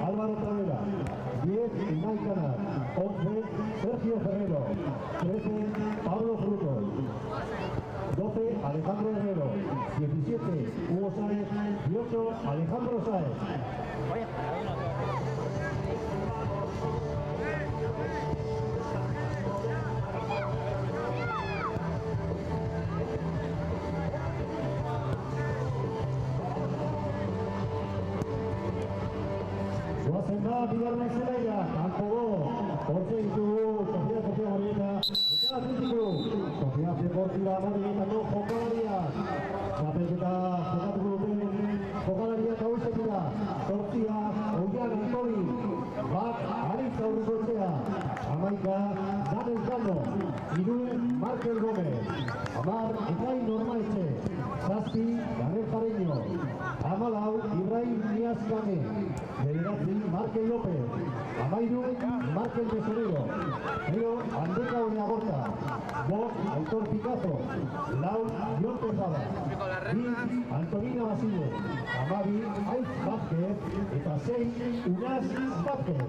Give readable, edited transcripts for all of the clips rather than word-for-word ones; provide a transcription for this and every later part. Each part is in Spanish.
Álvaro Travera. 10, Unai Canas. 11, Sergio Ferrero. 13, Pablo Frutos. 12, Alejandro Herrero. 17, Hugo Sáez. 18, Alejandro Sáez. Zoazen da, bigarren zelaira, kanpogo, hortze ditugu, Sofia Moreta, eta Atletico, Sofia Deportiva Moretako jokalariak, txapelketa jokatuko duten jokalariak hauek dira, zortzia, Oian Antoli, bat, Aritz Aurrekoetxea, 11, Daniel Cano, 3, Markel Gomez, 10, Efrain Normaetxe, 7, Daniel Jareño, 14, Ibrahim Niaz Game, 9, Markel López, 13, Markel Becerrero, 0, Andeka Oneagorta, 2, Aitor Picazo, 4, Jon Tejada, 5, Antonina Basile, 12, Aiz Vázquez, eta 6, Unas Vázquez.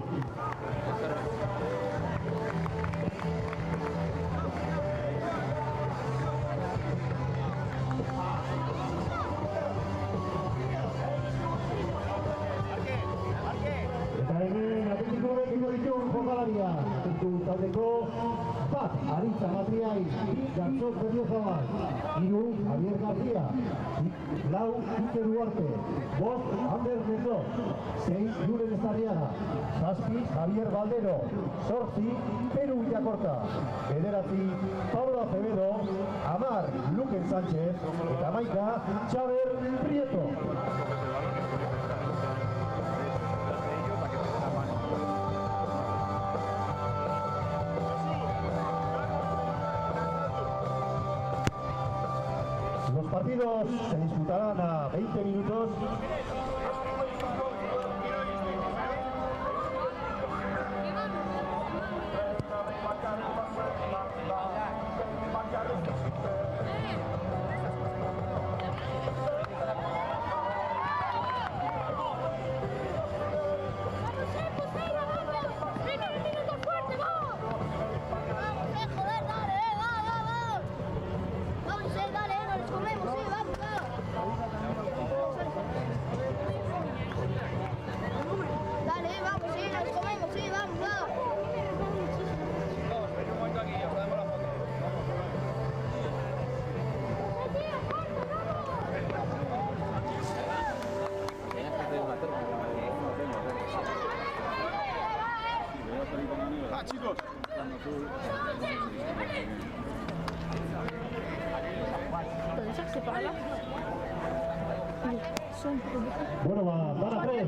Hemen Atletico Bekiko ditun jokalaria, taldeko bat, Aritza Matriai, 2, Gatzok Berriozabal, 3, Javier García, 4, Iker Duarte, 5, Ander Mendo, 6, Julen Estarriaga, 7, Javier Valdero, 8, Peru Villacorta, 9, Pablo Acevedo, 10, Luquen Sánchez, eta 11, Xaber Prieto. Los partidos se disputarán a 20 minutos. Chicos. Bueno, van a 3.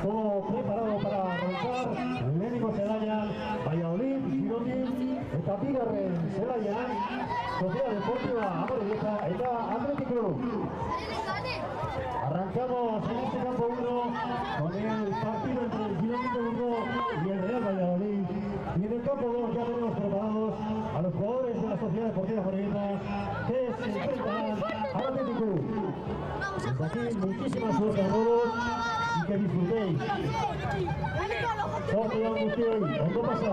Todo preparado para arrancar. Lehenengo zelaian, Valladolid, Gironin, eta bigarren zelaian, Sofia Deportiva, Amorebieta eta Athletic Club. Arrancamos en este campo 1 con el partido entre el Gironin de Burgos y el Real Valladolid. Y en el campo 2 ya tenemos preparados a los jugadores de la Sociedad Deportiva Amorebieta que se enfrentarán al Athletic Club. Desde aquí, muchísima suerte a todos y que disfrutéis. Sorte da guztioi, ondo pasa.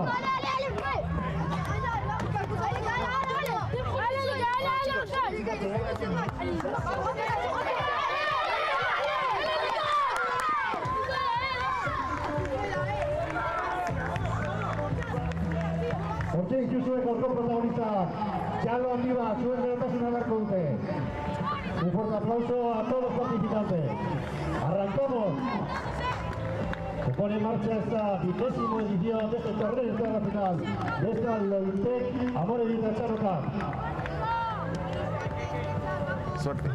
Hortxe dituzue gaurko protagonistak, Txalo Handiba, zuen gerotasuna beharko dute. Un fuerte aplauso a todos los participantes. Arrancamos. Se pone en marcha esta 20ª edición de este torneo internacional de esta Lointec Amorebieta Charroca. Suerte.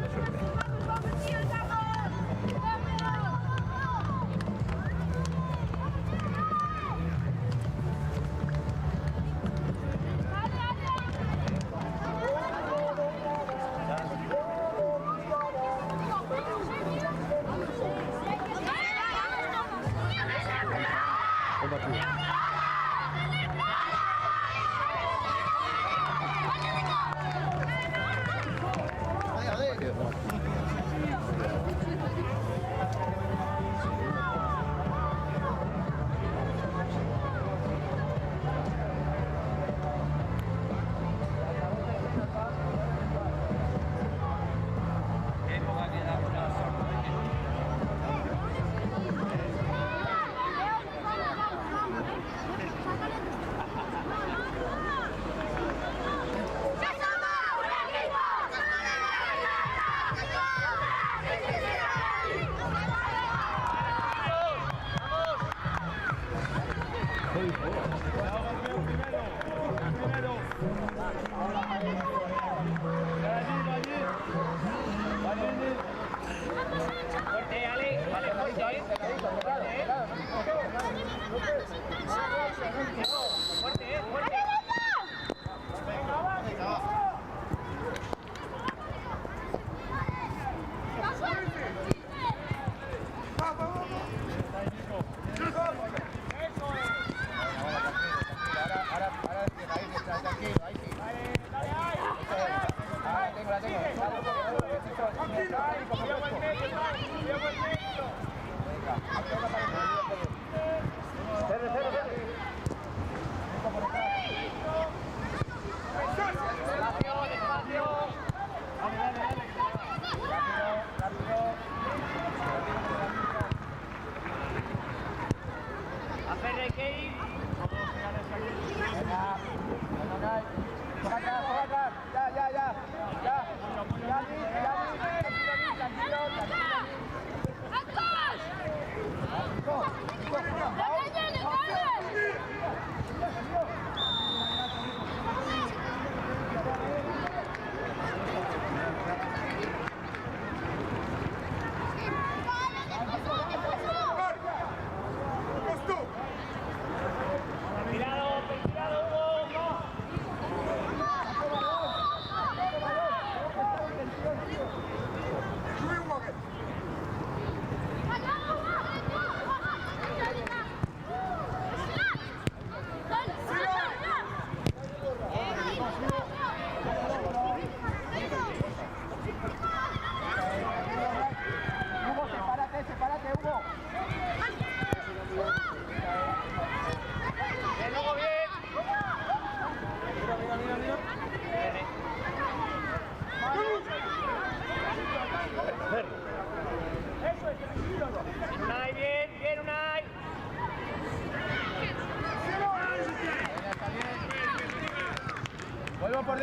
Vuelvo por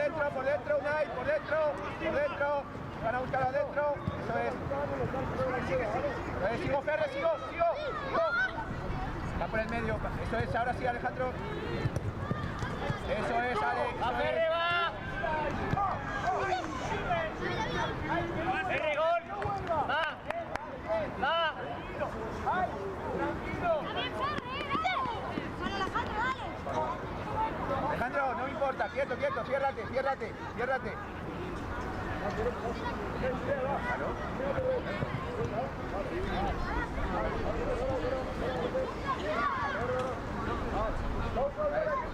dentro, Unai, por dentro. Van a buscar adentro, eso es. Sigo, Ferre, sigo. Está por el medio, eso es, ahora sí, Alejandro. Eso es, Ale. ¡Va, Ferre, va! ¡Ferre, gol! ¡Va! Alejandro, no me importa, quieto, ciérrate.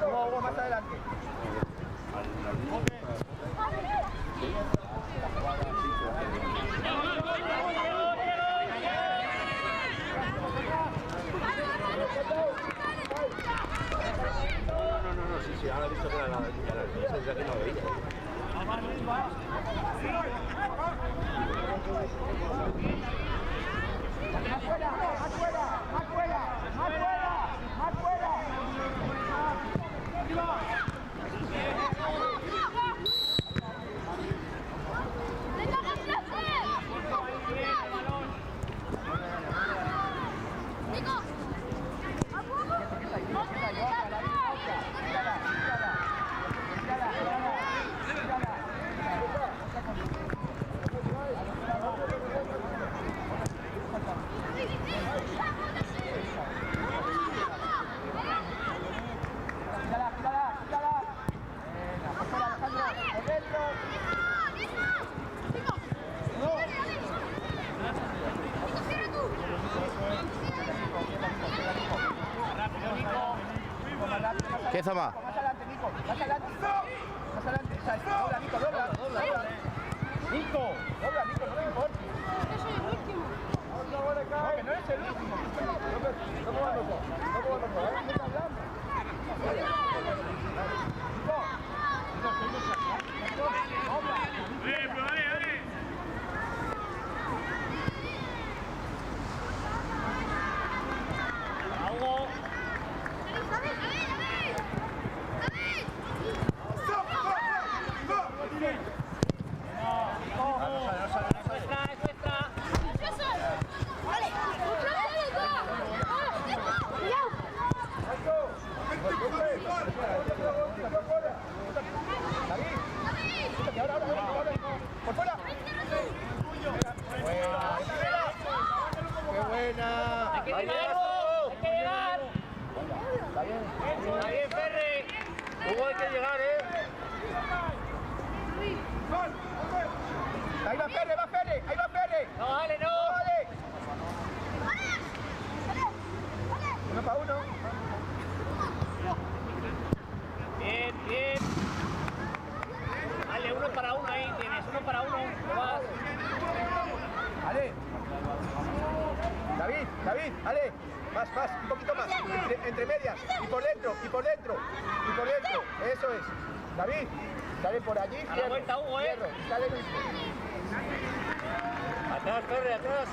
Hugo, más adelante. No, sí, ahora he visto que la defensa que no veía. ¿Qué Zama? Más adelante, Nico. Más adelante. Dobla, Nico, dobla. Nico, no me importa. Yo soy el último. No, que no eres el último. Por fuera. Qué buena. ¡Hay que llegar! Está bien, Ferre. Hugo, hay que llegar, Ahí va Ferre. No, vale, no. Vale. 1 para 1. Bien. Dale, 1 para 1 ahí, tienes 1 para 1. Vas. Ale. David, Ale. Más, un poquito más. Entre medias. Y por dentro. Eso es. David, sale por allí. A la vuelta, Hugo, Fierro. Y sale Luis. Atrás, Ferre, atrás.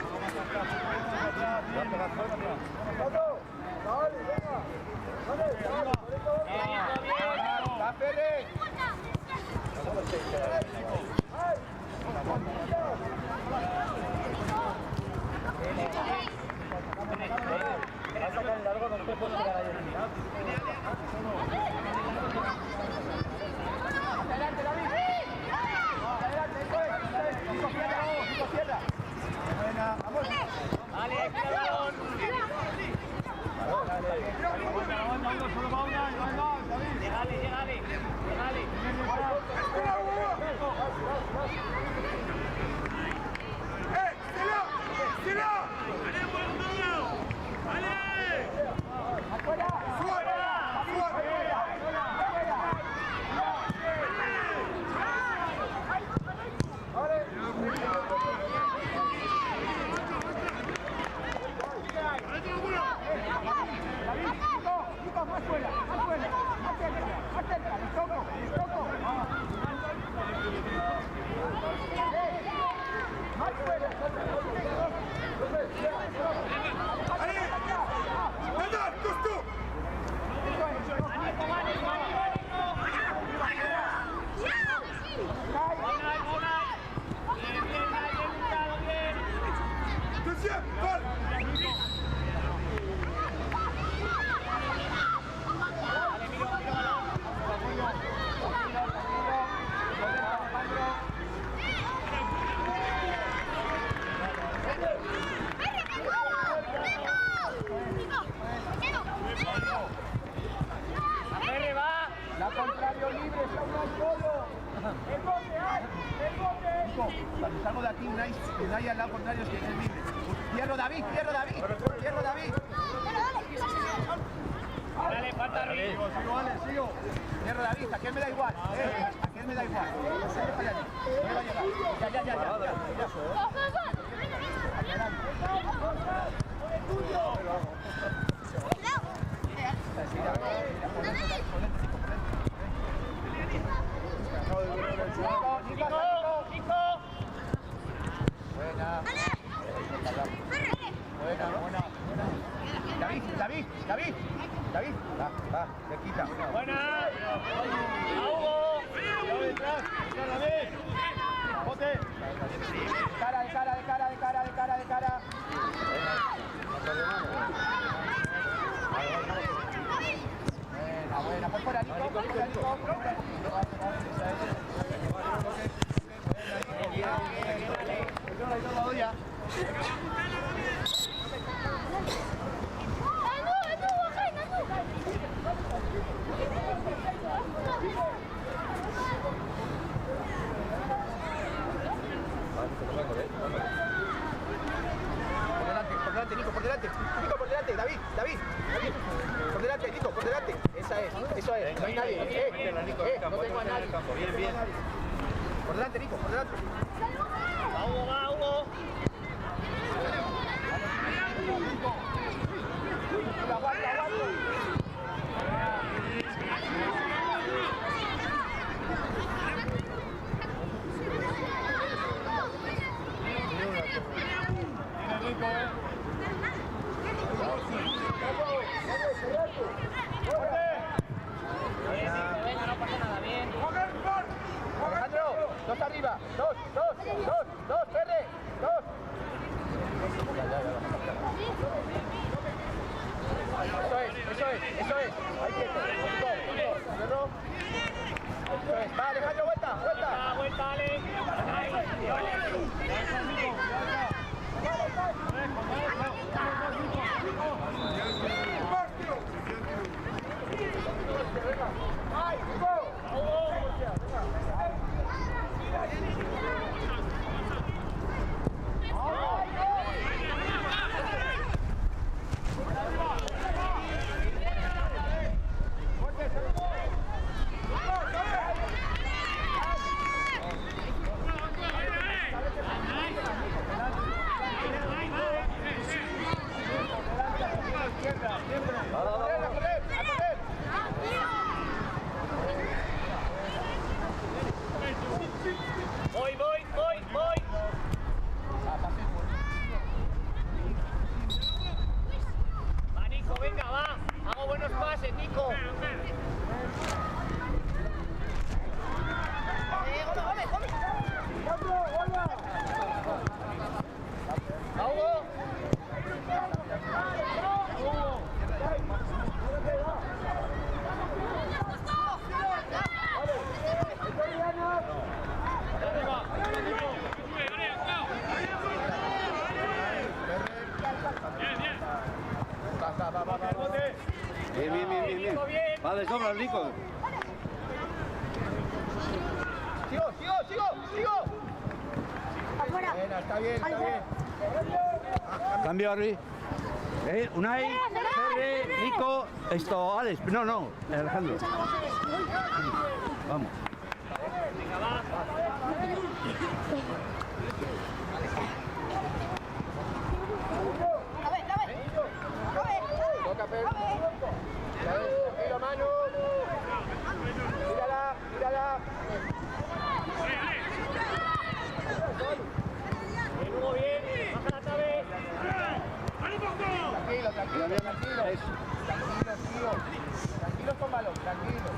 Dale, venga. Va, Ferre. te puedo pegar ahí. Adelante, David. Adelante, eso es. Nico, cierra. Buena, vamos. Dale, cuidado el balón. Llegale. Nico, más fuera. Acércale, toco. Más fuera. La contrario libre, está un solo. ¡El bote! Nico, cuando salgo de aquí, Unai al lado contrario es que es libre. Cierro David. Dale, falta arriba. Sigo. Cierro David, aquel me da igual. Aquel me da igual. No va a llegar. Ya. Nico. Buena. David. Va, cerquita. Buena. Hugo. Bote. De cara. Buena. Por fuera, Nico. Por delante, Nico, por delante, David, por delante, Nico, por delante, eso es, no hay nadie, no tengo a nadie. Bien. Por delante, Nico, por delante. Va Hugo. Aguanta. Venga, no pasa nada, bien. Alejandro, dos arriba, dos, Ferre, dos. Eso es. Ahí quieto. Punto. Eso es. Va, Alejandro, vuelta. Vuelta, Ale. ¡Ay, Bien, bien, bien, bien, bien. Va de sobra el Nico. Sigo. Buena, está bien. Cambio, Arri. Unai, Ferre, Nico, esto, Alex. No, Alejandro. Vamos. Toca, Fer. Tranquilo, Manu. Mírala. Muy bien, baja la tabla. Tranquilo. Tranquilos con balón, tranquilos.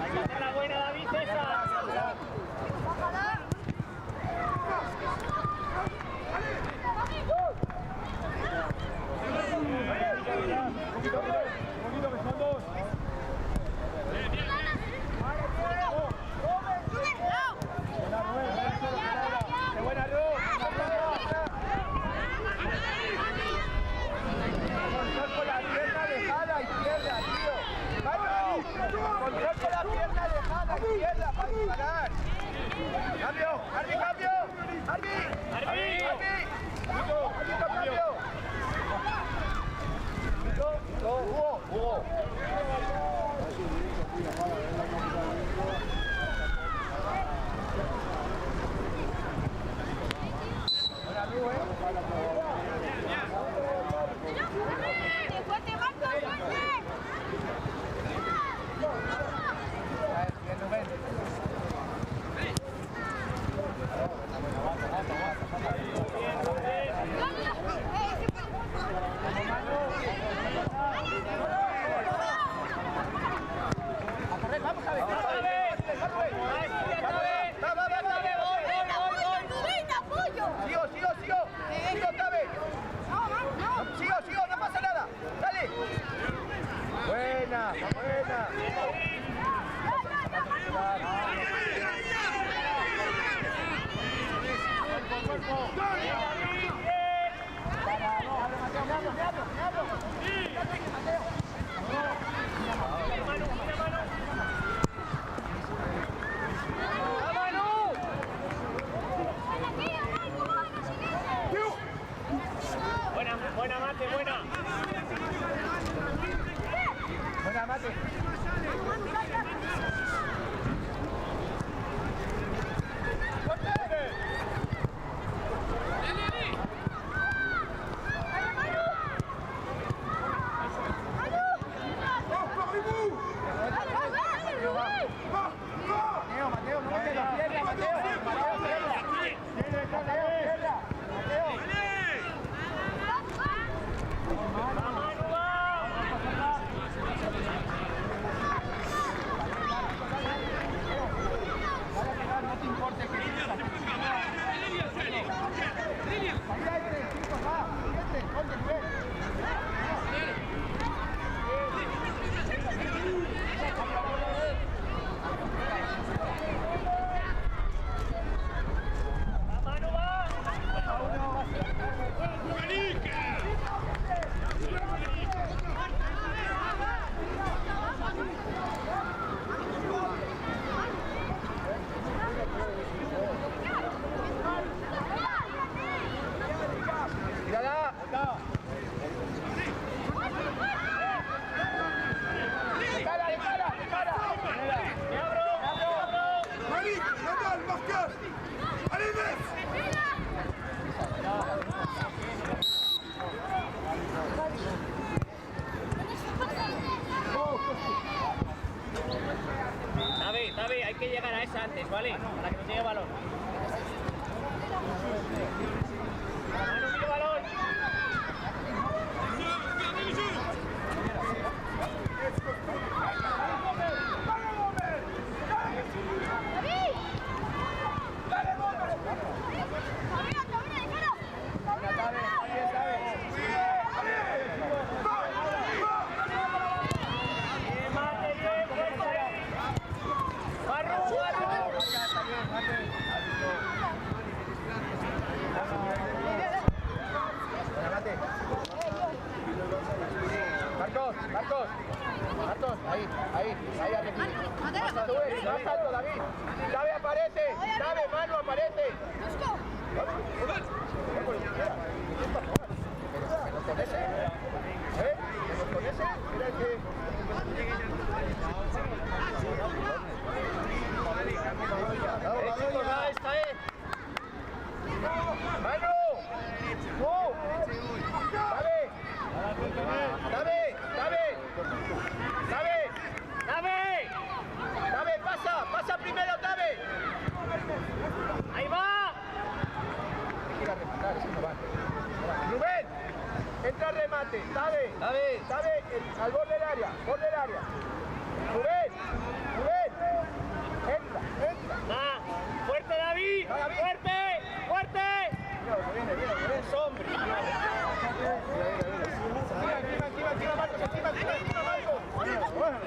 Hay que hacer la buena, David César. Sigo, no pasa nada. Dale. Buena. Buena, Mate, buena. Buena, Mate. remate. Tabe, al borde del área. Rubén. Entra. ¡Fuerte, David! ¡Fuerte! Viene, hombre. Encima, Marcos, encima, Marcos. Bueno.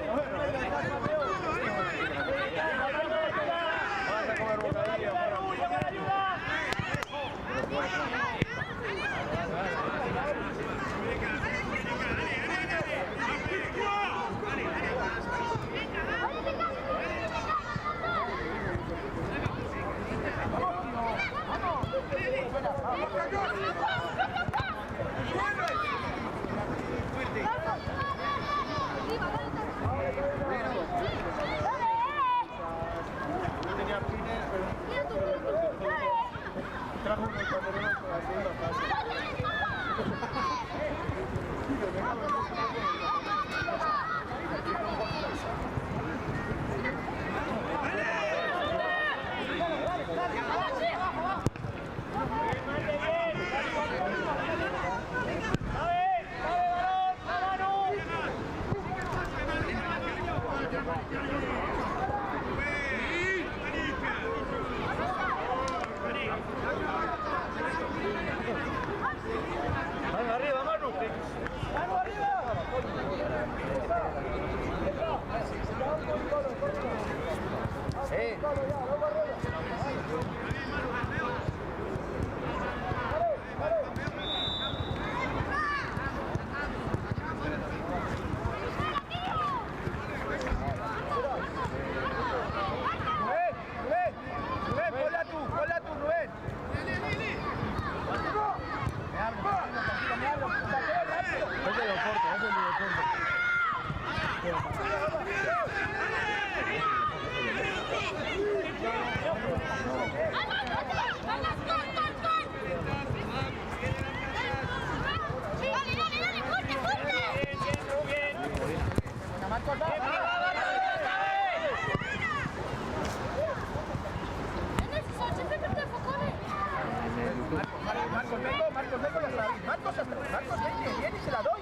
Marcos, viene y se la doy.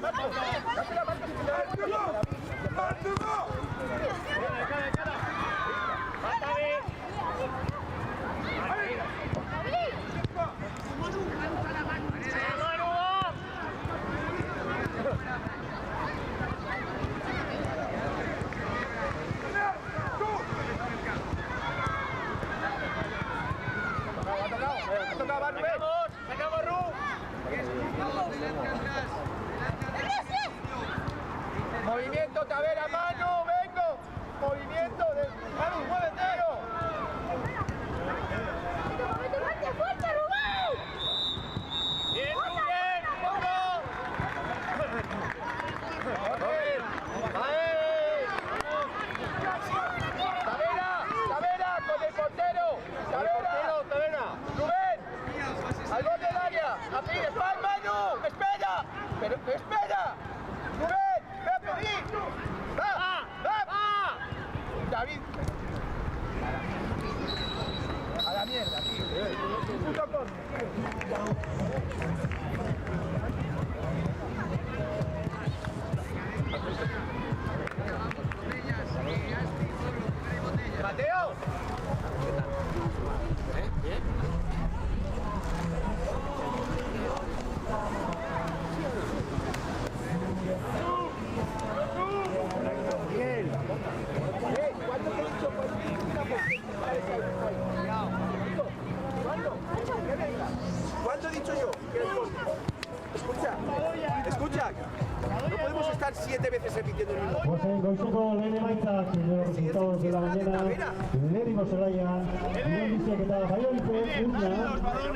Marcos, dásela a Marcos y se la doy. ¡Sacamos, Ru! Movimiento, Tavera, Manu, vengo. Movimiento de Manu, muévetelo. ¡Fuerte, Rubén! Bien, ¡vamos! Tavera, con el portero. Tavera. Rubén, al gol del área. A ti, espera, Manu, espera. Pero espera. Rubén, ve a pedir. Va. David. A la mierda, tío. Puto con. Mateo. Miguel. ¿Cuándo te he dicho? ¿Cuándo he dicho yo? Escucha. No podemos estar 7 veces repitiendo el mismo. José Goizeko lehen emaitzak los resultados de la mañana. Lehenengo zelaian, Irondizek eta Baiolize urna,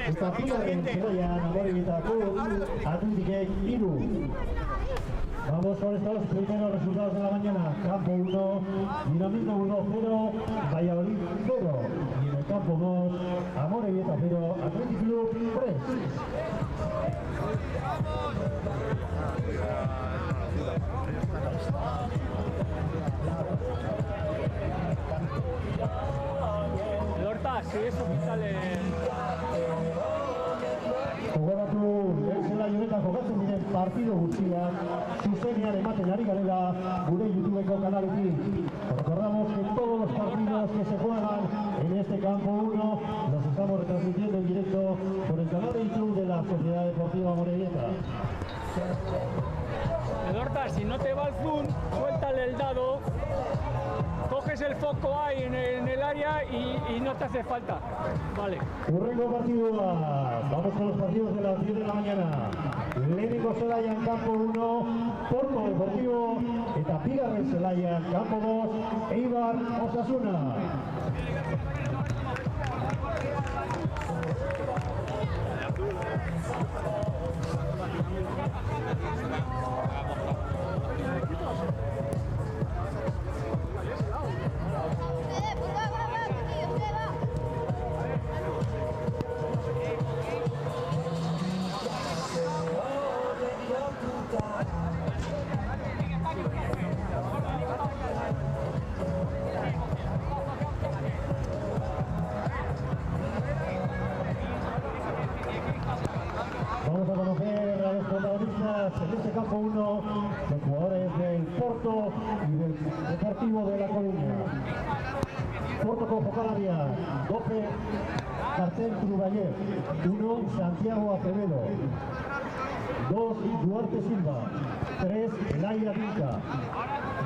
eta bigarren zelaian, Amorebietako Atletikek 3. Vamos con estos primeros resultados de la mañana. Campo 1, Dinamita 1-0, Valladolid 0. Y en el campo 2, Amorebieta 0, Athletic Club 3. Lorta, si es oficial Gogoratu zelai honetan jokatzen diren partido guztiak zuzenean ematen ari garela gure YouTubeko kanaletik. Recordamos que todos los partidos que se juegan en este campo 1 los estamos retransmitiendo en directo por el canal de YouTube de la Sociedad Deportiva Amorebieta. Edorta, si no te va el zoom, suéltale el dado, coges el foco ahí en el área y no te hace falta. Vale. Urrengo partidua, vamos con los partidos de las 10 de la mañana. Lehenengo zelaian campo 1, Porto Deportivo, eta bigarren zelaian campo 2, Eibar Osasuna. Vamos a conocer a los protagonistas en este campo 1, los jugadores del Porto y del Deportivo de La Coruña. Porto con Jocalaria, 12, Cartel Truballer, 1, Santiago Acevedo, 2, Duarte Silva, 3, Laia Vinca,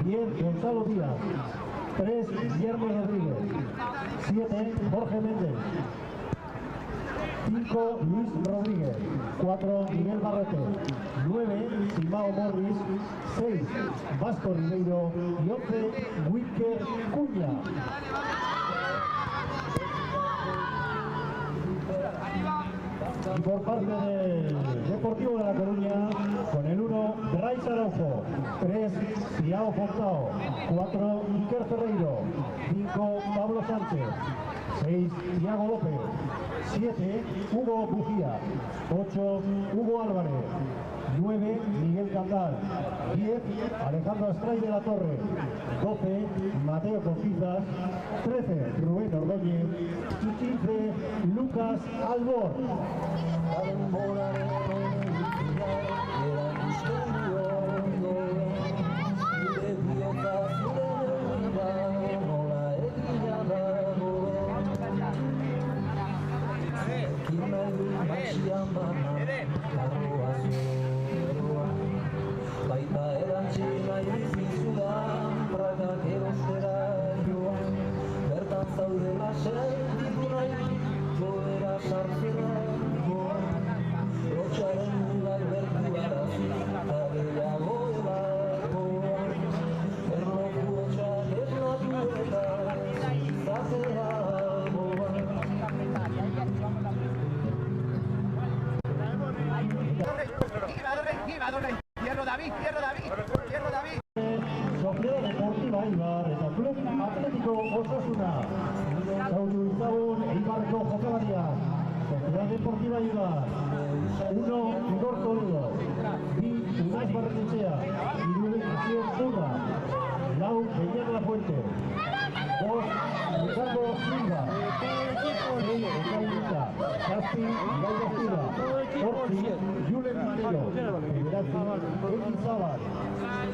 10, Gonzalo Díaz, 3, Guillermo Rodríguez, 7, Jorge Méndez, 5, Luis Rodríguez, 4, Miguel Barrete, 9, Simao Morris, 6, Vasco Ribeiro y 11, Wicker Cuña. Y por parte del Deportivo de La Coruña, con el 1, Brais Araujo, 3, Tiago Fontao, 4, Iker Ferreiro, 5, Pablo Sánchez, 6, Thiago López, 7, Hugo Bujía, 8, Hugo Álvarez, 9, Miguel Candal, 10, Alejandro Astray de la Torre, 12, Mateo Confizas, 13, Rubén Ordóñez y 15, Lucas Albor. Baita erantzina izizudan prakak erostera joan bertan zaudela sentitu nahi joera sartzera joan lotxaren mugak bertu arazi eta gehiago elakoan erloku hotxak esnatu eta zizatera goan. Hierro David. Sociedad Deportiva Eibar eta Club Atlético Osasuna. Zaudu itzagun Eibarko jokalaria. Sociedad Deportiva Eibar. 1, Igor Toledo. 2, Unai Barrenetxea. 3, Asier Zurra. 4, Beñat Lafuente. 2, Ricardo Silva. 6, Ekaunita. 7, Ibai Bastida. 8, Julen Manero. 9, Eki Zabal.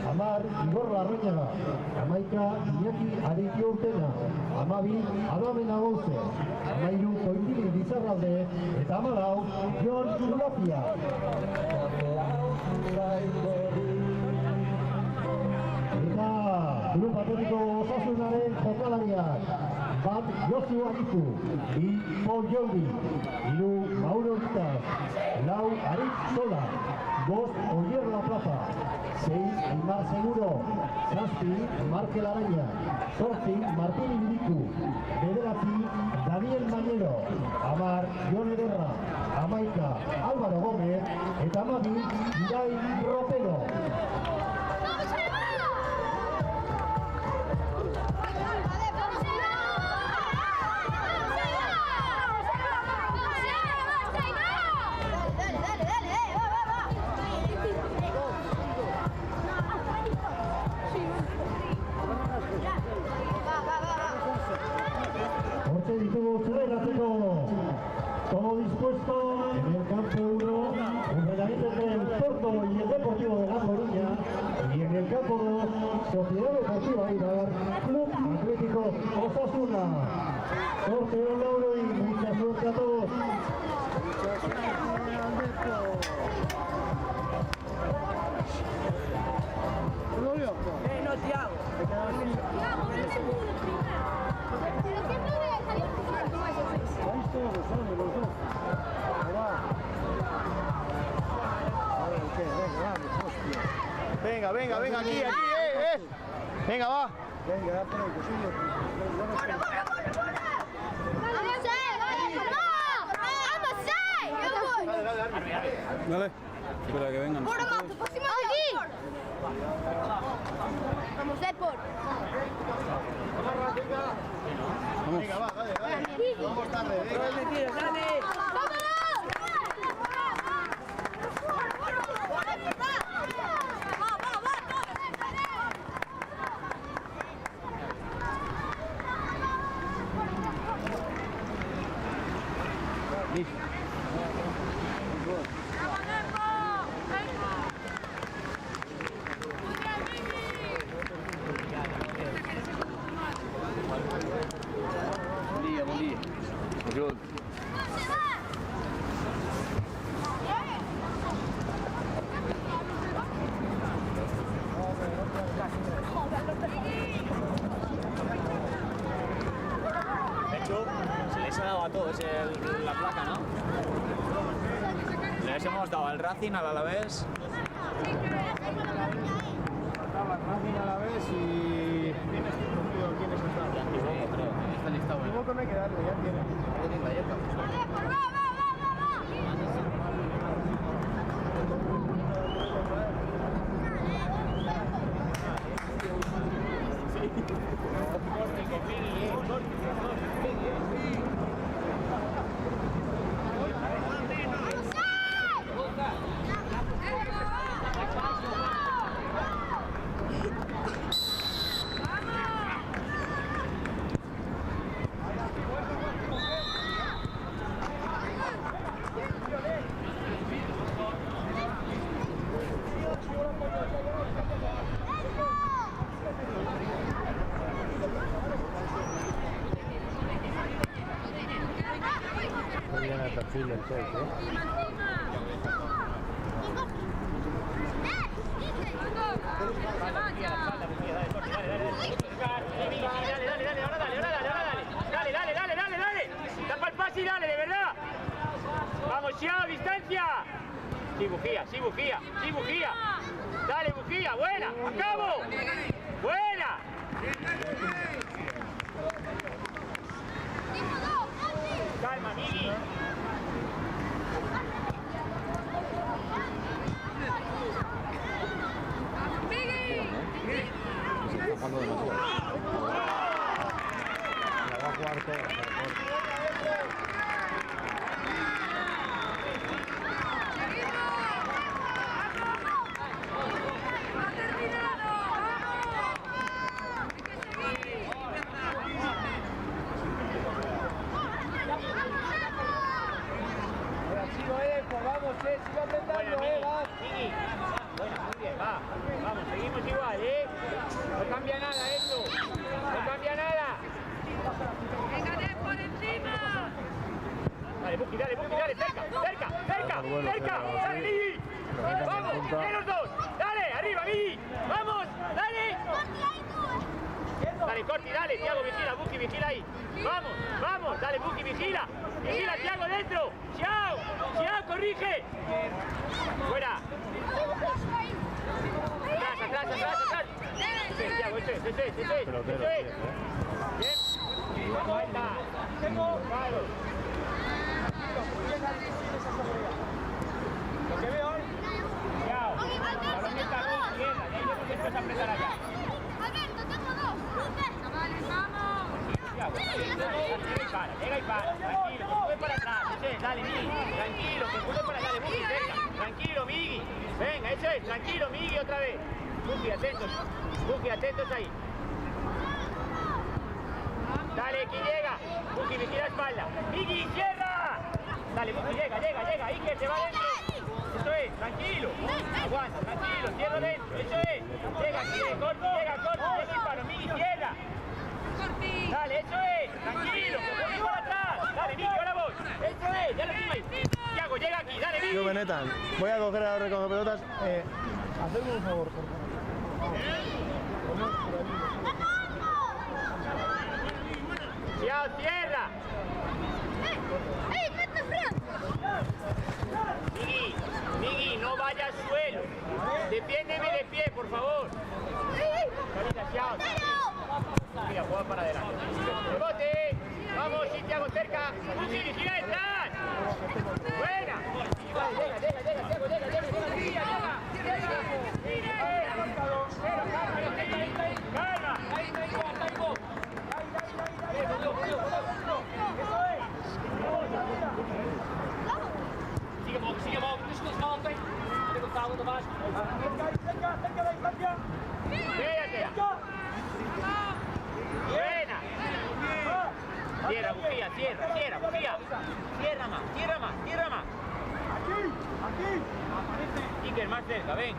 10, Igor Larrañaga. 11, Iñaki Aritio Urtena. 12, Adame Nagolze. 13, Koitili Lizarralde. Eta 14, Jon Urlapia. Eta Club Atlético Osasunaren jokalariak. 1, Josu Arizu. 2, Paul Jordi. 3, Mauro Iztaz. 4, Aritz Sola. 2, Oyer La Plaza. 6, Aimar Seguro. 7, Markel Araña. 8, Martín Ibiriku. 9, Daniel Mañero. 10, Jon Ederra. 11, Álvaro Gómez. Eta 12, Irai Ropero. Ditugu zure gateko todo dispuesto en el campo 1. Sociedad Deportiva Eibar, Club Atlético Osasuna. Sorteo Lauro y mucha suerte a todos. No, Thiago. Venga, venga, venga, aquí, Venga, va. Venga, por ahí, que sigue. Dale. Espera que vengan. Vamos, Depor. Venga, va, dale, dale. Vamos tarde, venga. Buen día. Yo. Se les ha dado a todos la placa, ¿no? Les hemos dado al Racing, al Alavés. Al Racing a la vez y... ¿Quiénes están? Está listado. Luego no hay que darle, ya tiene. Perfil del coach, Dale. Tapa el pase y dale, de verdad. Vamos, ya, distancia. Sí, Bujía. Dale, Bujía, buena, acabo. Buena. Calma, Migui. La va a jugar todo. Vamos, sigo apretando, va. Migui. Bueno, muy bien, va. Vamos, seguimos igual, No cambia nada esto. No cambia nada. ¡Gané por encima! Dale, Buki, dale, cerca. Dale, Migui. Vamos, los dos. Dale, arriba, Migui. Vamos, dale. Dale, Corti, dale, Thiago, vigila, Buki, vigila ahí. Vamos, dale, Buki, vigila. Vigila, Thiago, dentro. Chao, corrige. Fuera. Atrás. Sí, Thiago, eso es. Bien. Vuelta. Claro. Lo que veo hoy. Chao. Balón está bien, bien. Ahí vemos después a apretar allá. Alberto, tengo dos. ¡Vamos! Llega y para, tranquilo, que sube para atrás, eso es, dale, Migui, tranquilo, que sube para atrás, Buki, venga, tranquilo, Migui, venga, eso es, tranquilo, Migui, otra vez, Buki, atentos ahí, dale, aquí llega, Buki, vigila la espalda, Migui, cierra, dale, Buki, llega, Iker, se va dentro, Eso es, tranquilo. Aguanta, tranquilo, cierra dentro. Eso es. Llega aquí, corti, llega disparo. Migi, cierra. Dale, eso es. Tranquilo, que para atrás. Dale, Migi, ahora vos. Eso es, ya lo tengo ahí. Thiago, llega aquí, dale, Migi. Yo, Beneta, voy a coger a recoger pelotas. Hacedme un favor, por favor. Thiago, cierra. ¡Ey, mete frente! Migi, no vaya al suelo. Defiéndeme de pie, por favor. Salida, Thiago. Mira, juega para adelante. ¡Rebote! ¡Vamos, sí, Thiago, cerca! ¡Fusil, gira detrás! ¡Buena! Llega, Thiago, llega! ¡Calma! Sigue vos, rustig altijd. En ik onthoud het erbij. Quédate. Buena. Cierra, Bujía, cierra, Bujía. Cierra más. Iker, más cerca, ven.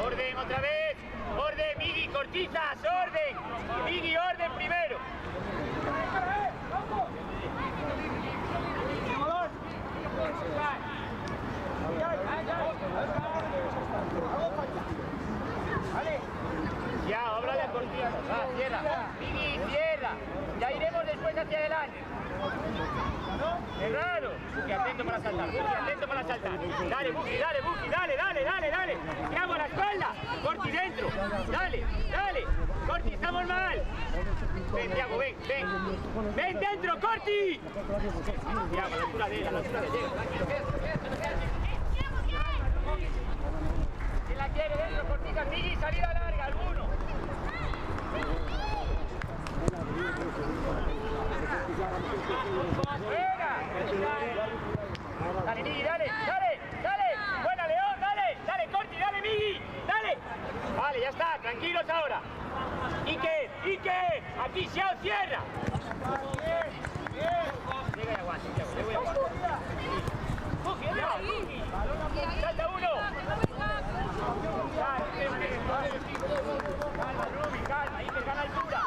Orden otra vez. Orden, Migi, cortizas, orden. Migi, orden primero. Ya, habla de cortizas. Va, cierra. Migi, cierra. Ya iremos después hacia adelante. Cerrado. Buki, atento para saltar. Dale, Buki, dale. Thiago a la espalda. Corti dentro. Dale. Corti, estamos mal. Ven, Thiago, ven. Ven dentro, Corti. Thiago, a la altura de él, llega. Si la quiere dentro, cortita, Migi, salida larga, alguno. ¡Buena! Dale, Migi, dale. Buena, León, dale, Corti, dale, Migi, dale. Vale, ya está, tranquilos ahora. Iker, aquí Xiao, cierra. Llega y aguanta, le voy a aguantar. Buki, salta uno. Calma, Rubi, calma, Iker gana altura.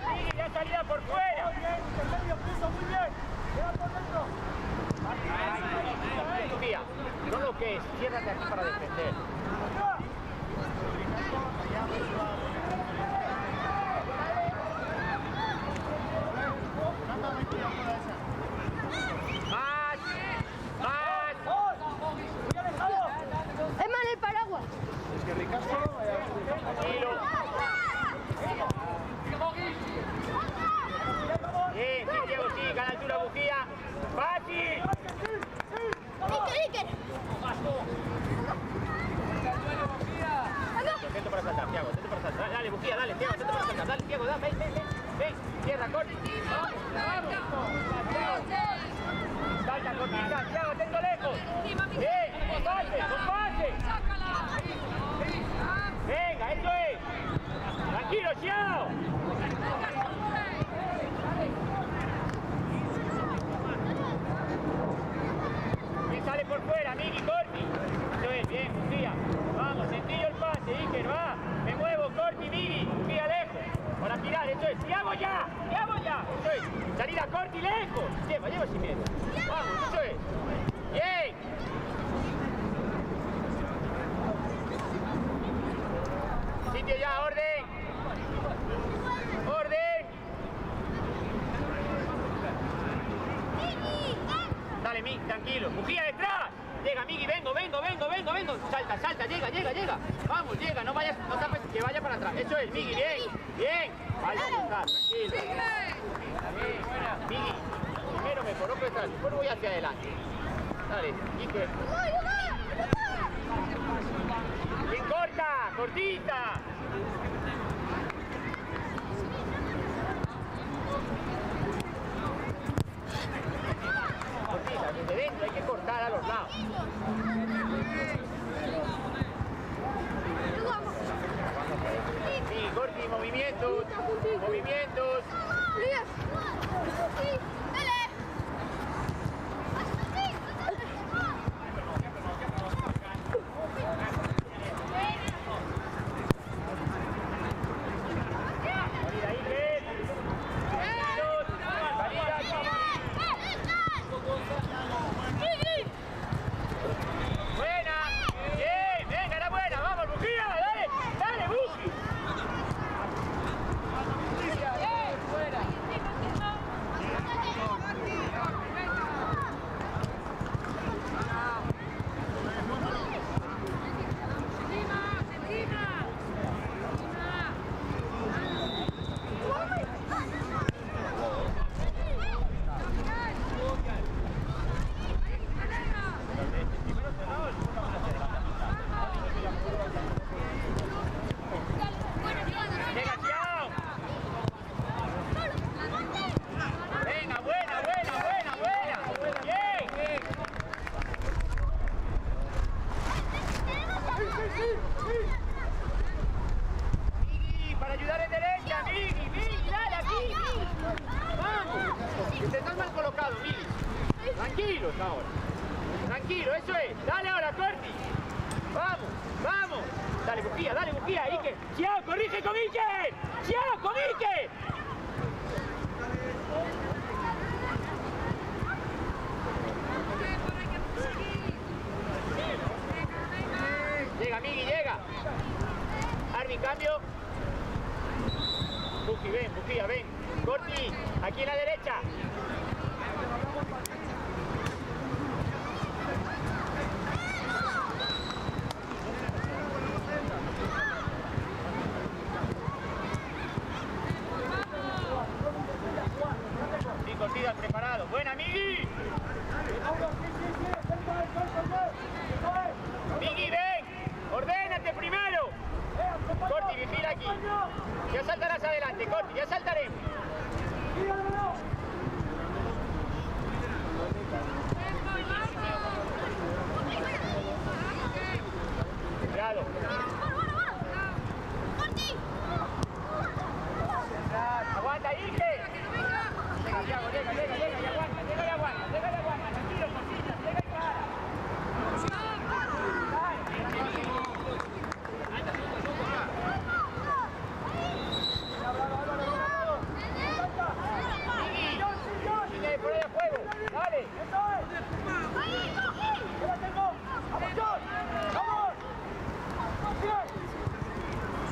Migi, ya salida por fuera. Sofía, no lo que es, ciérrate aquí para defender. Más. ¡Es mal el paraguas! Tranquilo. Bien, sí, Diego, sí, gana altura, Bujía. ¡Fácil! Iker. Atento para saltar, Thiago, Dale, Bujía, dale, Thiago, atento para saltar. Dale, Thiago, ven. Cierra, Corti. Vamos. Salta, cortita, Thiago, atento lejos. Bien, comparte. Venga, eso es. Tranquilo, Thiago. Bien, sale por fuera, Migi, Corti. Eso es, bien, Bujía. Vamos, sencillo el pase, Iker, va. Me muevo, Corti, Migi, Bujía lejos. Para tirar, eso es. Thiago ya. Eso es. Salida, Corti, lejos. Lleva sin miedo. Vamos, eso es. Bien. Sitio ya, orden. Dale, Migi, tranquilo. Bujía detrás. Llega, Migi, vengo. Salta, llega. Vamos, llega, no tapes, que vaya para atrás. Eso es, Migi, bien. Vaya, tranquilo. Bien, buena. Migi, primero me coloco detrás, después voy hacia adelante. Dale, Iker. Bien, cortita. Cortita, desde dentro hay que cortar a los lados. movimientos, movimientos. Sí, dale. Salida, Iker. Buena. Bien, venga, era buena. Vamos, Bujía, dale, dale, Buji. Venga, Chiao. Venga, buena, buena, buena, buena. Bien. Migi, para ayudar en derecha, Migi, dale aquí, Migi. Vamos. Te estás mal colocado, Migi. Tranquilos ahora. Tranquilo, eso es. Dale ahora, Corti. Vamos, vamos. Dale, Bujía, Iker. Chiao, corrige con Iker. Chiao, con Iker. Llega, Migi, llega. Armin, cambio. Buji, ven, Bujía, ven. Corti, aquí en la derecha. Sí, Cortidas preparado. Buena, Migi. Migi, ven. Ordénate primero. Corti, vigila aquí. Ya saltarás adelante, Corti, ya saltaremos. Cuidado. Aguanta, Ige. Llega, Thiago, llega, y aguanta, llega y aguanta. Tranquilo, Cortitas, llega y para. Sigue por ahí a fuego, dale.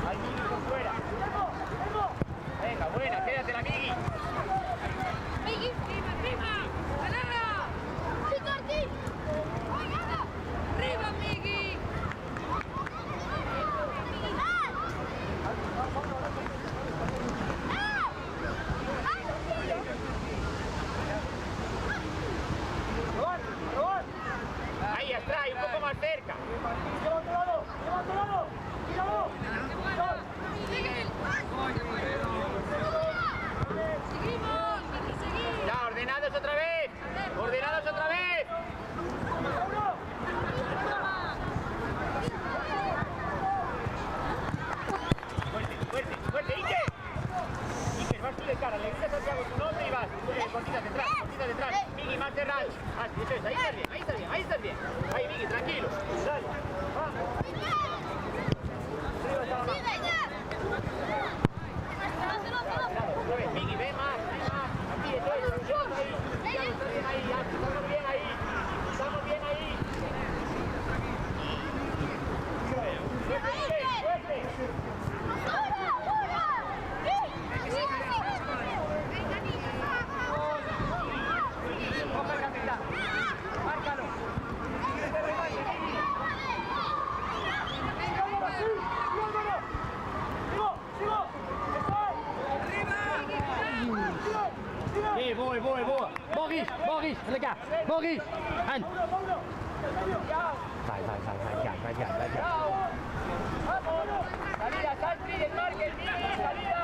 Ahí Migi por fuera. Venga, buena, quédate la Migi. Migi, arriba. Sí, Corti. Arriba, Migi. Ahí atrás, un poco más cerca. Ya, ordenados otra vez. Ordenados otra vez. Fuerte, fuerte, Iker. Iker, vas tú de cara, le gritas a Thiago tu nombre y vas. Cortitas detrás. Migi, más cerrado. Eso es, ahí estás bien. Ahí, Migi, tranquilo. Dale, vamos. Arriba está la mano. Otra vez, Migi, ven más. Aquí, eso es, estamos ahí. Thiago, está bien ahí, estamos bien ahí. Fuerte. Coja el capitán. Márcalo. Boy. Boris, lägga. Boris, hand. Vai. Vamos. Salida, Santri, desmarque, el Migi, salida.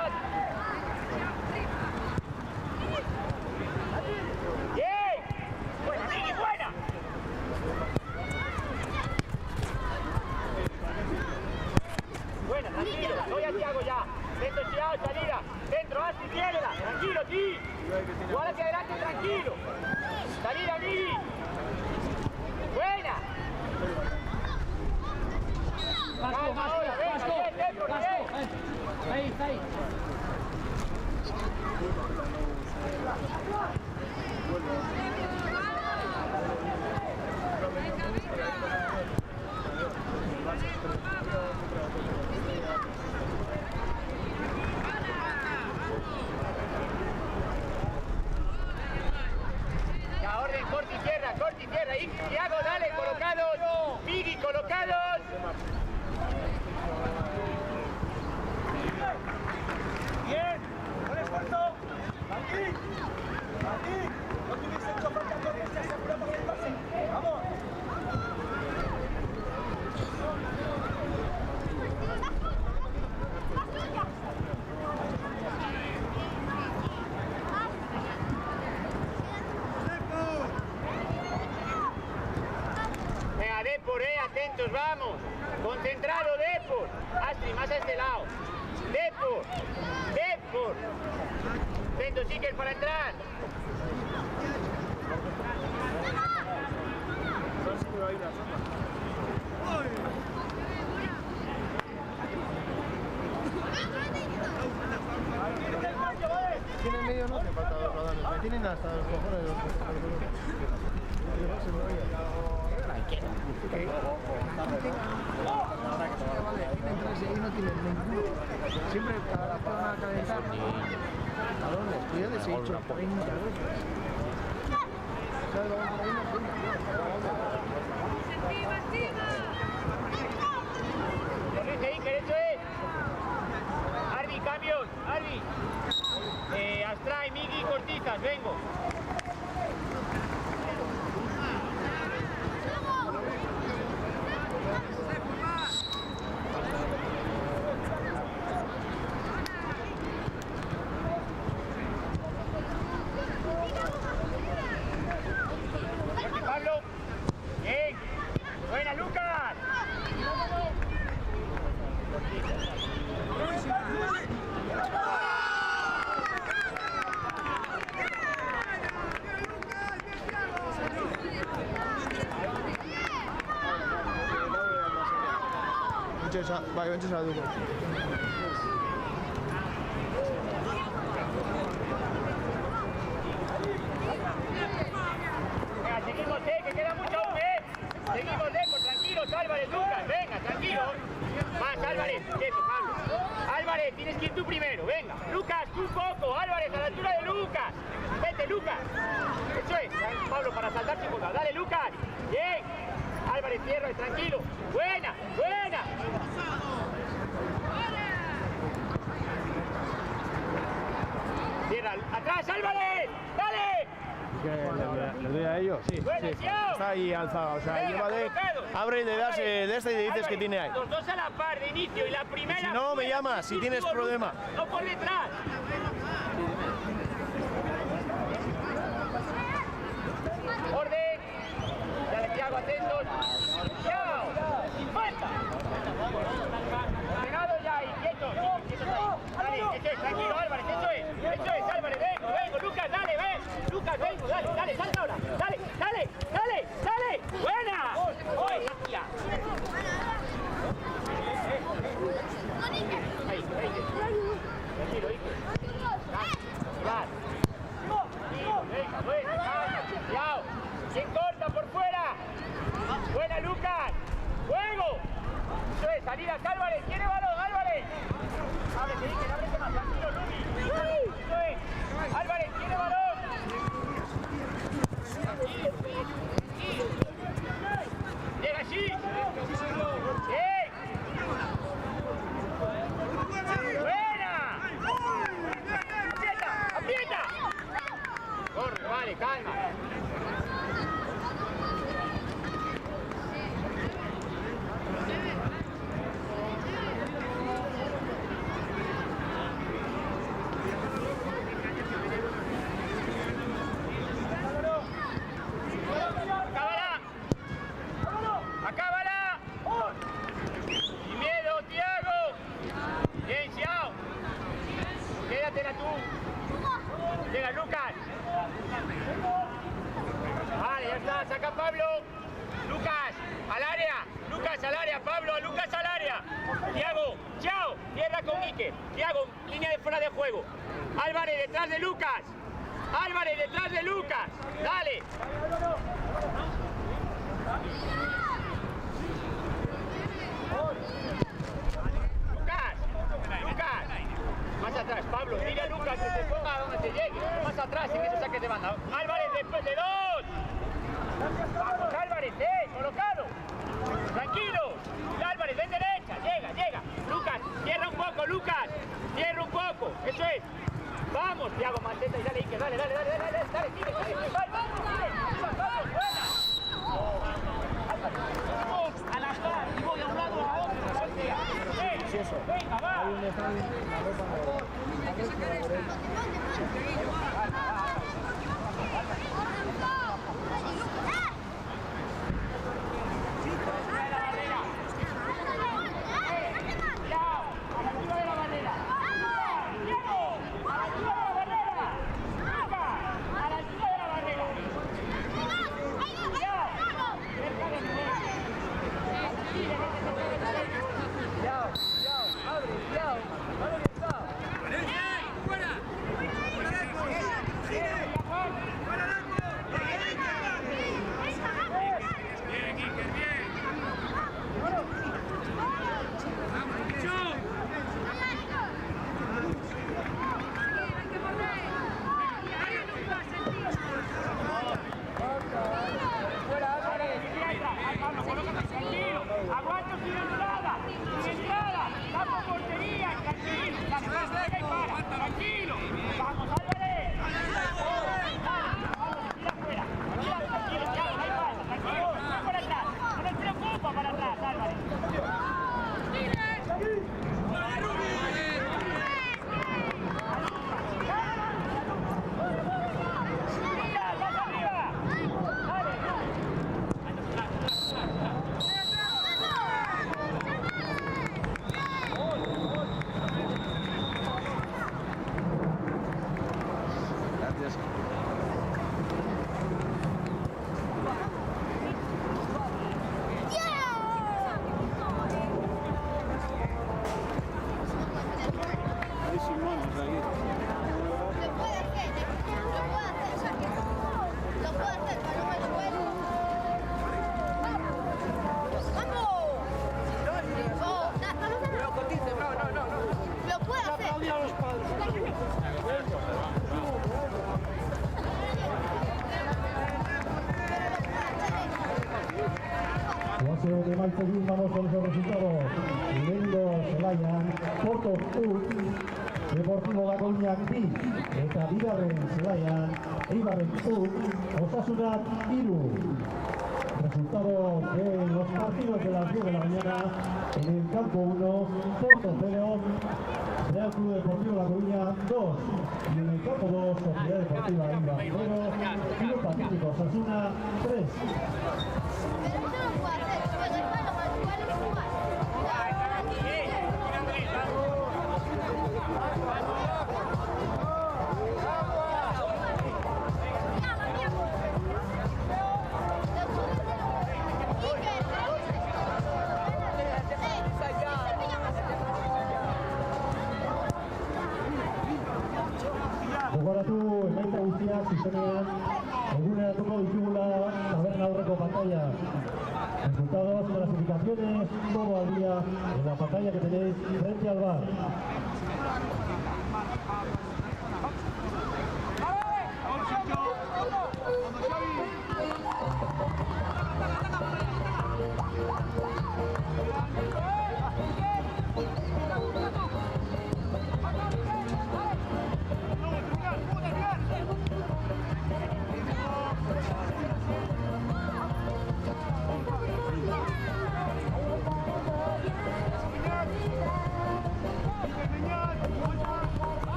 Bien. Buena, Migi, buena. Buena, tranquilo. Voy a Thiago ya. Lento, Chiao, salida. Igual hacia adelante, tranquilo. Salida, Migi. Buena. Calma ahora, venga, bien, dentro, bien. Ahí, ahí. Ya, orden, corte y tierra. Y Thiago, dale, colocados. Migi, colocados. Bien, buen esfuerzo. Aquí, no te hubiese hecho falta correr, te aseguramos el pase. Vamos. Venga, Depor, atentos, vamos. Concentrado, Depor. Astrid, más a este lado. Depor. Atentos, Iker, para entrar. Tiene el medio, no te falta dos radanes. Me tienen hasta los cojones de los siempre cada vez que van a calentar ¿a dónde? Estoy de 6 o 30 veces. ¿Sabes lo que por ahí no Corrige, Iker, eso es. Ardi, cambios. Ardi. Astray, Migi, Cortizas, vengo. Pablo. Bien. Buena, Lucas. Vai, antes já deu. Venga, seguimos, que queda mucho aún, Seguimos, tranquilos, Álvarez, Lucas, venga, tranquilos. Más, Álvarez, eso, Pablo. Álvarez, tienes que ir tú primero, venga. Lucas, tú poco, Álvarez, a la altura de Lucas. Vete, Lucas. Eso es, Pablo, para saltar sin boca. Dale, Lucas. Bien. Álvarez, cierra, tranquilo. Buena. Cierra, atrás, Álvarez. Dale. ¿Le doy a ellos? Sí. Buena, Xiao. Está ahí alzado, o sea, Venga, lleva de... colocados. Abre, le das de este y le dices Álvarez, que tiene ahí. Los dos a la par de inicio y la primera... Si no, me llamas, si tienes problema. No por detrás. Orden. Dale, Thiago, atentos. ¡Chao! ¡Sin falta! Ordenado ya y quietos. Quietos ahí. Dale, eso es, tranquilo, Álvarez, eso es, Álvarez, vengo, Lucas, dale, ven. Lucas, vengo, dale, salta ahora. Dale. ¡Buena! ¡Oye, tía! Ahí. Tranquilo, venga, buena, cuidado. ¿Quién corta por fuera? Buena, Lucas. ¡Juego! Eso es, salida, Álvarez. ¿Tiene balón, Álvarez? Ábrete, Iker, ábrete más, tranquilo, Lumi. Eso es. Álvarez, ¿tiene balón? Llega allí. ¡Bien! ¡Buena! ¡Aprieta! Corre, vale, calma. ¡Acábala! Lucas, al área. Lucas al área, Pablo, Lucas al área. Thiago, chao. Cierra con Iker. Thiago, línea de fuera de juego. Álvarez detrás de Lucas. Álvarez detrás de Lucas. Dale. Lucas. Más atrás, Pablo. Mira a Lucas que se ponga donde te llegue. Más atrás en ese saque de banda. Álvarez después de dos. Vamos, Álvarez, colocado. Tranquilo. Álvarez, ven derecha. Llega. Lucas, cierra un poco, Lucas. Cierra un poco. Eso es. Vamos, Thiago, mantente y dale, Iker. Dale. Dale, vamos, vamos, buena. Vamos a la par y voy a un lado a otro. Venga, va. De Maite, vamos con los resultados. Leiro Zelayan, Porto U, Deportivo da Coruña B, eta Bigarren Zelayan, Eibarren U, Osasuna 3. Resultados de los partidos de las 10 de la mañana en el campo 1, Porto 0, Real Club Deportivo La Coruña 2, y en el campo 2, Sociedad Deportiva Eibar 0, Club Pacífico Osasuna 3. Gogoratu emaitza guztiak zuzenean eguneratuko ditugula taberna aurreko pantalla. Resultados, clasificaciones, todo al día en la pantalla que tenéis frente al bar.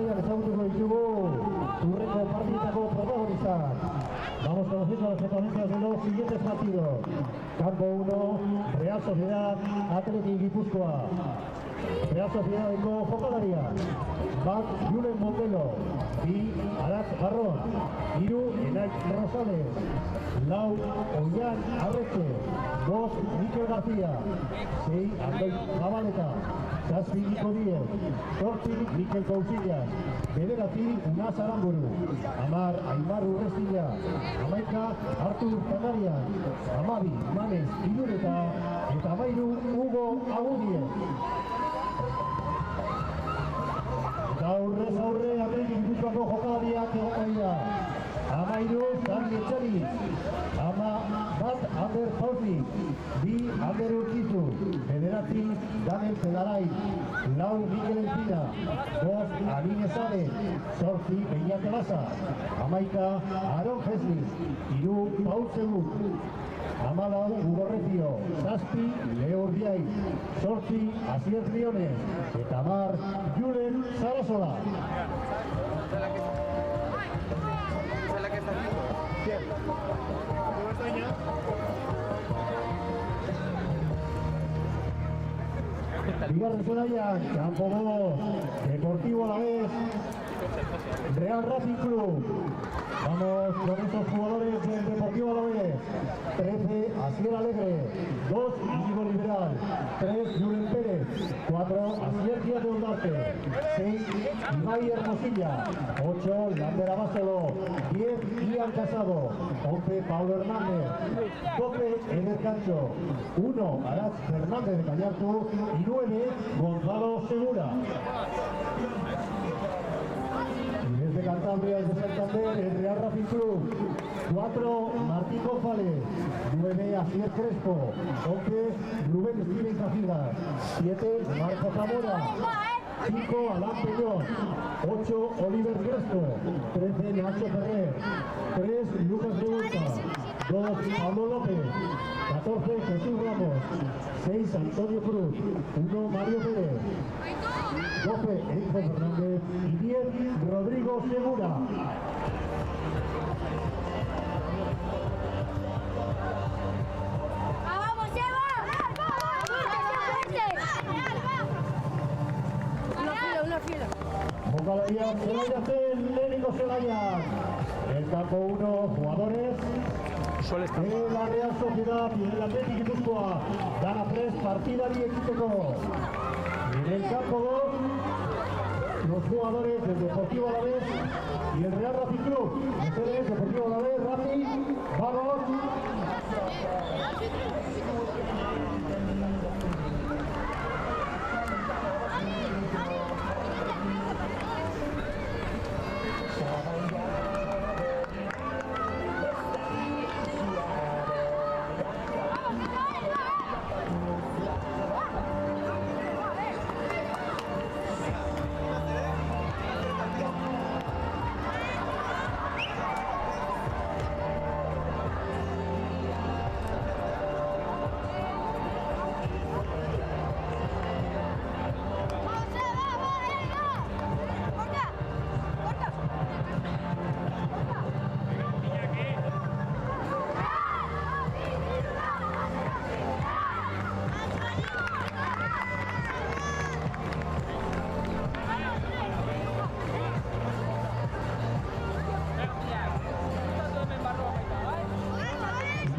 jarraian ezagutuko ditugu urreko partidetako protagonistak. Vamos conociendo a los protagonistas de los siguientes partidos. Campo 1, Real Sociedad Athletic Gipuzkoa. Real Sociedadeko jokalaria. Bat Julen Montelo, bi Aratz Barron, hiru Enaik Rosales, lau Oian Arretxe, bost Mikel García, sei Andoi Zabaleta, zazpi Niko Diez, zortzi Mikel Cousillas, bederatzi Unaz Aramburu, amar Aimar Urrestilla, amaika Artur Zanarian, amabi Manes Ilureta, eta amairu Hugo Agudien. Aurrez aurre Athletic Gipuzkoako jokalariak egokaria. Amairu Dani Etxariz, bat Ander Fauzi, bi Ander Urkizu, bederatzi Daniel Pedarai, lau Mikel Encina, bost Aline Sare, zortzi Beñat Elasa, amaika Aron Jesli, hiru Paul Segur, amalau Ugorretio, zazpi Leo Urdiai, zortzi Asier Briones, eta amar Julen Sarasola. Bigarren zelaian, Campo 2, Deportivo Alavés, Real Racing Club. Vamos con estos jugadores del Deportivo Alavés. 13, Asier Alegre. 2, Íñigo Liberal. 3, Julen Pérez. 4, Asier Díaz de Ondarte. 6, Ibai Hermosilla. 8, Lander Abasolo. 10, Ian Casado. 11, Pablo Hernández. 12, Eder Cancho. 1, Aratz Fernández de Cañartu. Y 9, Gonzalo Segura. Desde Cantabria, desde Santander, el Real Racing Club. 4, Martín González. 9, Asier Crespo. 11, Rubén Steven Cajigas. 7, Marco Zamora. 5, Alán Peñón. 8, Oliver Crespo. 13, Nacho Ferrer. 3, Lucas Revuelta. 2, Pablo López. 14, Jesús Ramos. 6, Antonio Cruz. 1, Mario Pérez. 12, Erico Fernández. Y 10, Rodrigo Segura. ¡Vamos, Eva! Una fila. Jokalaria Zelaya zen, lehenengo Zelaian. El campo 1, jugadores de la Real Sociedad y del Athletic Gipuzkoa. Dan a 3 partidari ekiteko. En el campo 2, los jugadores del Deportivo Alavés y el Real Racing Club. Ustedes, Deportivo Alavés, Racing, vamos.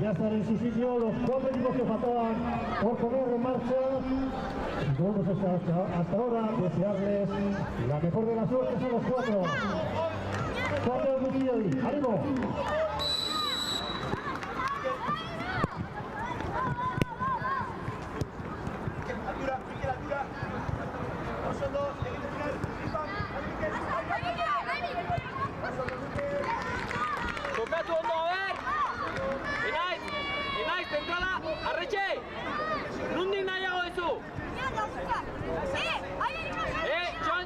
Ya están en su sitio los 4 equipos que faltaban por poner en marcha. Y vamos hasta ahora desearles la mejor de las suertes a los 4. 4 Mutilloy, ánimo. Altura, Mikel, altura. No son dos, tienen que tirar. Tokatu ondo, a ver! Enaiz, zentrala, Arretxe! Nundik nahiago dezu? Txon!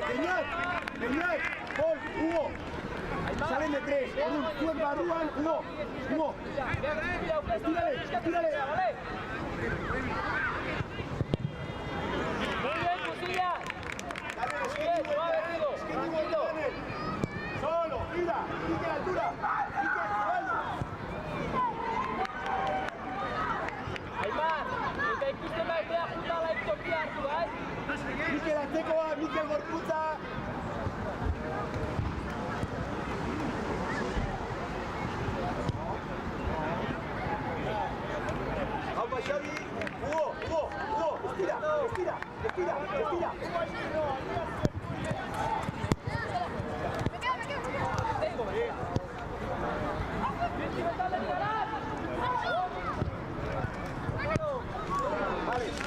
Beñat, Paul, Hugo. Salen de 3. Zuen barruan, Hugo. Estírale. Muy bien, Cusillas. Bien, se va a ver, Hugo. Solo, gira, Quique a altura. Quique, caballo. Aimar, eta ikusten baizea jutala ektokia hartu, Mikel atzekoa, Mikel gorputza. Haupa, Xavi. Hugo, estira.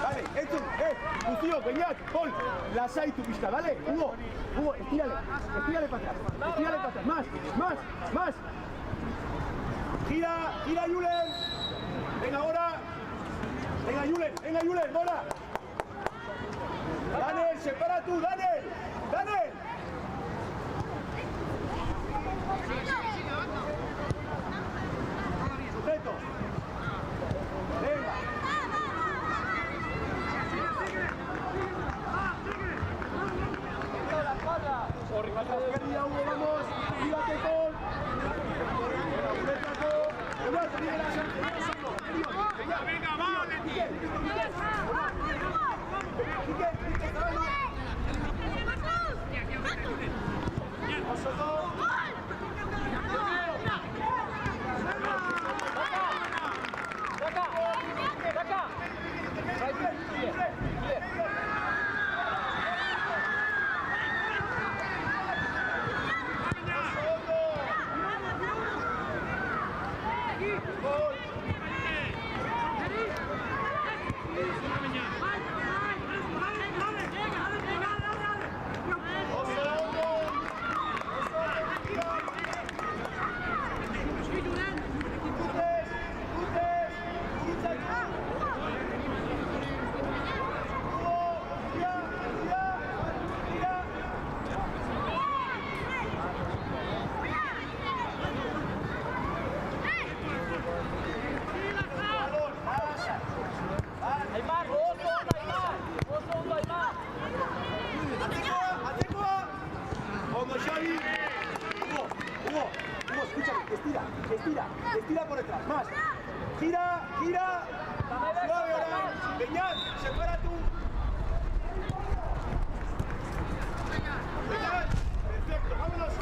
Vale, entzun, Guztio, Beñat, Pol, lasaitu pixka, vale? Hugo, estírale para atrás, más. Gira, Julen. Venga, ahora. Venga, Julen, ahora. Daniel, separa tú, Daniel. Sujeto. Venga. Vamos, gírate con. Venga, vale. Estira por detrás, más. Gira. Suave ahora. Beñat, separa tú. Beñat, perfecto, vámonos.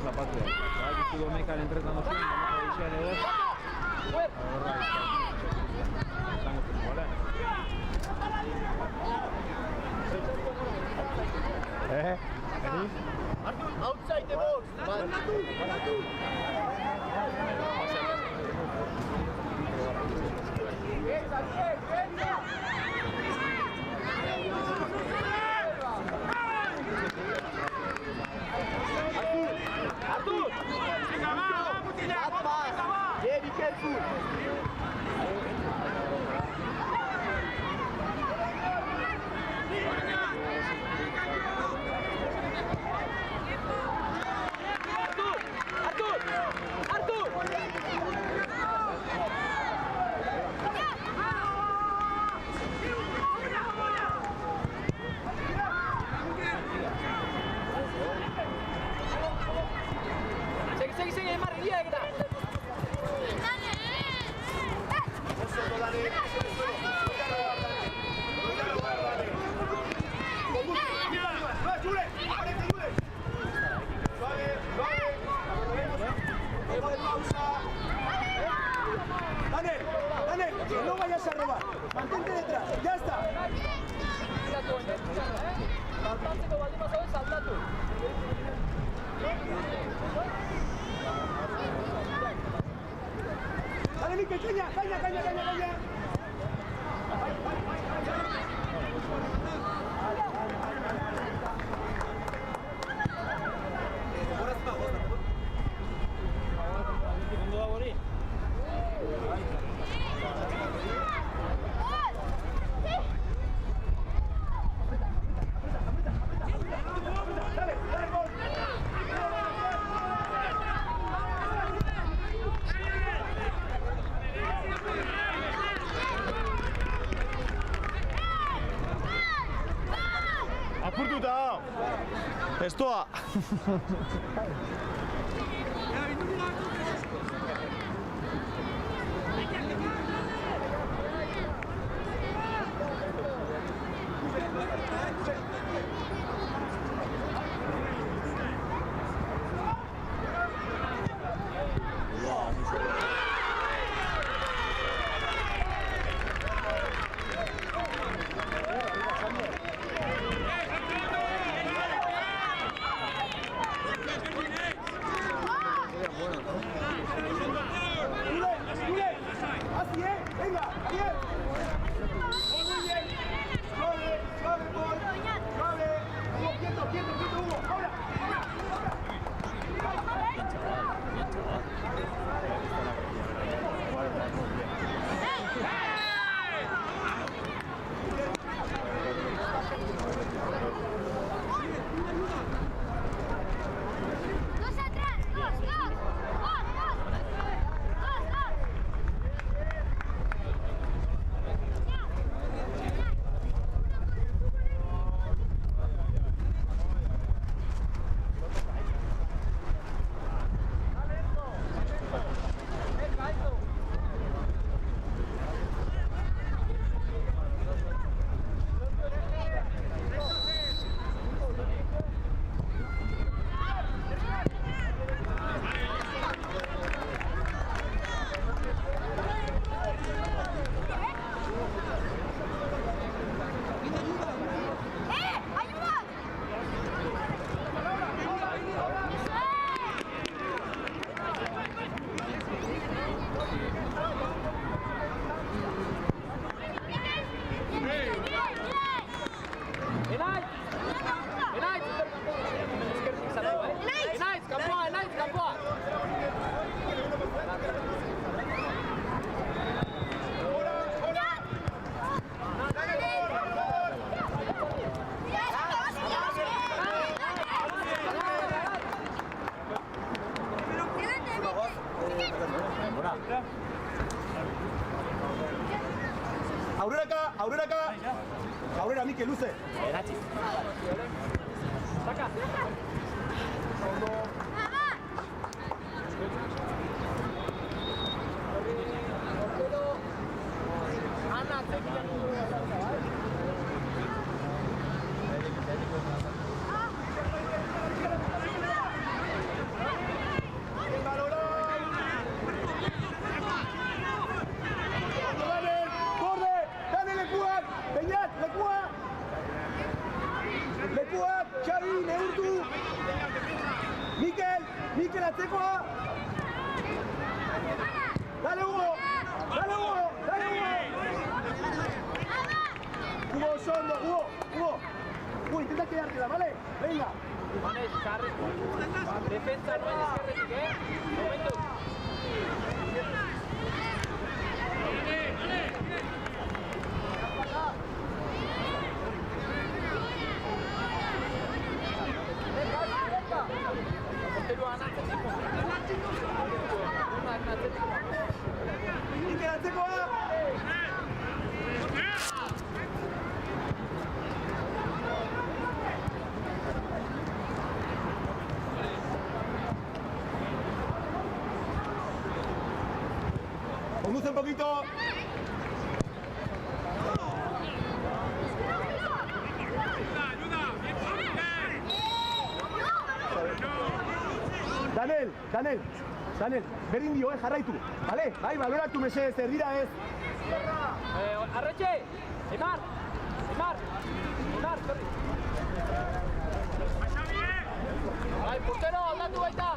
La patria. Que estuvo Meca entrenando zuen, baina ere da. Outside the box. Artur! Yeah, be careful! Sigue, Mar, guía, grita. Daniel, que no vayas a robar. Mantente detrás, ya está. Saltatzeko baldin bazaude, saltatu. Dale, Mikel, caña. puta! Estoa! Aurreraka! Aurrera, Mikel, luze! Eratzi. Saca. Xavi, neurtu! Mikel, atzekoa! Dale, Hugo! Dale, Hugo! Dale, Hugo! Hugo, Sondo, Hugo! Hugo, intenta quedártela, ¿vale? Venga! Defensa no es izquierda, momento. Mikel, atzekoa! Conduce un poquito. Daniel, berdin dio, jarraitu. Bale, bai, baloratu mesedez, erdira ez. Arretxe! Emar, sorry. Bai, portero, aldatu baita!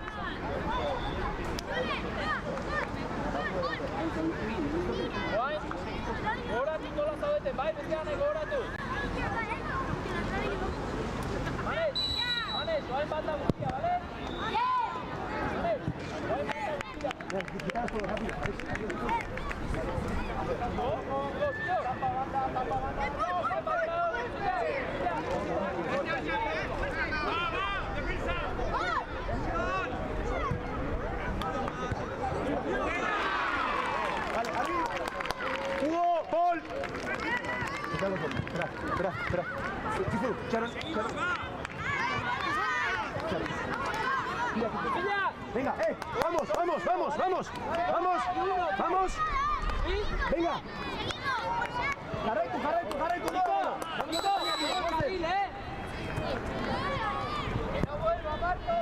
Bai, gogoratu nola zaudeten, bai, bestean nahi gogoratu. Manes, doain bat da guztia, bale? Hugo, Paul. Espera. Kifu, Charon. Venga, vamos. Venga. Jarraitu. Que no vuelva, Marco.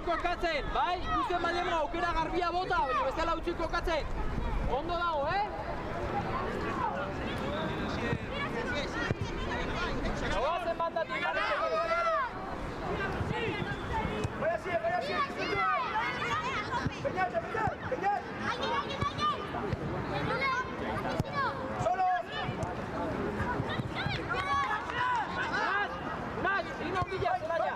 Kokatzen, bai? Ikusten badiemo aukera garbia bota, baina bestela utzi kokatzen. Ondo dago, Goazen bandatik, Voy así. Peñal. Solo. Nash, ino bila, zelaia.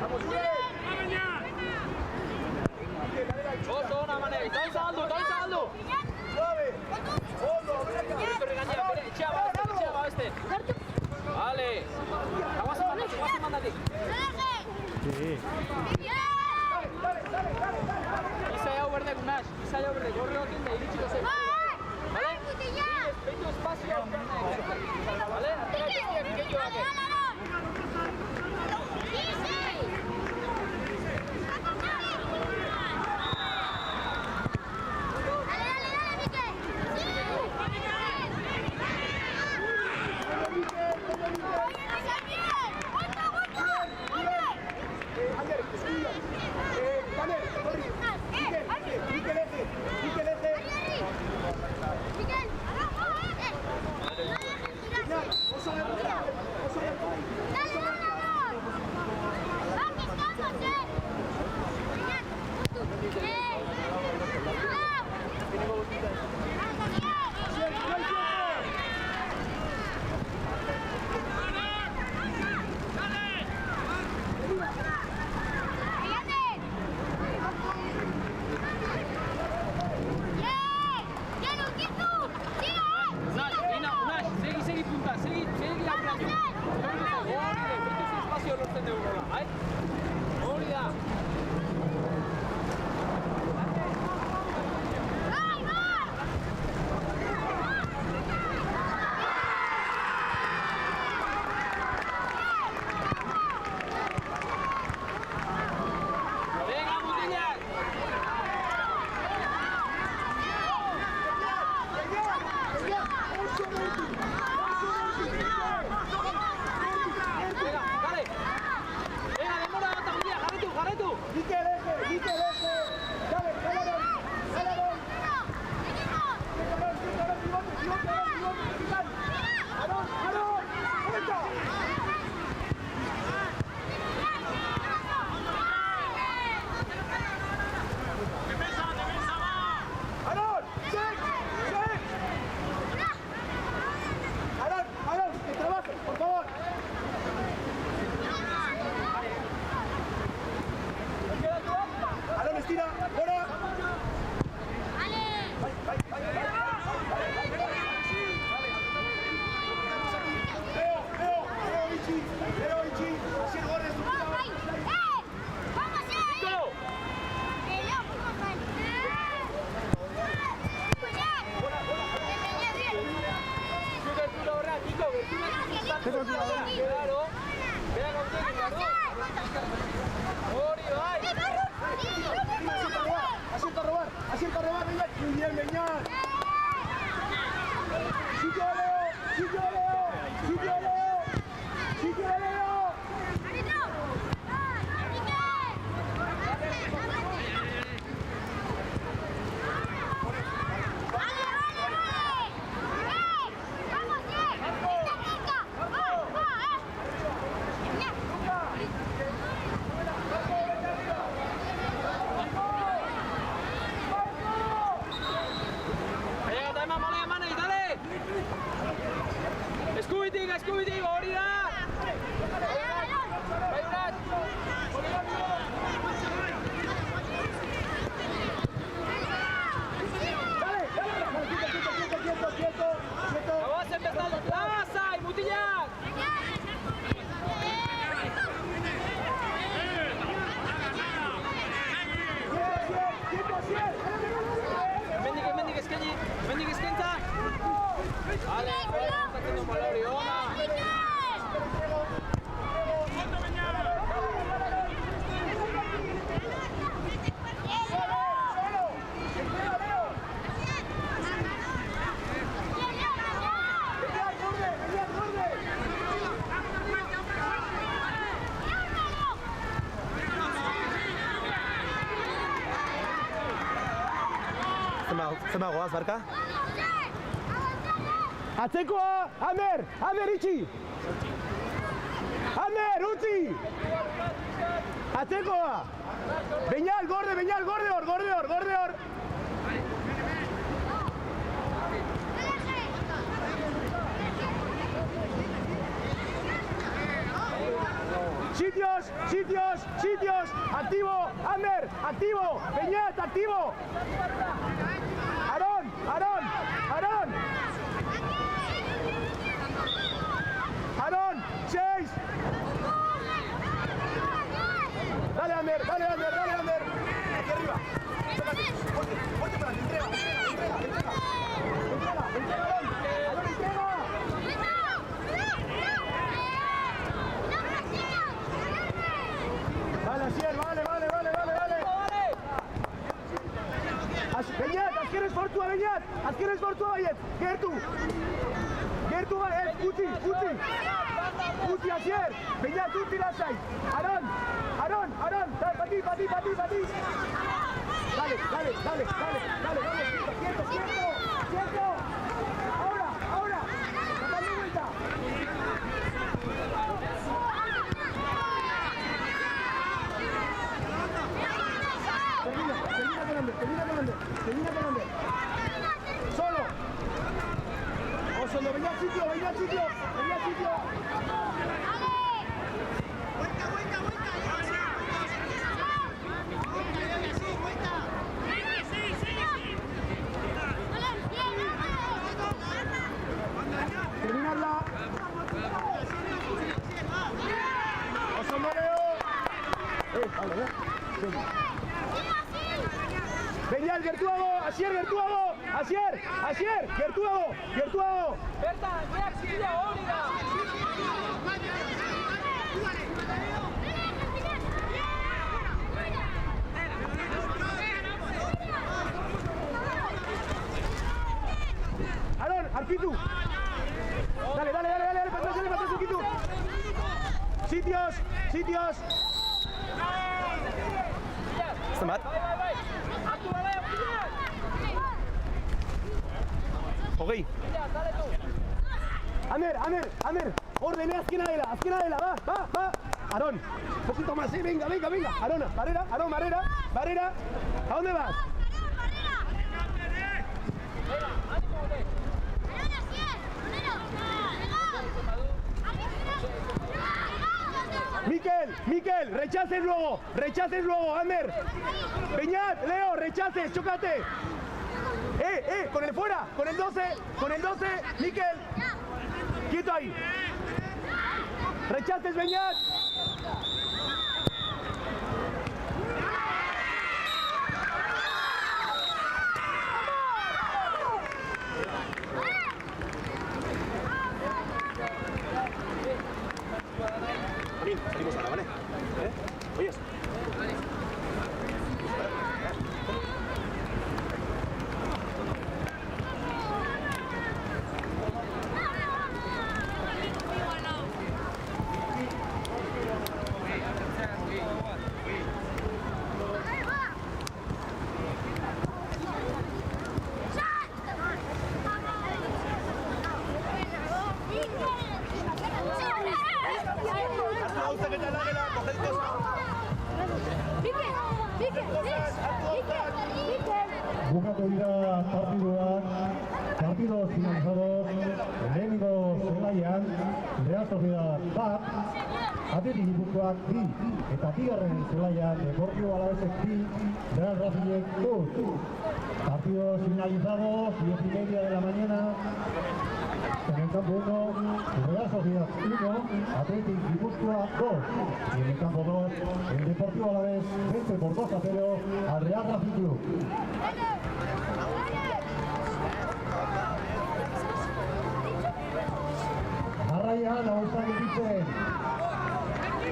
Vamos bien. Oso ona manera, itoin zabaldu. Suave. Ondo, ven acá. Etxea babeste. Vale. Guazen mandatik. Izai hau berdek, Nash. Gorri hotin da iritsiko zen. Vale? Beitu espazio vale? Asiento a robar, Beñat. Muy bien, Beñat. ¡Sigue, Leo! ¡Sigue, Leo! ¡Sigue, Leo! ¡Sigue, Leo! eskubide hori da! Aguazen bezala, lasai, mutilak! Hemendik eskaini, hemendik eskaintza! Vale, jokatzen du Malori, ona! Zema goaz, Barka? Atzekoa! Amer! Amer, itxi! Amer, utzi! Atzekoa! Beñal, gorde hor! Sitios! Activo! Amer, activo! Beñat, activo! Aarón! Aarón, 6. Dale, Amer. Aquí arriba. Fuerte para la entrega. Dale, Asier, vale. Beñat, azkenez fortua baiet. Gertu baiet, utzi, Asier. Beñat, utzi lasai. Aarón, bati. Dale, quieto. Ahora. Dale vuelta. Termina con Ander. Solo. Osondo, venga al sitio. Terminarla. Osondo, Leo. Beñal, Gertuago, Asier, Gertuago. Berta, reakzioa hori da! Aarón, Arquitu. Dale, patrón, Arquitu. Sitios. Zenbat? Hogei. Amer. Orden, azkena dela, va. Aarón, un poquito más, venga. Aarón, barrera. ¿A dónde vas? Miquel, rechaces luego, Amer. Beñat, Leo, rechaces, chócate. Con el fuera, con el 12, Miquel. Quieto ahí. Rechaces, Beñat. Salimos ahora, ¿vale? ¿Oyes? Bukatu dira partido finalizado lehenengo zelaian Real Sociedad bat, Athletic Gipuzkoak 2 eta bigarren zelaian Deportivo Alavesek 2, Real Racingek 1. Partidos finalizados, 10:30 de la mañana. En el campo 1, Real Sociedad 1, Athletic Gipuzkoa 2. Y en el campo 2, el Deportivo Alavés vence por 2-0 al Real Racing Club. Jarraian, hauetan egiten.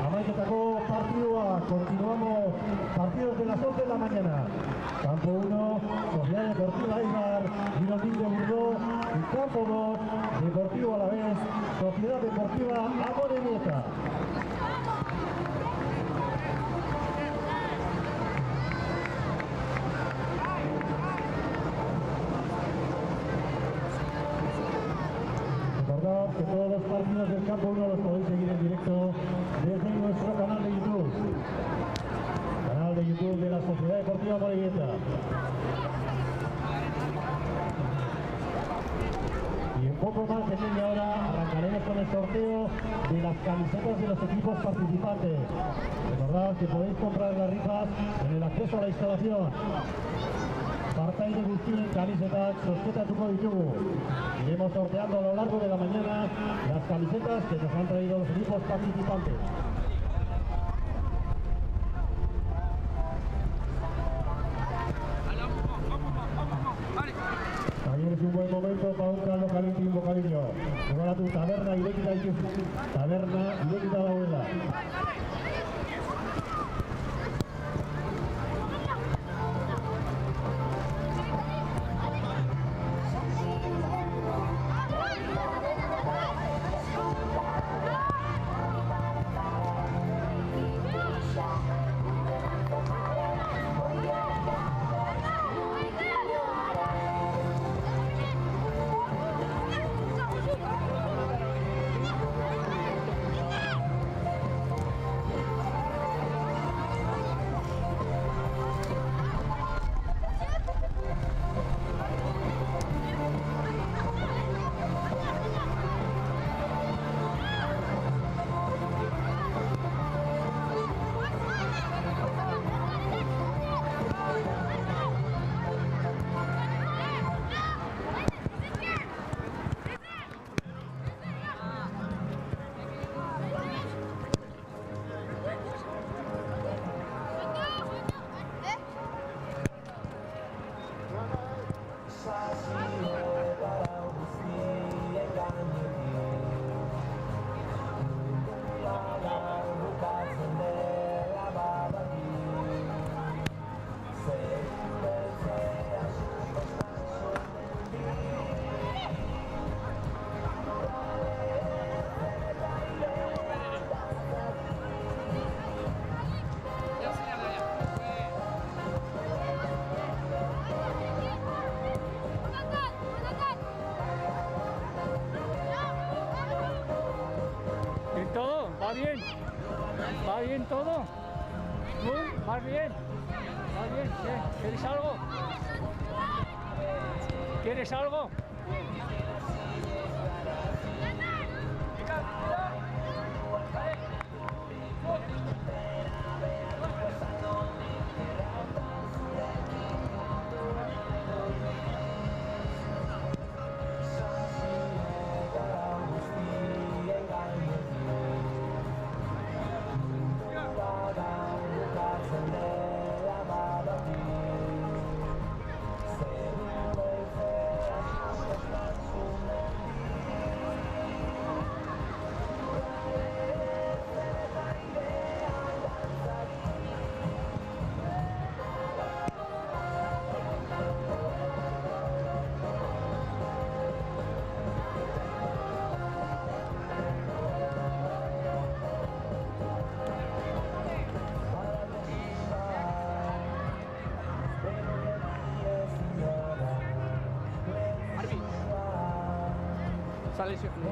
Amaiketako partidua, continuamos partidos de las 11 de la mañana. Campo 1, Sociedad Deportiva Eibar, Girondín de Burgos. Y campo 2, Deportivo Alavés, Sociedad Deportiva Amorebieta. Recordad que todos los partidos del campo 1 los podéis seguir en directo desde nuestro canal de YouTube. Canal de YouTube de la Sociedad Deportiva Amorebieta. Y en poco más de media hora arrancaremos con el sorteo de las camisetas de los equipos participantes. Recordad que podéis comprar las rifas en el acceso a la instalación. Partaide guztien kamisetak zozketatuko ditugu. Iremos sorteando a lo largo de la mañana las camisetas que nos han traído los equipos participantes. También es un buen momento para un caldo caliente y un bocadillo. Jugar a tu taberna irekita dauela. ¿Va bien todo? ¿Vas bien? ¿Vas bien? ¿Qué? ¿Quieres algo? ¿Quieres algo? Sale ese club.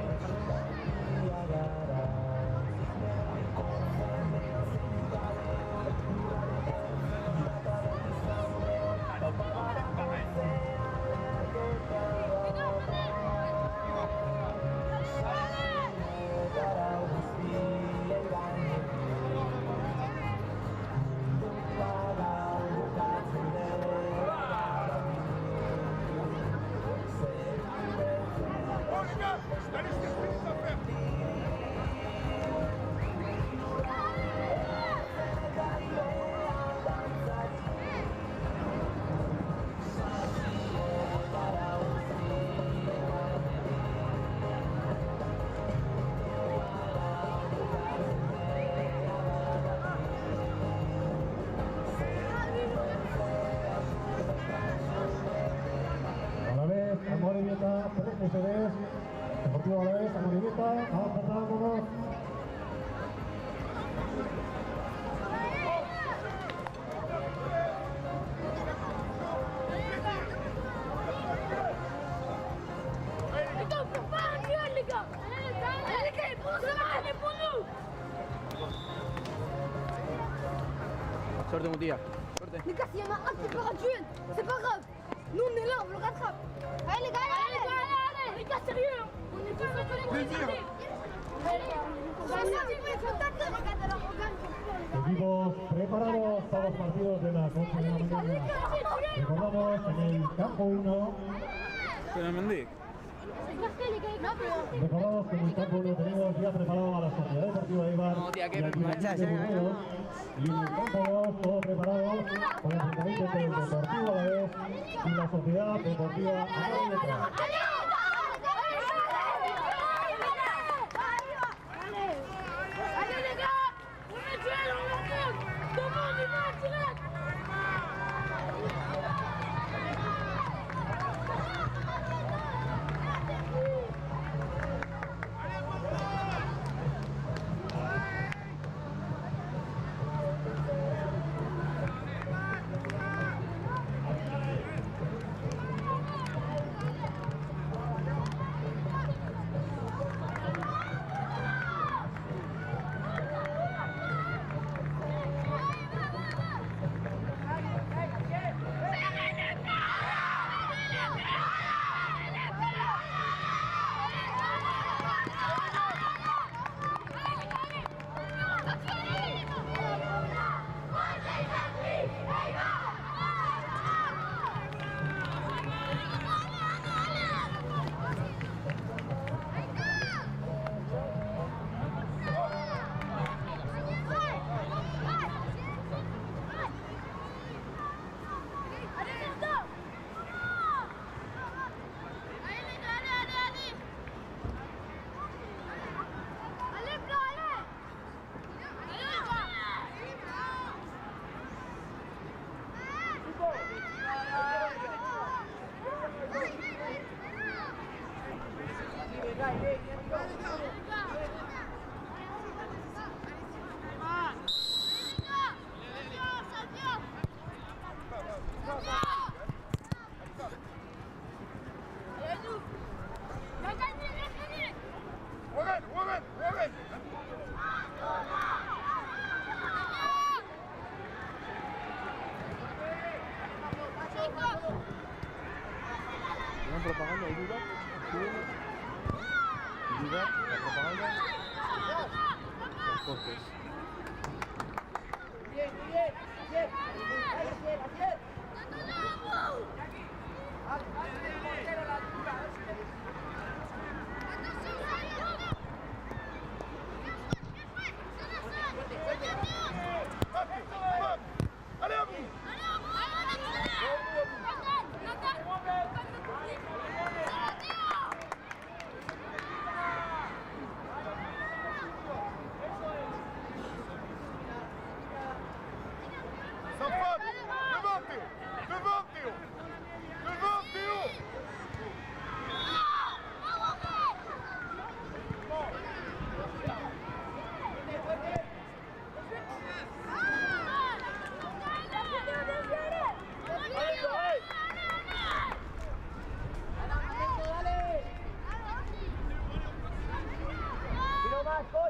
TCDs, Deportivo Alavés, Amorimeta, vamos preparándonos. Suerte, Mutilla. Suerte. Les gars, s'il y en a un qui peut un duel, c'est pas grave. Nous, on est là, on le rattrape. Allez, les gars, allez. Les gars, sérieux, on est tous en collectif. Seguimos preparados para los partidos de la Copa de la Mañana. Recordamos en el campo 1. Pero Mendy. Recordamos que en el campo 1 tenemos ya preparado a la Sociedad Deportiva Eibar y al Dinamo de Burdeos. Y en el campo 2 todo preparado para el enfrentamiento entre el Deportivo Alavés y la Sociedad Deportiva Amorimeta. ¿Tienen propaganda? ¿Hay duda? ¿Duda? ¿La propaganda? Los costes. Bien. Allez à vous! Safad! Devant Théo!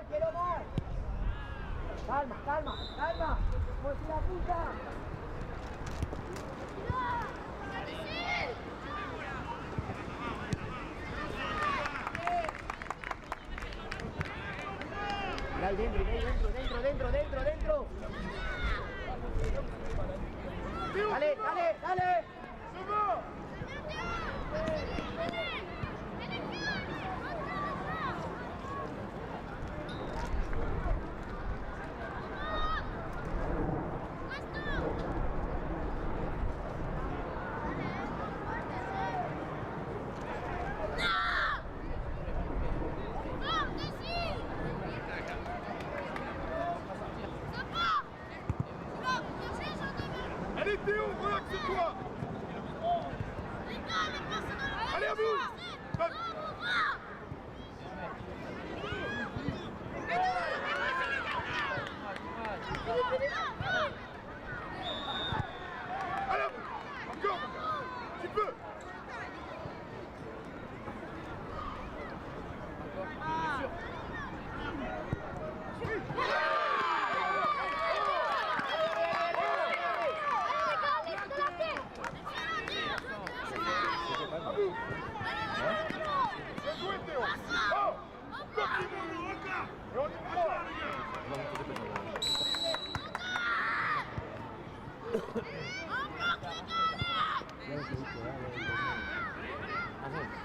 Quiero más. Calma. Por si la puta. Mira ahí dentro. Dale. Allez Théo, regarde sur toi. Allez à vous.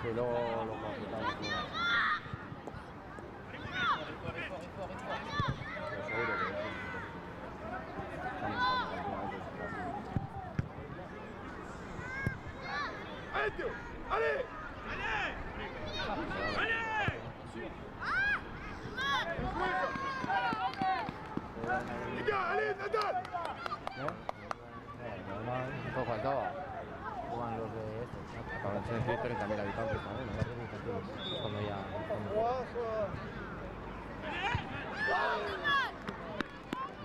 Que luego lo complicamos. Pero seguro que ¡Allez, Théo! ¡Allez! Les gars, allez, Nadal! Un poco faltaba. Juegan los de estos. Acaban de ser 30.000 habitantes también, no parece muy sentido. Cuando ya.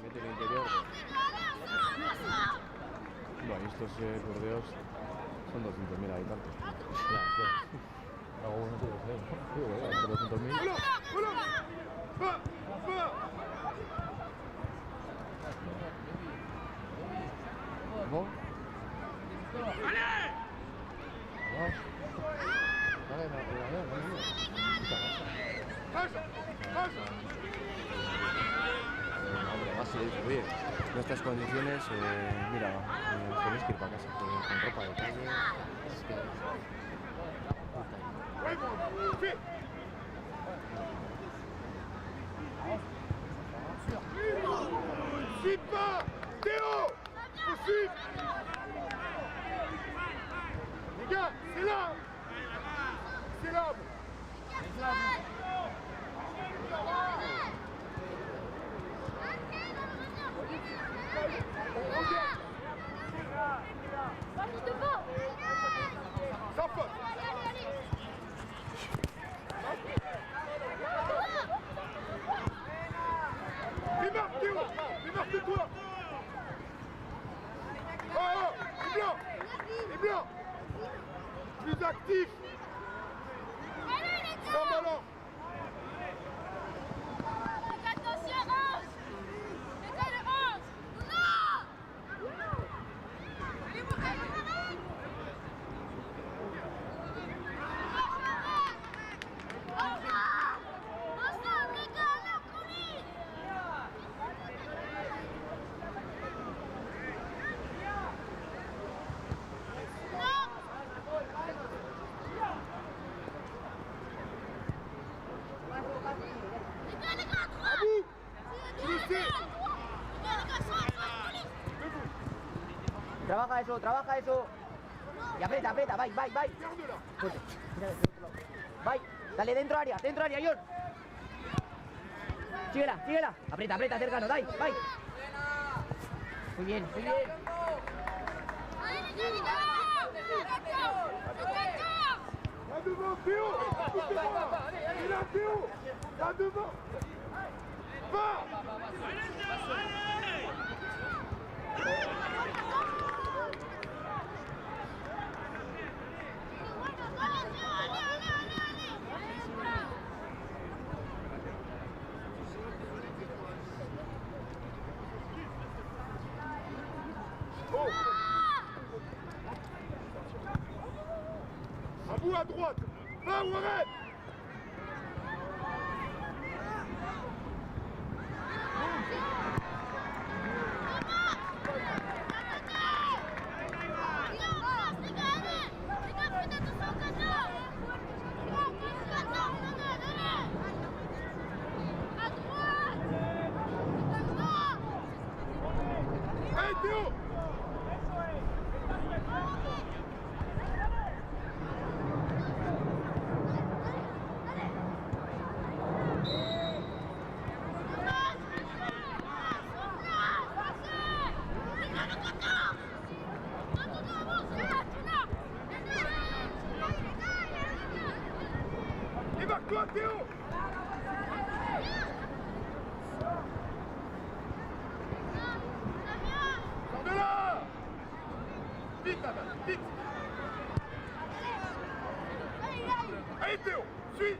Mete el interior. Bueno, estos Burdeos son 200.000 habitantes. Ya, ya. Luego uno tiene que ser, ¿no? Sí, entre 200.000. ¡Hola! ¡Hola! ¡Va! ¡Va! ¿Cómo? ¡Allez! ¡Pasa! ¡Pasa! Hombre, va a ser subir. En estas condiciones, mira, tienes que ir para casa con ropa de calle. Es que... Vite! Suis pas! Théo! Poursuis! Les gars, c'est là! C'est là! Sans faute! Démarque, Théo! Démarque-toi! Oh, oh! Les blancs! Les blancs! Plus actifs! Sans ballon! Attention, 11! C'est le 11! Non! Trabaja eso. Y aprieta, vai. Fuerte. Vai, dale dentro área, John. Síguela. Aprieta, cercano, vai. Muy bien. Là devant, Théo! Il est là, Théo! Là devant! Va! Oh! À vous à droite! Va ou arrête! Hey Théo! Démarque-toi Théo! Sors de là! Vite Nadal, vite! Allez Théo, suis!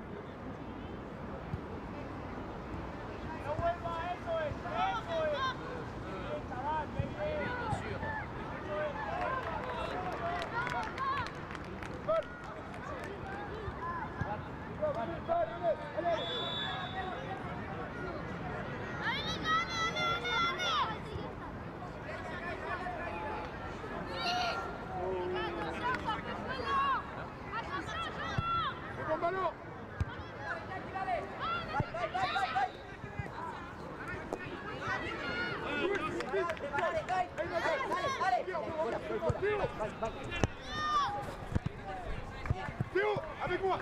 Théo, avec moi.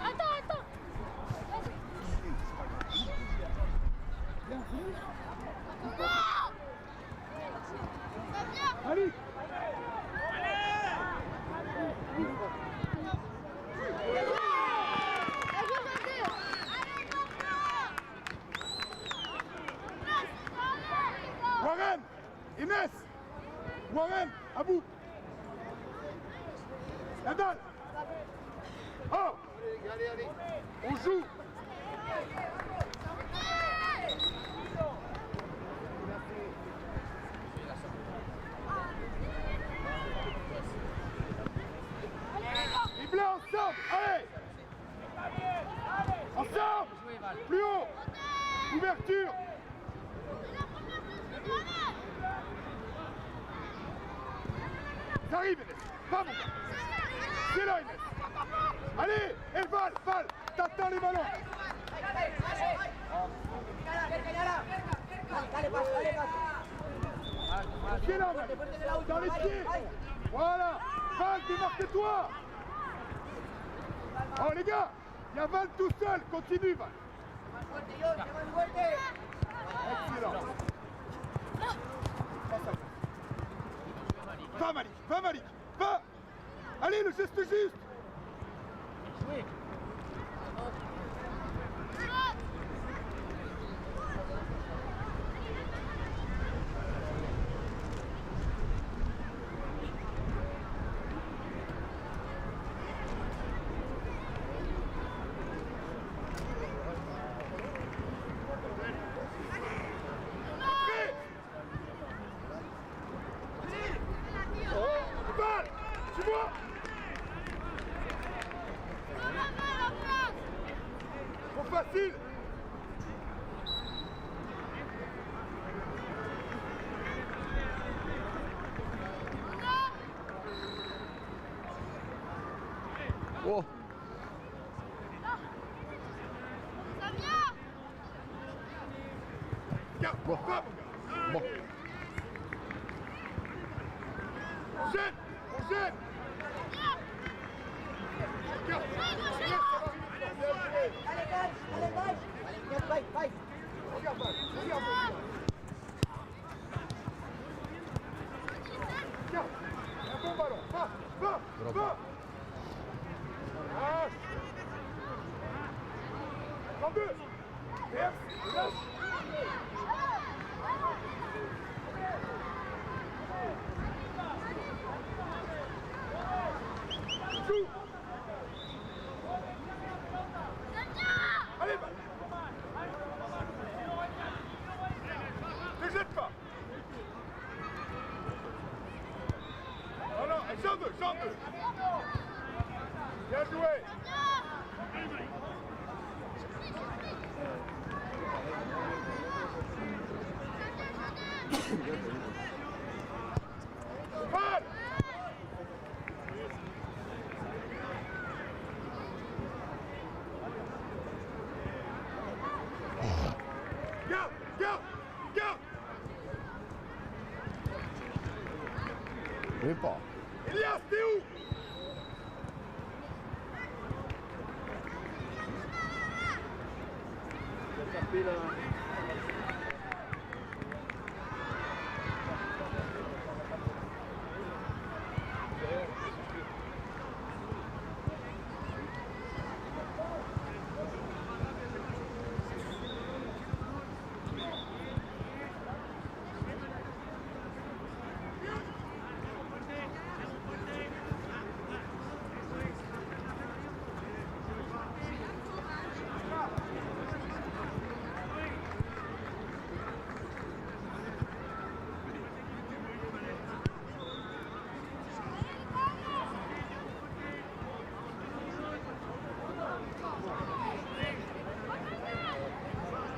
Attends. Allez. Warren, Inès, Warren, à bout. Nadal. Oh, allez. On joue. Les bleus ensemble, allez. Ensemble. Plus haut. Ouverture. Ça arrive, Inès. Vamos. C'est là, Inès. Allez, et Val, t'attends les ballons. Pied là, dans les pieds. Voilà. Val, démarque-toi. Oh les gars, il y a Val tout seul. Continue, Val. Excellent. Va Malik, va. Allez, le geste juste. Val, tu vois? Trop facile. Oh. Regarde, Bon. va, mon gars. Bon. On gêne. Regarde, regarde, un bon ballon, va. Lâche. 32. Lâche. Joue. Allez, va. Ne jette pas. Voilà, j'en veux. Bien joué. Val. Garde. Je vais pas. Elias, t'es où?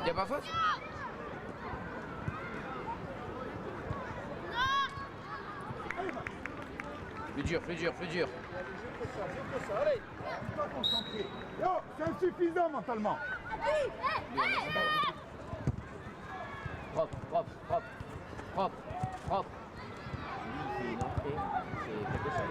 Y'a pas faute? Plus dur. Allez, pas concentré. Yo, c'est insuffisant mentalement. Propre. sino que ¿qué cosa es?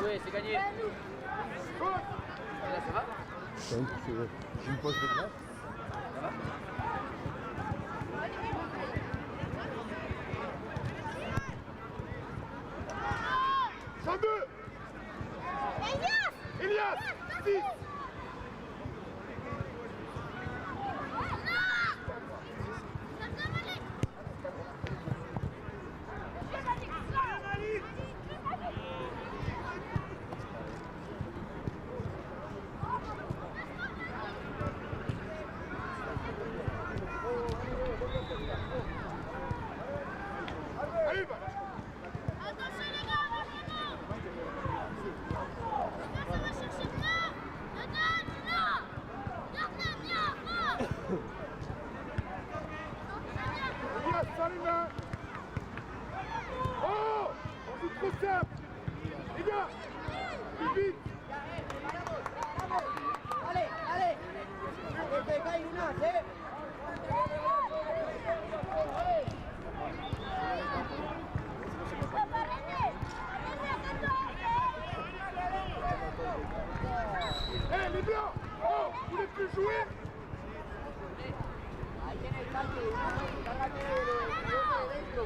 Ouais, c'est gagné. Là, ça va? C'est une pause de glace. Ça va? Elias 6. Allez, va. Attention les gars, revenez-nous. Ça va chercher plein. Dedans. Gardez bien, fort. Elias, sans les mains. Oh, on joue trop simple. Les gars, plus vite. Allez. Venga, Iruna, ¿eh? Eh, les blancs. Oh, vous voulez plus jouer? Ahí tiene el tanque, cárgate de dentro.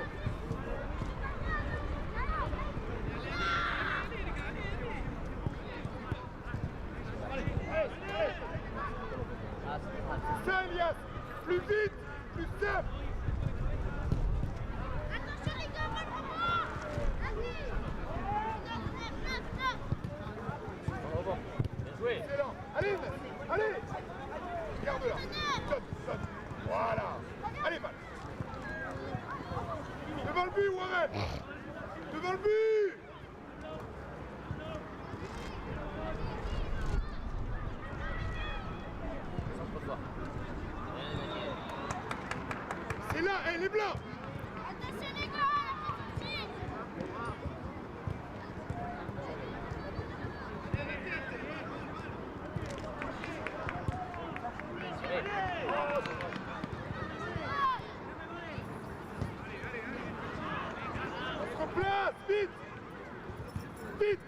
Ça, Elias, plus vite, plus simple. Attention les gars, pas trop fort. Bien joué. Excellent. Allez, allez. Garde-la. Sonne. Voilà. Allez, Val. Devant le but, Warren. Devant le but. C'est là, les blancs. Attention les gars, la petite. On se replace, vite. Vite.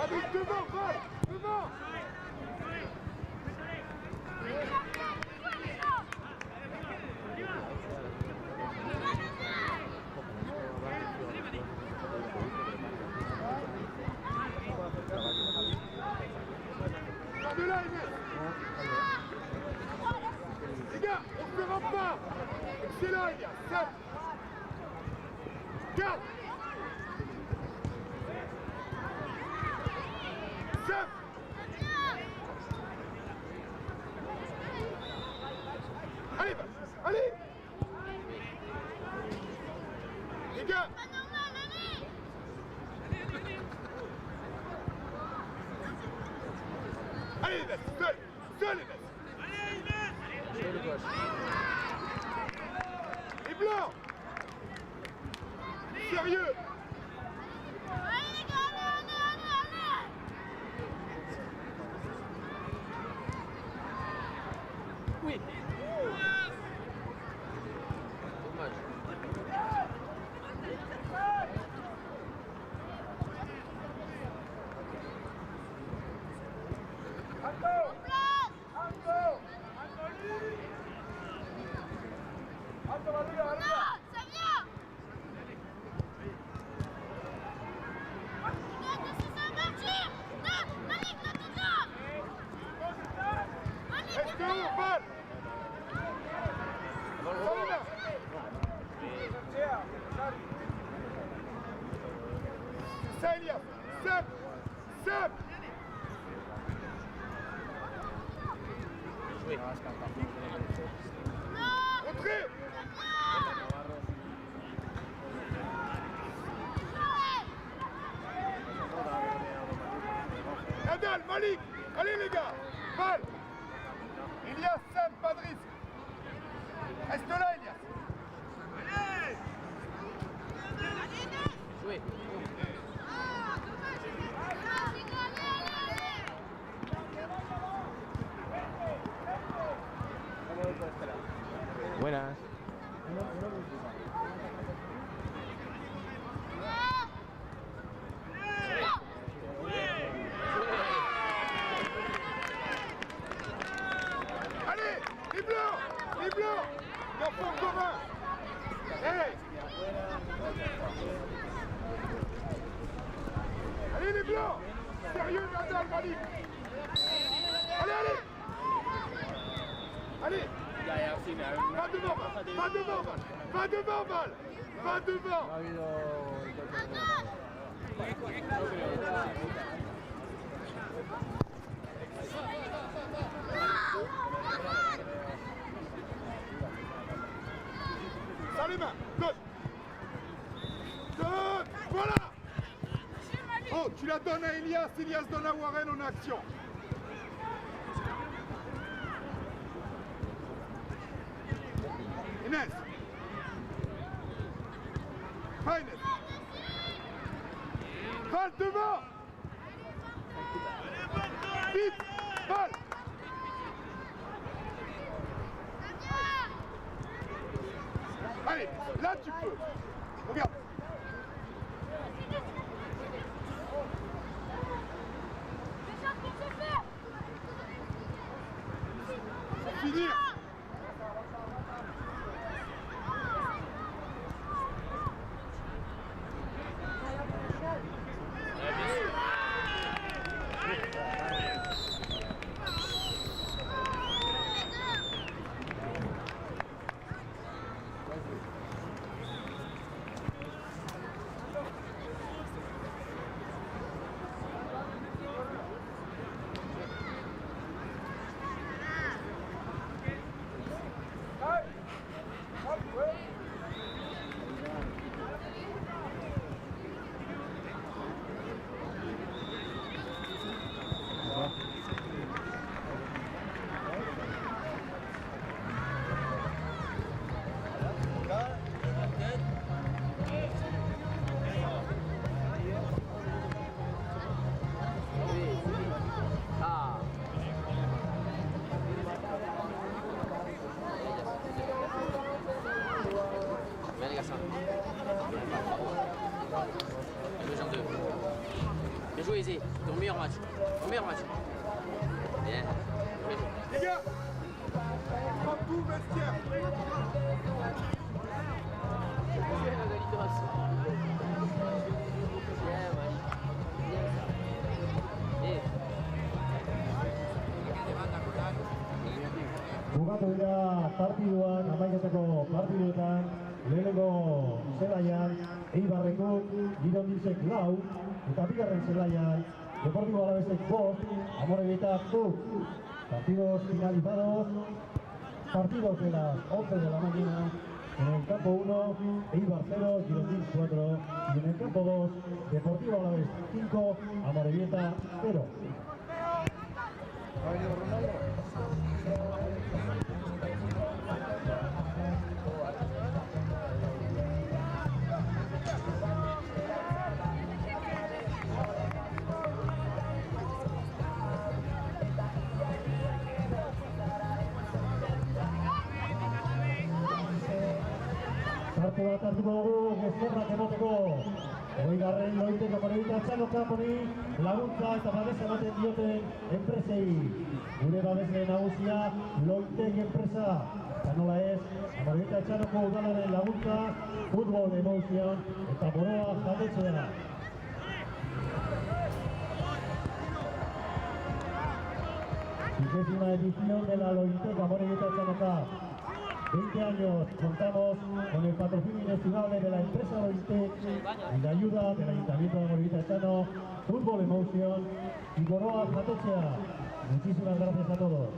Allez, devant, Val. Devant. Garde-la, Inès. Les gars, on se rend pas. Excellent, Elias. Simple. Garde. Simple. Allez, Val. Allez. Les gars. Allez, Inès. Seul, Inès. Les blancs. Sérieux. Allez les gars, allez. Oui. Dommage. Ça vient. Regarde, c'est ça, Martyr. Malik, attends-toi. Malik, Reste haut, Val. Ça, Elias. Simple. Joué. Rentrez. Malik. Allez les gars. Val. Elias, Sam, pas de risque. Reste là, Elias. Allez. Jouez. Buenas. Allez, les blancs. Les blancs. Dans fond commun. Hey. Allez les blancs. Sérieux, Nadal, Malik. Allez, allez. Allez. Va devant, Val. Va devant, Val. Va devant, Val. Va devant. Sans les mains. Donne. Donne. Voilà. Oh, tu la donnes à Elias. Elias donne à Warren en action. Inès. Va Inès. Val devant. Vite. Val. Allez, là tu peux. Regarde. Pour finir. Bien joué, Izzy. Ton meilleur match. Ton meilleur match. Bien. Les gars, prends tout vestiaire. Bukatu dira partiduan, amaiketako partiduetan, lehenengo zelaian, Eibarrekuk, Girondisek 4, eta bigarren zelaian, Deportivo Alavesek 5, Amorebieta 2. Partidos finalizados, partidos de las 11 de la mañana, en el campo 1, Eibar 0, Girondins 4, y en el campo 2, Deportivo Alaves 5, Amorebieta 0. Parte bat hartuko dugu, gezerrak emoteko. Hogeigarren Loiteko Amorebieta Txaloka poni laguntza eta babesa ematen dioten enpresei. Gure babesle nagusia Loitek enpresa. Eta nola ez, Amorebieta Txaloko udalaren laguntza, Futbol Emotion eta Boroa jatetxea. Vigésima edición de la Loiteko Amorebieta Txaloka. 20 años contamos con el patrocinio inestimable de la empresa Loitec y la ayuda del Ayuntamiento de Amorebieta Etxano, Fútbol Emotion y Boroa Jatetxea. Muchísimas gracias a todos.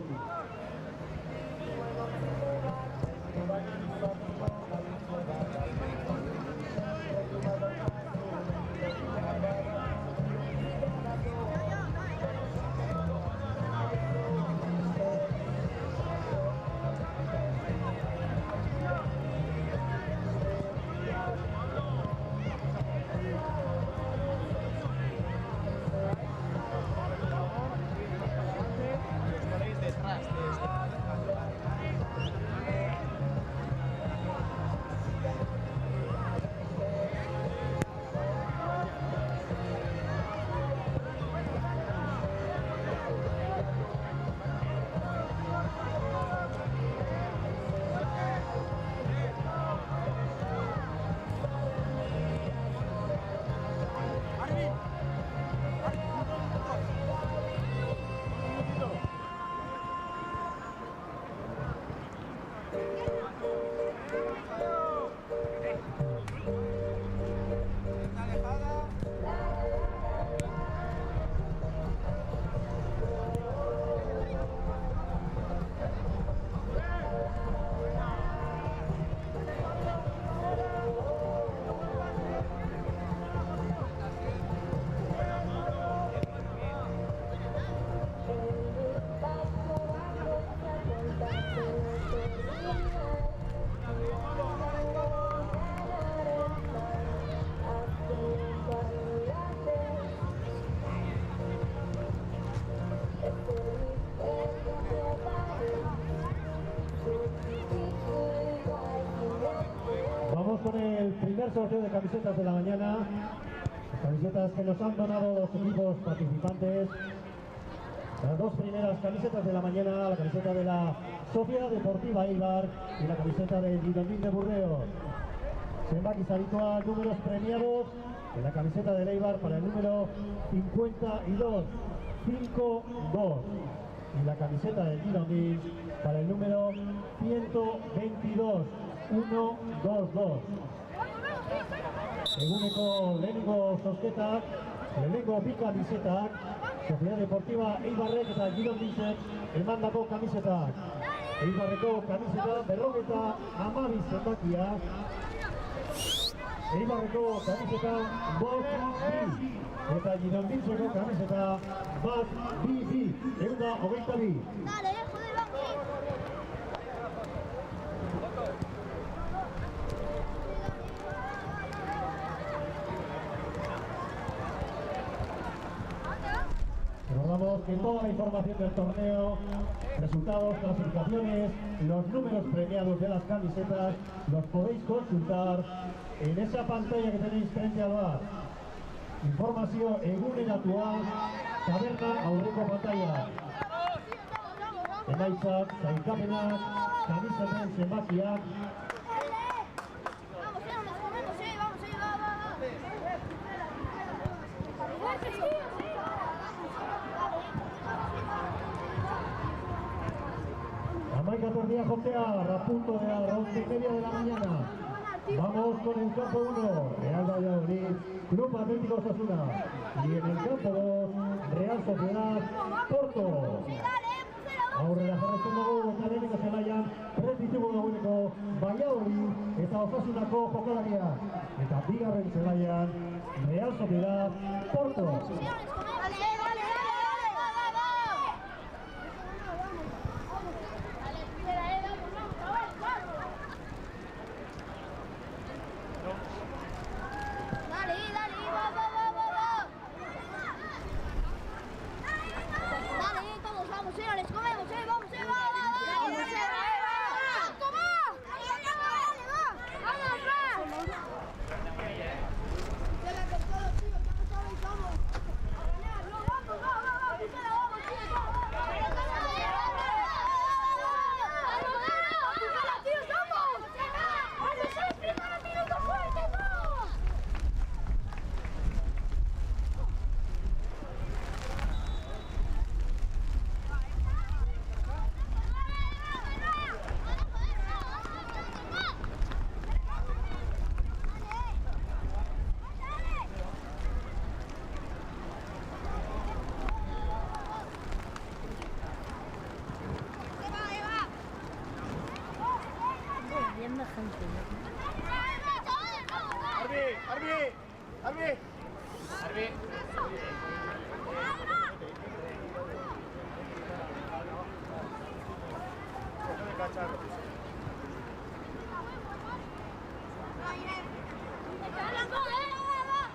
con el primer sorteo de camisetas de la mañana. Las camisetas que nos han donado los equipos participantes. Las dos primeras camisetas de la mañana, la camiseta de la Sofía Deportiva Eibar y la camiseta del Girondín de Burdeos. Zenbakis habitual, números premiados en la camiseta del Eibar para el número 52, 5-2. Y la camiseta del Girondín para el número 122, 1-2-2. Eguneko lehenengo zozketak, lehenengo bi kamisetak, Sofia Deportiva Eibarrek eta Girondinzek emandako kamisetak. Eibarreko kamiseta 52 zenbakia. Eibarreko kamiseta 5-2 eta Girondinzeko kamiseta 1-2-2. 122. Dale, joder, vamos. Recordamos que toda la información del torneo, resultados, clasificaciones, los números premiados de las camisetas, los podéis consultar en esa pantalla que tenéis frente al bar. Información eguneratua, taberna aurreko pantalla. Emaitzak, sailkapenak, kamiseten zenbakiak. Vamos, Amaika tornilla jotear, a punto de las 11:30 de la mañana. Vamos con el campo 1, Real Valladolid, Club Atlético Osasuna. Y en el campo 2, Real Sociedad, Porto. Aurrera jarraitzen dugu eta lehenengo zelaian prest ditugu dagoeneko Valladolid eta Osasunako jokalariak. Eta bigarren zelaian Real Sociedad, Porto.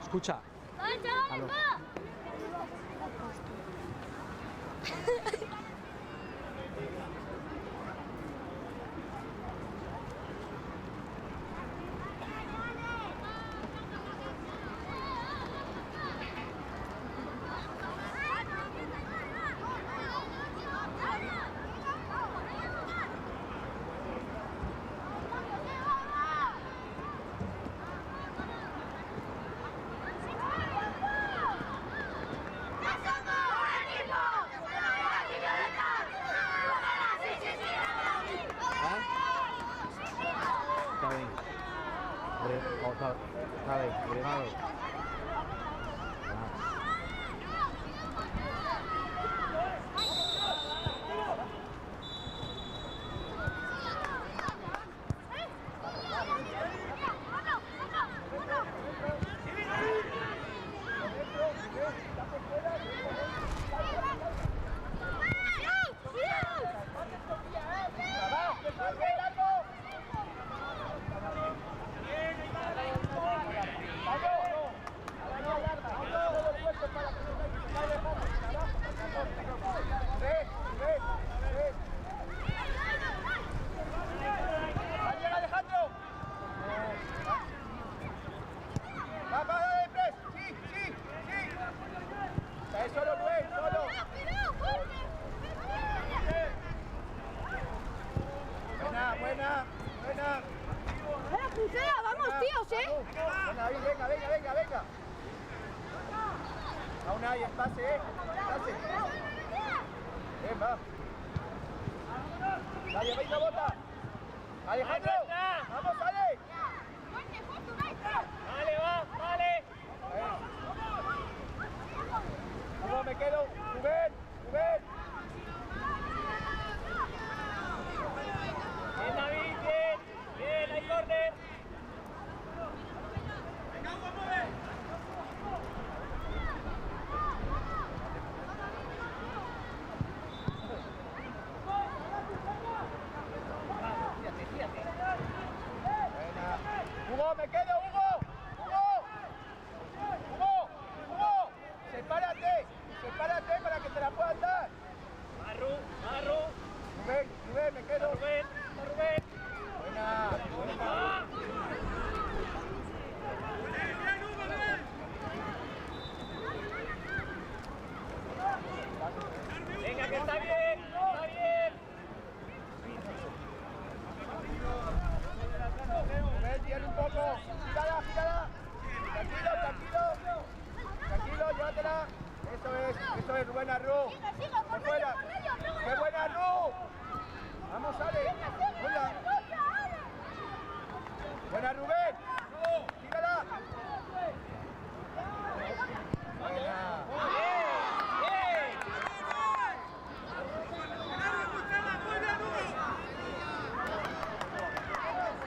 Escucha. Lucía, vamos, tíos, Venga, David, venga. Aún hay el pase, Pase. Bien, va. Dale, venga, bota. Alejandro. Vamos, dale. Vale, va, vale. Hugo, me quedo. Rubén. Bien, David, bien, hay córner. Hugo, me quedo, Hugo. Sepárate para que te la puedan dar. Marru. Rubén, me quedo. Rubén. Buena. Venga, que está bien. Rubén, tira un poco. Gírala. Tranquilo, llévatela. Eso es, Rubén Arru. ¡Qué buena Arru! Vamos, Ale. Buena Rubén. Gírala. Buena.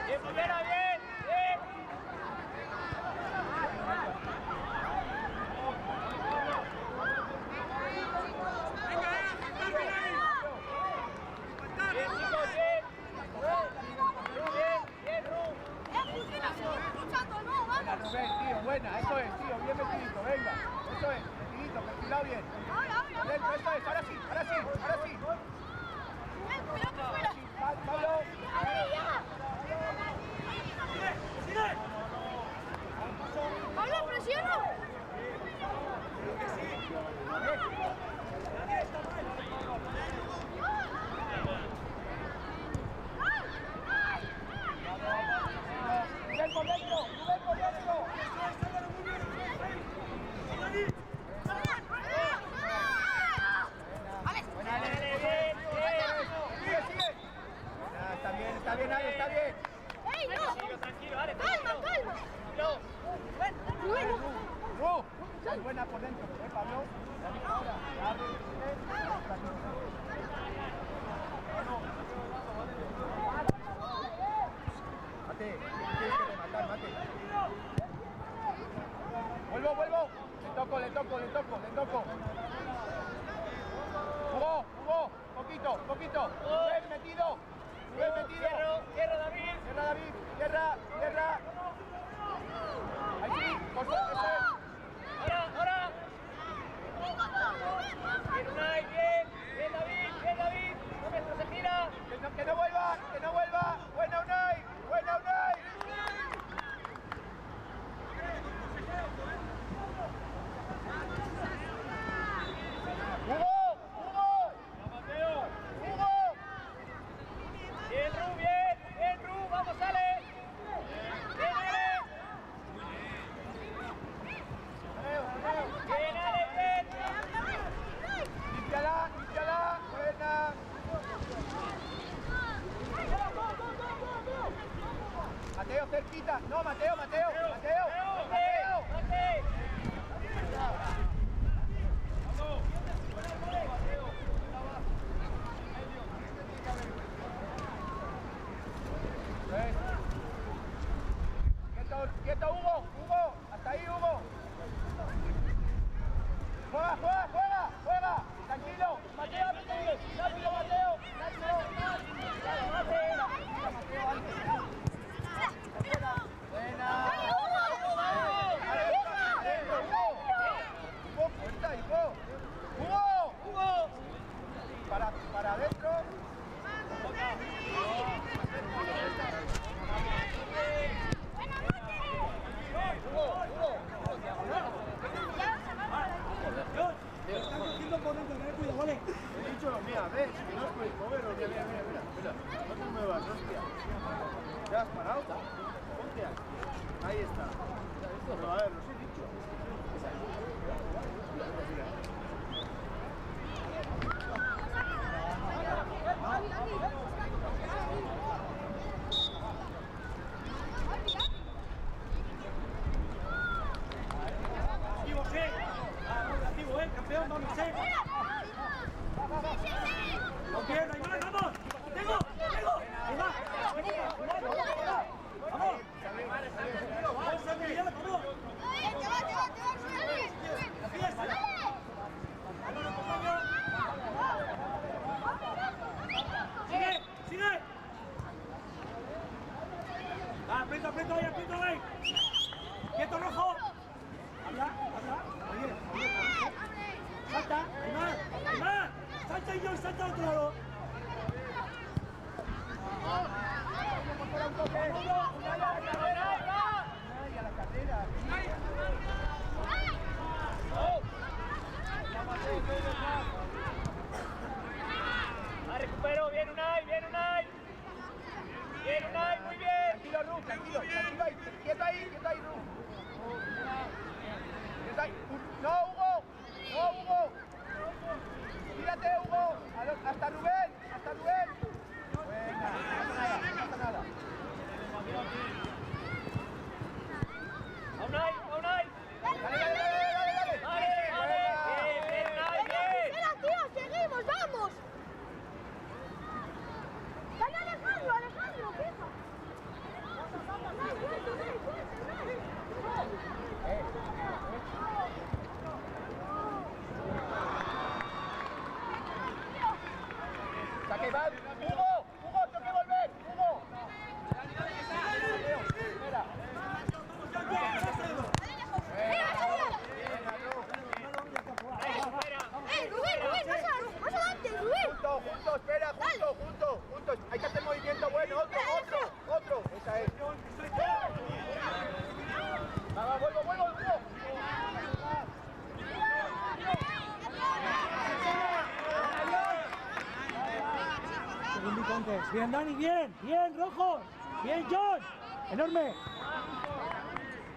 Bien, primera, bien. Rubén, tío, buena, eso es, tío, bien metidito, venga, eso es, metidito, perfilado bien. Dentro, eso es, ahora sí. Pablo. ¡Pablo, presiona! Rubén por dentro. Sigue. Está bien, Ale, está bien. ¡Ey, no! Tranquilo, dale. ¡Calma! Ru, buena por dentro, Pablo. Ahora, Mate, tienes que rematar, Mate. Vuelvo. Le toco. Hugo, poquito. Rubén metido. Cierra, David. Cierra. Ahí sí, por suerte, eso es. Ahora. Bien, Unai, bien, David. No se gira. Que no vuelva. Buena Unai. Hugo. Bien, Ru, vamos, Ale. Bien, Ale. Límpiala. Buena. Mateo, cerquita. No, Mateo. Quieto, Hugo. Hasta ahí, Hugo. Juega. Tranquilo. Mateo, rápido, Mateo. Buena. Hugo, fuerza, hijo. Hugo. Para adentro. Está cogiendo por dentro, cuidado, vale. He dicho, mira, ves, que no os podéis mover, mira. No te muevas, hostia. ¿Te has parado? ponte ahí. Ahí está. Pero a ver, los he dicho. Activo, sí. Activo, campeón, vamos, sí. No pierdas, Iván, vamos. Tengo. Iván. Vamos. Vamos, Miguel, vamos. Sigue. Aprieta ahí. Quieto, rojo. Habla. Oye. Salta, Aymar. Salta y yo, salta al otro lado. Recupero, bien Unai. Bien Unai, muy bien. Tranquilo, Ru, tranquilo ahí. Quieto ahí, Ru. Quieto ahí. No, Hugo. Tírate, Hugo. Hasta Rubén. Buena, no pasa nada. A Unai. Dale. Bien, Unai, bien. ¡Espera, tío! ¡Seguimos! ¡Vamos! ¡Dale, Alejandro! ¡Fija! Saque mal. Hugo, tengo que volver. Hugo. Espera. Rubén, más adelante, Rubén. Junto, espera, junto. Hay que hacer movimiento bueno, otro. Esa es. Va, vuelvo, Hugo. Segundito antes. Bien, Dani, bien, rojo. Bien, John. Enorme.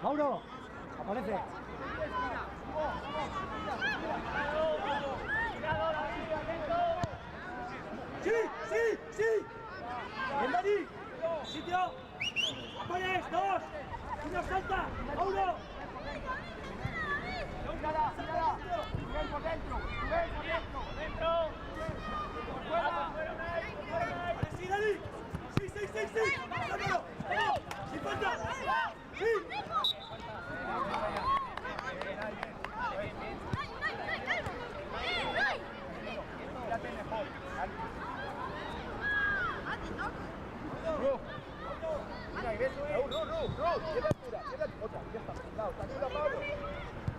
Mauro, aparece. Sí. Bien, Dani. Sitio. Apoyes, 2. Uno salta. Mauro. Mírala. Ven por dentro. Sí, Dani. Sí. Sácalo. Sin falta. Sí. Mírate mejor. Mira, y ves. Ru. Tiene altura. Otra. Ya está. Tranquilo, Pablo.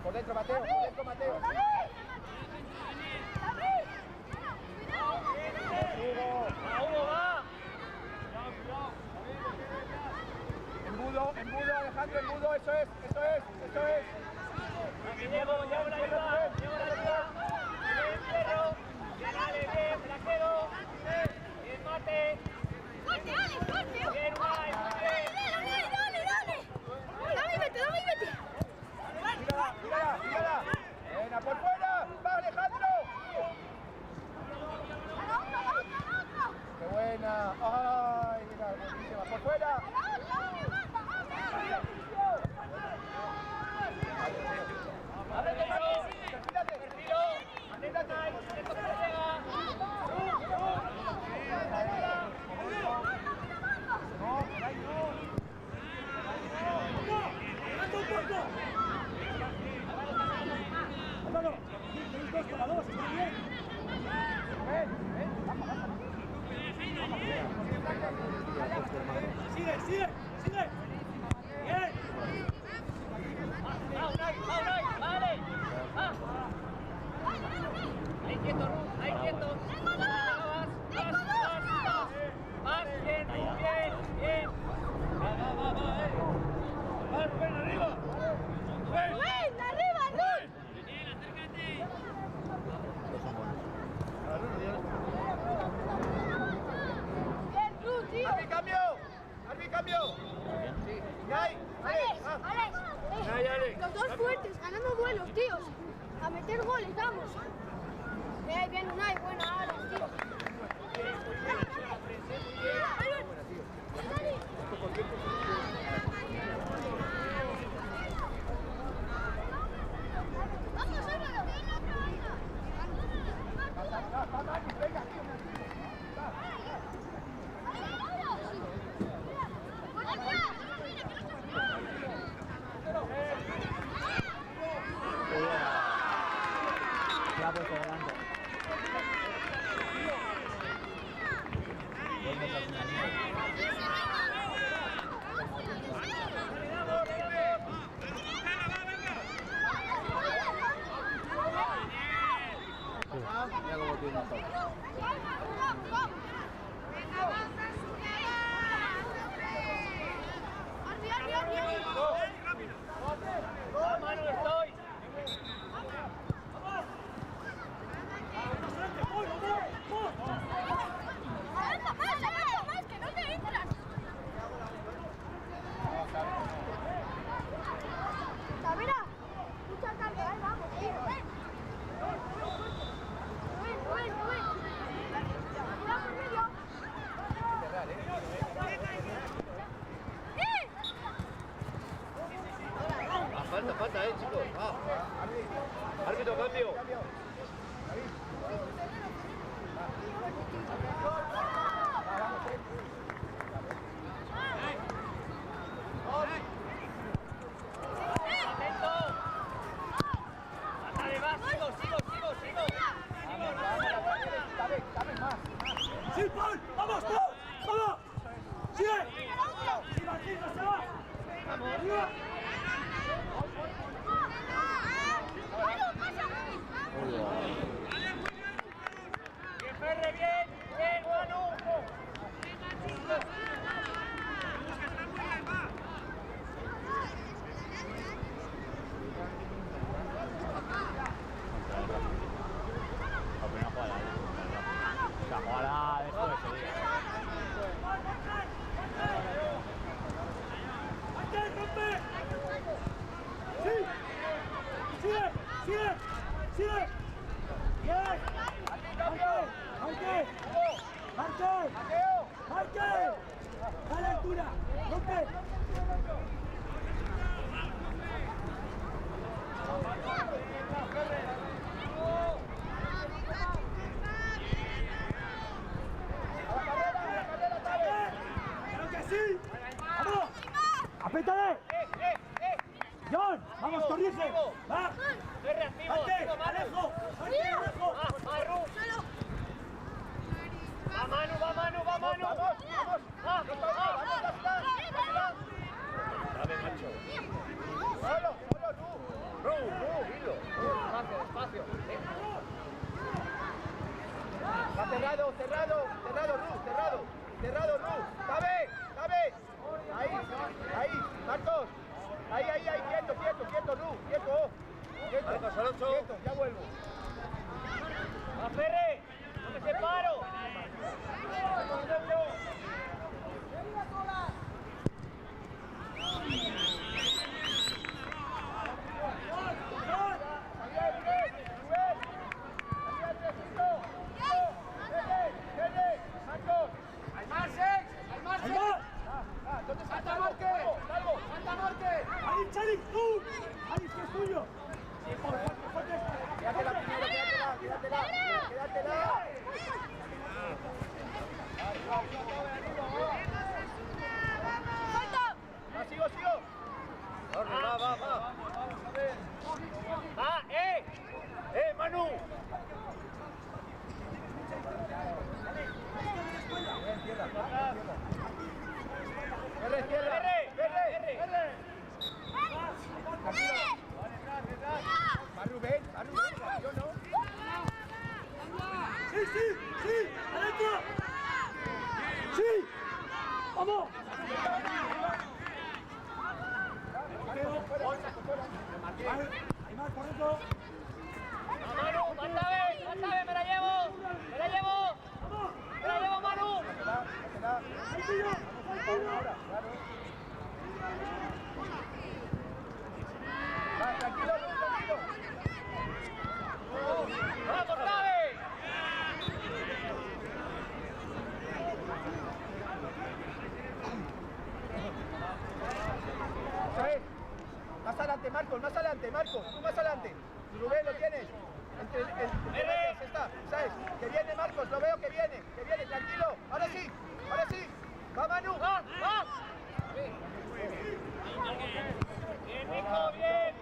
Por dentro, Mateo. Hugo, va. Embudo, Alejandro, eso es. Llevo la ayuda. Bien, Perro. Dale, bien, me la quedo. Bien, Mate. ¡Corte, Alex, corte! Bien, Unai, muy bien. ¡Dale! ¡Dame y vete! Mírala. Venga, por fuera. Va, Alejandro. ¡Qué buena! ¡Ay, mira, buenísima! ¡Por fuera! Perfilo. Atenta, esto se llega. Álvaro, tenéis 2 para 2, está bien. Ven, Sigue. Bien. Vale. Ahí quieto, ahí quieto. Vas, bien. Va. Ven arriba. ¡Ven, arriba, Rul! Bien, Rul, tío. ¡Arbi, cambio! Sí. Los dos fuertes, ganando duelos, tíos. A meter goles, vamos. Bien, Unai, buena ala, tío. Vamos, Álvaro. Venga, tío. La ha puesto delante. Mira cómo tiene el toque. Manu, estoy. Más, que no te entras. Tavera, mucha carga, vamos, tío. Rubén. Cuidado por medio. Falta, chicos. Va. Árbitro, cambio. ¡Sí, Paul! ¡Vamos, tú! ¡Vamos! ¡Sigue! ¡Sí, Martín, no se va! ¡Vamos! ¡Arriba! Bien, Ferre, bien, Manu. La primera jugada. La jugada después de seguir. ¡Martín, rompe! ¡Sí! ¡Sigue! ¡Bien! ¡Marque! ¡Dale altura! ¡Rompe! ¡Claro que sí! ¡Vamos! ¡Apéntale! ¡John! ¡Vamos, corrige! ¡Va! Soy reactivo, ¡Arte! activo, Manu. ¡Alejo! ¡Alejo! Marru. Va Manu. Vamos. Dale, macho. Solo, Ru, hilo. Despacio. Va cerrado, Ru. ¡Cabe! Ahí, Marcos. Ahí, quieto, Ru, quieto. Marcos, Alonso. Quieto, ya vuelvo. ¡Va, Ferre! ¡No me separo! ¡Santa Marque! ¡Ahí, Chali! ¡Tú! ¡Ahí, que es tuyo! ¡Fuerte! Quédatela primero, quédatela. Sigo. Va. ¡Va, Manu! Ferre. Marcos, más adelante, Marcos, tú más adelante. Rubén, lo tienes. Entre está, ¿sabes? Que viene Marcos, lo veo que viene, tranquilo. Ahora sí. Va Manu, va. Bien, Nico, bien.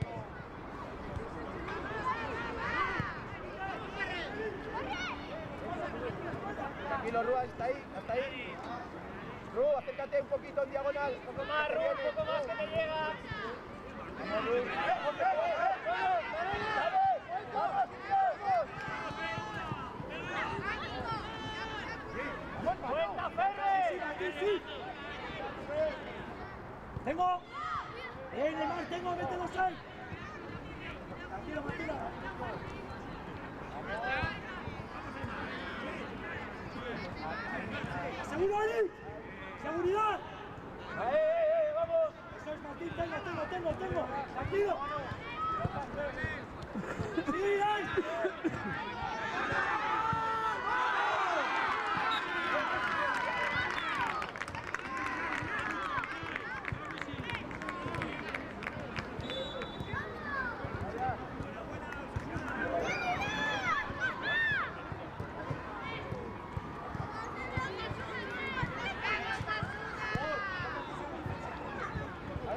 Tranquilo, Rúa, hasta ahí. Ru, acércate un poquito en diagonal. Un poco más, Ru, un poco más que me llega. Vamos, Ru. ¡Vamos, ¡Cuenta, Ferre! Tengo. Neymar, tengo, vete los 6. Tranquilo, Martina. ¡Seguro ahí! ¡Seguridad! ¡Vamos! Eso es, Martín, tengo. Tranquilo. ¡Sí, ahí!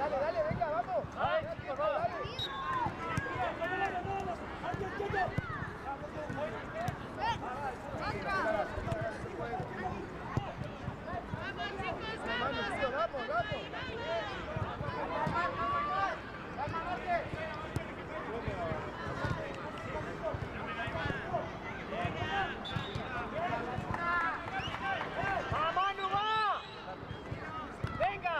Dale, venga, vamos. ¡Ay, chicos, vamos! ¡Va, Manu, va! ¡Venga!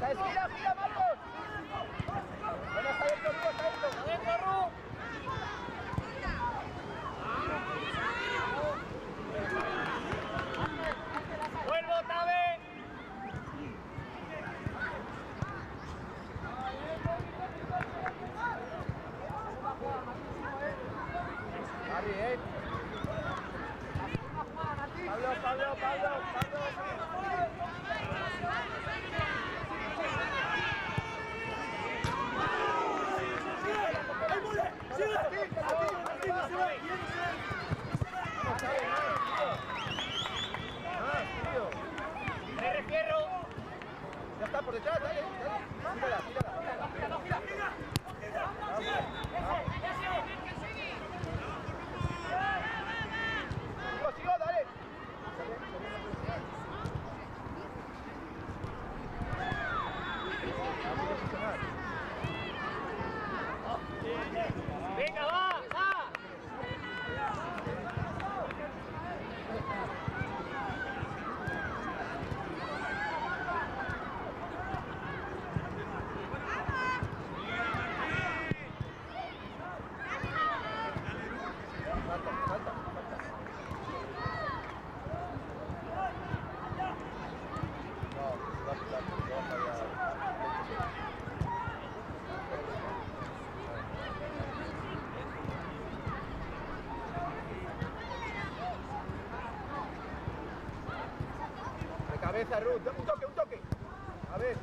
¡Gira, Marcos! Bueno, está dentro, Ru, ¡Adentro, Ru! ¡Vuelvo, Tabe! Va bien. Pablo. ¡Me refierro! Ya está por detrás, dale. Tírala. Sigo, dale. ¡Venga, va! Falta. De cabeza, Ruth. Un toque. A ver.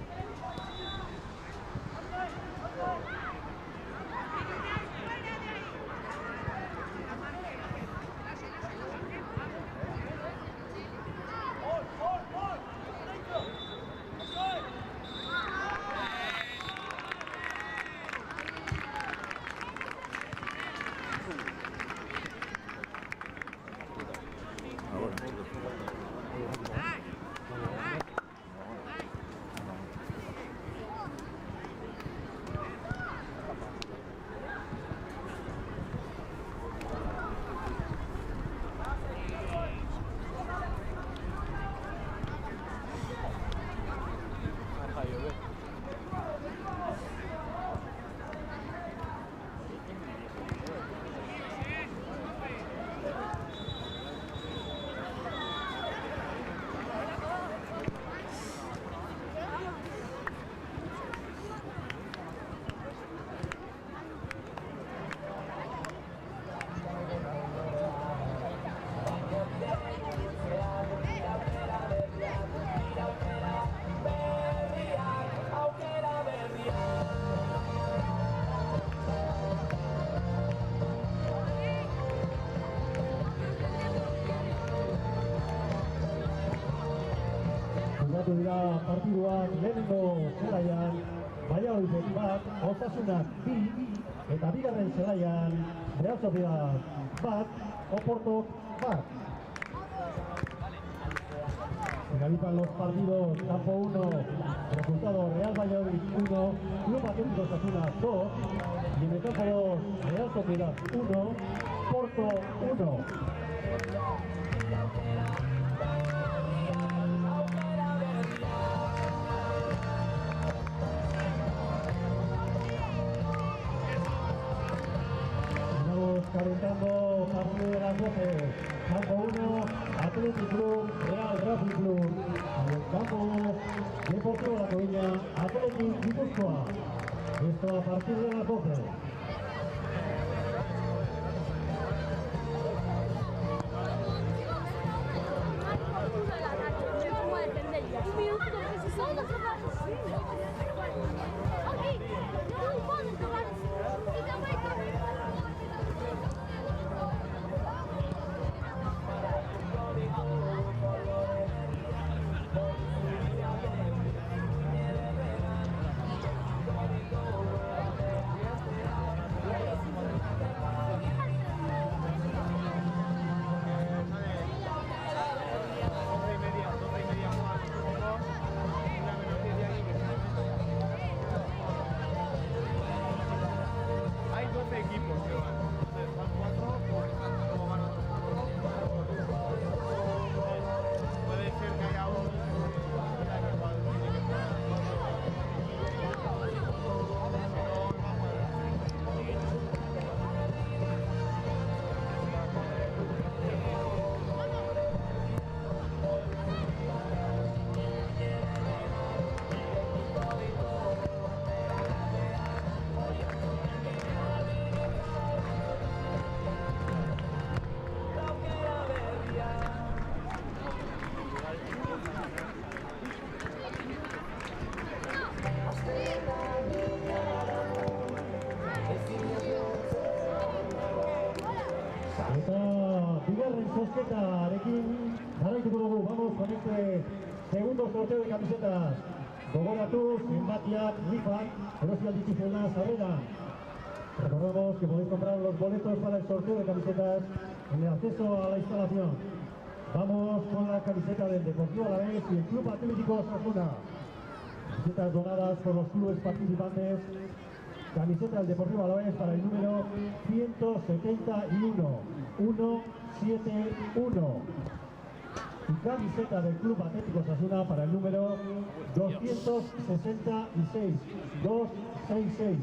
jokatu dira partiduak lehenengo zelaian Valladolid bat, Osasunak 2 eta bigarren zelaian Real Sociedad bat, Oporto bat. Finalizan los partidos, campo 1, resultado Real Valladolid 1, Club Atlético Osasuna 2 y en el campo 2, Real Sociedad 1, Porto 1. Calentando partido de las 12, campo 1, Athletic Club, Real Racing Club, y el campo 2, Deportivo La Coruña, Athletic Guipúzcoa. Esto a partir de las 12. Vamos con este segundo sorteo de camisetas. Gogoratu, zenbatiak, rifak, erosi aldituzena sarrera. Recordamos que podéis comprar los boletos para el sorteo de camisetas en el acceso a la instalación. Vamos con la camiseta del Deportivo Alavés y el Club Atlético Osasuna. Camisetas donadas por los clubes participantes. Camiseta del Deportivo Alavés para el número 171. 171. Y camiseta del Club Atlético Osasuna para el número 266. 266.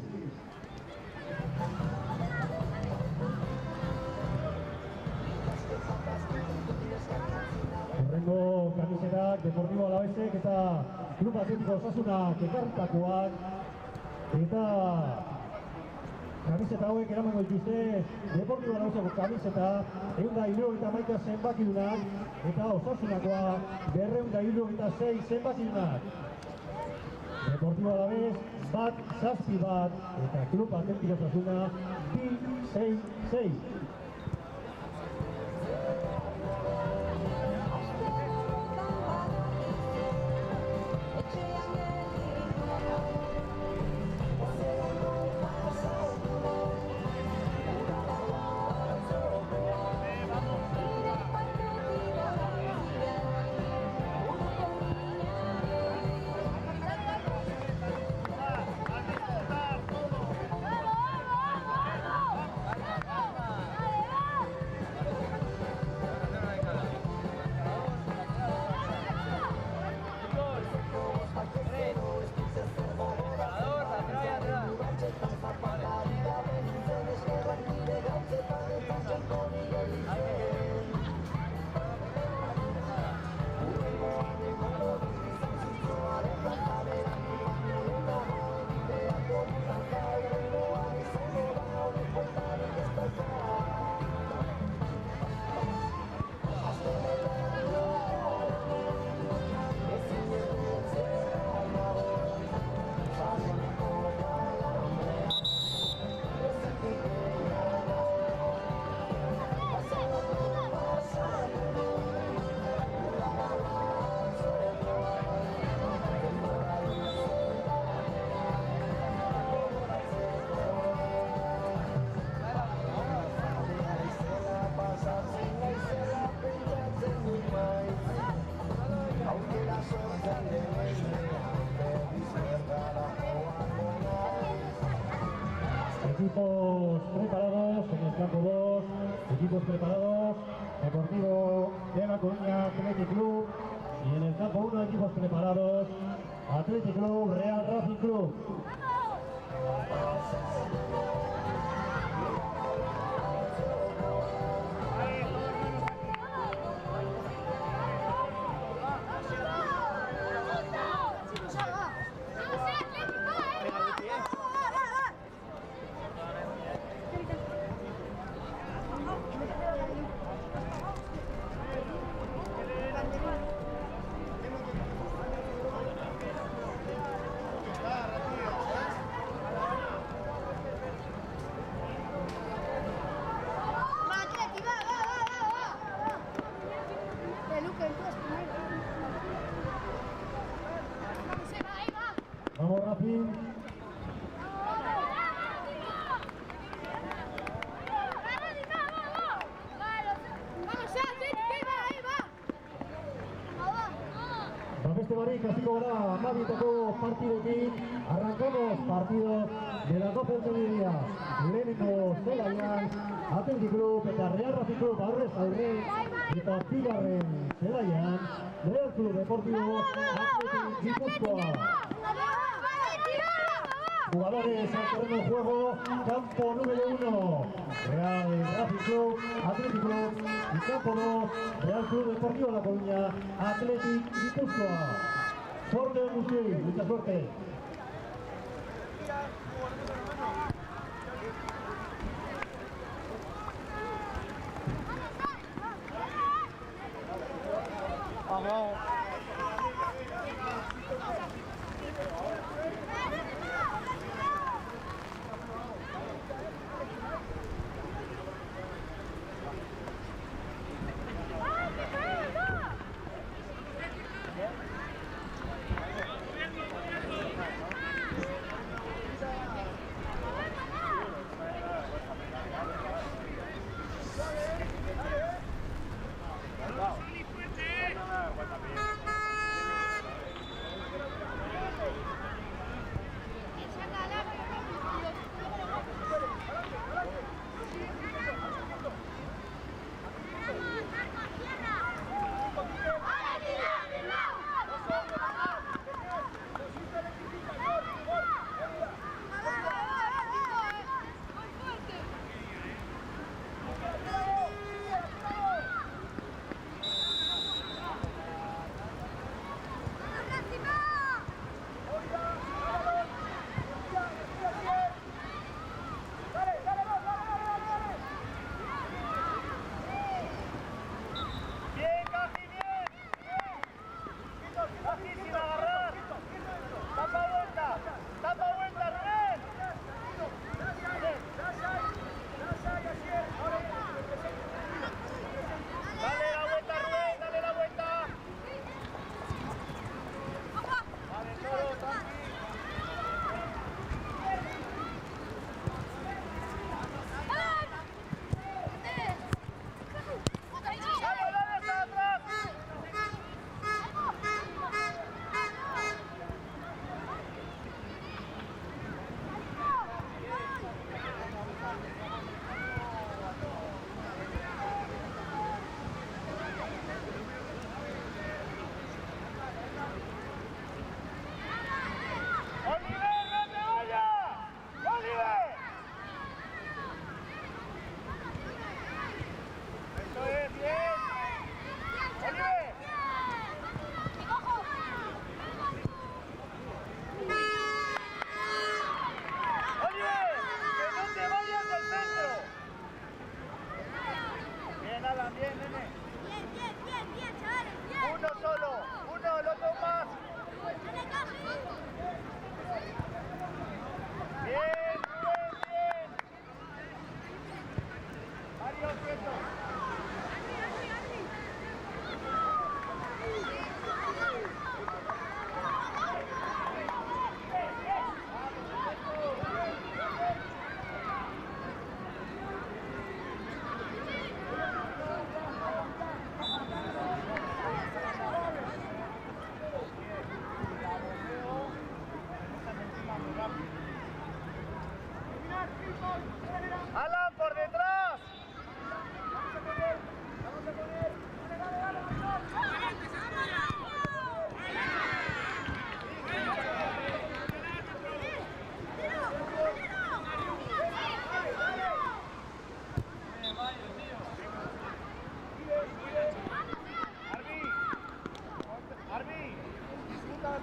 Horrengo camiseta Deportivo Alavés eta Club Atlético Osasuna kekarritakoak eta kamiseta hauek eramango dituzte Deportivo Alaveseko kamiseta 171 zenbakidunak eta Osasunakoa 276 zenbakidunak. Deportivo Alavés bat 7 bat eta Club Atlético Osasuna 266. Equipos preparados en el campo 2, equipos preparados, Deportivo de La Coruña, Athletic Club, y en el campo 1 equipos preparados, Athletic Club, Real Racing Club. Vamos, Racing. Beste barik, hasiko gara Maditeko partidekin, arrancamos partido de las 12 del mediodía. Lehenengo zelaian, Athletic Club eta Real Racing Club aurrez aurre, eta bigarren zelaian, Real Club Deportivo Athletic Gipuzkoa. Jugadores al terreno de juego, campo número 1, Real Racing Club, Athletic Club, y campo 2, Real Club Deportivo La Coruña, Athletic Gipuzkoa. Sorte de Musi, mucha suerte. Vamos.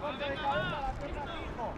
Corte de cabeza, la pierna fijo.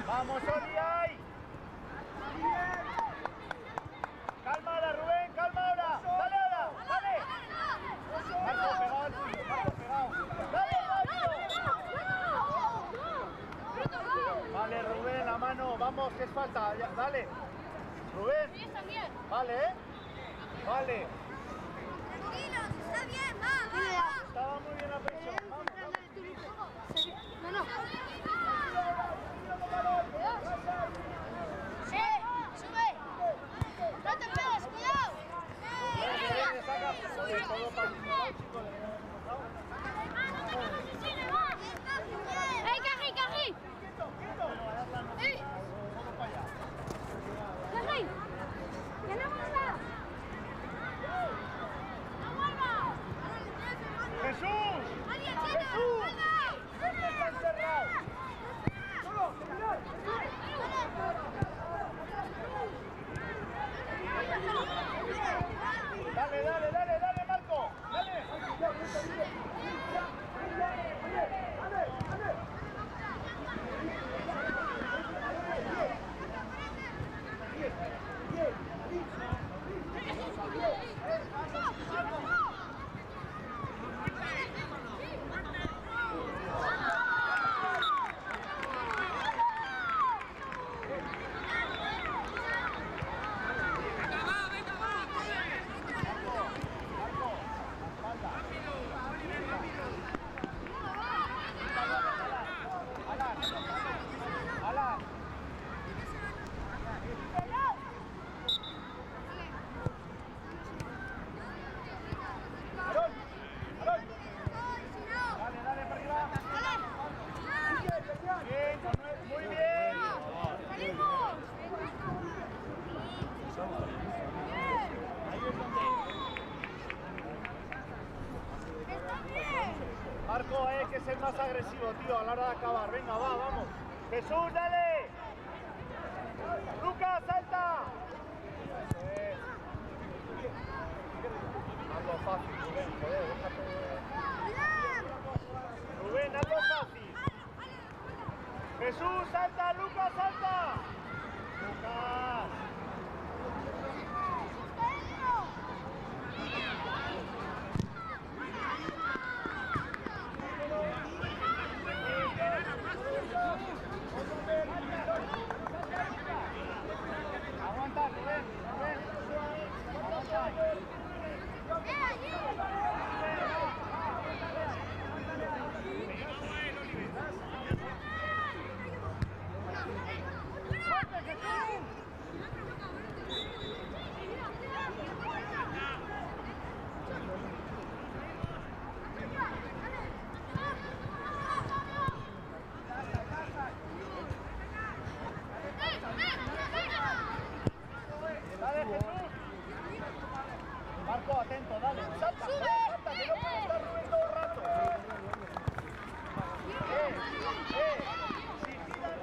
Vamos, Oli, ahí. Calma ahora, Rubén, calma ahora. Dale ahora, dale. Marco, pegado al tuyo, Marco, pegado. Dale, Marco. Vale, Rubén, la mano, vamos, que es falta. Ya, dale. Rubén. Vale, ¿eh? Vale. Está bien, va. Estaba muy bien la presión. Vamos, No. Sube. No te pegues, cuidado. Carri. ¡Jesús! ¡Jesús! ¿Dónde está encerrado? Dale, Marco. Dale. Marco, hay que ser más agresivo, tío, a la hora de acabar. Venga, vamos. Jesús, dale. Lucas, salta. Eso es. Hazlo fácil, Rubén, joder, déjate. Rubén, hazlo fácil. Jesús, salta, Lucas, salta. Lucas. Aguanta, Rubén. Dale, Jesús. Marco, atento, dale. Salta, salta, que no puede estar Rubén todo el rato. Si tiran,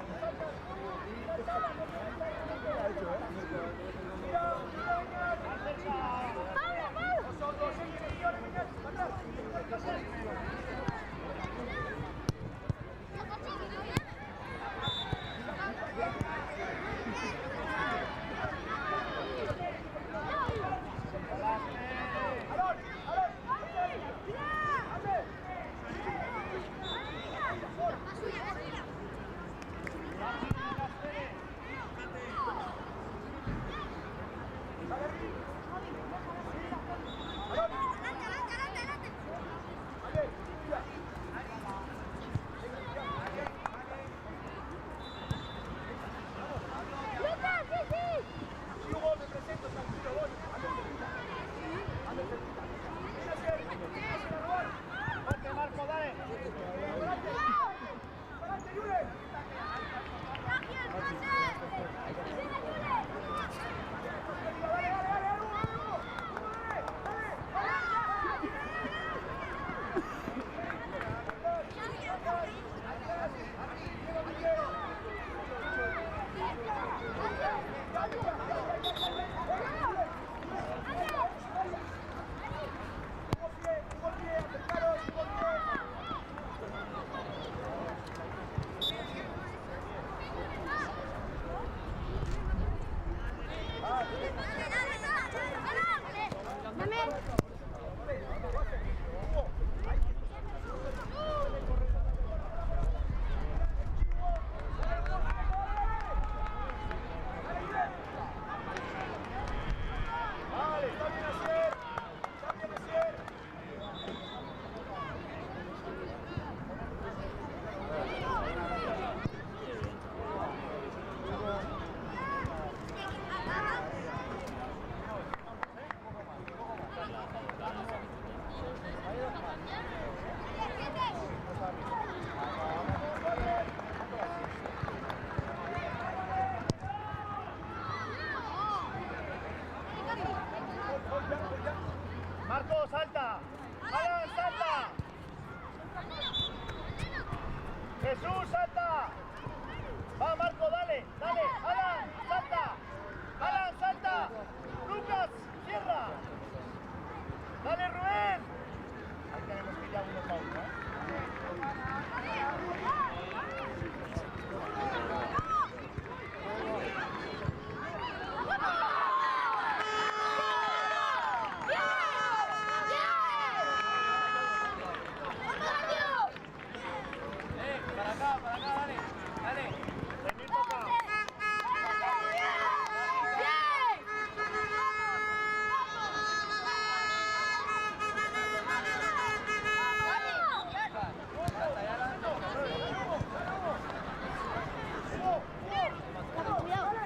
Marco, dale. Marco, salta. Alan, salta. Jesús, salta. Va, Marco, dale, dale. Alan, salta. Alan, salta. Lucas, cierra. Dale, Rubén. Ahí tenemos que ir a uno para uno, Para acá, dale, dale. Venid para acá.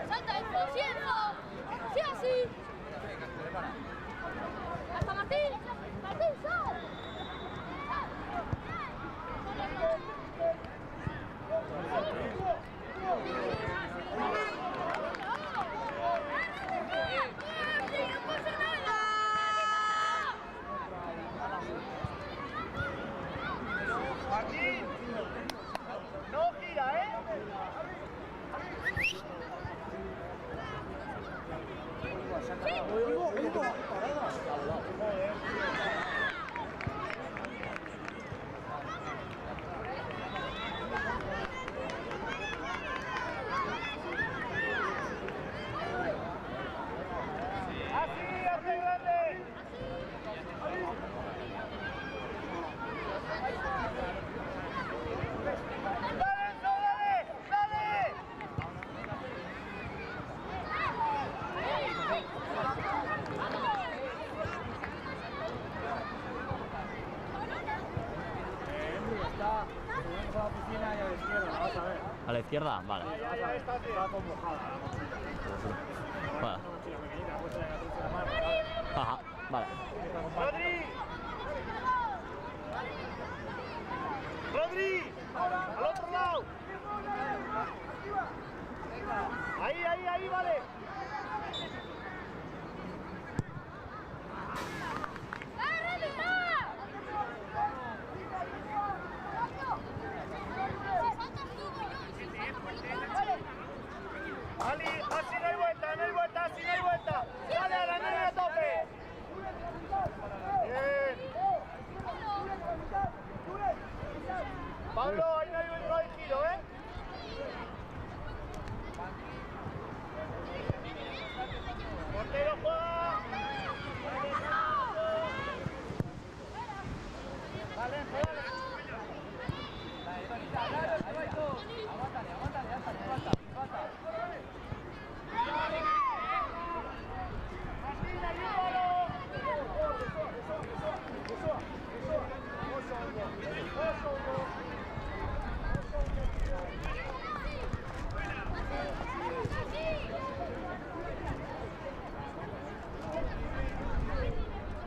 ¡Salta, ¡sí, así! ¡Hasta Martín! ¡Martín, sal! Martín, no gira, ¿eh? ¿A la izquierda? Vale. Ya está, tío. Vale. Ajá, vale. ¡Rodri! ¡Rodri! ¡Al otro lado! Ahí, vale. Ali, así no hay vuelta, así no hay vuelta. Dale a la nena a tope. Bien. Pablo, ahí no hay giro, ¿eh? Portero juega. Dale, dale.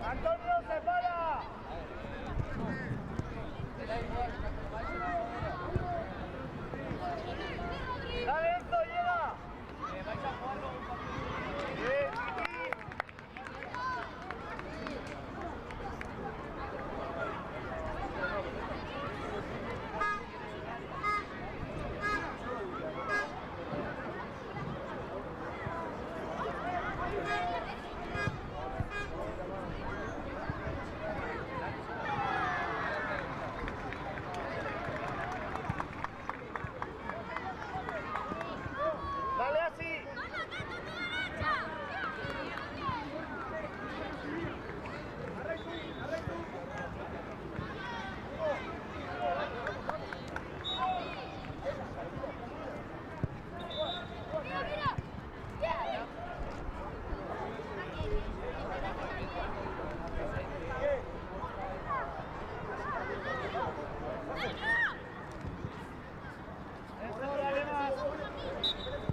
Antonio, se para. Dale, Enzo, llega. Bien, Chiqui. Dale así.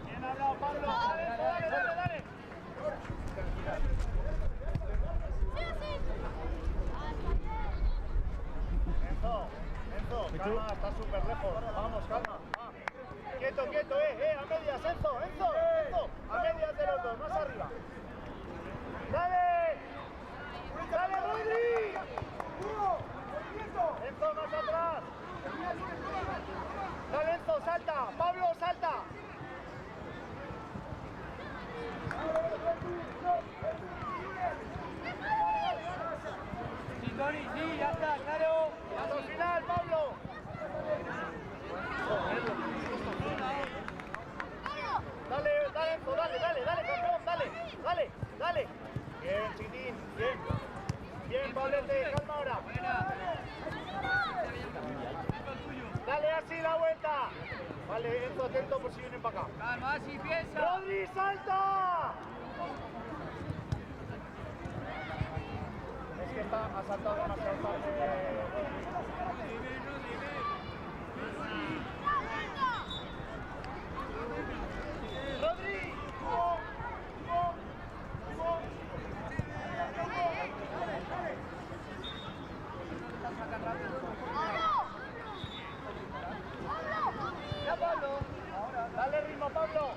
Bien hablado, Pablo. Dale. Enzo, calma, está súper lejos. Vamos, calma. Quieto, a medias, Enzo, a medias de los dos, más arriba. ¡Dale! Rodri! Enzo, más atrás. Dale, Enzo, salta. Pablo, salta. Sí, Tony, sí, ya está, claro. Hasta el final, Pablo. Dale, Enzo, dale, campeón, dale. Bien, chiquitín, bien. Bien, Pablete, calma ahora. Dale así la vuelta. Vale, Enzo, atento por si vienen para acá. Calma, así piensa. ¡Rodri, salta! Es que ha saltado demasiado tarde. ¡Rodri! ¡Ya, Pablo! ¡Dale ritmo, Pablo!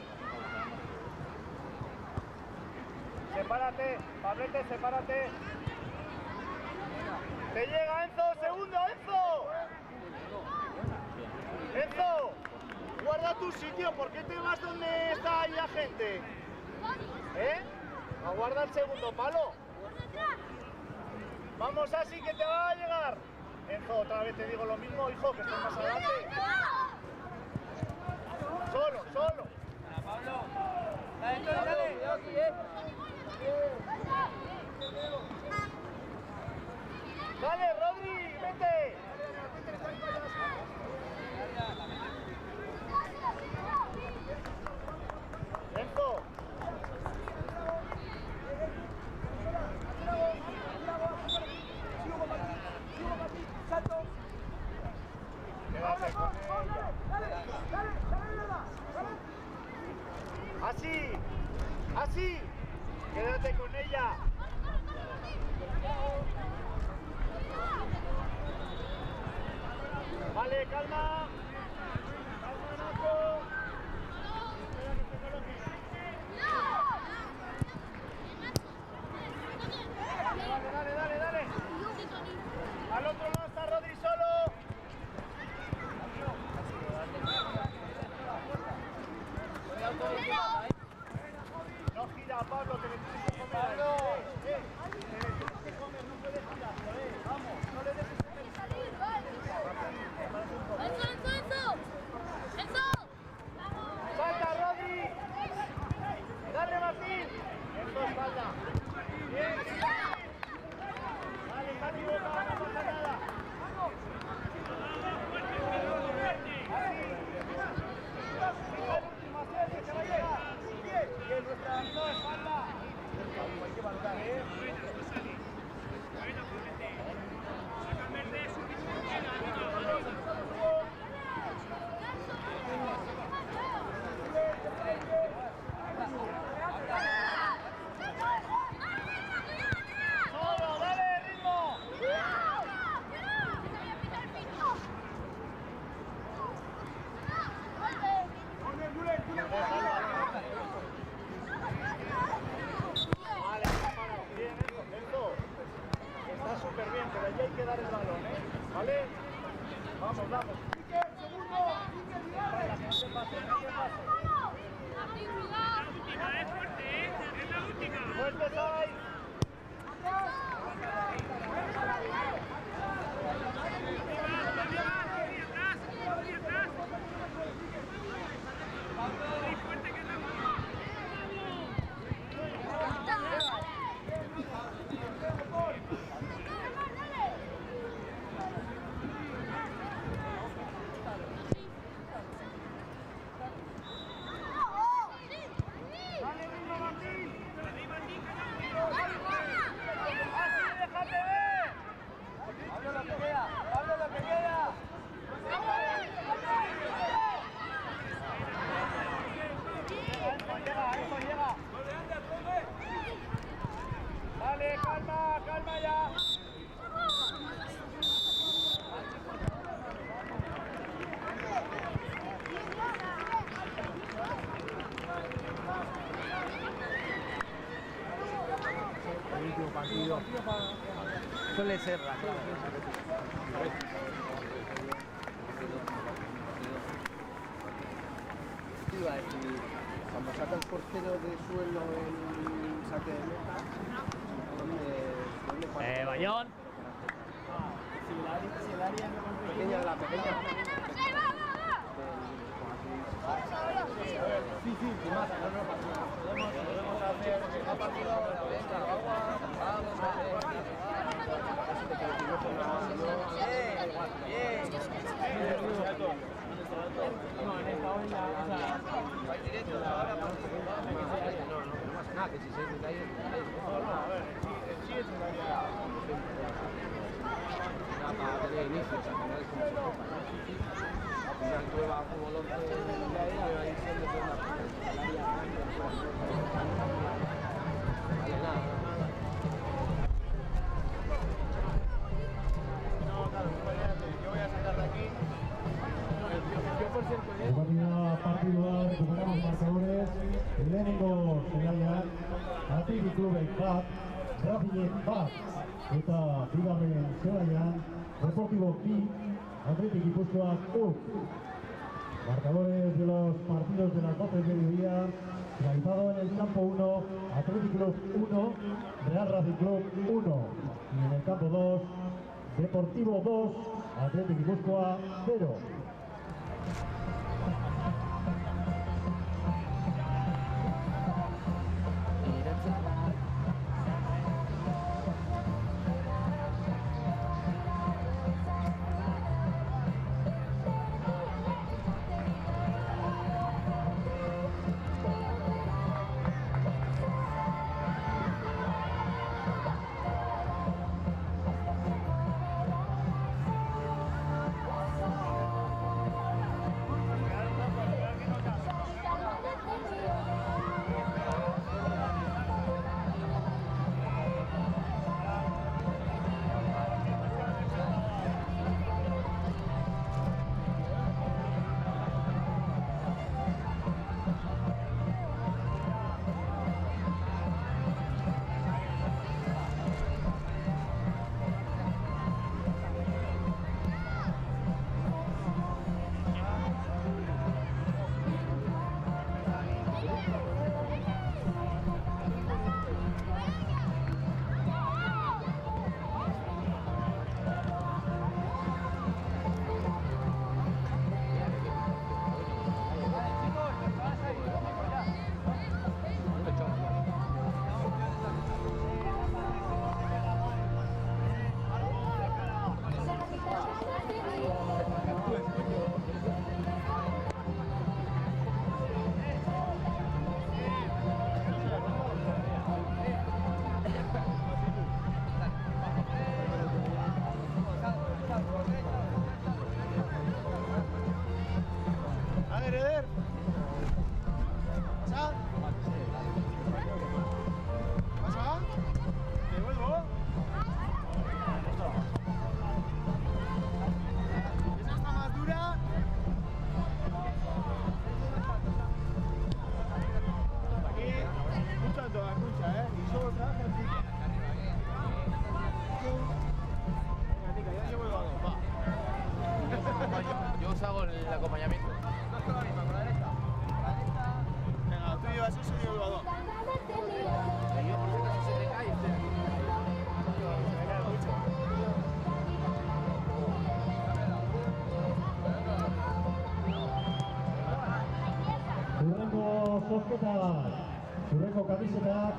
Sepárate, Pablete, sepárate. ¡Te llega, Enzo! ¡Segundo, Enzo! ¡Enzo! Guarda tu sitio, ¿por qué te vas donde está ahí la gente? ¿Eh? Aguarda el segundo palo. Vamos así que te va a llegar. Enzo, otra vez te digo lo mismo, hijo, que estás más adelante. Solo. Pablo. Dale. Dale, Rodri, vete. Enzo. Quédate con él. sí, quédate con ella. Vale, calma. Calma, Naco. Dale. Al otro lado está Rodri solo. No gira, Pablo, que le tienes que comer. Pablo, que le tienes que comer, no puedes girar. Vamos, no le dejes salir. ¡Enzo! ¡Salta, Rodri! ¡Dale, Martín! Eso es falta. Bien. Dale, está equivocado, no pasa nada. Que nuestra no es falta. Hay que valorar, ¿eh? ¡Solo, dale, ritmo! Vale, bien, eso. Está súper bien, pero allí hay que dar el balón, ¿eh? ¿Vale? Vamos. ¡Quique, segundo! ¡Quique, Vidal! La gente pase, Es fuerte, es la última. ¡Fuertes ahí! Vale, calma ya. El último partido suele ser la clave. Iba a decir, cuando saca el portero de suelo en saque de meta, ¿dónde pasa? Bayón. Si el área es pequeña, la pequeña. Sí, más, podemos hacer a partir de ahora, venga, vamos a ver. Bien. No, en esta olla, o sea, vais directo ahora para no pasa nada, que si se detalles, A ver, sí es un área. para tener inicio, o sea, que no es como se toca, ¿no? Al final tú vas como los de la ahí siempre con la vale, nada. No, claro, yo voy a sacar de aquí. Yo por cierto, Compañía partidua, recuperamos marcadores. Lehenengo zelaian, Athletic Clubek bat, Racingek bat. Eta bigarren zelaian, Deportivo B, Athletic Gipuzkoak 1. Marcadores de los partidos de las 12 del mediodía. Realizado en el campo 1, Athletic Club 1, Real Racing Club 1. Y en el campo 2, Deportivo 2, Athletic Gipuzkoa 0. zozketa. Zurreko kamisetak,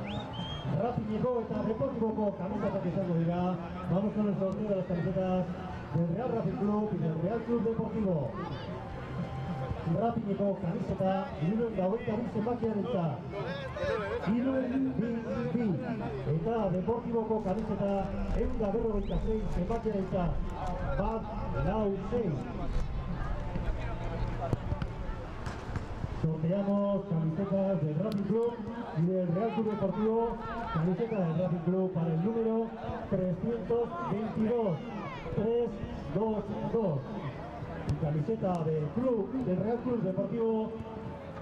Rapineko eta Deportivoko kamisetak izango dira. Vamos con el sorteo de las camisetas del Real Racing Club y del Real Club Deportivo. Rapineko kamiseta, 122 zenbakiarentzat. 1-2-2. Eta Deportivoko kamiseta, 156 zenbakiarentzat. 1-4-6. Sorteamos camisetas del Racing Club y del Real Club Deportivo. Camiseta del Racing Club para el número 322. 322. Y camiseta del Real Club Deportivo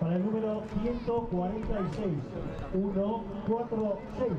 para el número 146. 146.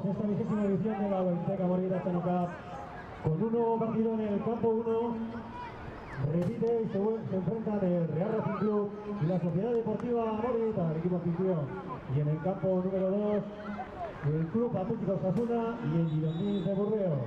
Esta 20ª edición de la Huenteca Morita Chano Cup con un nuevo partido en el campo 1. Repite y se enfrentan el Real Racing Club y la Sociedad Deportiva Morita, el equipo anfitrión. Y en el campo número 2, el Club Atlético Osasuna y el Girondins de Burdeos.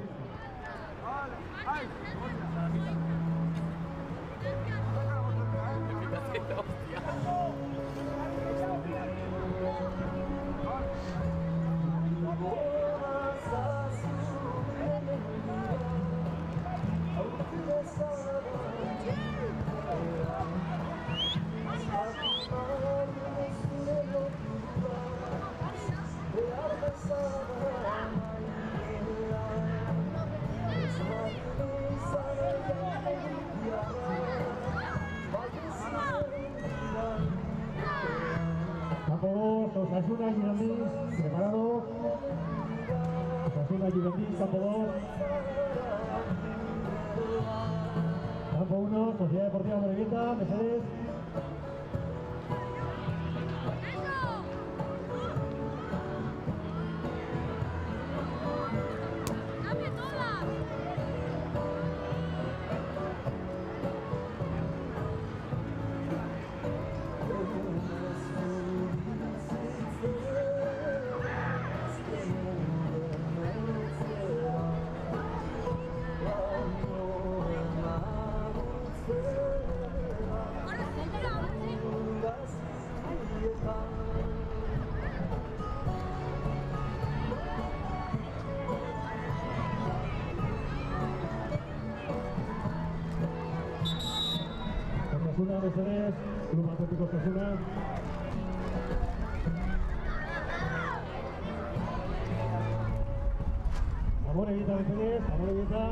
Campo 2, Osasuna, Girondins, preparados. Osasuna, Girondins, campo 2. Campo 1, Sociedad Deportiva Morevieta, Mercedes. Osasuna, Mercedes, Club Atlético Osasuna. Morevieta, Mercedes, Morevieta.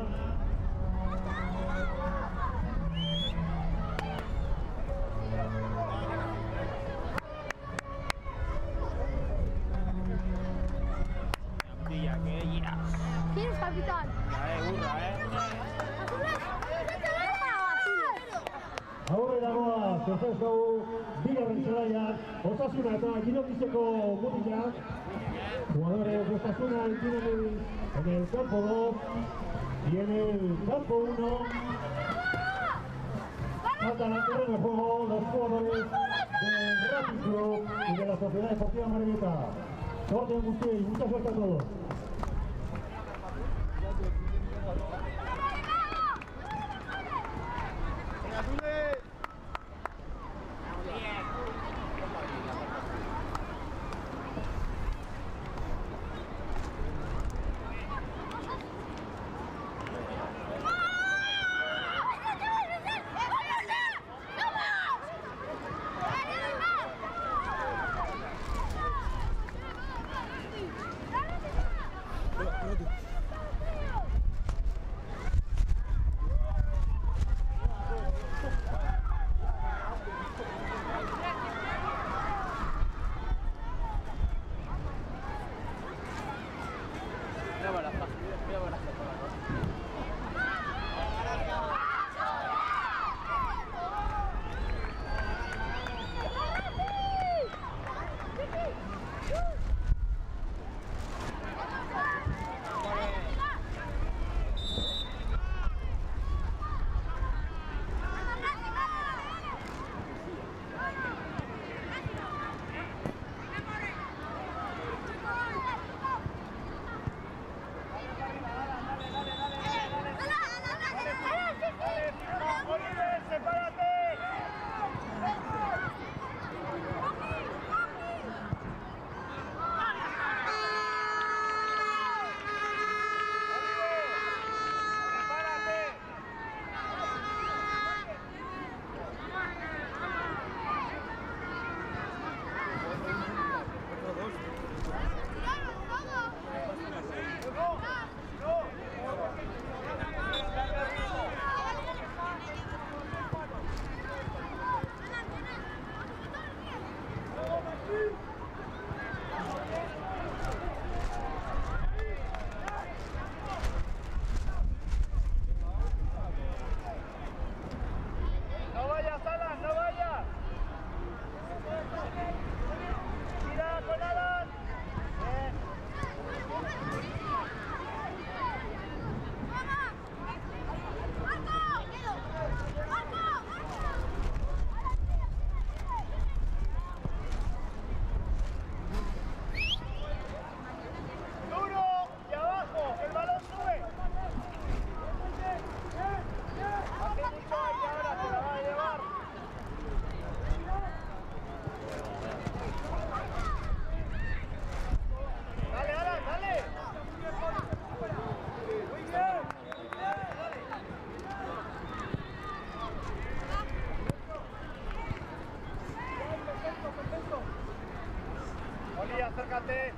¿Quién es capitán? Aurre dagoa, Zezezko, bigarren zelaiak, Osasuna eta Girondiseko mutilak. Jugadores de Osasuna en el campo 2 y en el campo 1. Faltan al terreno de juego los jugadores del Racing Club y de la Sociedad Deportiva Morevieta. Suerte en Gustavo y mucha suerte a todos. No vayas, Alan, no vayas. Mira con Alan. Duro y abajo, que el balón sube. Hace mucho aire ahora, se la va a llevar. Dale, Alan, dale. Oli, acércate.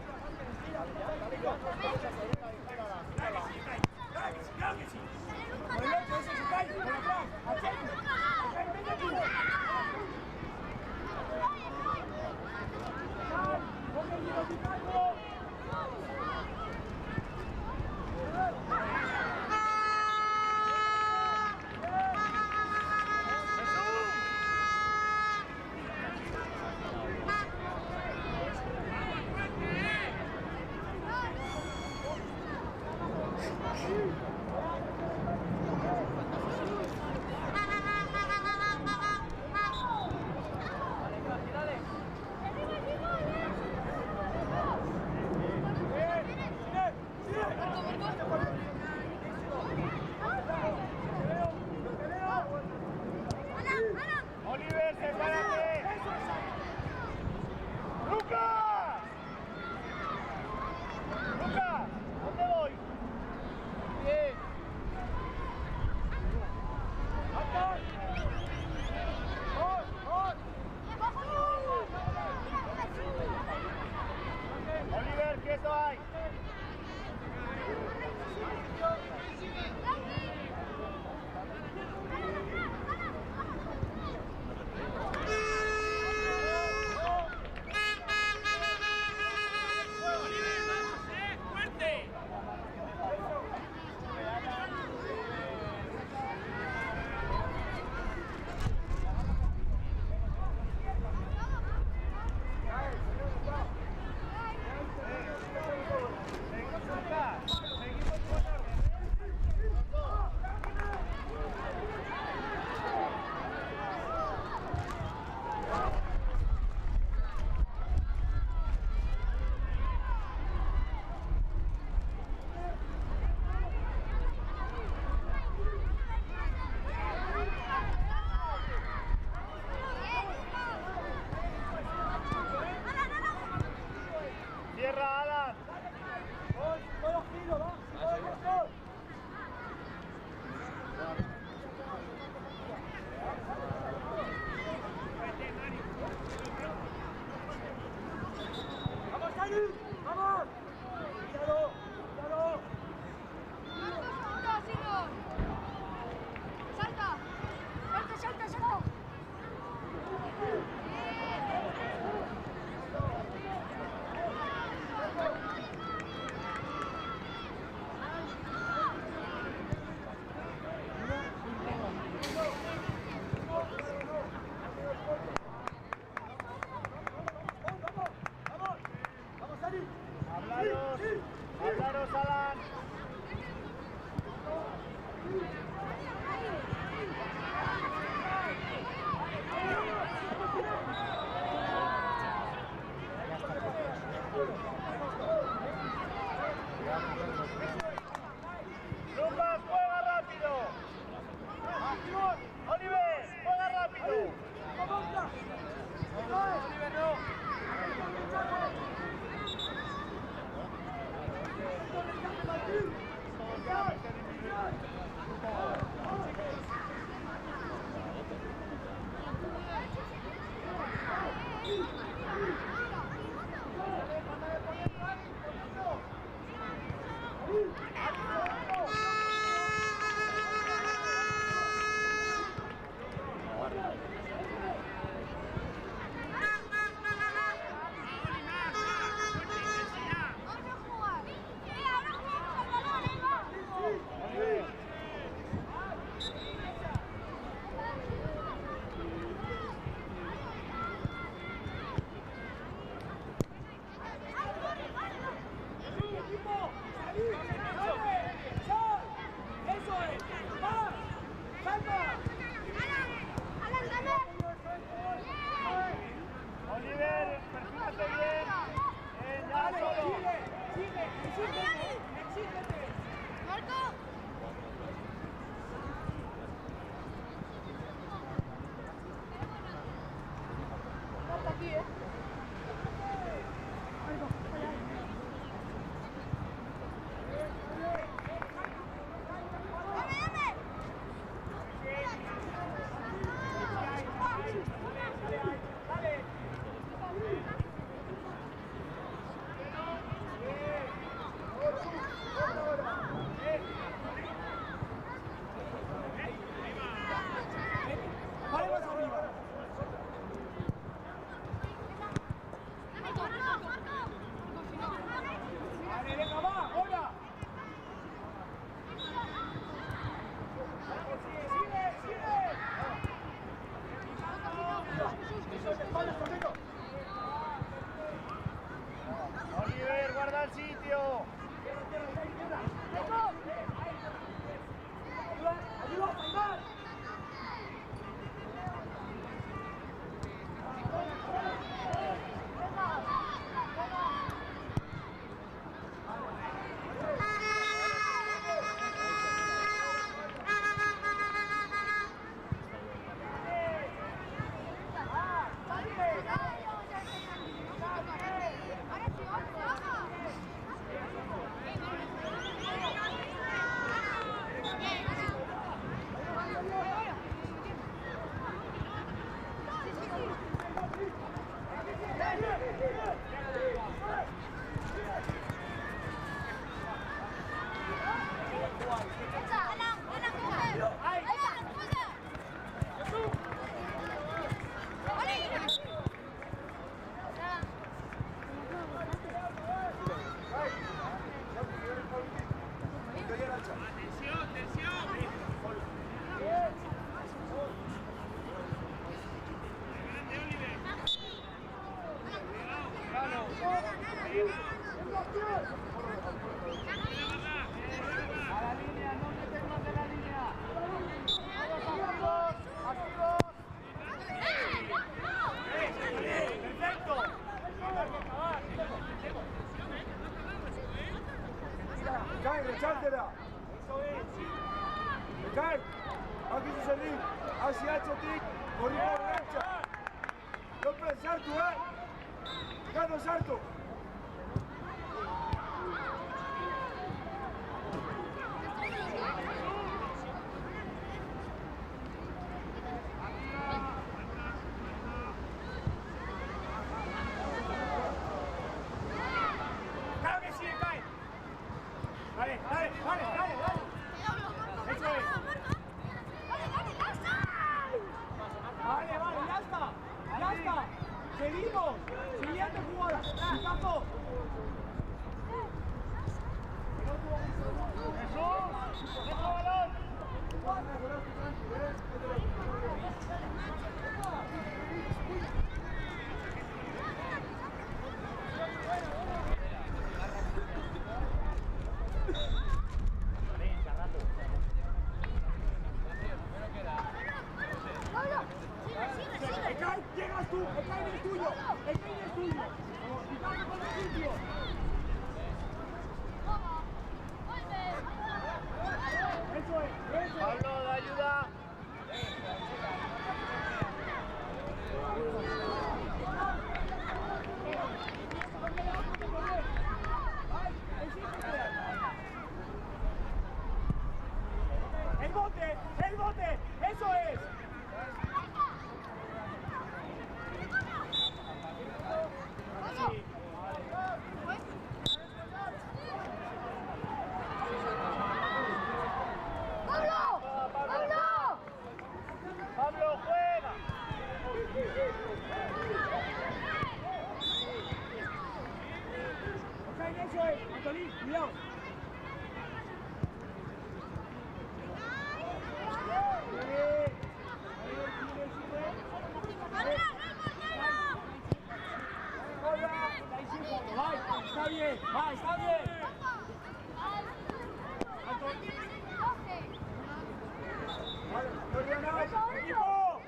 Oliver, sepárate. ¡Lucas! ¡Lucas! ¿Dónde voy? Bien. Oliver, quieto hay. Cierra, Alan. ¡Vamos, Dani! ¡Vamos! ¡Cuidado! ¡Cuidado! ¡Salta! ¡Salta, salta, salta! Hablaros, hablaros, Alan. Lucas, juega rápido. Oliver, juega rápido. Oliver, no. echártela. Ekar, aquí su servir. Hacia atzetik, hori berrentza. López, sartu, Gano, sartu. Claro que sí, cae. Dale. Eso es. Vale, ya está. Seguimos. Siguiente jugada. Chicago. Jesús, deja balón. Ekay, llegas tú. Ekay es tuyo. Chicago con el sitio. Eso es. Pablo, da ayuda. El bote, eso es. Pablo, juega. Ok, eso es. Antolín, cuidado. Está bien, está bien. ¡Equipo!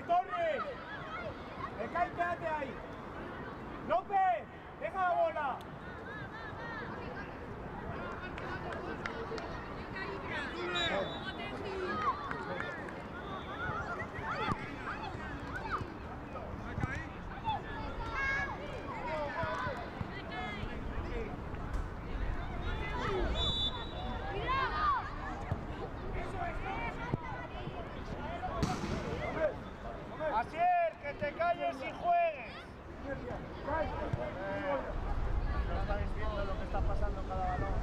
¡Torres! ¡Ekay, quédate ahí! ¡López! ¡Deja la bola! Asier, que te calles y juegues. No estáis viendo lo que está pasando en cada balón.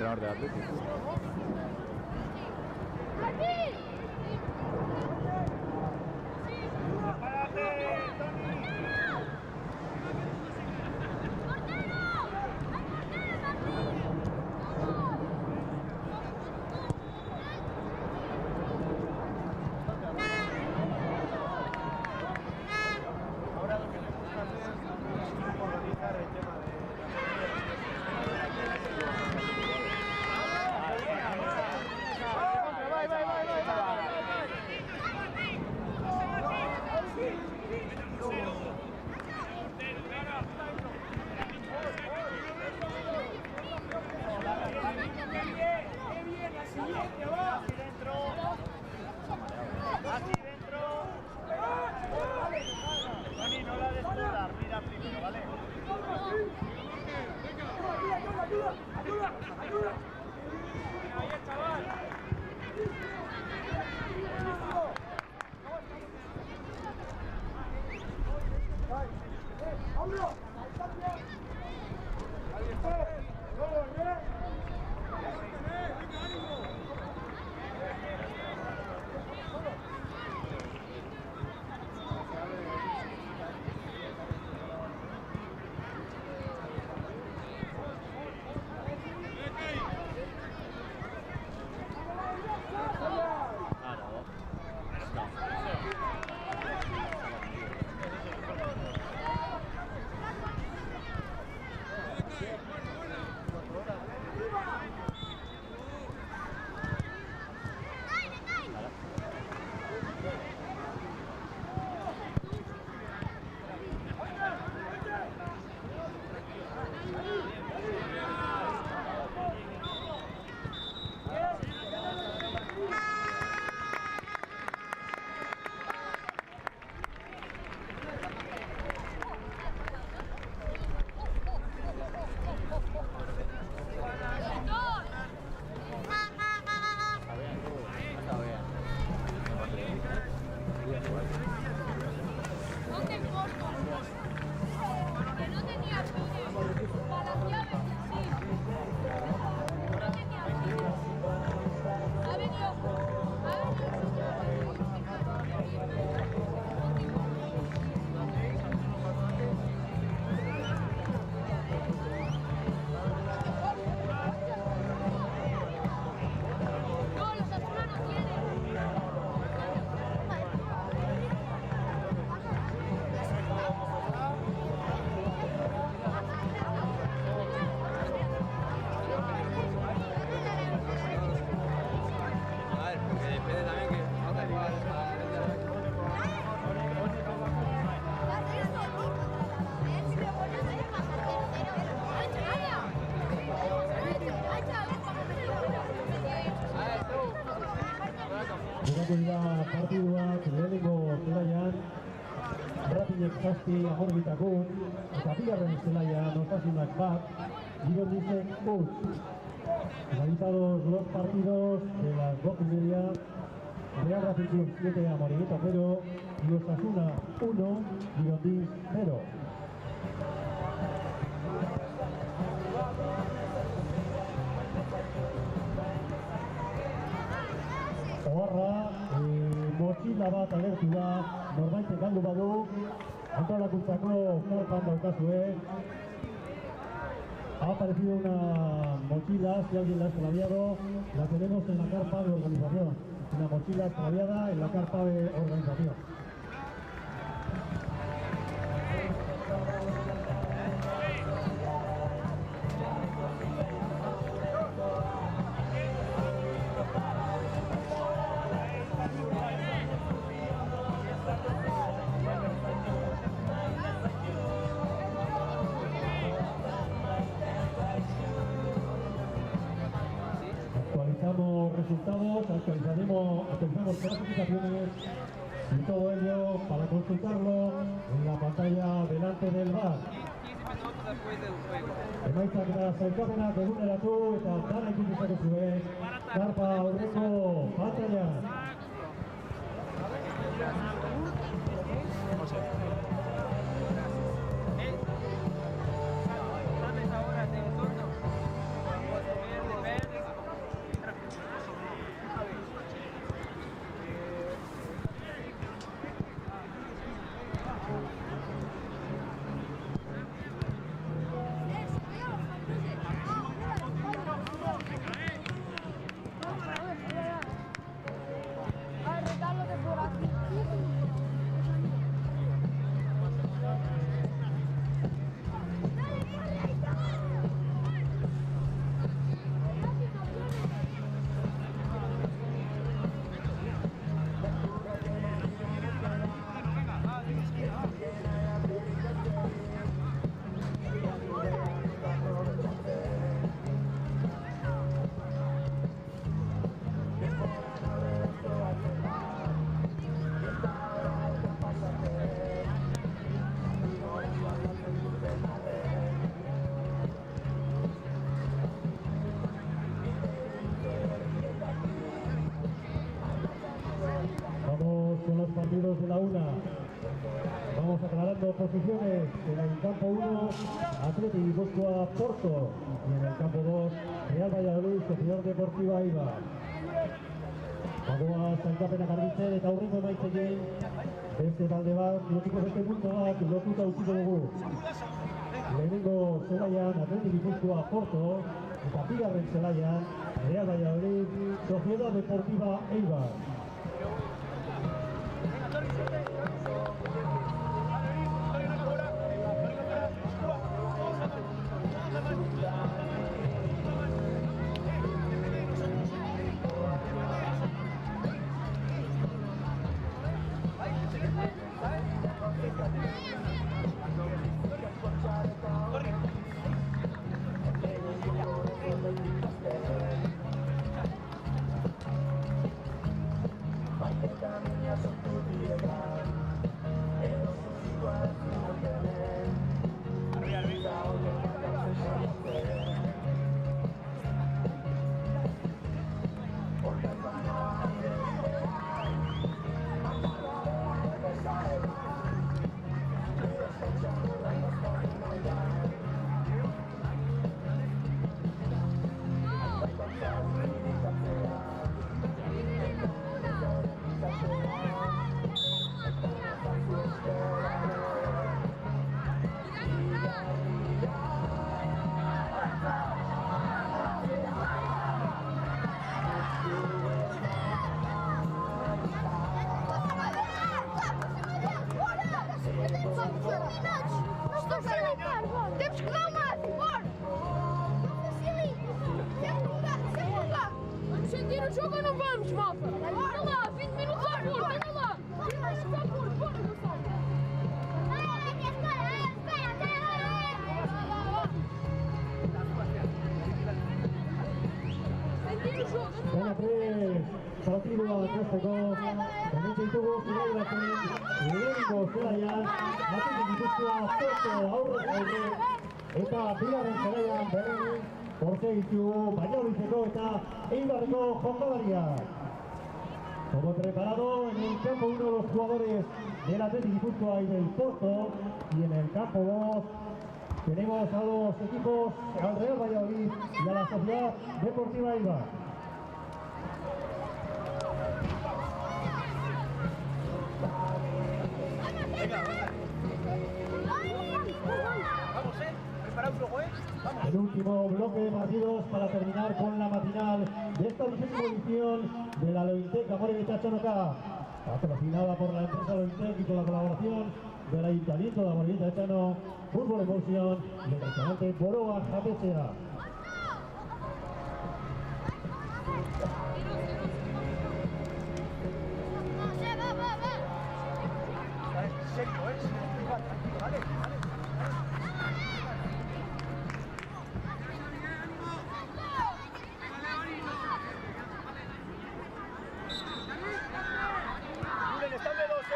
entrenador de Atlético. Así dentro. Toni, no la des toda, mira primero, ¿vale? ¡Ayuda! Ahí, chaval. ¡Vámonos! Partiduak lehenengo zelaian Rapinek 7 Amorbitagun eta bigarren zelaian Osasunak 1, Girondisek 1. Finalizados los partidos de las 2:30, Real Rapid 7 Amorebieta 0 y Osasuna 1, Girondins 0. Oharra, motxila bat agertu da, norbaitek galdu badu, antolakuntzako karpan daukazue. Ha aparecido una mochila, si alguien la ha extraviado, la tenemos en la carpa de organización. Una mochila extraviada en la carpa de organización. Resultados, actualizamos clasificaciones y todo ello para consultarlo en la pantalla delante del bar. Emaitzak eta sailkapenak eguneratu eta dana ikusi zakezue karpa aurreko pantailan. ¿Sabes ahora del turno? Vamos aclarando posiciones. En el campo 1, Athletic Guipúzcoa Porto. Y en el campo 2, Real Valladolid, Sociedad Deportiva Eibar. Bagoaz sailkapenak argitzen eta aurrengo maitzekin beste talde bat lotiko beste puntu bat lotuta utziko dugu. Lehenengo zelaian Athletic Guipúzcoa Porto eta bigarren zelaian Real Valladolid, Sociedad Deportiva Eibar. Temos que dar uma bora! Não facilita! Sempre lá! Vamos sentir o jogo ou não vamos, malta? Bora lá! 20 minutos a pôr! Venha lá! 20 minutos a pôr! Bora, Gonçalo! Sentir o jogo! Gana 3, partidua ikasteko, hemen ditugu finalatzen, lehenengo zelaian, Athletic Guipúzcoa Porto aurre eta bigarren zelaian berren porte ditugu Valladolideko eta Eibarreko jokalariak. Todo preparado en el campo 1 los jugadores del Athletic Guipúzcoa y del Porto, y en el campo 2 tenemos a los equipos, al Real Valladolid y a la Sociedad Deportiva Eibar. El último bloque de partidos para terminar con la matinal de esta 20ª edición de la Lointec Amorebieta Txanoka, patrocinada por la empresa Lointec y con la colaboración del Ayuntamiento de Amorebieta Txano, Fútbol Emoción y el restaurante Boroa Jatetxea. Están de dos,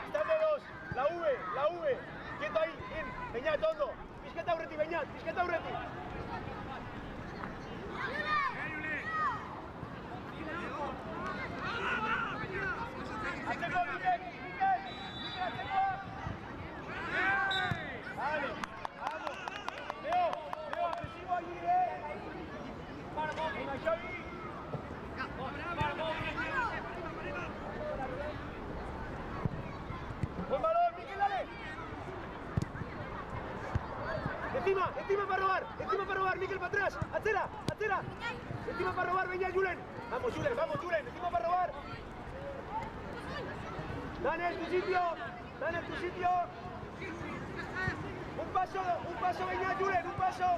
están de dos. La V. Quieto ahí, bien. Beñat, ondo. Pizketa aurreti, Beñat, pizketa aurreti. Atzeko, Mikel, atzeko. Vale, vamos. Leo, agresivo allí, Venga, Xavi. Buen balón, Mikel, dale. Encima para robar, Mikel, para atrás. Atzera. Encima para robar, venga, Julen. Vamos, Julen, encima para robar. Daniel, tu sitio. Un paso, venga, Julen, un paso.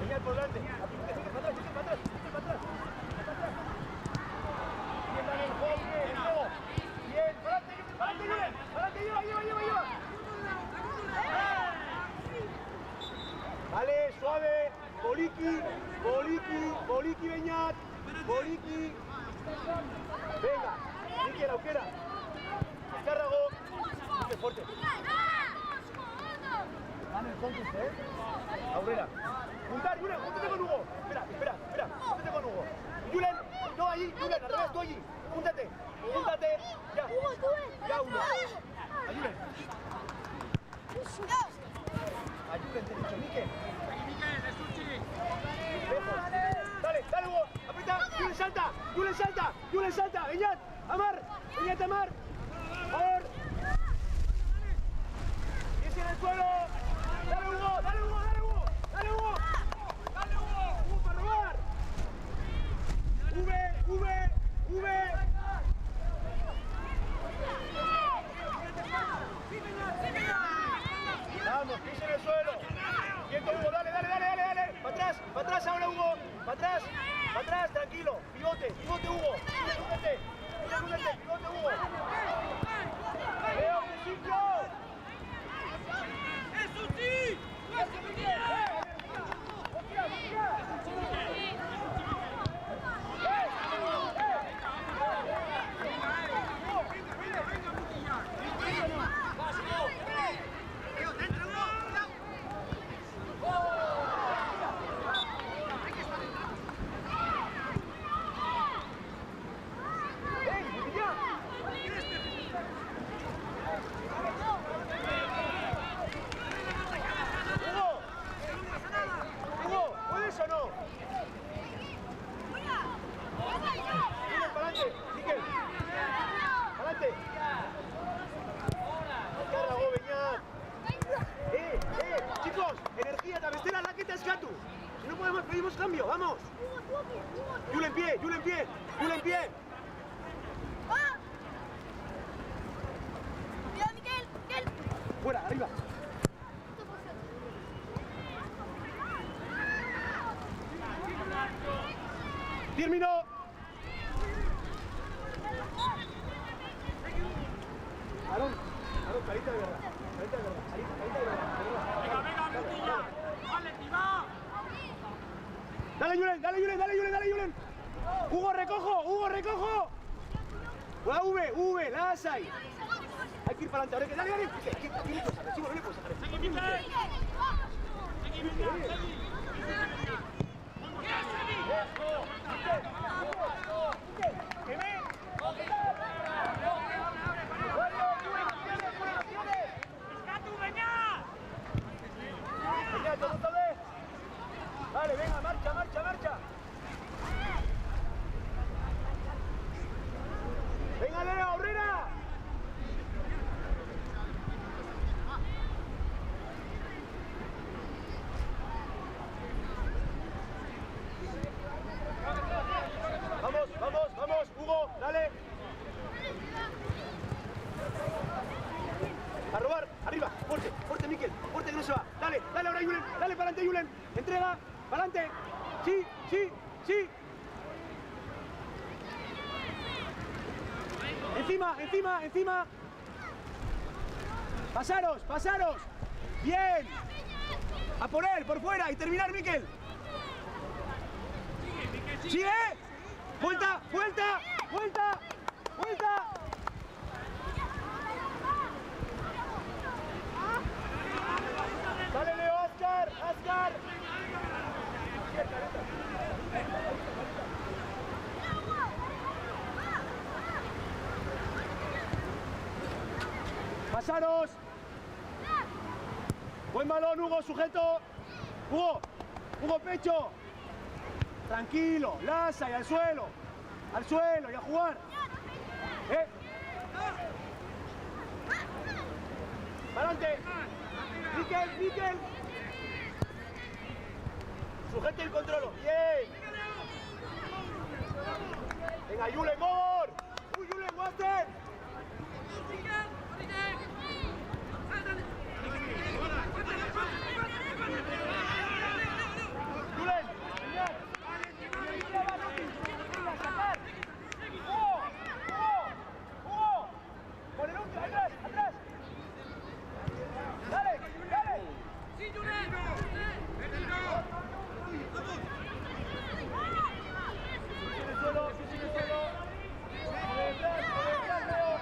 Venga, por delante. Para atrás. Bien, Daniel, juego, bien, ¡Adelante, Julen! ¡Adelante, lleva! Vale, suave. Boliki, Beñat. Boliki. Venga, Mikel, aukera. Escárrago. Qué fuerte. Dale, entonces, Aurrera. Juntar, Julen, júntate con Hugo. Espera. Júntate con Hugo. Julen, no allí, Julen, al revés, tú allí. Júntate. Ya. Ya, Hugo. Vamos, pies en el suelo. Quieto, Hugo, dale. Para atrás ahora, Hugo. Para atrás, tranquilo. Pivote, Hugo. Pivote, Hugo. Leo, principio. ¡Eso sí! Hugo, ¿puedes o no? Para adelante, Miquel. Adelante. Carga, Beñat. Chicos, energía, tabestera, la que te escato. Si no podemos, pedimos cambio, vamos. Yule en pie. Fuera, arriba. Terminó. Aarón, carita de verdad. Venga, Mutilla. Vale, Tima. Dale, Julen. Hugo, recojo. La V, la Asai. Hay que ir para adelante, ahora dale. ¿Qué le puedes hacer? No le puedes hacer. Seguí. Vale, venga, marcha. Venga, Leo, Herrera. Vamos, Hugo, dale. A robar, arriba, fuerte, Miquel, fuerte que no se va. Dale ahora, Julen, dale para adelante, Julen. Entrega, para adelante. Sí. Encima. Pasaros. Bien. A por él, por fuera y terminar, Miquel. Sigue. Vuelta. Dale, Leo, Ascar. Pasaros. Buen balón, Hugo, sujeto. Hugo, pecho. Tranquilo, laza y al suelo y a jugar. Para adelante. Miquel. Sujete el control. Bien. Venga, Julen, more. Julen, Waster. Julen, Hugo. Por el otro, atrás. Dale. Sí, Julen. Sigue en el suelo. Detrás, Leo.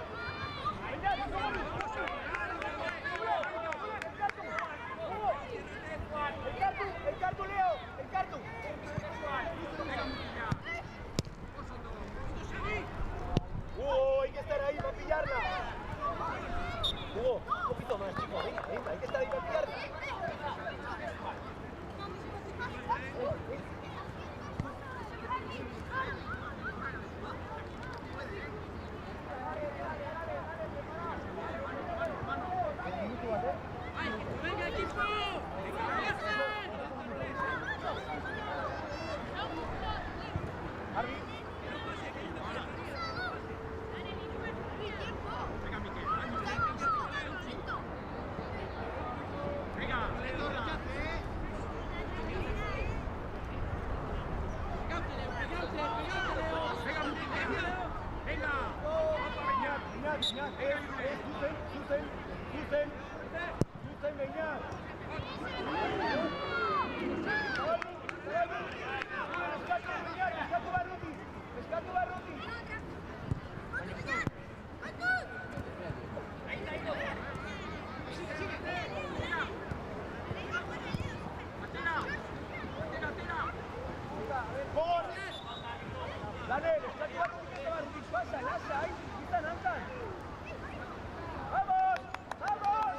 Beñat. Eskatu barruti. Gol! Daniel, eskatu barruti, pasa, lasai, izan hantan. Vamos! Vamos!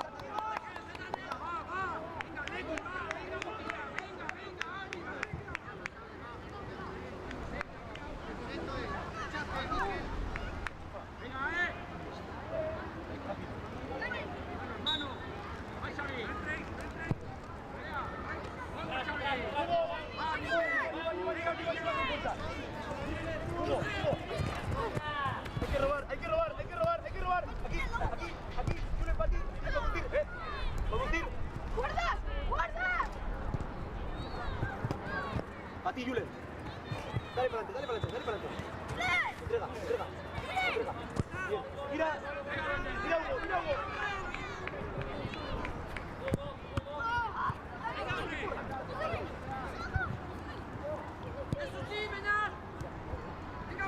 Hay que robar. Aquí, Julen, para ti. Conducir. ¡Guarda! A ti, Julen. Dale para adelante. Entrega. Bien. Mira,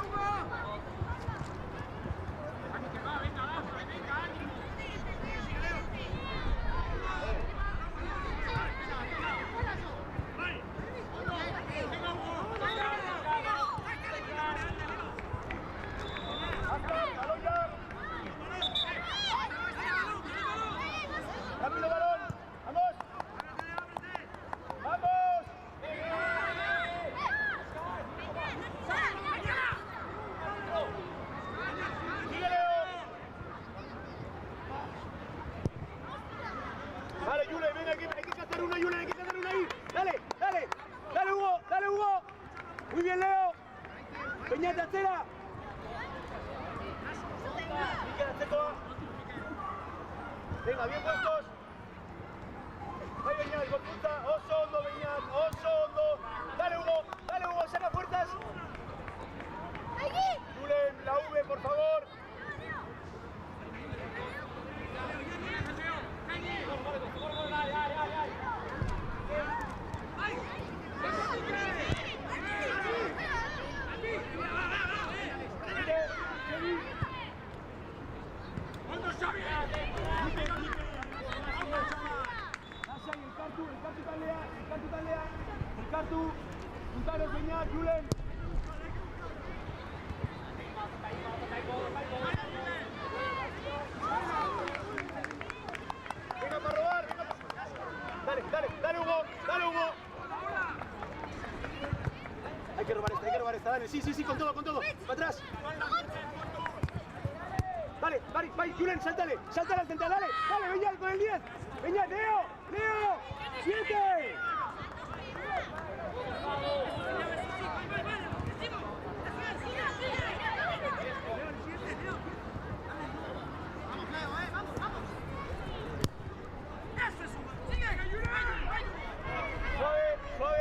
Hugo. Rápido, varón. Vamos. Sigue, Leo. Dale, Julen, ven aquí. Hay que cazar una, Julen. Hay que cazar una ahí. Dale, Hugo. Muy bien, Leo. Beñat, tercera. Venga, bien puestos. Ahí Beñat, con punta. Oso hondo, Beñat. Dale, Hugo, saca fuerzas. Julen, la V, por favor. El cartu, puntaros, Beñat, Julen. Venga para robar, dale, Hugo. Hay que robar esta, dale, sí, con todo, para atrás. Dale, Julen, sáltale al central, dale, Beñat con el 10. Beñat, Leo, 7. Suave.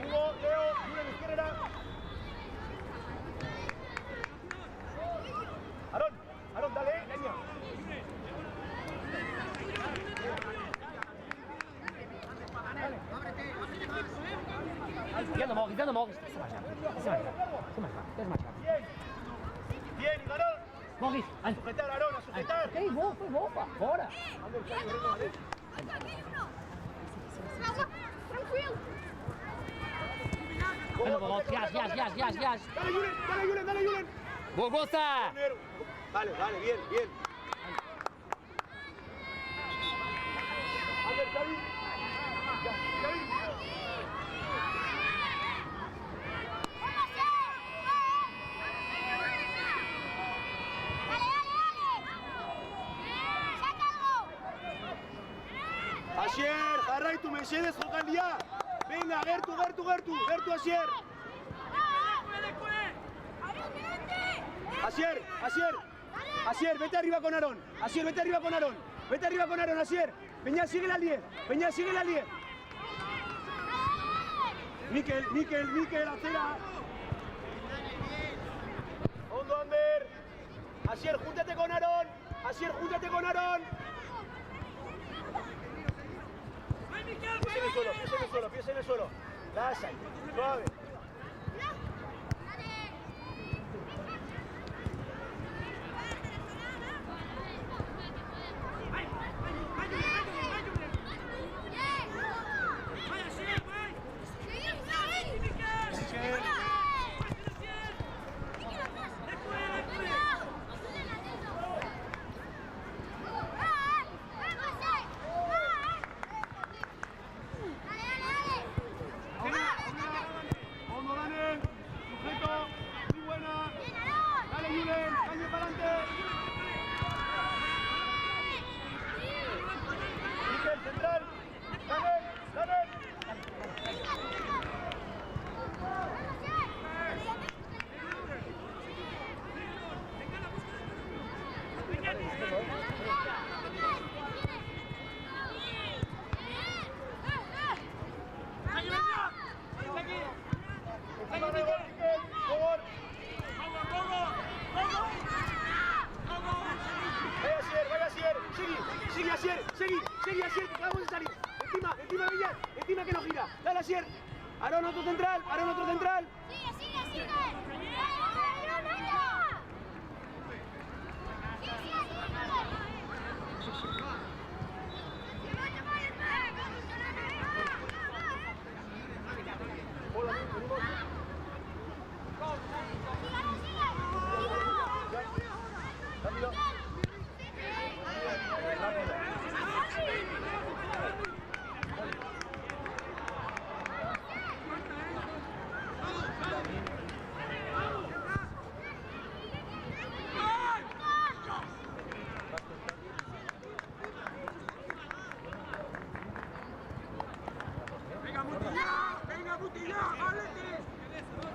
Hugo, Leo, Julen, izquierda. Aarón, dale, leña. Quitando Mogis. Bien, Aarón. Mogis, A sujetar, Aarón, a sujetar. Ok, bofa, fora. Tranquilo. Gas. Dale, Julen. Bogosa. Vale, bien. A ver, Xavi. Asier, jarraitu mesedez jokaldia. Venga, gertu, Asier. Asier, Asier. Asier, vete arriba con Aarón. Asier, vete arriba con Aarón. Vete arriba con Aarón, Asier. Peña, sigue la 10. Peña, sigue la 10. Miquel, acera. Hondo, Ander. Asier, júntate con Aarón. Asier, júntate con Aarón. Pies en el suelo, pies en el suelo, pies en el suelo. Las ahí, suave. Sigue, Asier, que acabamos de salir. Encima, Villar, encima que no gira. Dale, Asier. Aarón, otro central, Aarón, otro central. Sigue.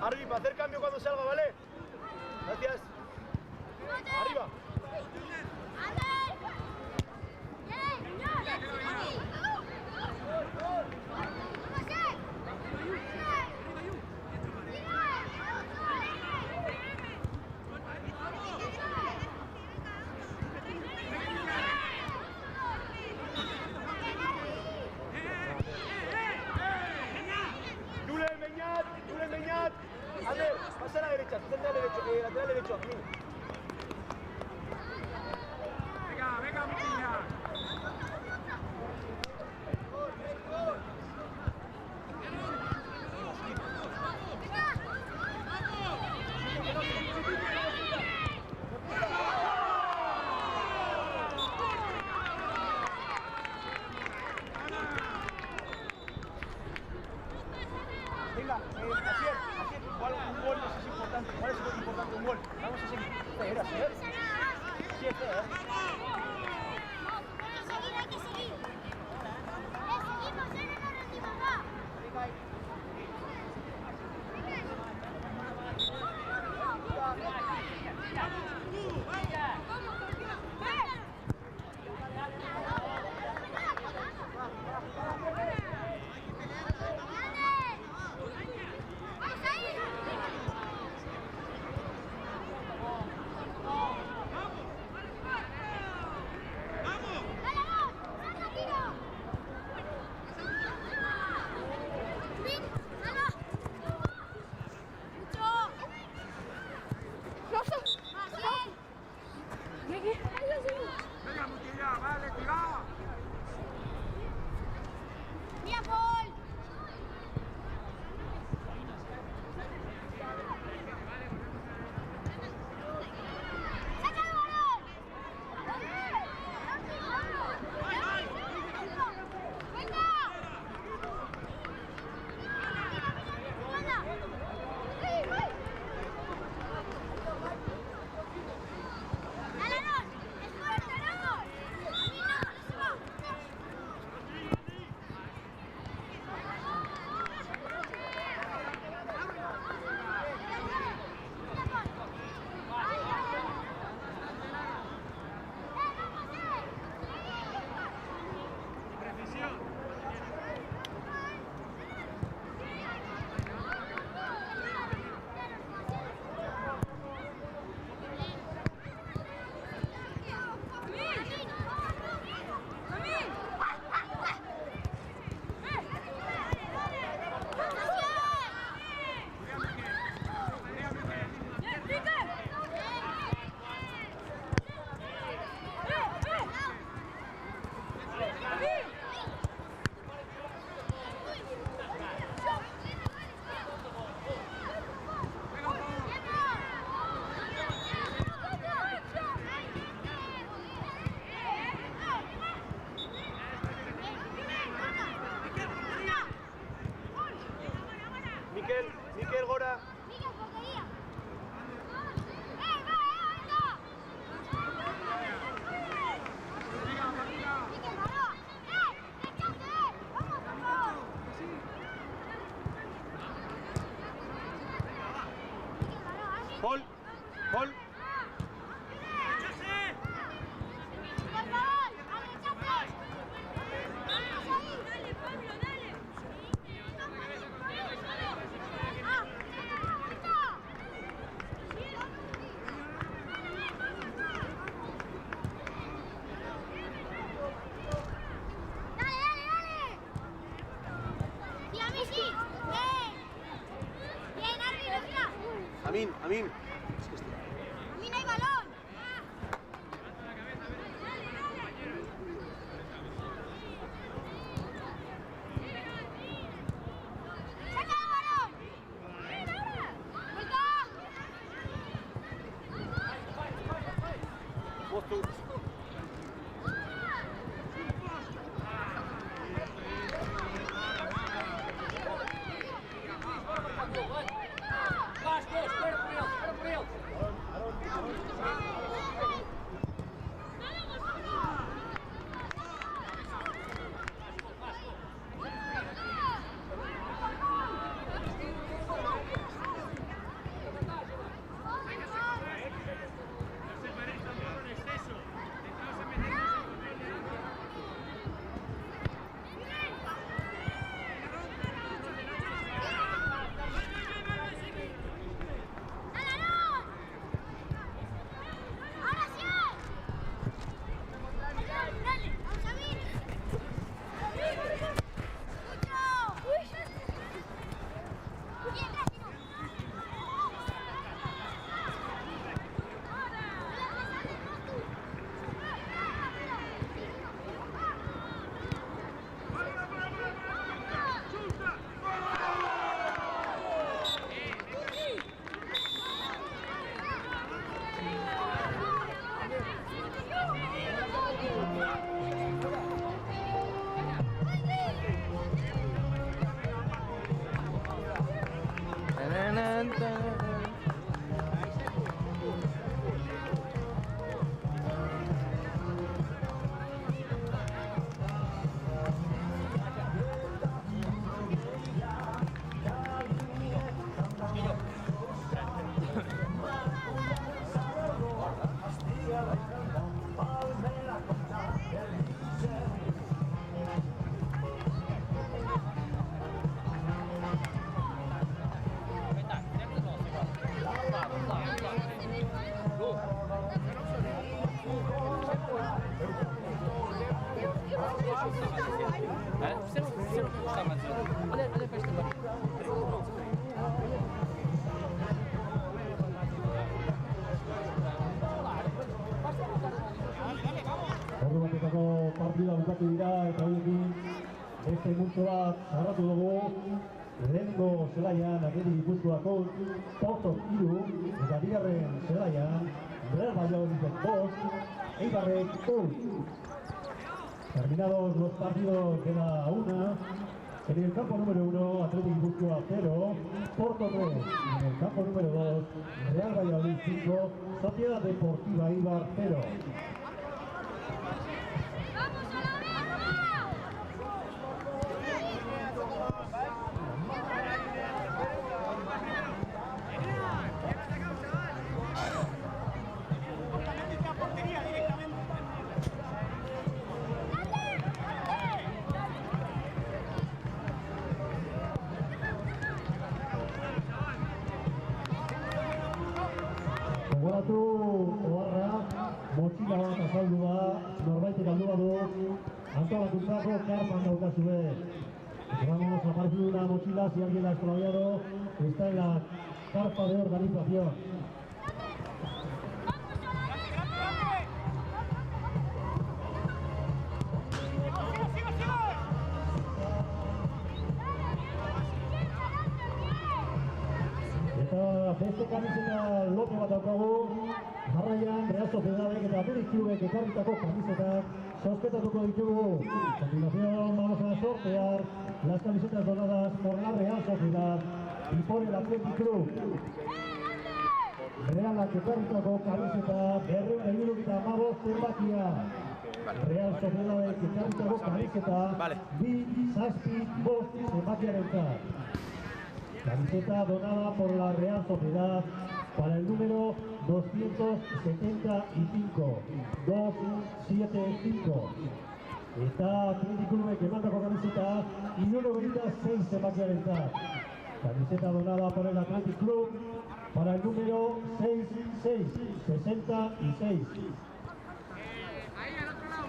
Arriba, hacer cambio cuando salga, ¿vale? Gracias. Arriba. Julen Beñat. A ver, pasa a la derecha, tú lateral derecho, a mí. Venga, Mutilla. Venga, Asier, igual un gol es importante, igual es importante un gol. Vamos a seguir. Espera, Asier. Sí, espera, Hay que seguir. Seguimos, no nos rendimos, va. Mikel, gora. Paul. Amin. Amin, hay balón. ¡Saca el balón! Posto. Ordu batetako partida bukatu dira eta horiekin beste multzo bat zarratu dugu. Lehenengo zelaian Athletic Gipuzkoako Porto 3 eta bigarren zelaian Real Valladolid 2, Eibarrek 1. Terminados los partidos de la una, en el campo número 1 Athletic Gipuzkoa 0, Porto 3, en el campo número 2 Real Valladolid 5, Sociedad Deportiva Eibar 0. Gogoratu oharra, motxila bat azaldu da, norbaitek aldu badu, antolakuntzako karpan daukazue. Vamos a aparecer una mochila, si alguien la ha extraviado, está en la carpa de organización. Beste kamiseta lote bat daukagu, jarraian Real Sociedadek eta Athletic Clubek ekarritako kamisetak zozketatuko ditugu. A continuación vamos a sortear las camisetas donadas por la Real Sociedad y por el Athletic Club. Realak ekarritako kamiseta 275 zenbakia. Real Sociedadek ekarritako kamiseta 275 zenbakiarentzat. Camiseta donada por la Real Sociedad para el número 275. 275. Eta Athletic Clubek emandako kamiseta 196 zenbakiarentzat. Camiseta donada por el Athletic Club para el número 66. Ahí al otro lado.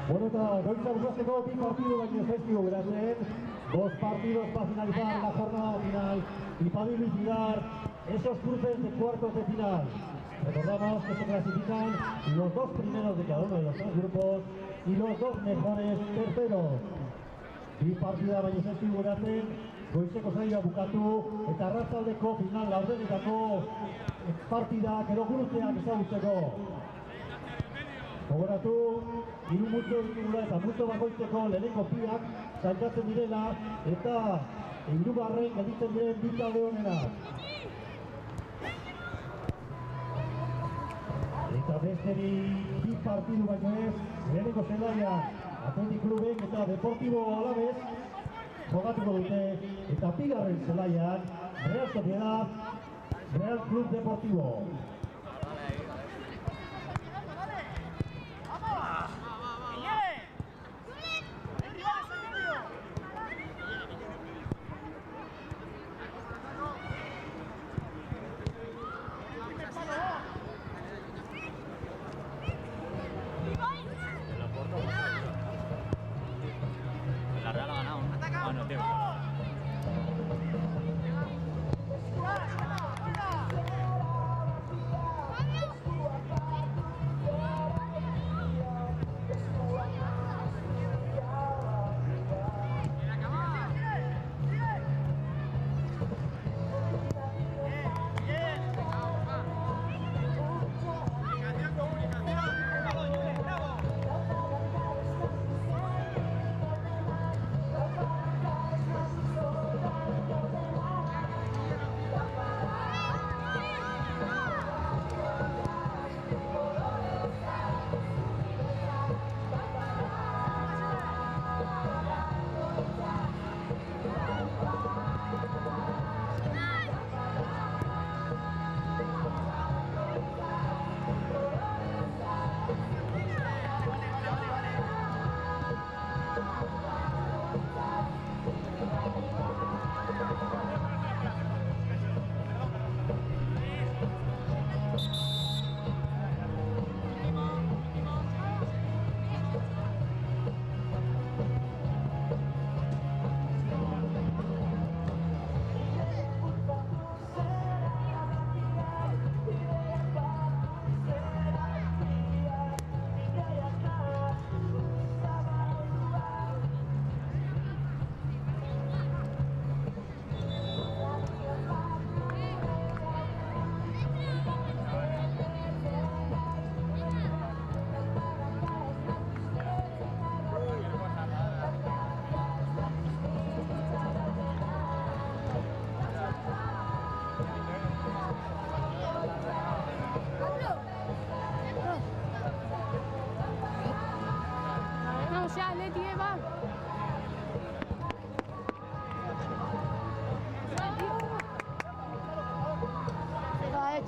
Bueno, eta goitza bukazteko bi partido baino zaizkigu geratzen. 2 partidos para finalizar la jornada final y para dilucidar esos cruces de cuartos de final. Recordamos que se clasifican los 2 primeros de cada uno de los 3 grupos y los 2 mejores terceros. Bi partida baino zaizkigu geratzen, goizeko saioa bukatu eta arratsaldeko final laurdenetako partidak edo guruzeak ezagutzeko. Gogoratu, hiru multzo ditugula eta multzo bakoitzeko lehenengo biak sailkatzen direla eta hirugarren gelditzen diren bi talde onenak. Eta besteri bi partidu baino ez, lehenengo zelaian Athletic Clubek eta Deportivo Alavés jogatuko dute eta bigarren zelaian Real Sociedad, Real Club Deportivo. La Real ha ganado, ¿no? Ah, no, tío.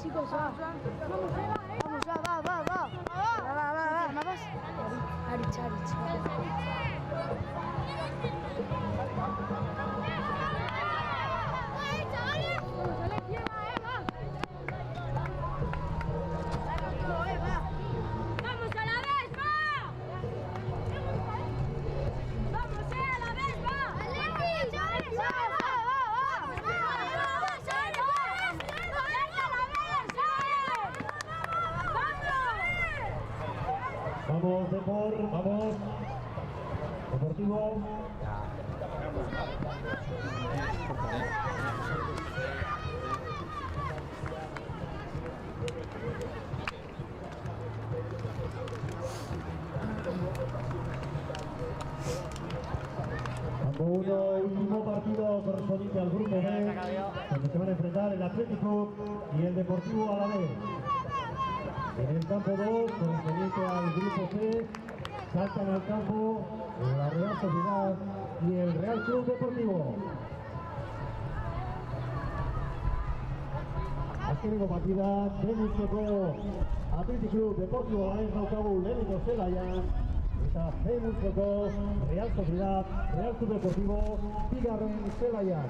chicos, va. Vamos, va. Vamos. Arich. Vamos, Depor, vamos. Deportivo. Campo 1, último partido correspondiente al grupo B, donde se van a enfrentar el Atlético y el Deportivo Alavés. En el campo 2, correspondiente al grupo C, saltan al campo la Real Sociedad y el Real Club Deportivo. Azkeneko partida, Demuzeko Athletic Club Deportivo Alavés daukagu lehenengo zelaian, eta Demuzeko Real Sociedad, Real Club Deportivo bigarren zelaian.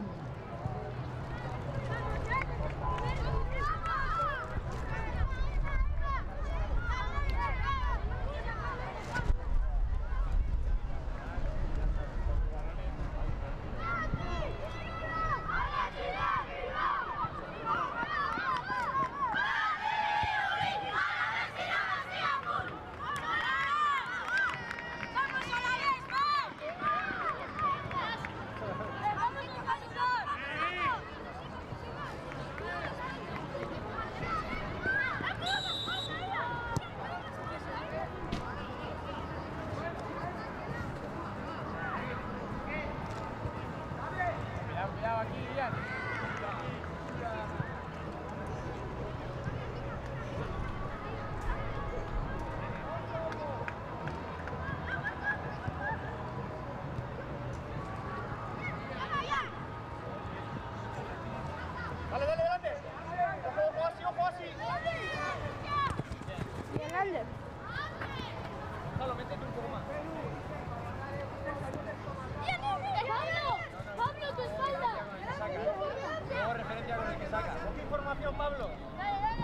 Cuidado aquí, Ian. Dale, dale, delante. Ojo así. Bien, Ander. Gonzalo, métete un poco más. Pablo, tu espalda. Luego referencia con el que saca. ¿Qué información, Pablo? Dale, dale.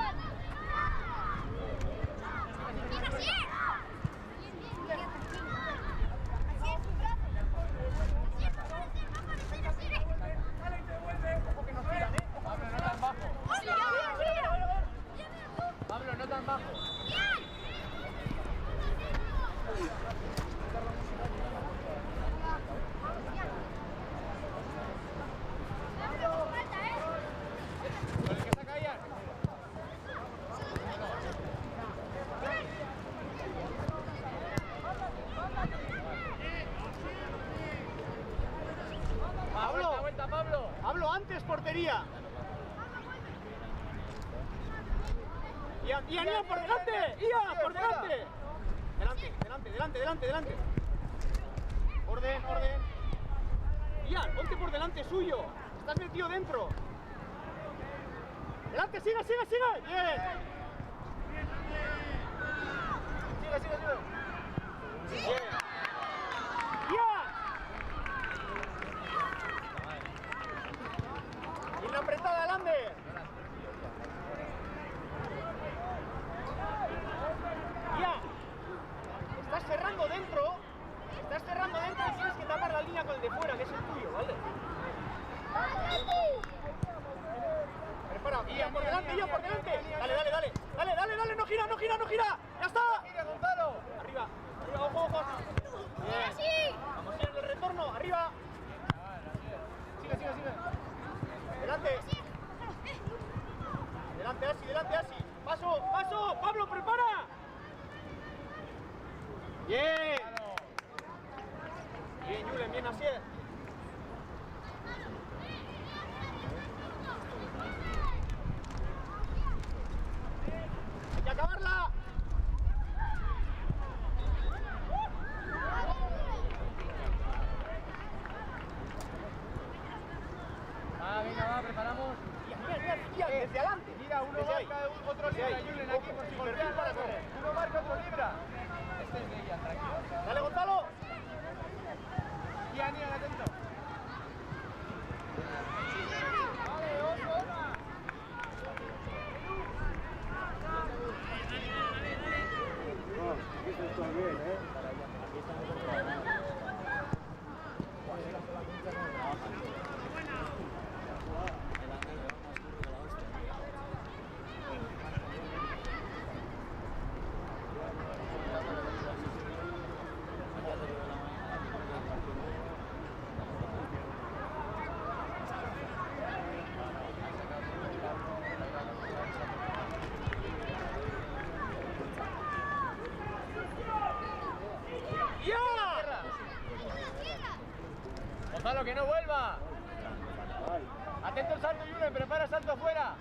Ojo que nos tiran, ¿eh? Pablo, no tan bajo. Pablo, no tan bajo. Con el que saca Ian. Pablo. Vuelta, Pablo. Hablo antes, portería. Ian, por delante. Ian, por delante. Delante. Orden. Ian, ponte por delante suyo. Estás metido dentro. Delante, sigue. Bien. Sigue. Bien. Ian. Y la apretada del Ander. Ya. Estás cerrando dentro y tienes que tapar la línea con el de fuera, que es el tuyo, ¿vale? Prepara, Ian por delante. Dale, no gira. Ya está. Arriba, ojo. Bien. Vamos a ir el retorno, arriba. Sigue. Delante, Asi. Paso. Pablo, prepara. Bien, Julen, bien así. Hay que acabarla. Venga, preparamos. Mira, desde adelante. Mira, uno marca, otro libra. Julen aquí por si perfil para correr. Uno marca, otro libra. Este es de ella, tranquilo. Dale, Gonzalo. Ian, atento. Gonzalo, que no vuelva. Atento el salto, Julen, prepara el salto afuera.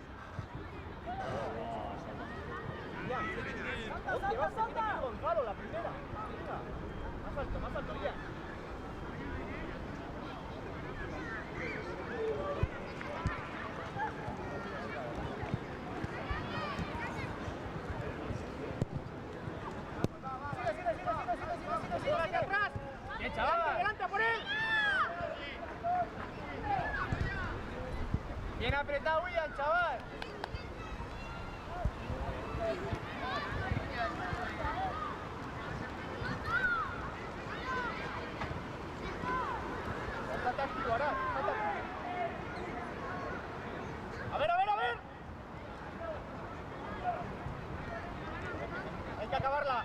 Salta, Gonzalo, la primera. Más alto, ya. Sigue, hacia atrás. Bien, chaval. Delante, por él. Bien apretado, Ian, chaval. Está táctico, ahora. A ver. Hay que acabarla.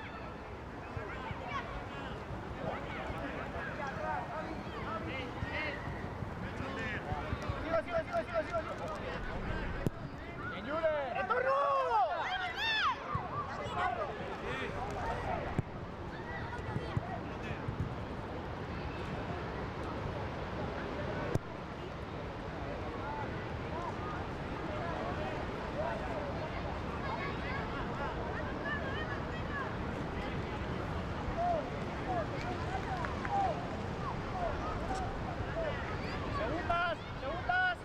Sigo. Bien, Julen. ¡Retorno! Segundas.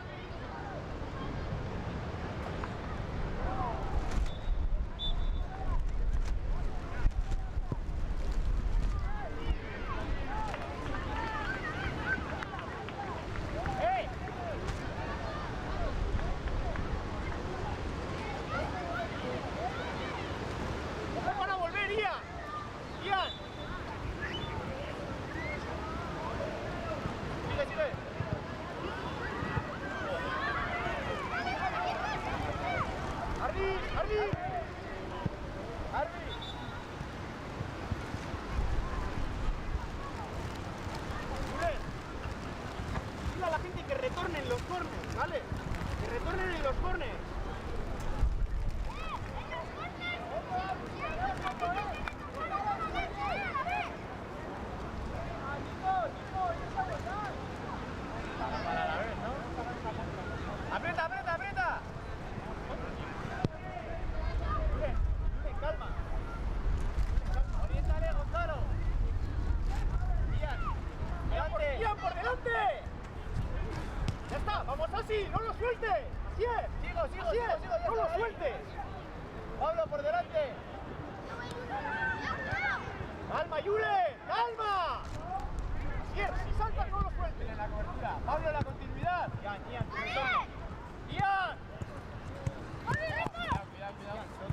Dile a la gente que retornen los corners, ¿vale? Que retornen en los corners. Aprieta. Bien, calma. Oriéntale, Gonzalo. Ian, por delante. Ya está, vamos así, no lo sueltes. Así es. Sigo, no lo sueltes. Pablo, por delante. Calma, Julen, calma. Así es, si saltas no lo sueltes en la cobertura. Pablo, en la continuidad. Ian. Cuidado.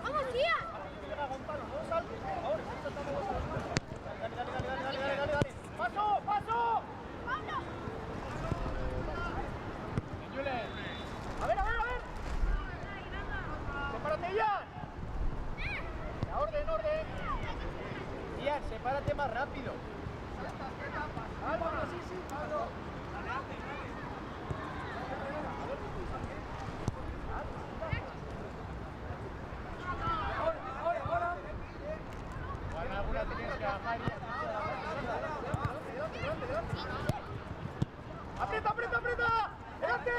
¡Vamos, Ian! Gonzalo, no saltes, por favor. Dale. ¡Paso! Julen. A ver. Sepárate, Ian. Orden. Ian, sepárate más rápido. Calma, sí, Pablo. Ahora. Bueno, alguna tienes que bajar. ¡Aprieta! ¡Delante!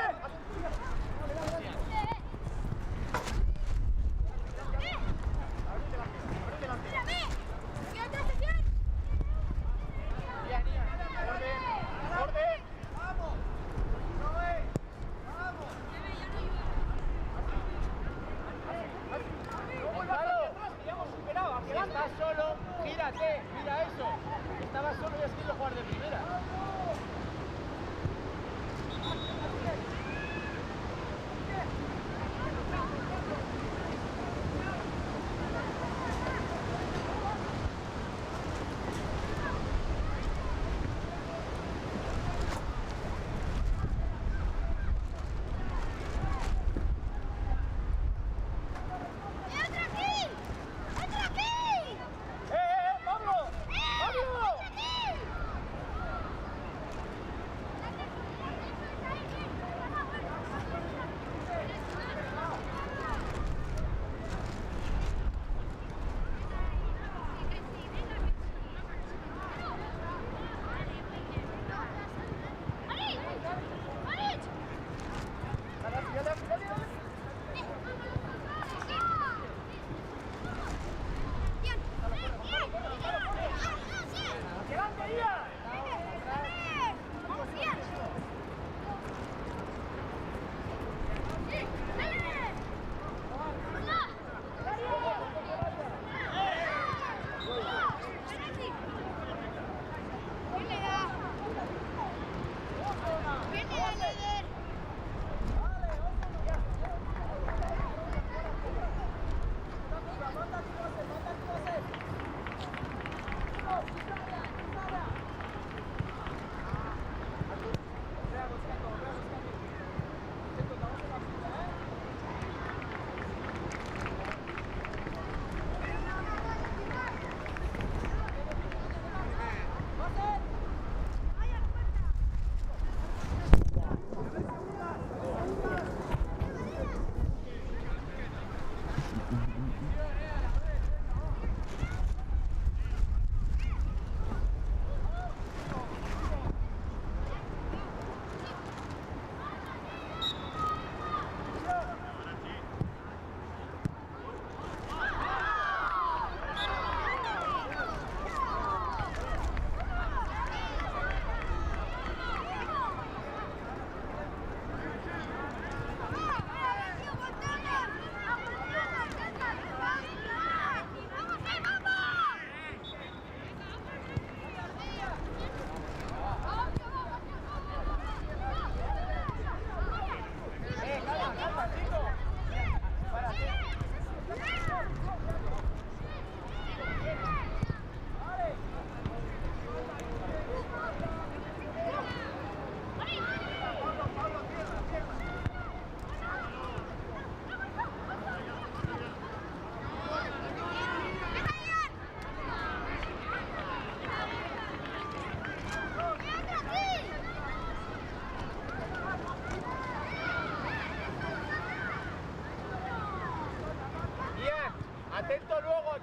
¡Orden! ¡Vamos! Si estás solo, gírate, mira eso. Estabas solo y has querido jugar de primera.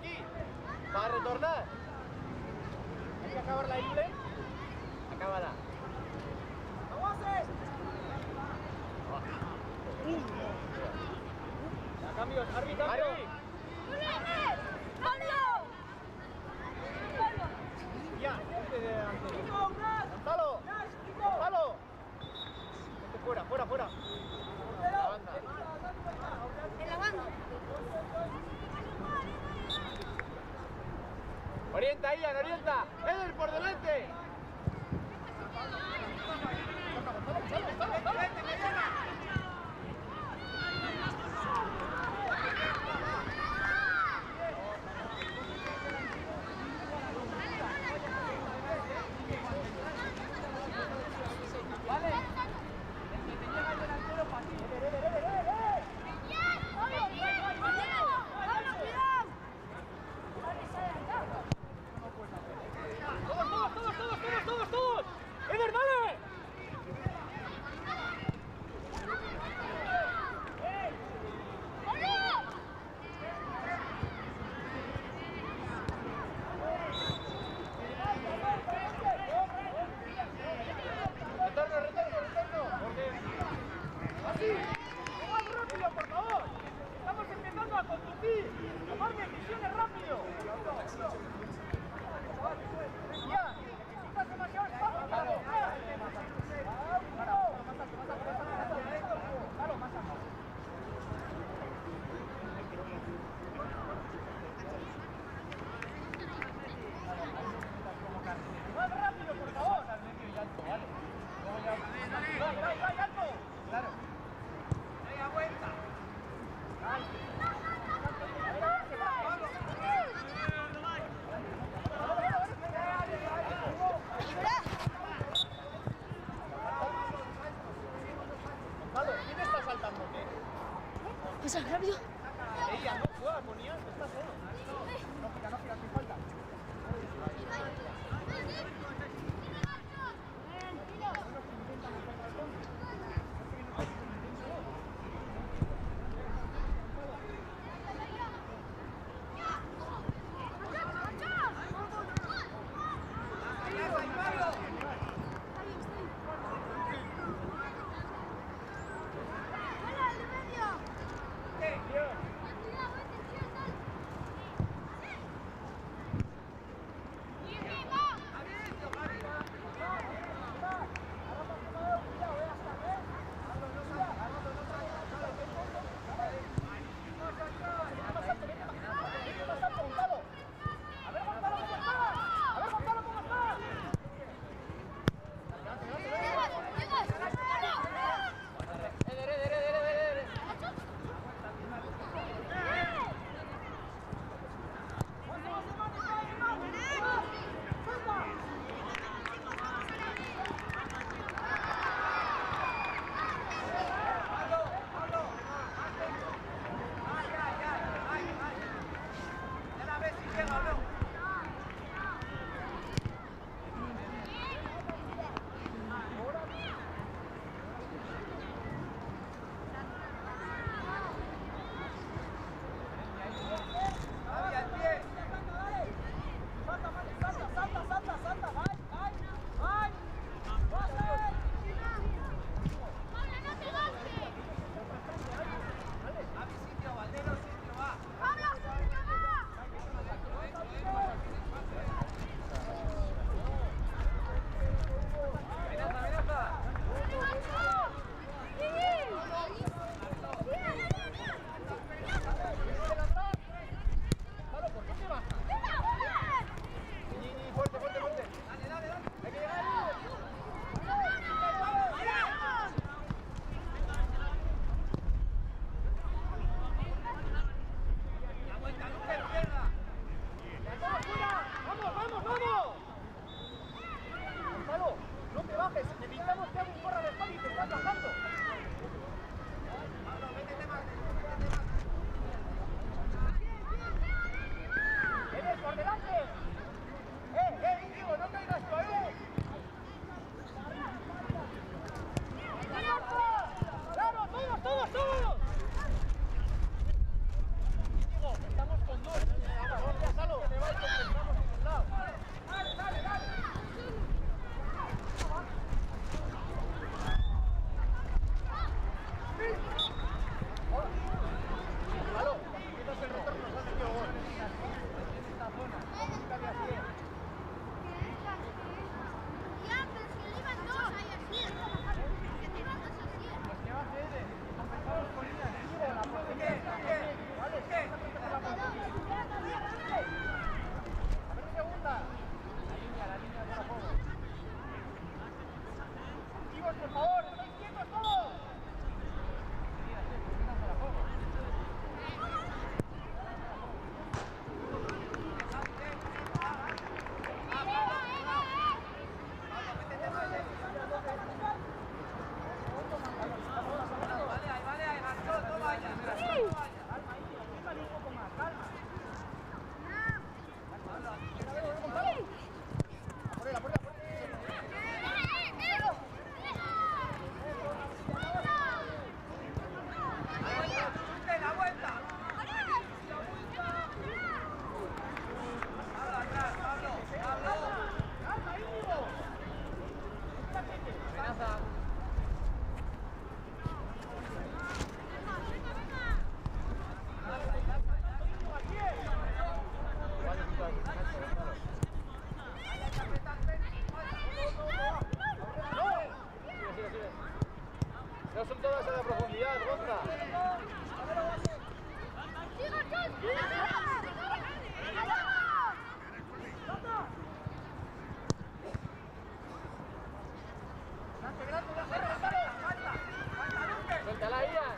aquí. Va a retornar. Hay que acabar la libre. Acábala. Cambios, árbitro. Ya. Gonzalo. Gonzalo. Fuera, fuera, fuera. La banda. En la banda. Orienta, Ian, orienta. Eder, por delante. ¡Todos! ¡Eder, dale! Retorno. ¡Así! ¡Más rápido, por favor! ¡Estamos empezando a conducir! ¡Tomar decisiones rápido! ¡Ya! ¡Necesitas demasiado espacio! ¡Claro! ¡Más rápido, por favor! Al medio y alto, ¿vale? ¡Dale, alto! ¡Claro! ¡Venga, vuelta! ¿Quién está saltando? Pasa rápido. Ella no juega con Ian, está solo. No gira, sin falta. No son todas a la profundidad, Gonza. Suéltala, Ian.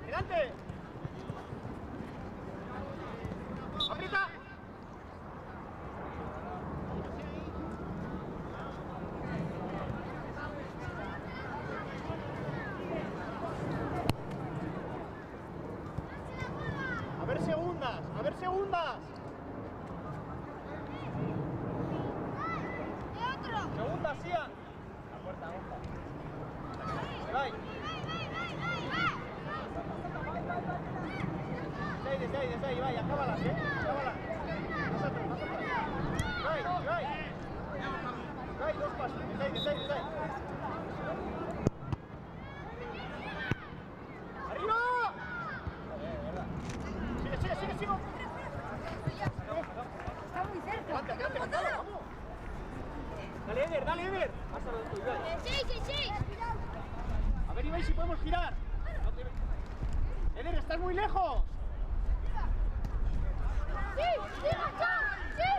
¡Delante! ¡Aprieta! ¡A ver segundas! ¡A ver segundas! ¡Segundas, Ian! La puerta, ojo. Se va ahí. Desde ahí, vaya, acábalas, acábalas. Vai, dos pasos, desde ahí. ¡Arriba! Sigue. Está muy cerca. Adelante, vamos. Dale, Eder. Pásalo de tu Ibai. Sí. A ver, Ibai, si podemos girar. Eder, estás muy lejos. Sí, Machado, sí.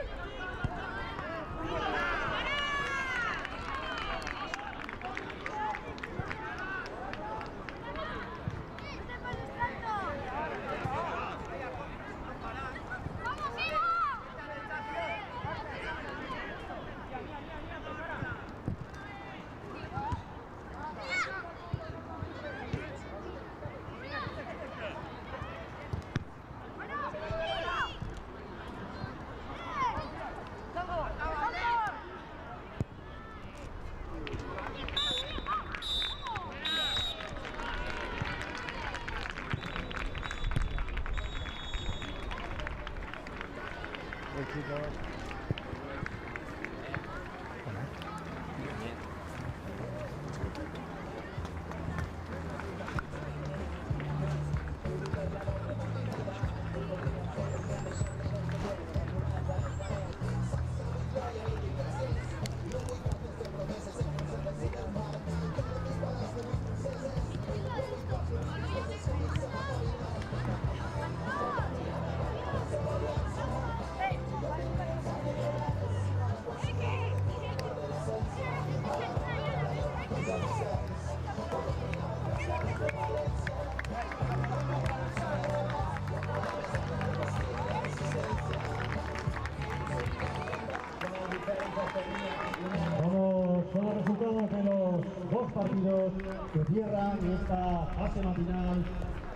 Vamos con los resultados de los dos partidos que cierran esta fase matinal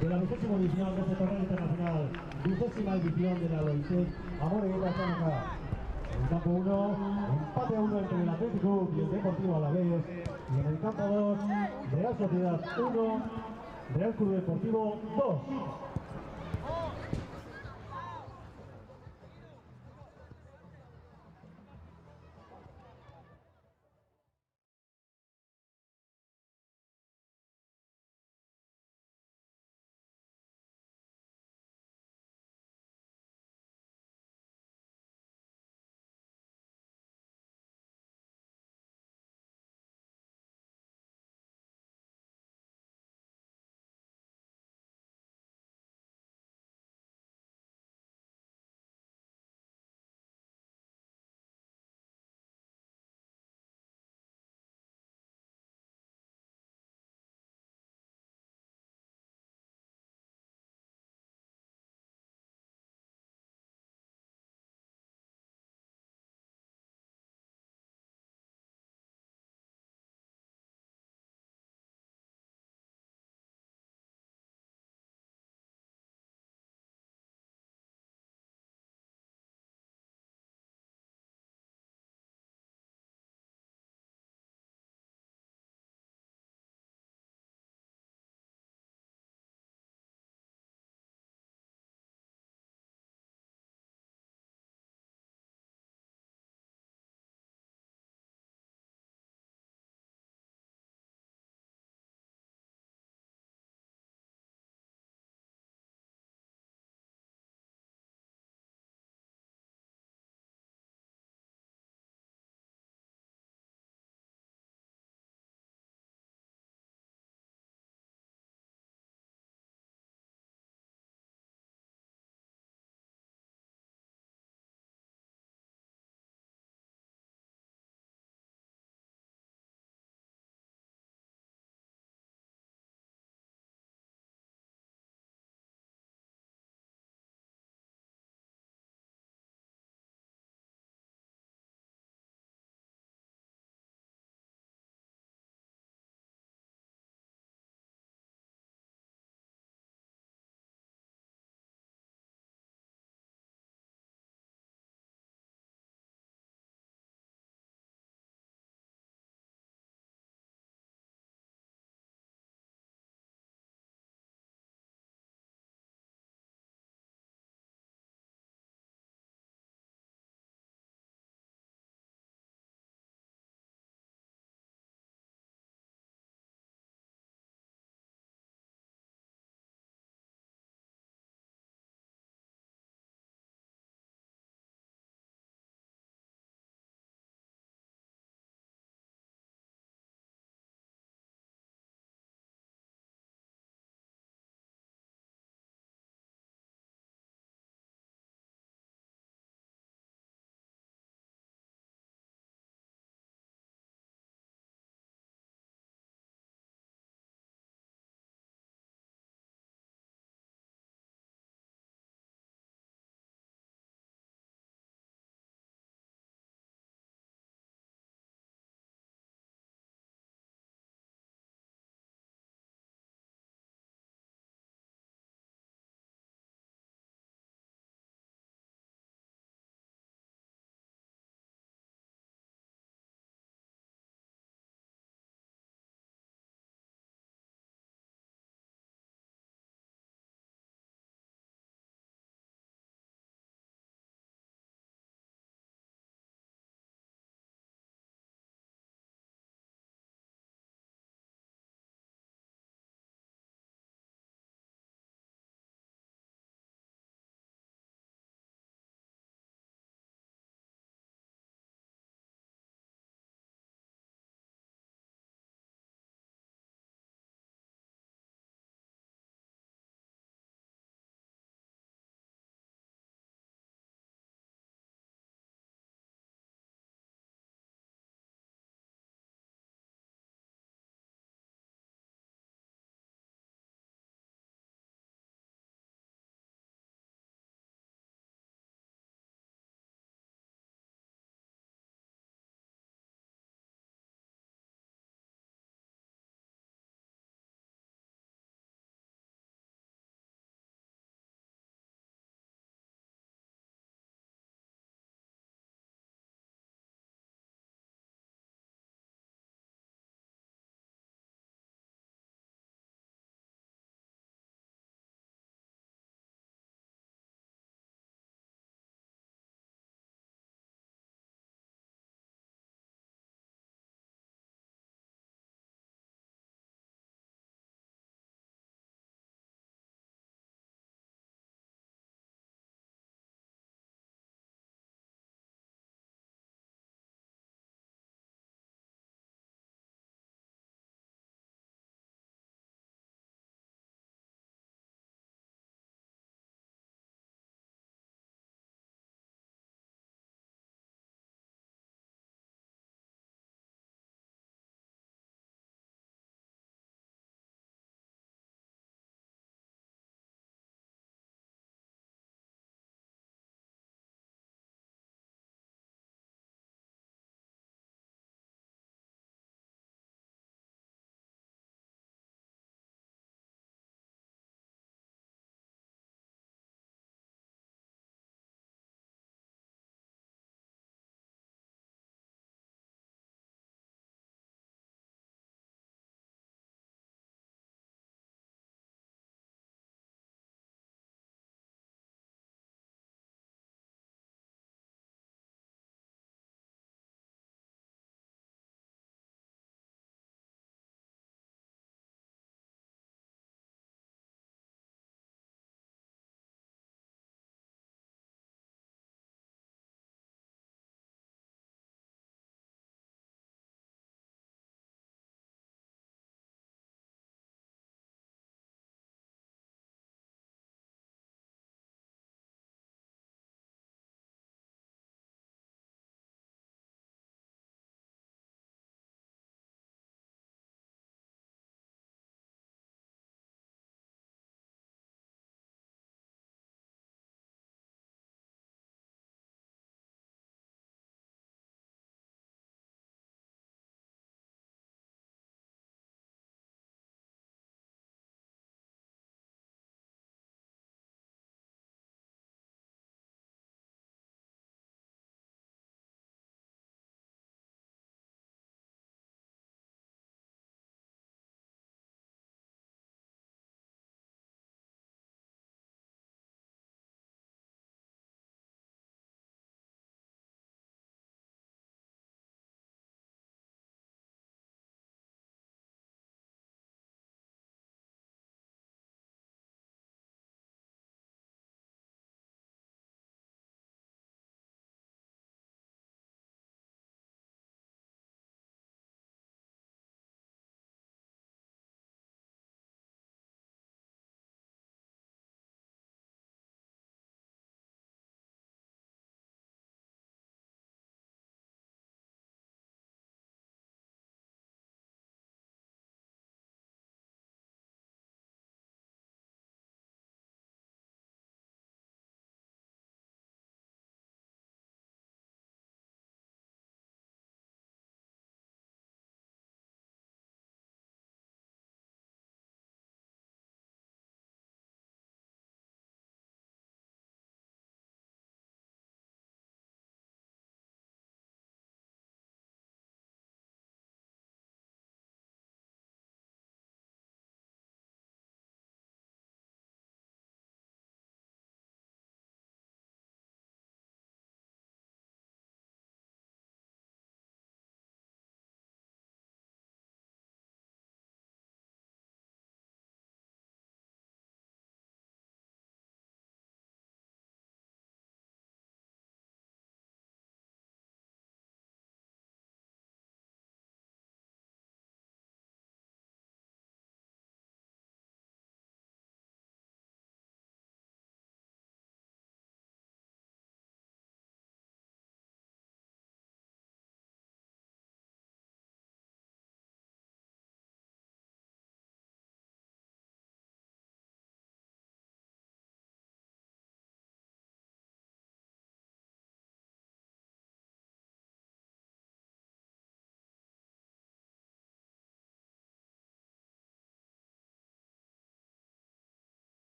de la 20ª edición de este torneo internacional, 20ª edición de la Loisec Amore Eta Chanaka. En el campo 1, empate a 1 entre el Atlético y el Deportivo Alavés. Y en el campo 2, Real Sociedad 1, Real Club Deportivo 2.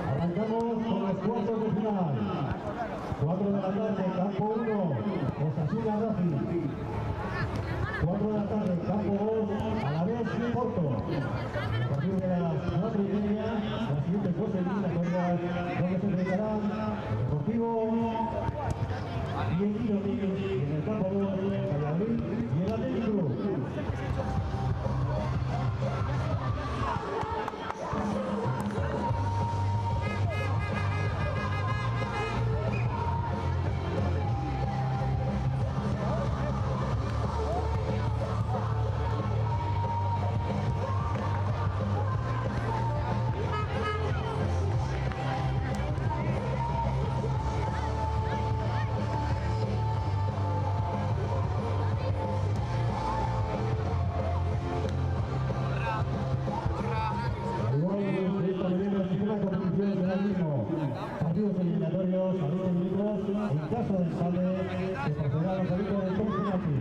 Arrancamos con los cuartos de final. 4 de la tarde, campo 1, Osasuna Racing. 4 de la tarde, campo 2, Alavés Porto. A partir de las 4:30, las siguientes dos eliminatorias donde se enfrentarán el Deportivo y el Gironi, y en el campo 2, el Valladolid y el Athletic Club. Partidos eliminatorios a 20 minutos. En caso de empate, se procederá a los árbitros del penalti.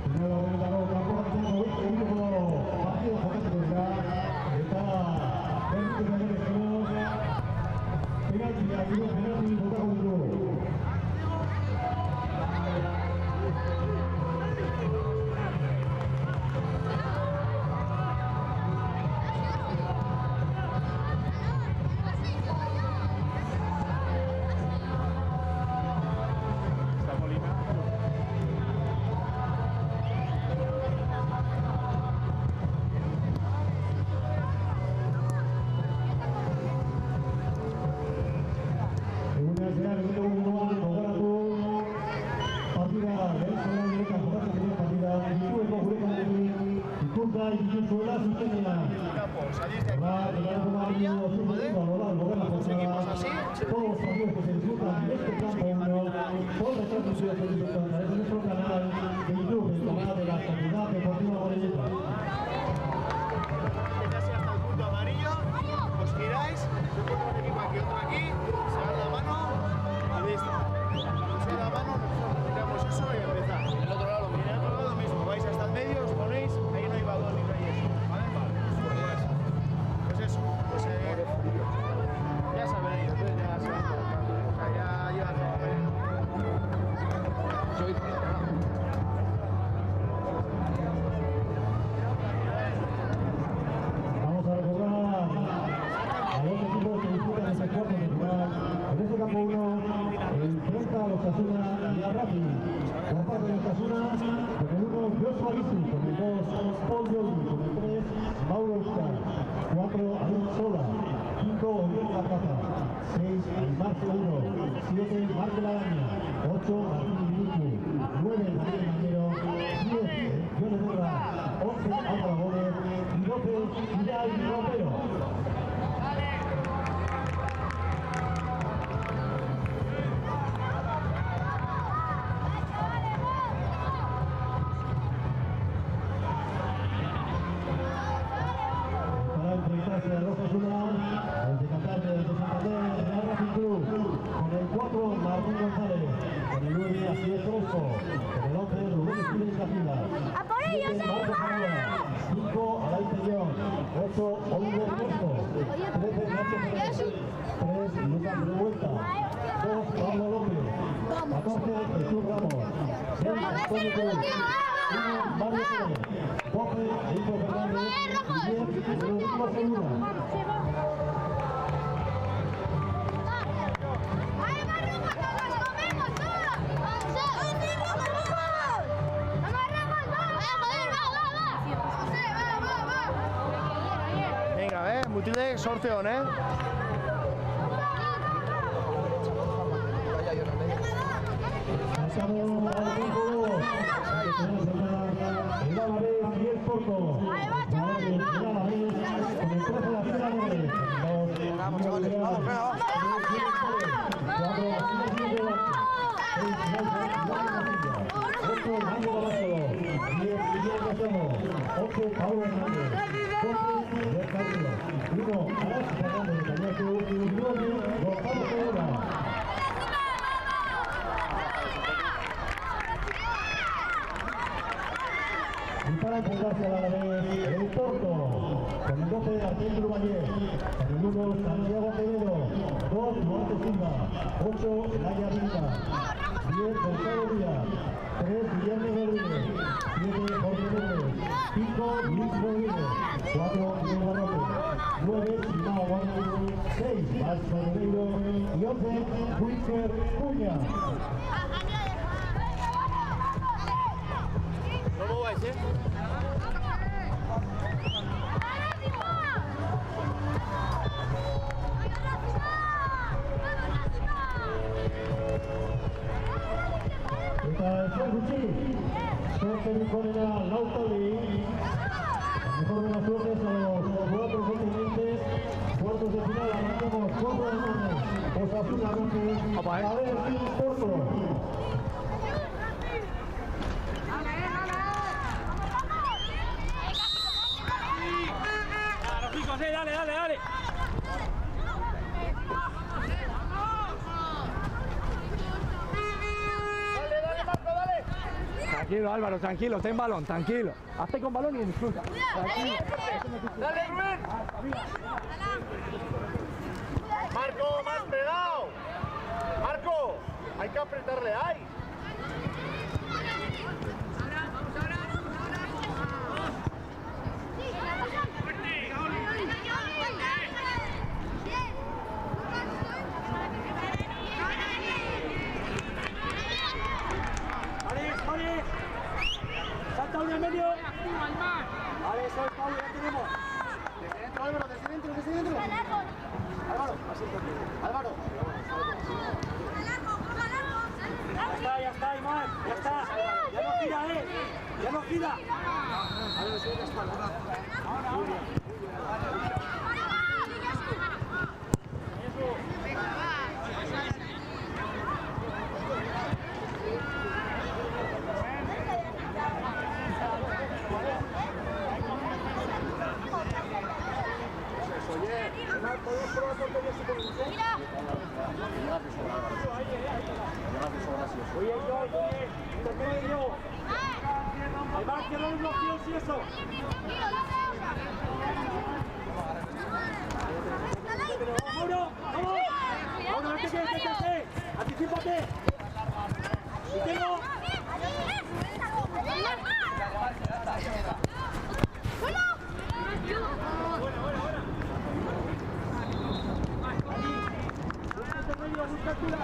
Primero organizador campo de último partido fonético ya está 20 minutos. Penalti, penalti, vota con el club. 8 Oliver Crespo, 13 Nacho Pérez, 3 Lucas Revuelta, 2 Pablo López, 14 Jesús Ramos, 6 Antonio Cruz, 1 Mario Pérez, 12 Nico Fernández y 10 Rodrigo Segura. Venga, mutilek sorte hon, Pasamos al vínculo. El Alavés y el Porto. El Alavés con el 13 la fila 9. Vamos, chavales. Vamos, vamos. 4 Basile de Bacho. 6 8 Mango Babazo. 10 Miguel Casamo. 11 Pablo Hernández. 12 Bercángelo. 1 Arash Fernández de Cañaco. Y 9 Gonzalo Segura. Y para enfrentarse a la Alavés, el Porto, con el 12 Arturo Valle, con el 1 Santiago Acevedo, 2 Duarte Silva, 8 Elaya Vinca, 10 Gonzalo Díaz, 3 Guillermo Rodríguez, 7 Jorge Pérez, 5 Luis Rodríguez, 4 Diego López, 9 Simao Guardi, 6 Vasco Rodrigo y 11 Wilker Cuña. ¿Cómo vais, Eta esan gutxi, sorterik onena Lautali, mejor de las suertes a los 4 continentes, cuartos de final, arrancamos 4 de marzo, Osasuna Roque, Alavés y Porto. Dale, dale, dale. Dale, Marco, dale. Tranquilo, Álvaro, tranquilo, ten balón, tranquilo. Hazte con balón y disfruta. Tranquilo. Dale, Rubén. Marco, más pegado. Marco, hay que apretarle ahí. Salta uno en medio. Vale, eso es Pablo, ya tenemos. Desde dentro, Álvaro, desde dentro, desde dentro. Álvaro, así es. Álvaro. Ya está, Imán, ya está. Ya no gira, ya no gira. Vale, sube la espalda. Muy bien. ¿Podemos probar portería si podemos? ¡Mira! Oye, intermedio. Ahí va, cierra los bloqueos y eso. ¡Mauro! ¡Vamos! ¡Mauro, vete que vete! ¡Anticípate! ¡Y tengo! Busca altura.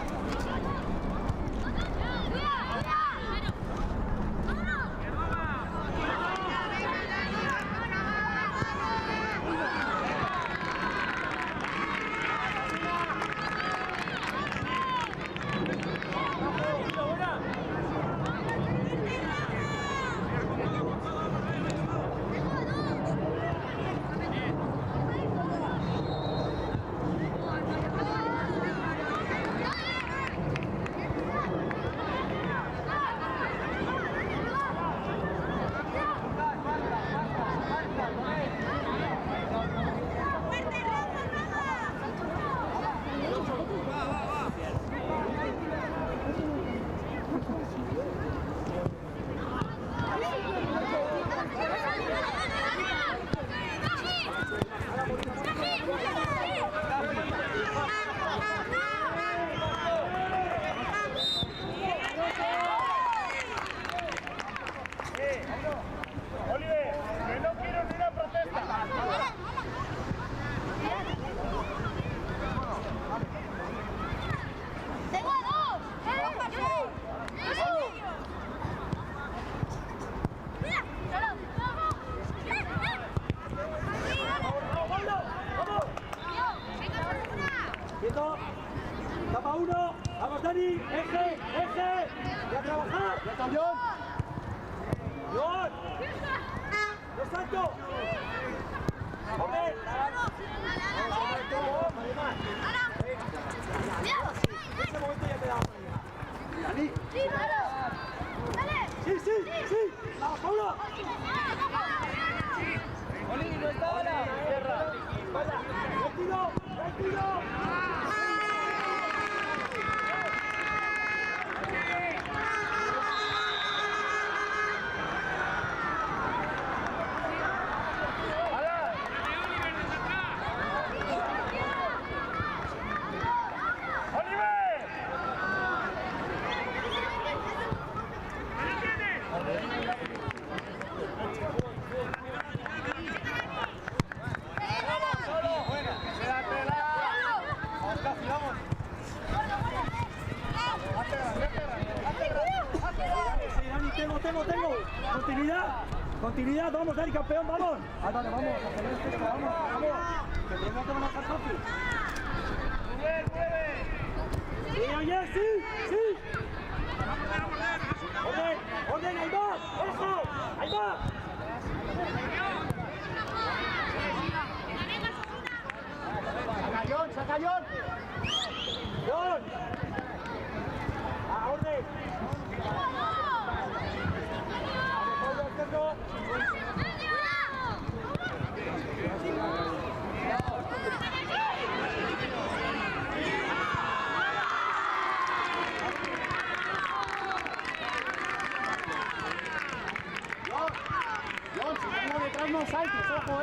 Continuidad, vamos, Dani, campeón, vamos. Ah, dale, vamos, vamos. Que tengo que manejar fácil. Sí, oye, sí. Orden, ahí va, eso, ahí va. Saca John. John. A orden. John, si tengo detrás no saltes, ojo,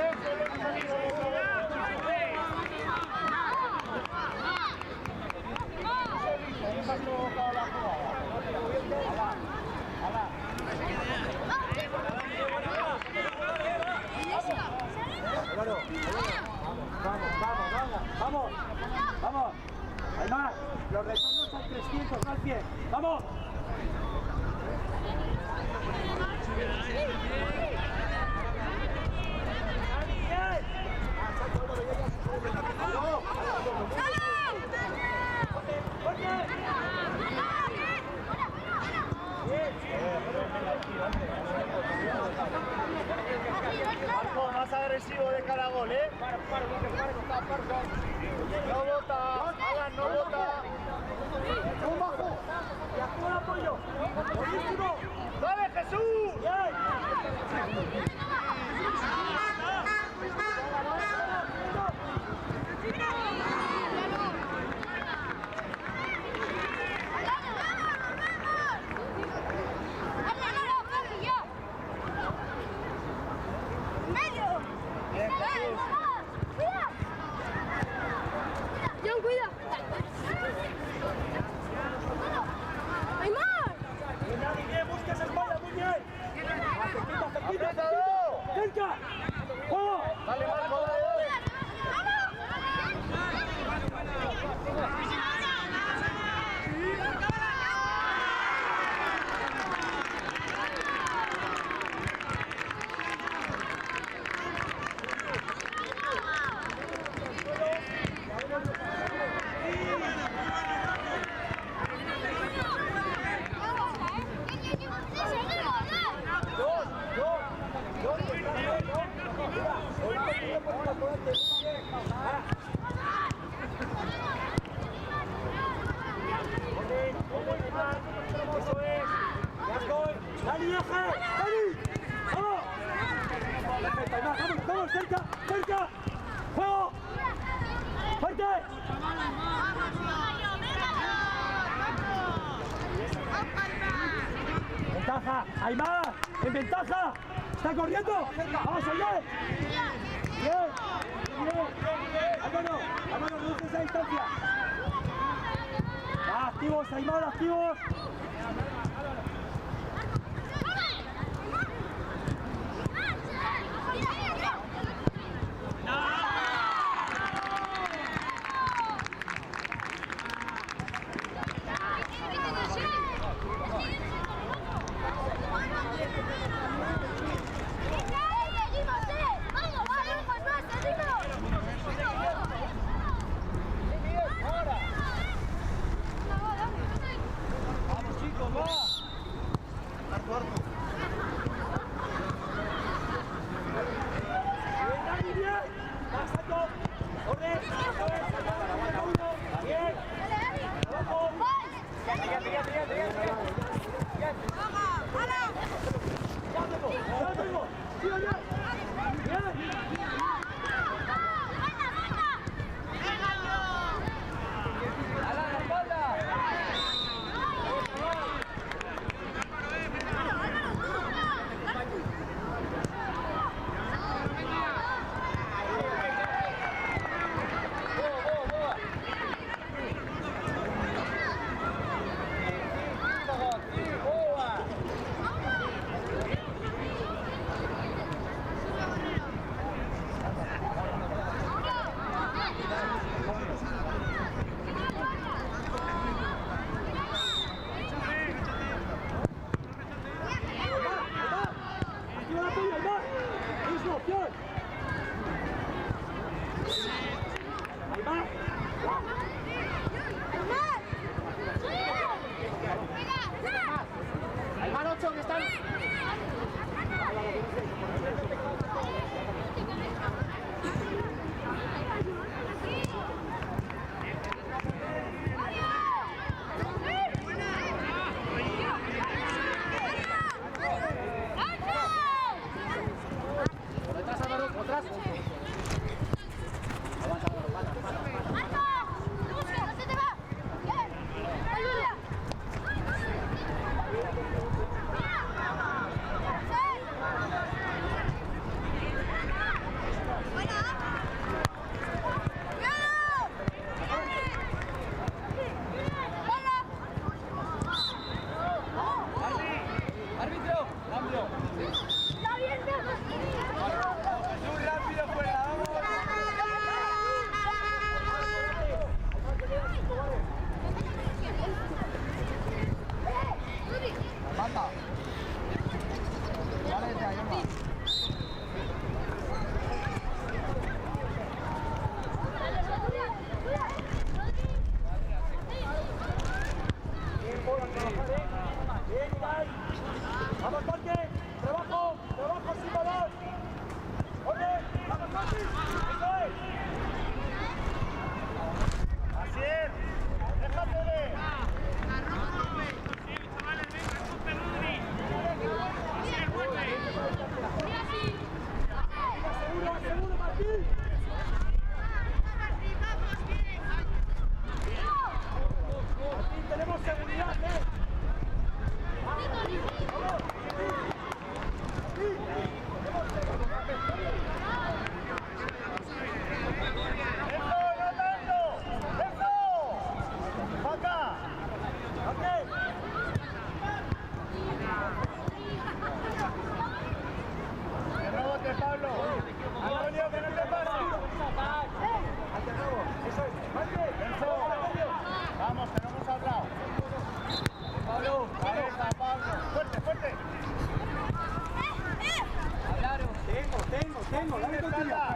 Vamos. Hay más. Los retornos son 300 al pie. Vamos. Marco, más agresivo de cada gol, ¿eh? No bota, Alan, no bota. ¡Un bajo! ¡Y actúa el apoyo! ¡Buenísimo! ¡Dale, Jesús! John, cuida. ¡Hay más! Bien, busca esa espalda, muy bien. Cerquita. ¡Cerca! ¡Juego! ¡Dale, Marco, dale! Eso es. ¡Dani, viaje! ¡Dani! ¡Vamos! Perfecto, vamos, cerca. ¡Juego! ¡Fuerte! ¡Ventaja! ¡Hay más! ¡En ventaja! ¡Está corriendo! ¡Vamos, oye! ¡Bien! ¡Vámonos! ¡Reduce esa distancia! ¡Activos, Aymar, activos!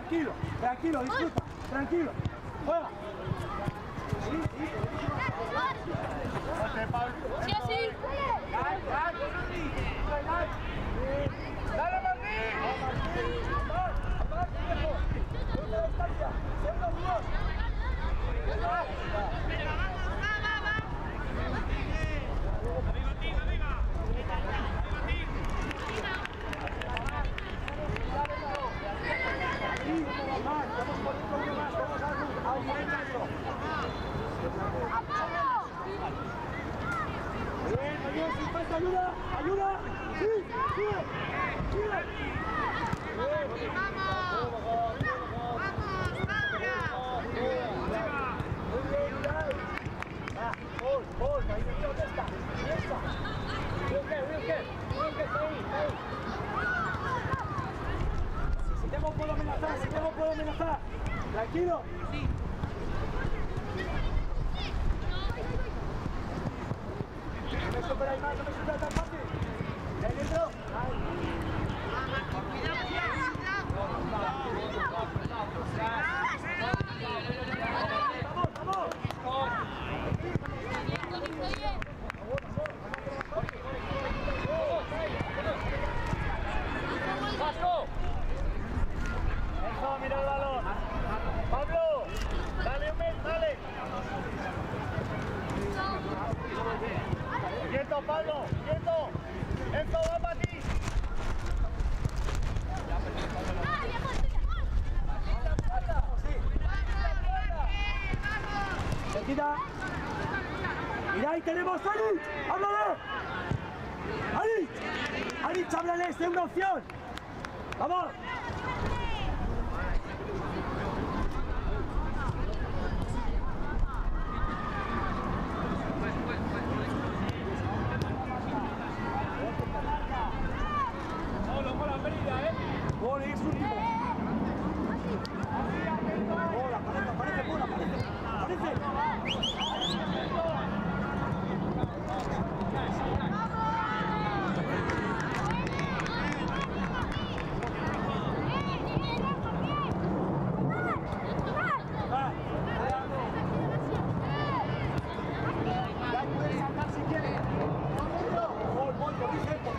tranquilo, tranquilo, disfruta, tranquilo. Juega. Sí, así. ¡Dale, Martín! Bien, si falta ayuda, ayuda. Sí, sigue, sigue. Si tengo puedo amenazar, tranquilo. No me superáis más, no me superáis tan fácil. ¿Ahí dentro? ¡Vasco! Enzo, mira el balón. Pablo, dale un mes, dale. Quieto, Pablo, quieto. Enzo, va para ti. Cerquita. Mira, ahí tenemos a Ali. ¡Háblale! ¡Ali! ¡Ali, háblale! ¡Es una opción! ¡Vamos! Gol, es último. Gol, aparece, gol, aparece.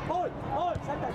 Gol, salta,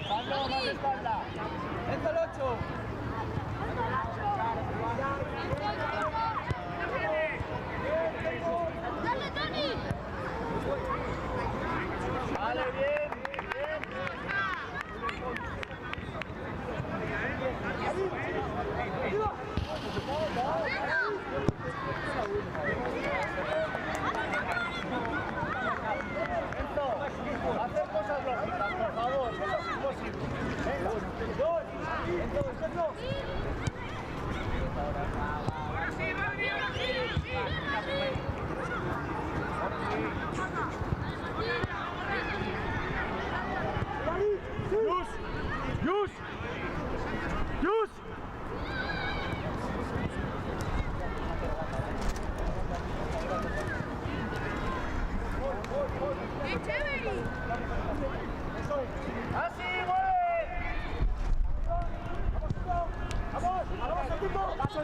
Pablo, más espalda. Enzo el 8. ¡Dale, Tony! Vale, bien, bien. Enzo, hacer cosas lógicas, por favor, eso es imposible. Venga, dos, Enzo. ¡Ahora sí, va a venir, ahora sí! ¡Yus! ¡Así, güey! ¡Vamos, equipo! ¡Paso!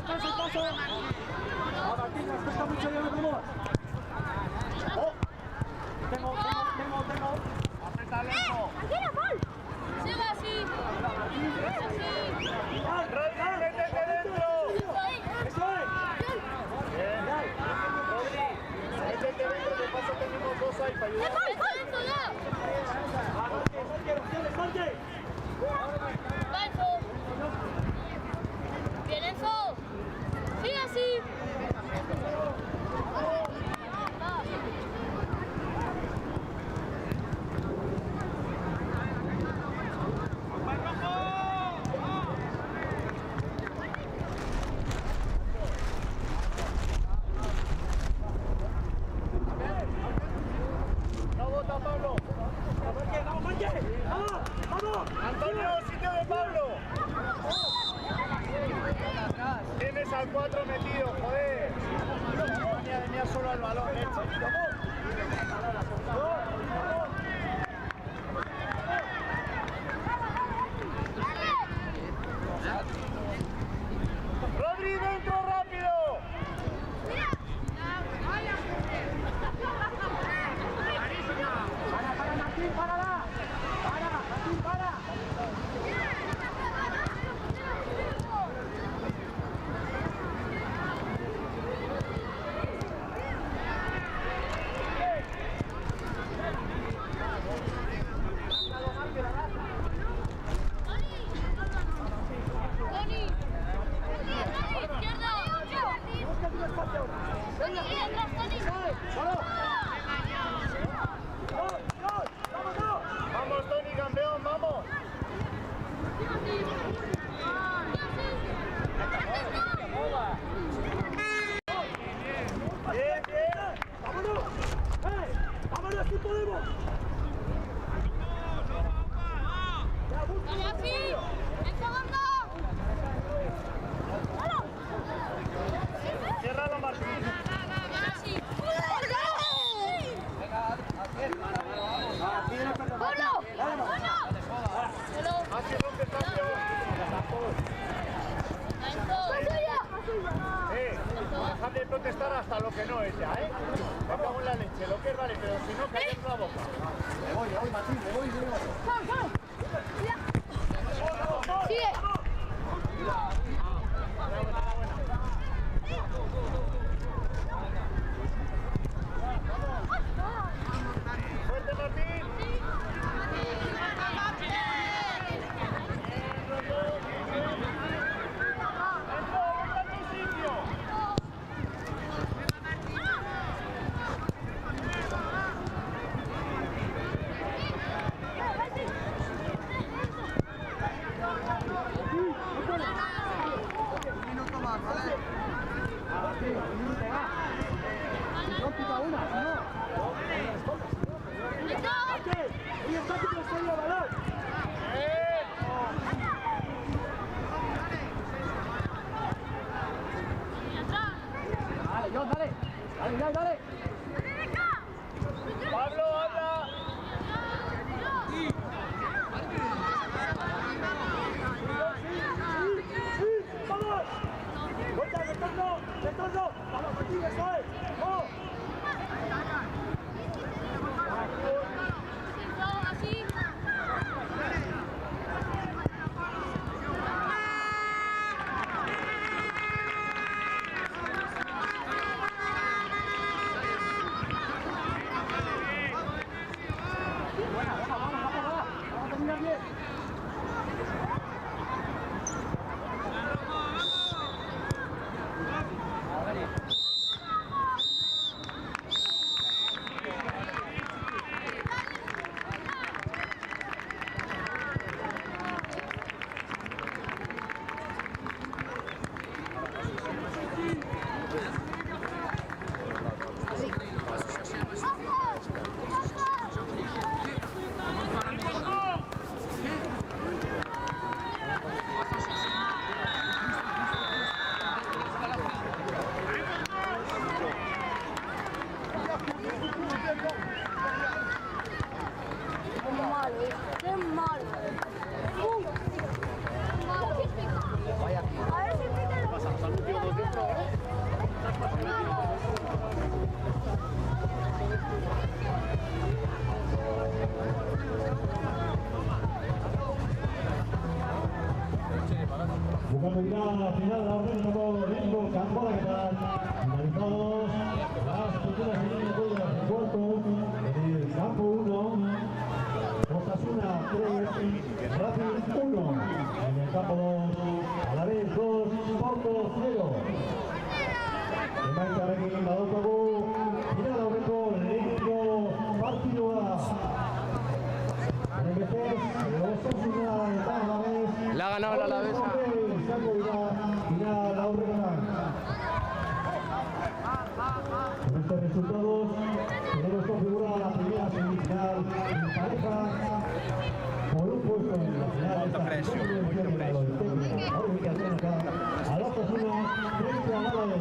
A Martín, nos cuesta mucho ya, vamos. Tengo. Aprieta, Enzo. ¡Sigue así! Rodri, métete dentro. ¡Eso es! Bien. ahí para ayudar. Va, Enzo. Bien, Enzo. Sigue así. No vota Pablo. Antonio, sitio de Pablo. Tienes al 4 metido, joder. Venía solo al balón, leche. Rodri, dentro, rápido. Toni. Izquierda. Toni, atrás, Toni. Vamos, Toni, campeón, vamos. Bien, bien. ¡Vámonos! ¡Vámonos si podemos! Vamos así. Enzo, gordo. Ciérralo, Martín. Así. ¡Uno! Así rompe el cambio. Dejad de protestar hasta lo que no es ya, ¿eh? Me cago en la leche, lo que es vale, pero si no, calles la boca. Me voy, Martín, me voy. Sigue. Fuerte, Martín. Dale. Pablo, habla. ¡Vamos! ¡Vuelta, retorno! ¡Vamos, Martín, eso es! ¡Vamos! Así. Vamos a terminar bien. ¡Qué malo! A ver si pica. Pasamos al último dos dentro, ¿eh? Jugando ya final la orden Rengo Campola, que tal? Finalizados las futuras líneas de cuarto. resultados, tenemos configurada la primera semifinal en parejas por un puesto en la final. Mucha presión, mucha presión. A las personas frente a Málaga.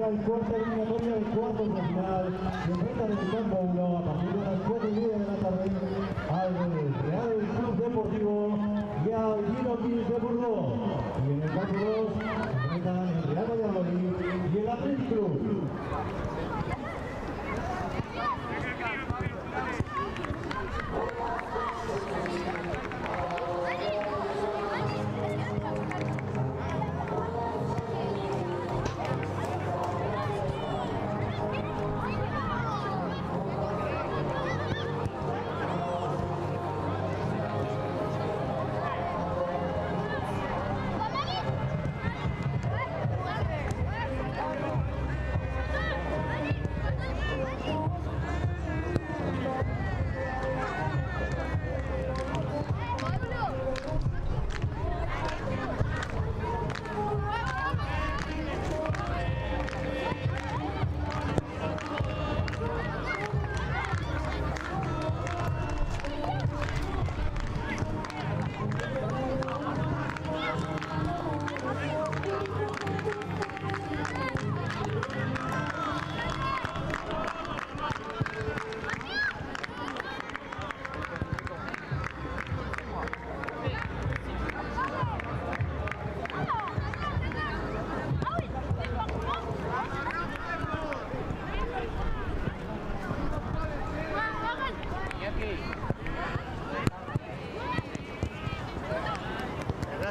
El cuarto eliminatoria del cuarto de final se enfrenta en el campo 1 a partir de las 4:30 de la tarde al Real Club Deportivo y al Gino Quis de Burgos. Y en el campo 2 se enfrentan el Real Valladolid y el Athletic Club.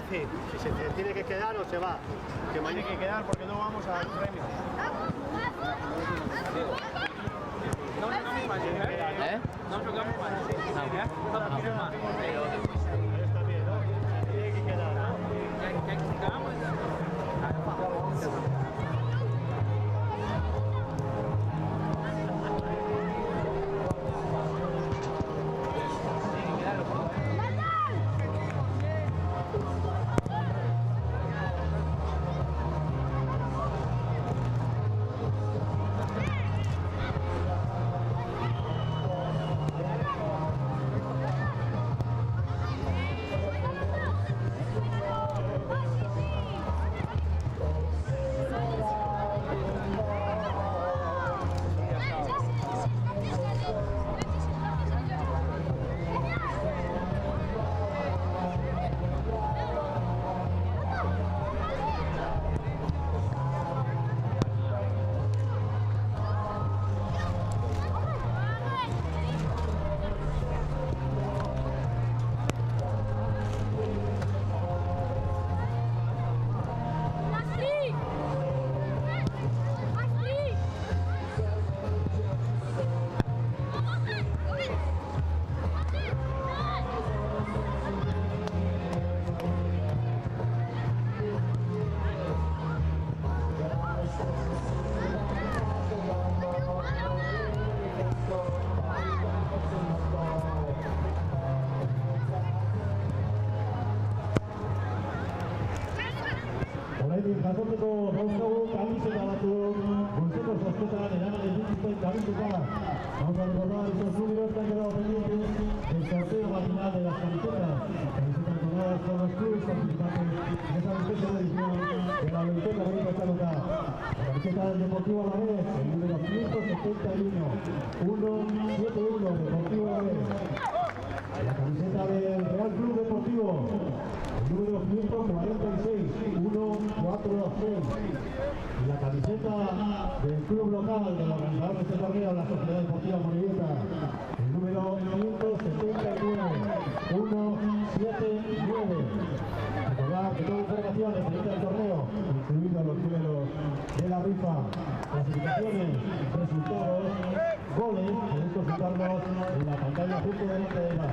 Si se tiene que quedar o se va. Que mañana hay que quedar porque no vamos al premio. No jugamos más. Está bien, ¿no? Tiene que quedar, ¿no? Jasoteko dauzkagu kamiseta batzuk, goizeko zozketan eraman dituzten kamiseta. Vamos a recordar esos números que han quedado pendientes del sorteo matinal de las camisetas. Camisetas donadas por los clubes participantes en esa especial edición de la Biblioteca Bonita Chaluca. La camiseta del Deportivo Alavés, el número 171, 171, Deportivo Alavés. La camiseta del Real Club Deportivo, el número 146, 146. Y la camiseta del club local del organizador de este torneo, la Sociedad Deportiva Morevieta, el número 179, 179. Recordad que toda información referente al torneo, incluidos los números de la rifa, clasificaciones, resultados, goles, podéis consultarlos en la pantalla justo delante de la.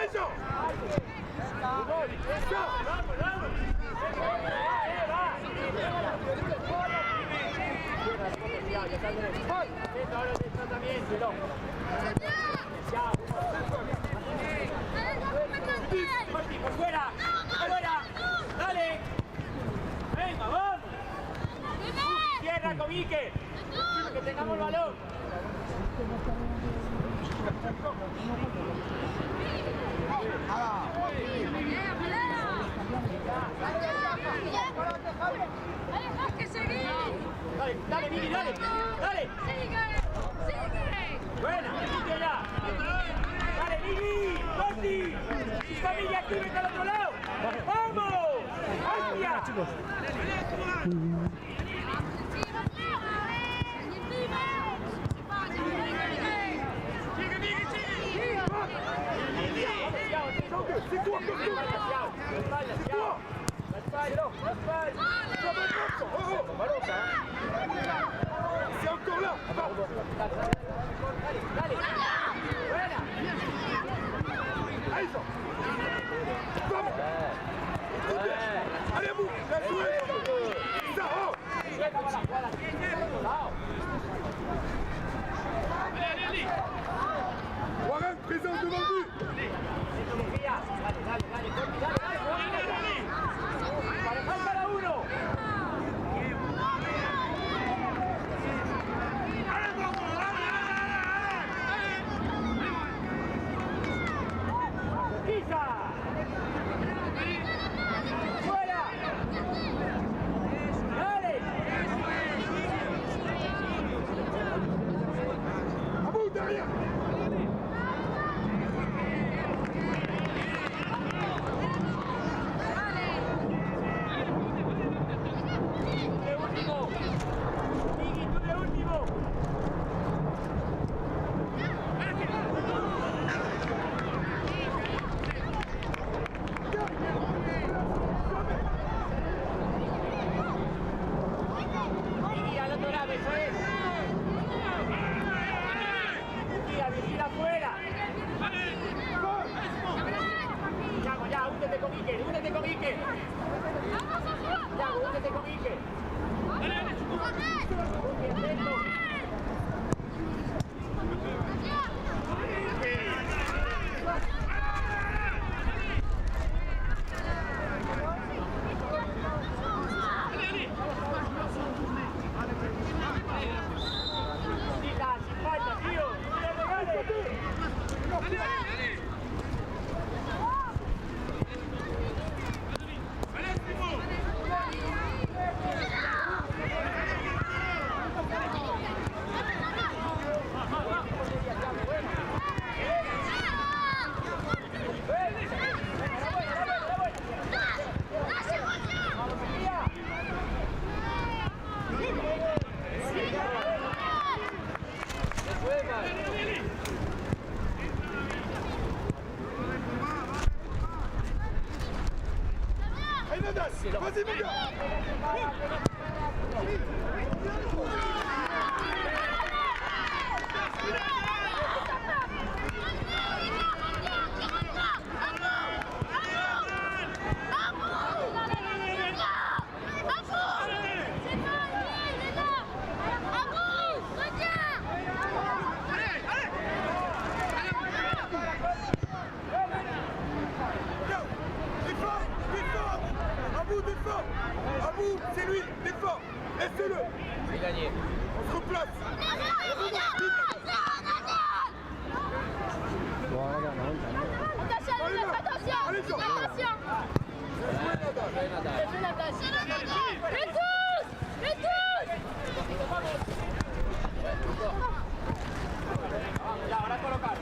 ¡Eso! Ahora el desplazamiento. Ya. Por fuera. Fuera. Dale. Venga, vamos. Cierra con Iker. Que tengamos el balón. Dale, Miki, dale. Dale. Buena, Miki ya. Dale, Miki. Corti. Familia, aquí vete al otro lado. ¡Vamos! ¡Hostia! Chicos. C'est toi, c'est encore là. Allez, vous, la jouée. Ça, oh. Allez. Warren, présent devant lui. Para uno. Quizá. Fuera. Dale. À vous, derrière. Vas-y, mon gars. À vous, c'est lui, défends. Laissez-le. C'est gagné. On se replace. Attention. Ya, ahora colocar.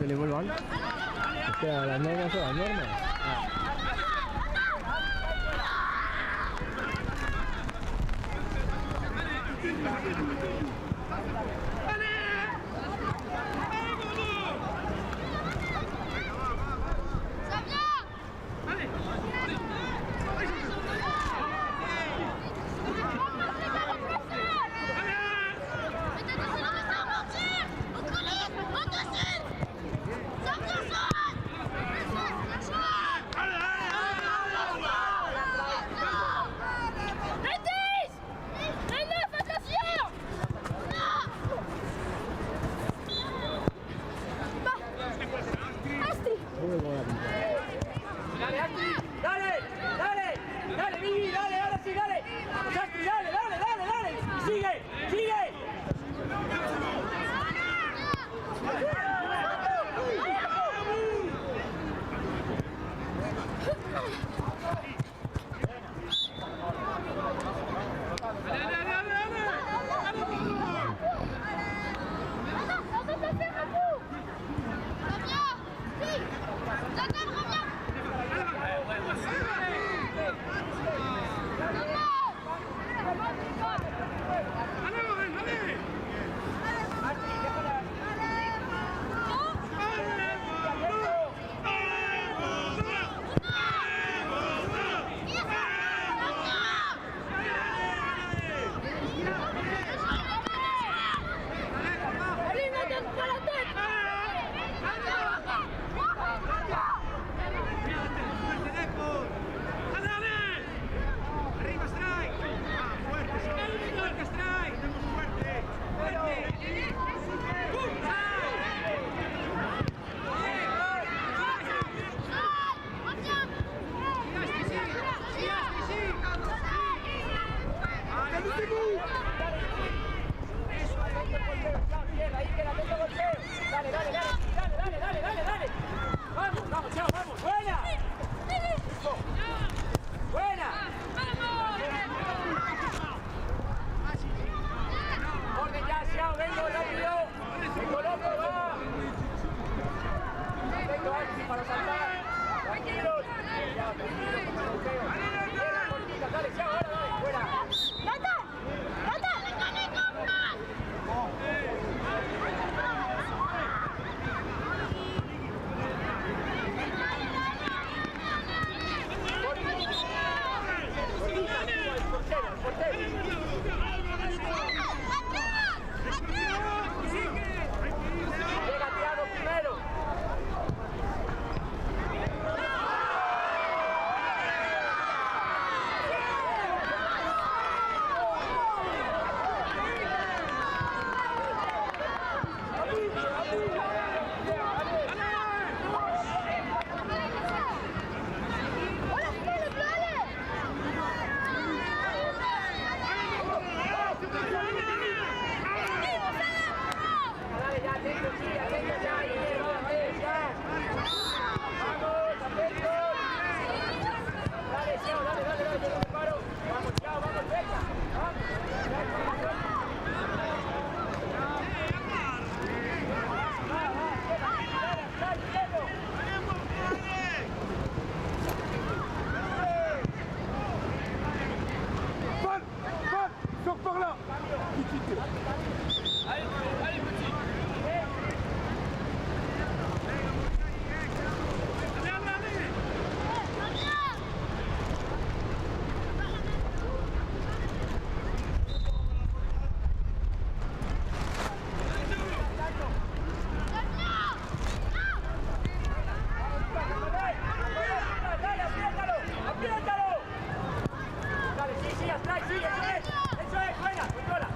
te le vuelvan. O sea, las normas son las normas. Eso es, buena, controla.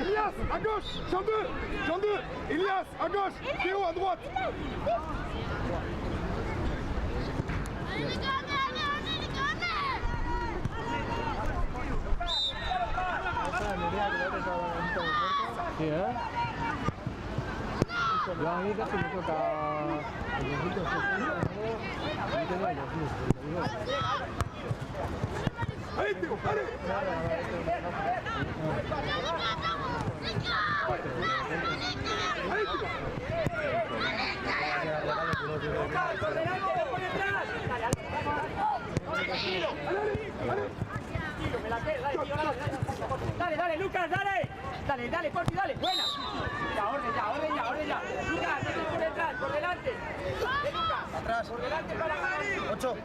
Elias, à gauche, Jean 2, Elias, à gauche, Théo, à droite. Allez les gars, allez les gars. Sí, yo a mí casi me toca el viejito Allez Théo, allez. Dale, Lucas, dale. Dale, Porfi, dale. Buena. Orden ya. Lucas, vete por detrás, por delante. Lucas. Atrás. Por delante para 8.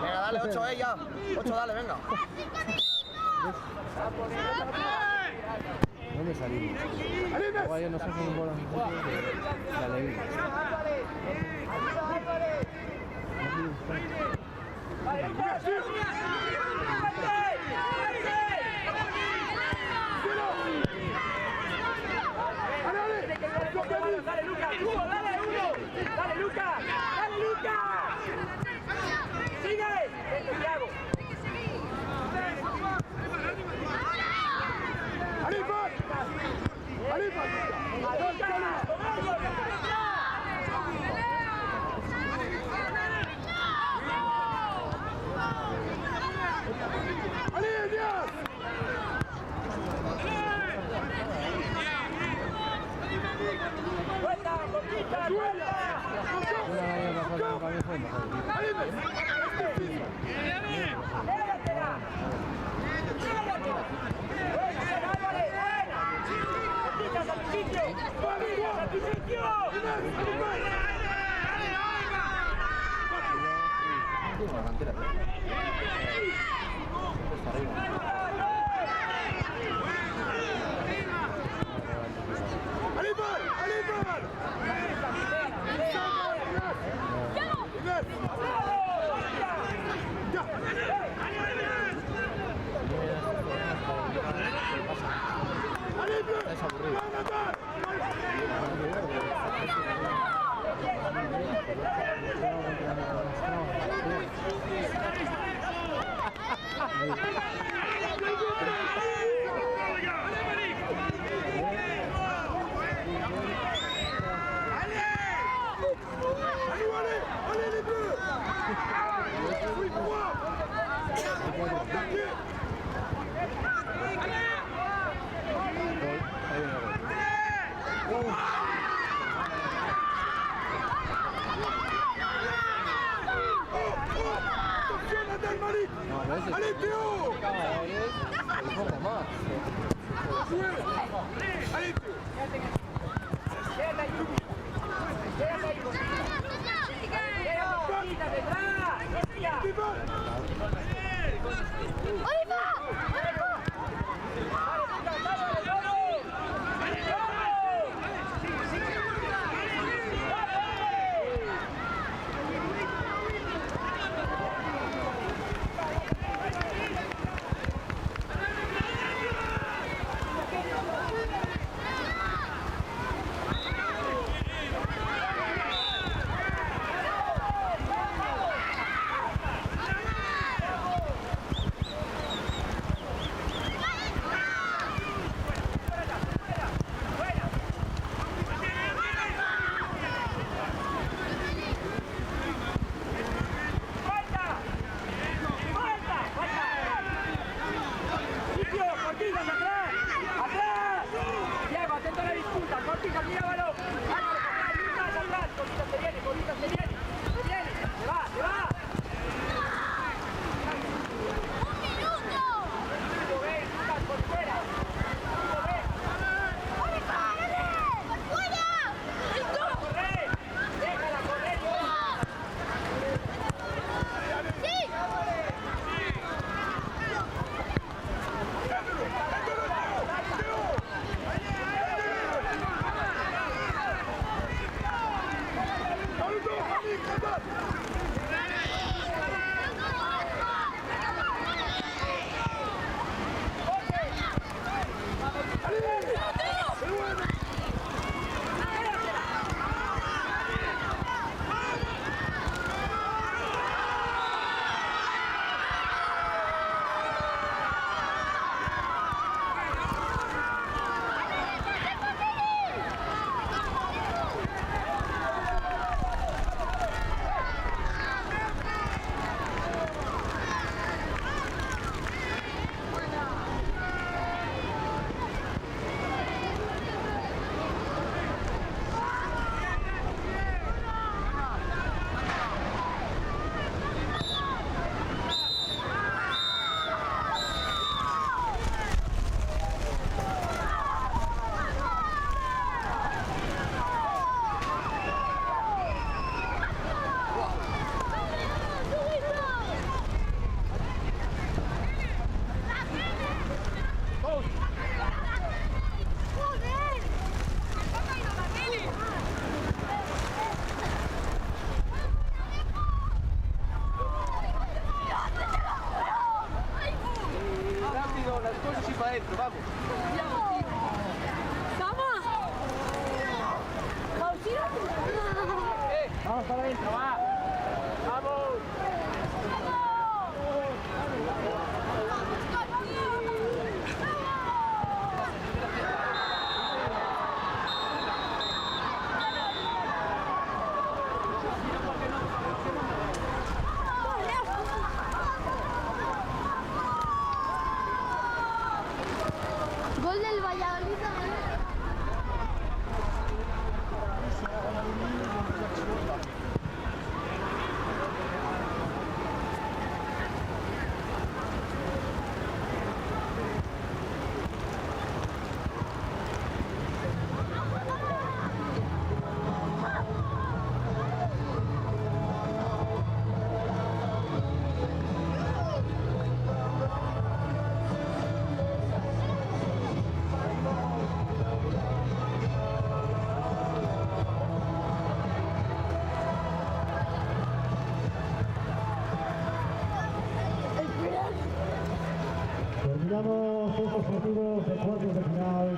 Venga, dale, 8, ya. 8, dale, venga. ¿Dónde salimos? Igual ya nos hacen un gol a nosotros de alegría. Dale, Lucas, dale, Lucas. Sigue. Thiago. Allez Théo. Un poco más. Allez Théo. estos partidos de cuartos de final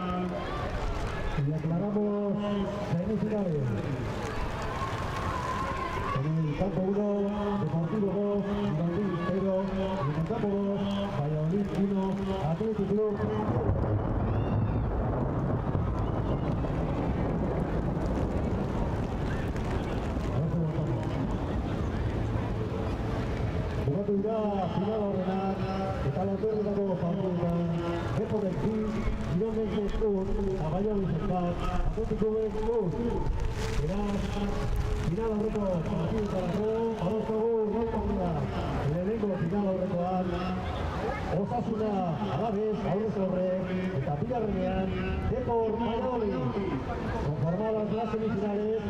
y declaramos semifinales. En el campo 1, Deportivo 2, Girondins 0, y en el campo 2, Valladolid 1, Athletic Club. Jugatu dira final horrenak, eta latorretako partiduan, Deportivo, Girondins 1, Valladolid 1, Athletic Club 1. Beraz, final horreko partiduetarako, adoztago gaurkoa. Lehenengo final horrekoan, Osasuna, Alaves, aurrez aurre, eta bigarrenean, Depor Valladolid. Conformadas las semifinales,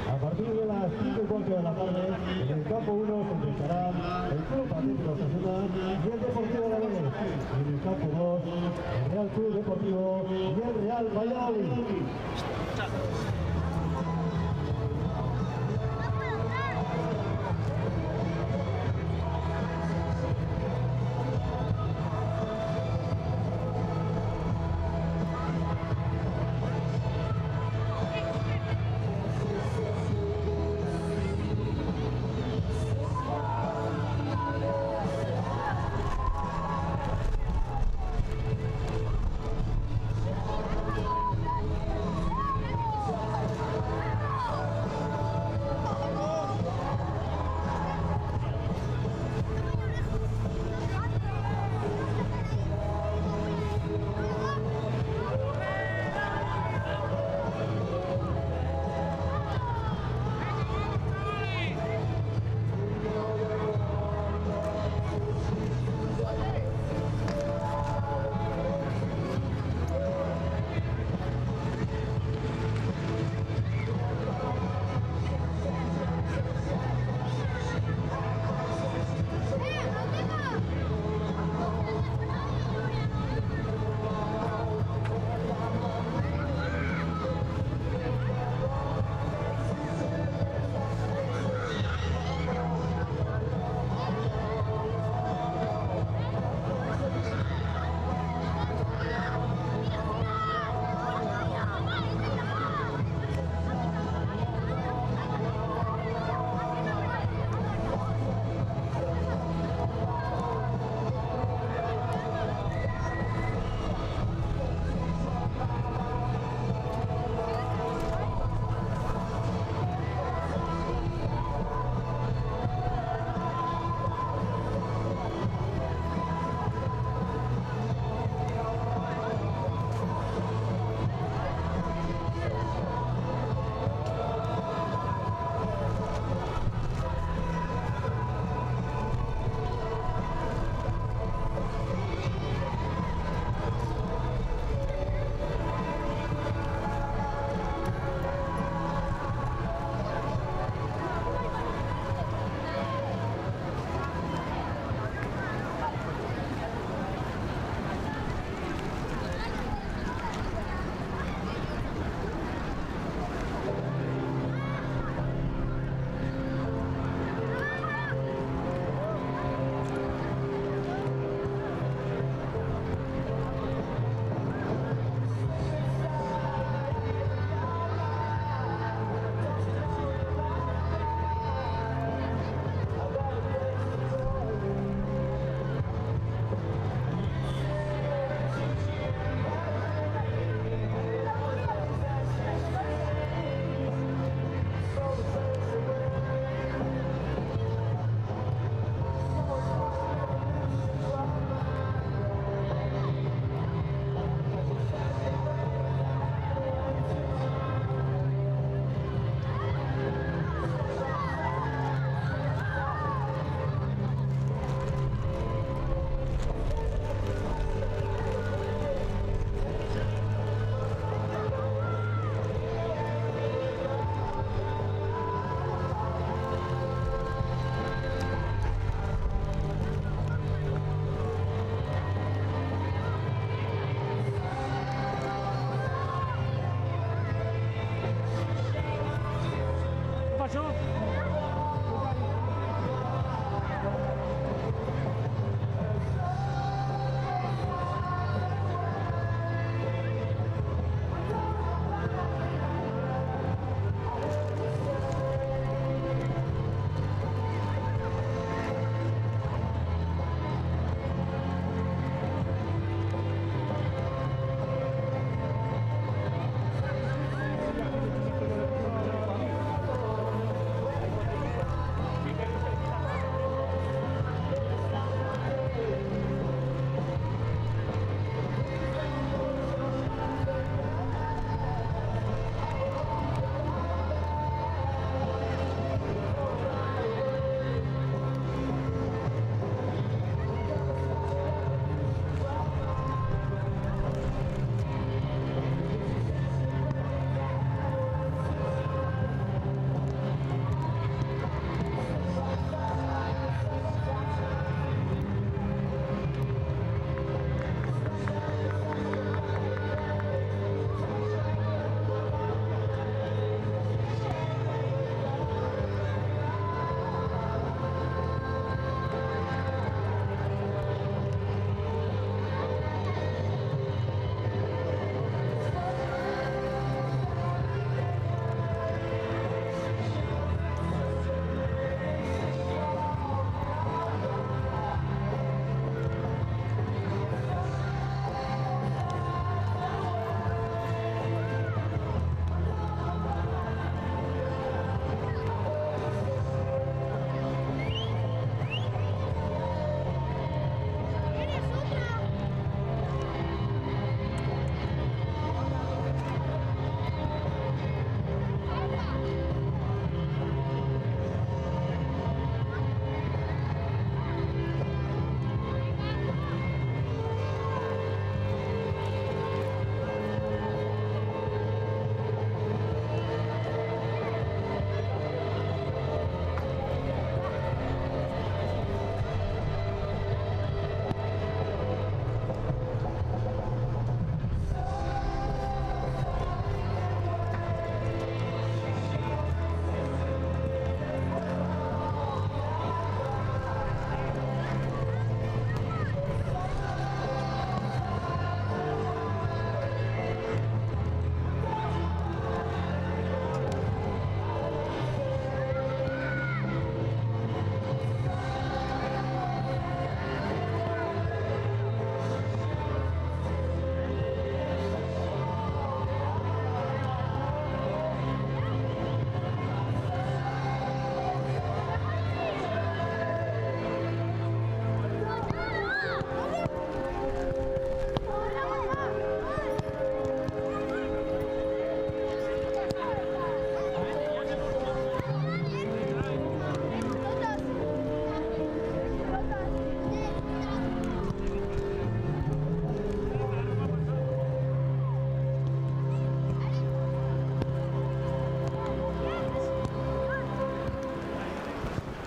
a partir de las 5:15 de la tarde, en el campo 1 se enfrentarán el Club Atlético Osasuna y el Deportivo Alaves. Y en el campo 2, el Real Club Deportivo y el Real Valladolid.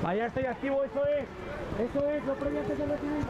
Allá estoy activo, eso es, lo previo antes de recibir.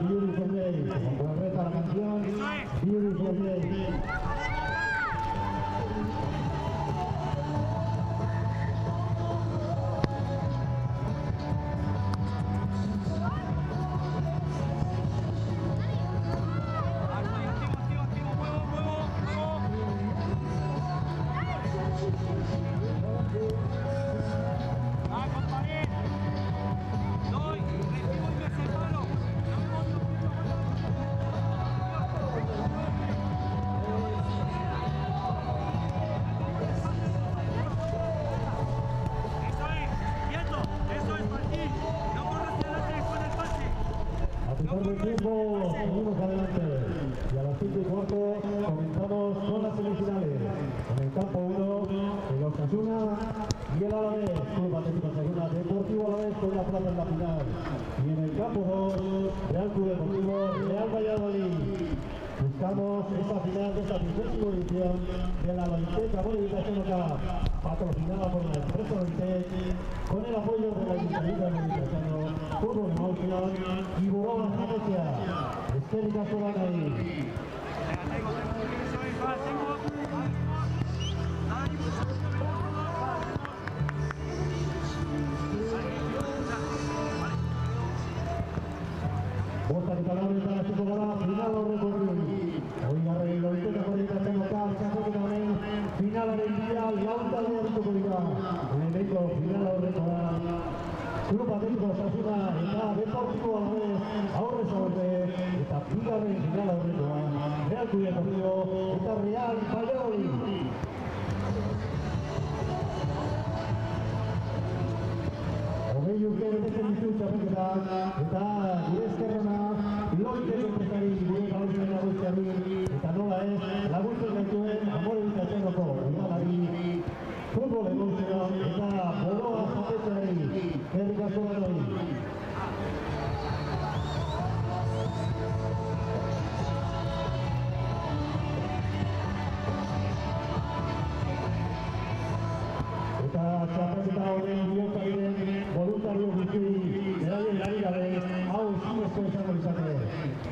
Beautiful Day, como reza la canción, Beautiful Day. Tiempo, seguimos adelante y a las 5:15 comenzamos con las semifinales. En el campo 1, el Osasuna y el Alavés, Club Atlético Osasuna, Deportivo Alavés con la plaza en la final. Y en el campo 2, Real Club Deportivo, Real Valladolid. Buscamos esta final de esta 30ª edición de la Loiteca Bonificación Local, patrocinada por la empresa Loitec, con el apoyo de la Ayuntamiento Mediterráneo, Fútbol Emotion y Buró Estrategia. Estética Solanay. Bosta de palabras para la Superbola, final o recorrido. Oiga, la Loiteca Bonificación Local, final a Mundial, la Alta de Arturo en el evento final o recorrido. Club Atlético Osasuna eta Deportivo Alavés aurrez aurre eta bigarren final aurrekoan Real Club Deportivo eta Real Valladolid. Hogei urte betetzen ditu txapelketak eta gure eskerrona Loitek enpresari gure laguntzen nagusiari eta nola ez laguntzen gaituen Amorebikatzenoko udalari Fútbol Emotion eta Boroa Jatetzeari. Eskerrik asko denoi. Eta txapelketa honen bihotza diren voluntario guztiei beraien ari gabe hau ezinezko izango izate.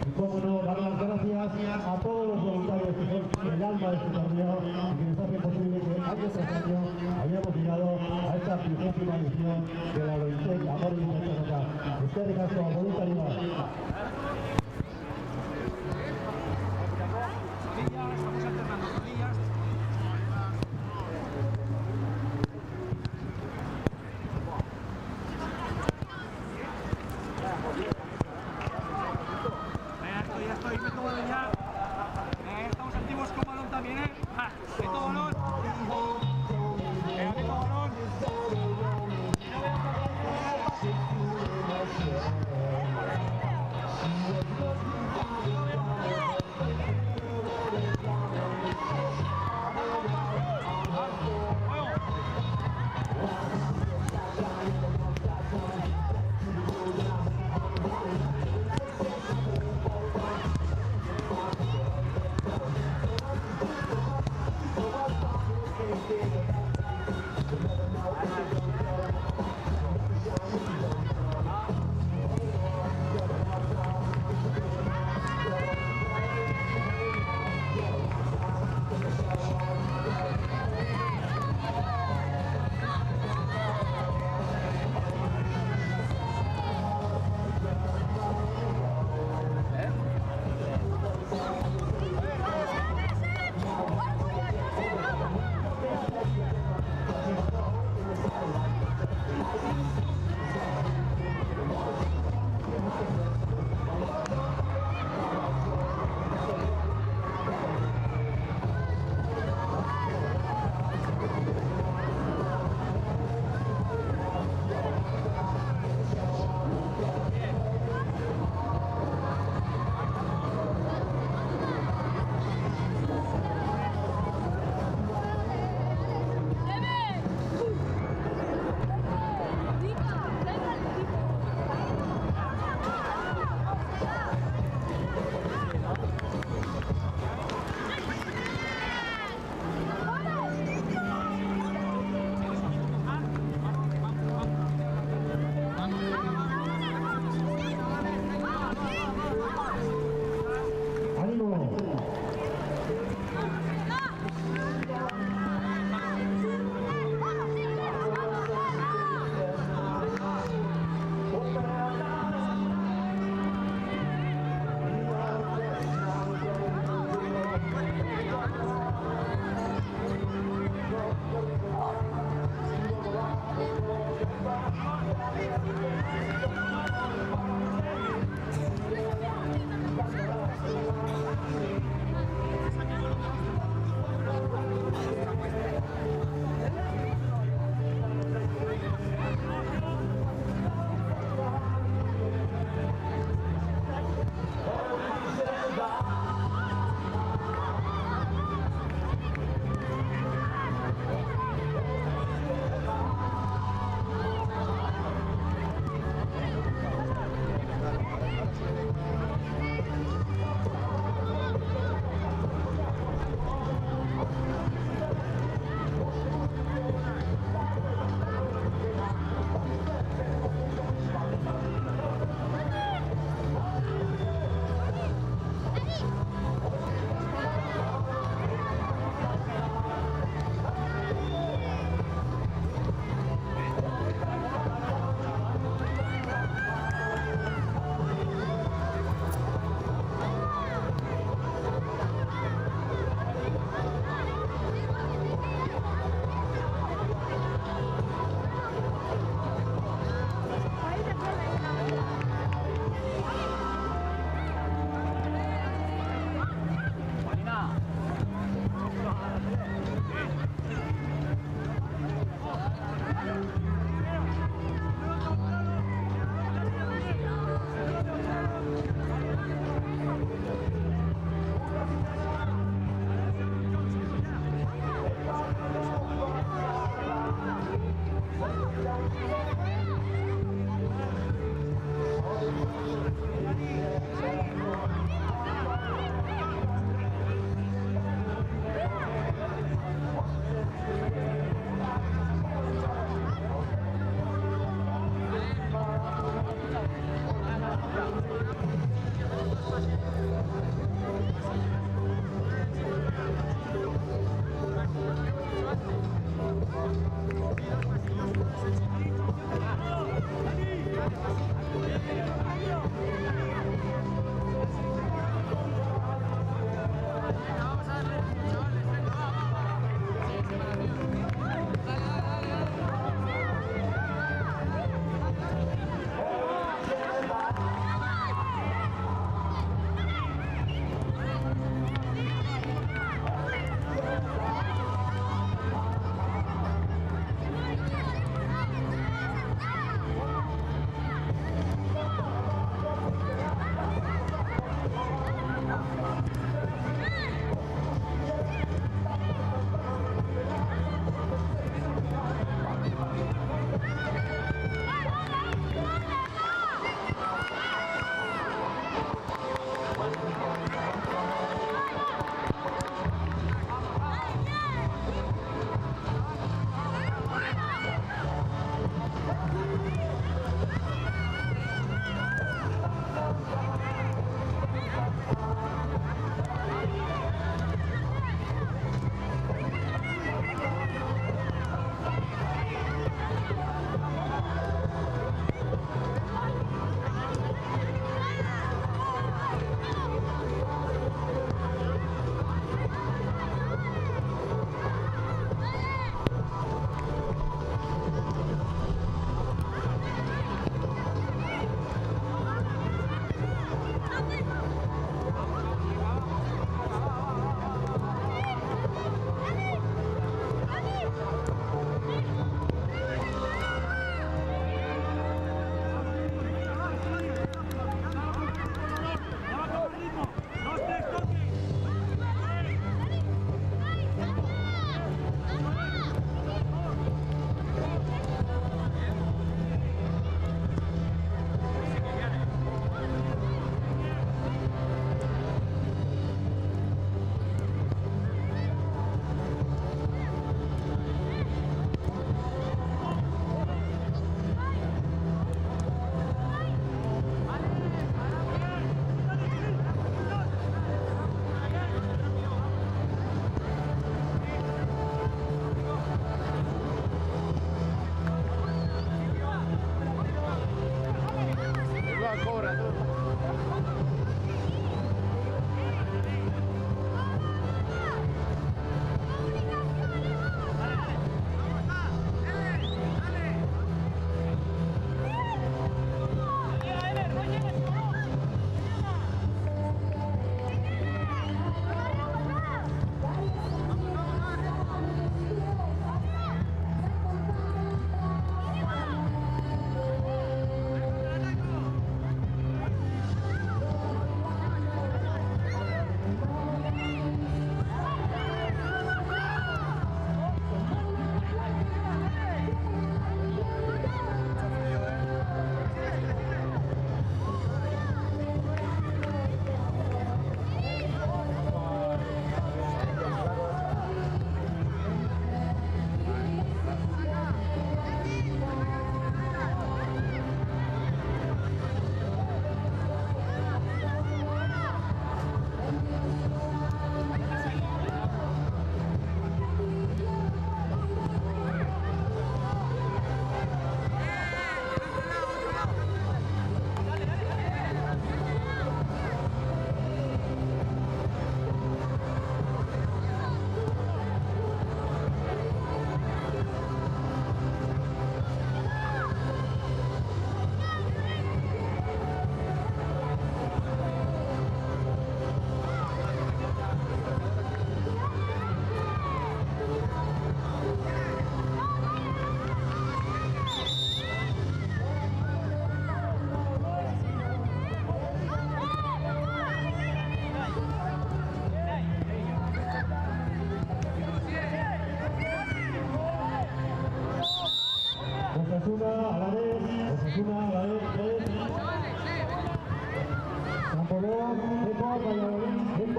Y como no, dar las gracias a todos los voluntarios que son el alma de este torneo y que nos hacen posible que año tras año hayamos llegado a esta 30ª edición de la Loitec Amorebikatzen Local. Eskerrik asko, voluntarioak. Estamos alternando rodillas. Ya estoy, meto balón ya. Estamos activos con balón también, meto balón. Meto balón.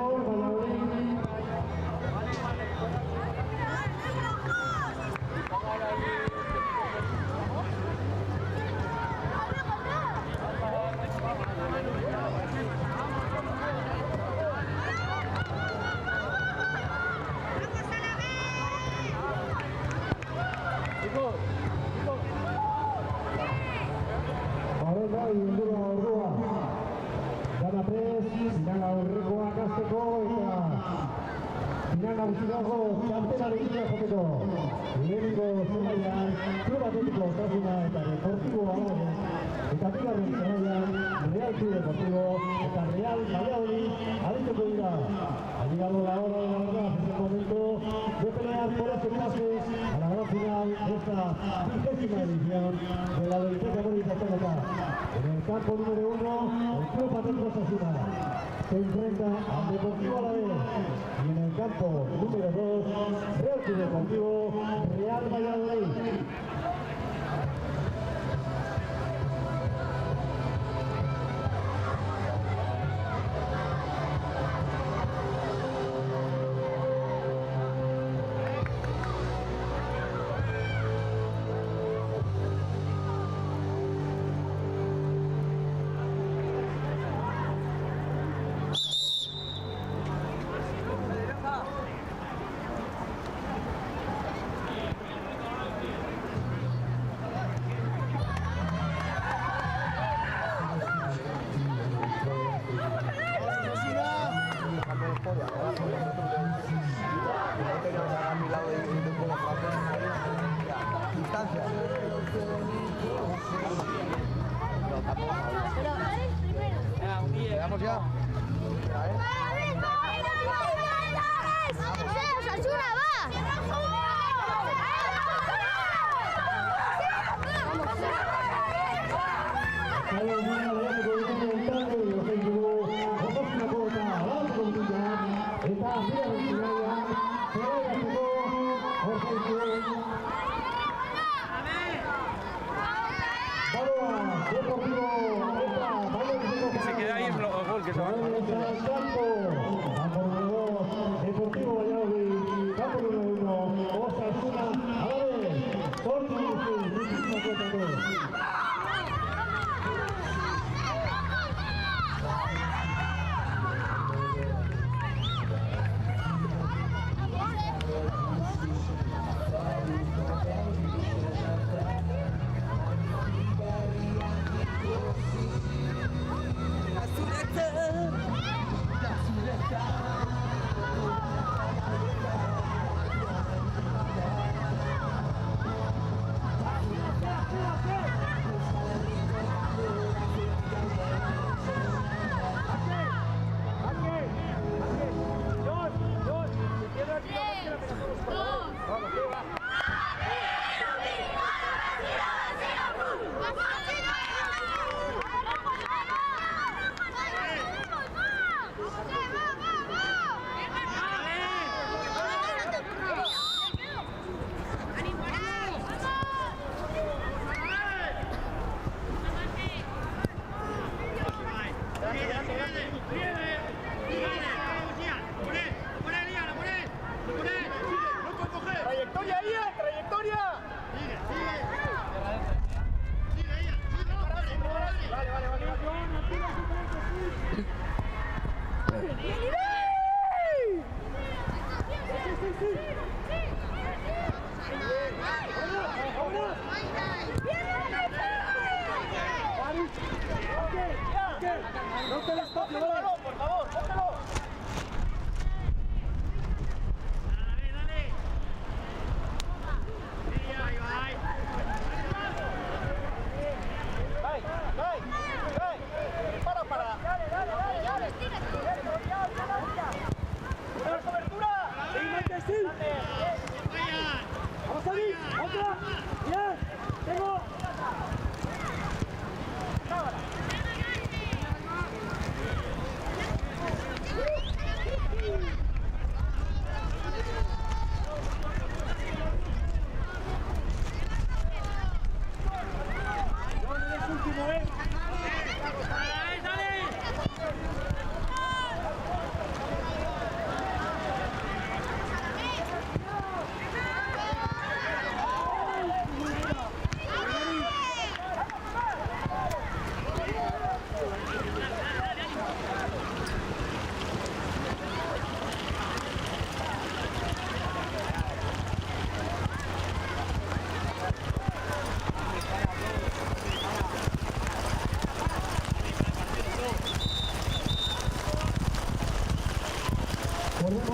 Depor, Valladolid. Horrela, ingurua ordua. Gana prez, finala horrekoa gazteko eta final nagusi dago txampenarekin jateko. Lehenengo zelaian, Club Atletiko Osasuna eta Deportivo Alaves. Eta bigarren zelaian, Real Club Deportivo eta Real Valladolid arituko dira. Ha llegado la hora de la verdad, en este momento de pelear por este pase a la gran final de esta 20ª edición de la Liga Bonita Tónica. En el campo número 1, el Club Atlético Osasuna se enfrenta al Deportivo Alavés y en el campo número 2, Real Club Deportivo Real Valladolid. ¿Llegamos ya? Se queda ahí el gol que se va. Deportivo Valladolid, campo número 1, Osasuna, Alaves,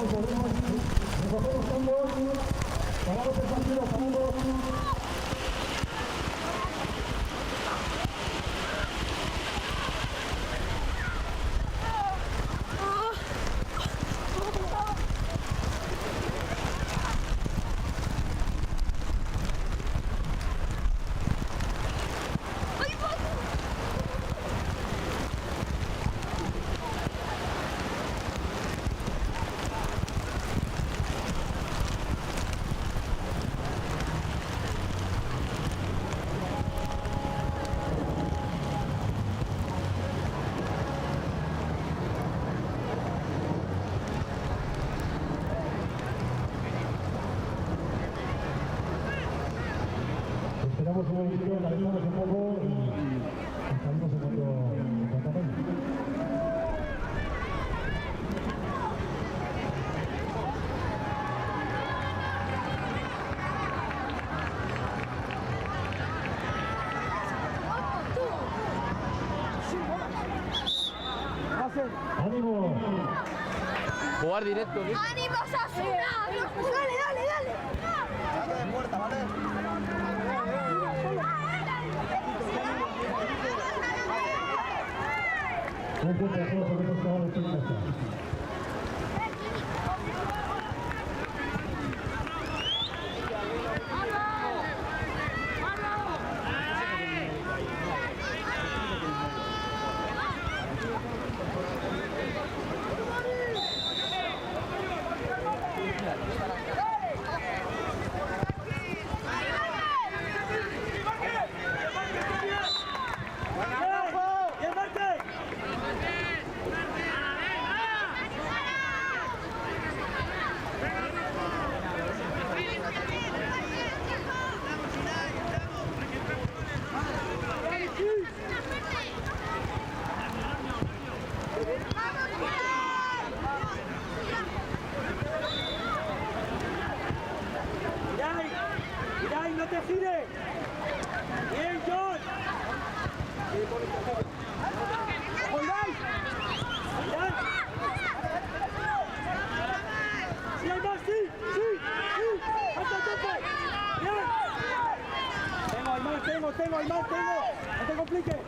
recogemos fondos, paramos el partido, paramos. Esperamos un momentito, calentamos un poco y salimos en cuanto acabe. ¡Ánimo! Jugar directo, ¿sí? ¡Ánimo, Osasuna! ¡Dale, dale, dale! Saque de puerta, ¿vale? Un fuerte aplauso que hemos acabado de terminar. ¡Irai, no te gires! ¡Bien, John! ¡Ojo, Irai! ¡Irai! ¡Sí, hay más! ¡Sí! ¡Sí! ¡Sí! ¡Hasta el tope! ¡Bien! Tengo, hay más! ¡No te compliques!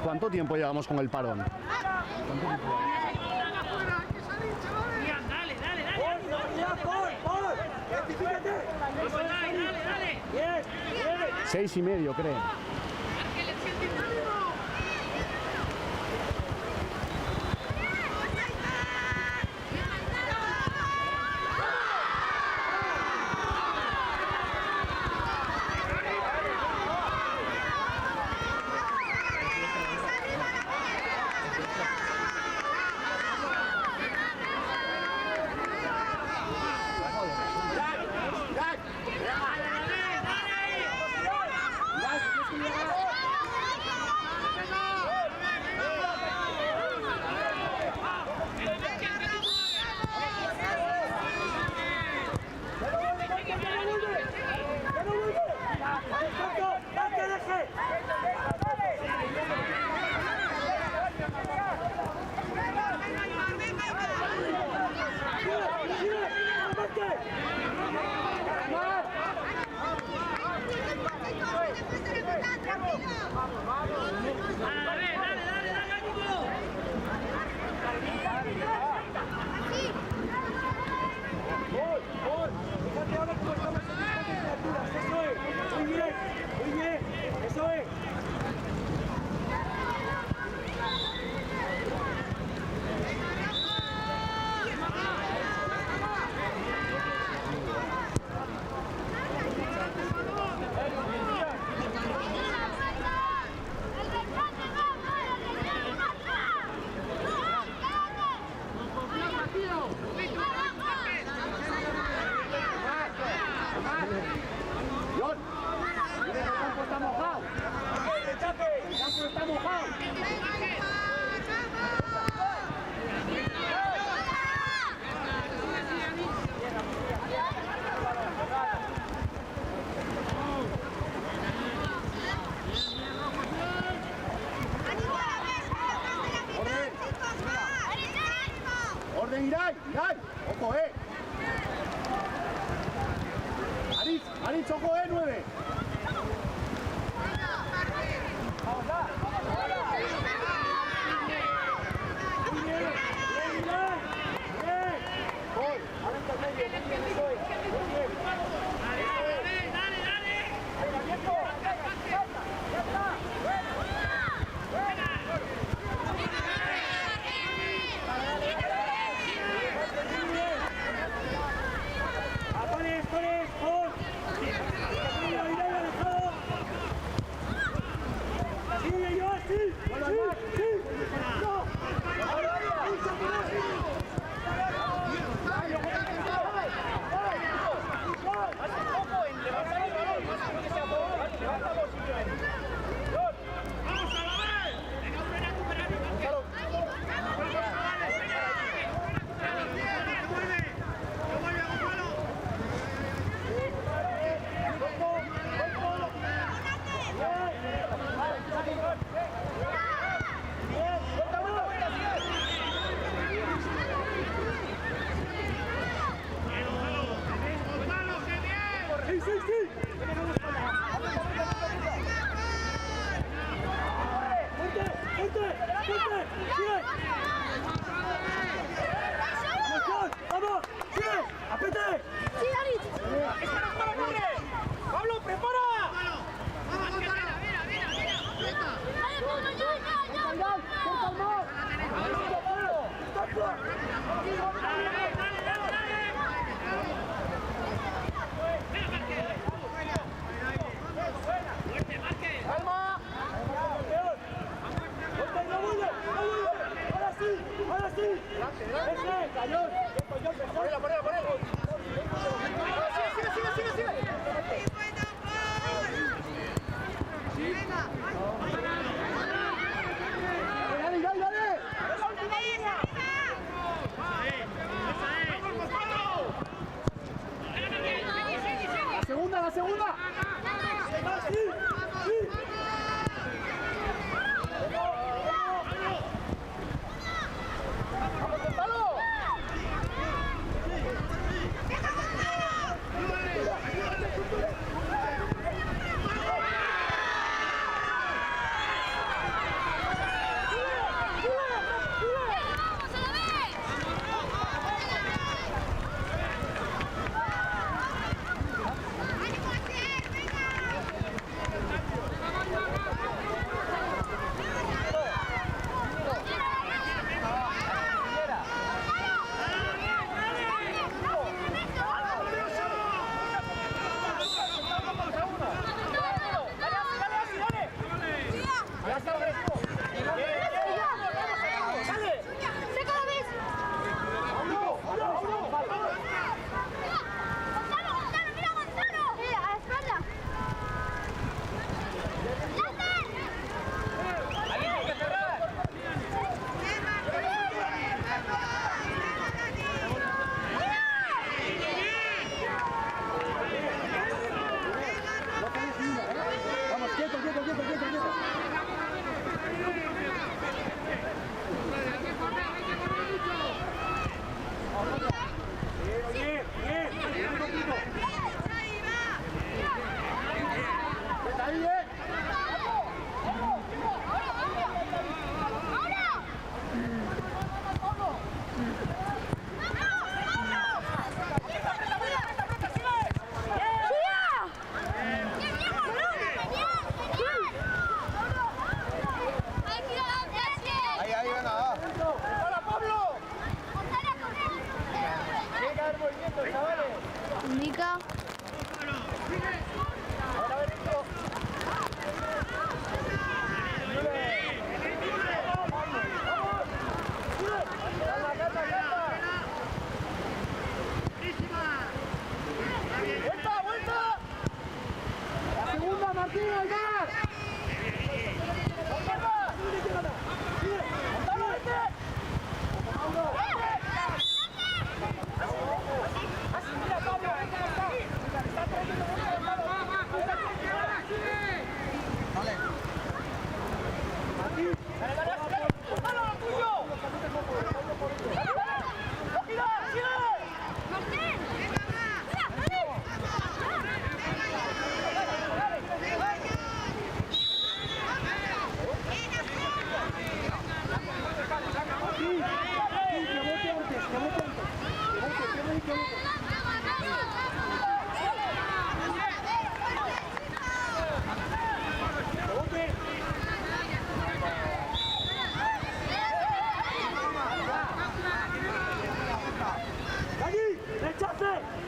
¿Cuánto tiempo llevamos con el parón? Dale, dale, dale. Dale. 6:30, creo. ¡Orden, Irai! ¡Irai! ¡Ojo, Aritz, ojo, 9. ¡La segunda! Indica. ¡Vuelta, vuelta! ¡La segunda, Martín, Algar!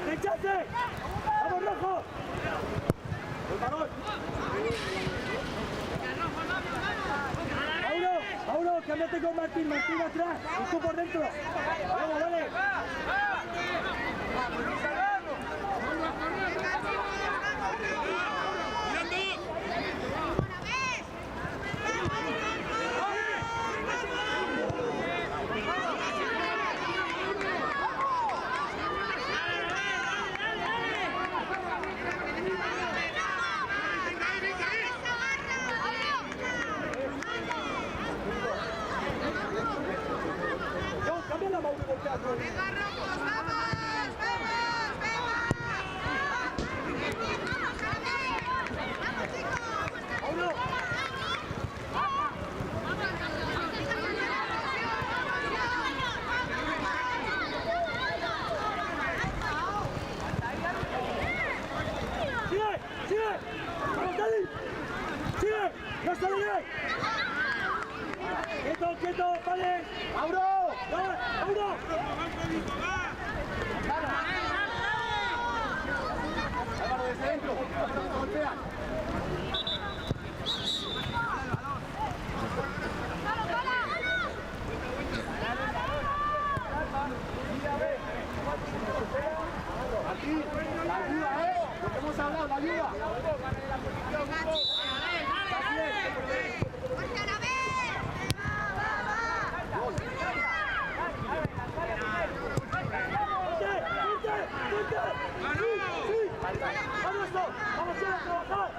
¡Rechace! ¡Vamos, rojo! ¡El balón! ¡Mauro! ¡Cámbiate con Martín! ¡Martín atrás! ¡Y tú por dentro! ¡Vamos, dale! ¡Quieto! ¡Vale! ¡Mauro! ¡Mauro! Álvaro, desde dentro. Golpea. Aquí, la ayuda, ¿eh? Lo que hemos hablado, la ayuda. ¡Vamos a trabajar!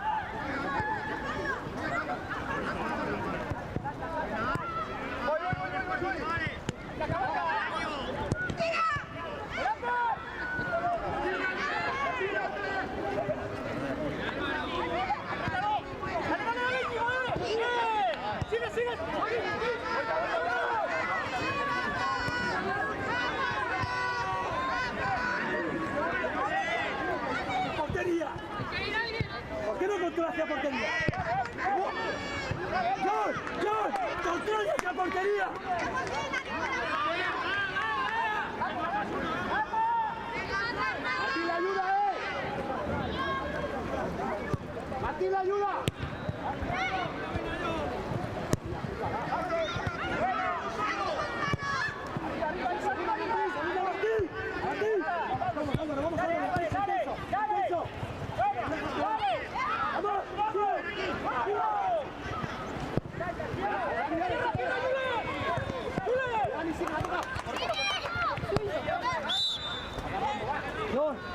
¿Por qué no controlas la portería? ¡John! ¡Controla esa portería! ¡Martín, la ayuda, ¡Martín, la ayuda!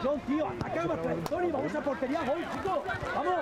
John, tío, ataca más trayectoria y vamos a portería, gol, chicos. ¡Vamos!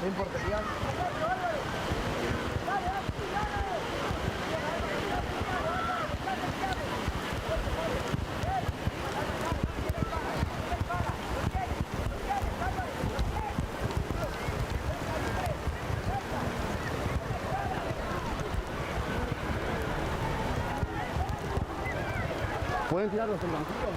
No importa, ya. ¿Pueden tirarlos en banquillo?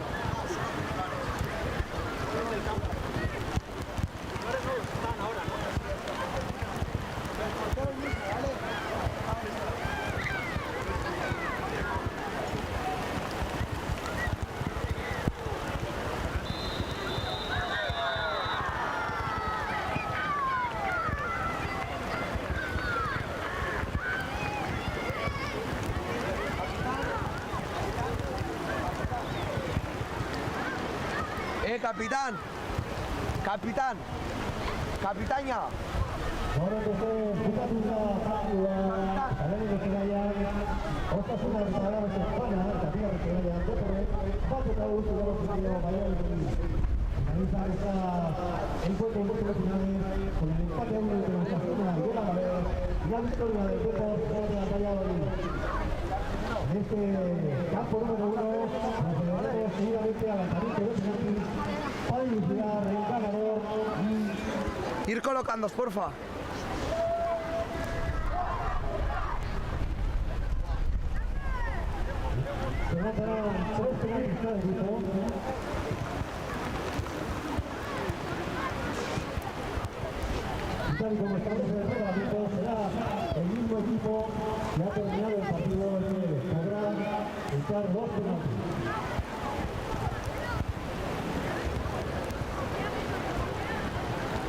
Capitán. Capitán. Kapitaina. Ahora que se bukatu da partida, lehenengo zelaian, Osasuna eta Alaves Espana, eta bigarren zelaian, Deporrek, bat eta gutxi dio Valladolid. Finaliza esta encuentro muy finales con el empate a 1 entre Osasuna y el Alaves y la victoria del Depor sobre el Valladolid. En este campo número 1, procederemos seguidamente al lanzamiento de penaltis para iniciar el ganador. Ir colocándos, porfa. Se levantarán 3 penaltis cada equipo. Y tal y como establece el reglamento, será el mismo equipo que ha terminado el partido el que podrá echar 2 penaltis.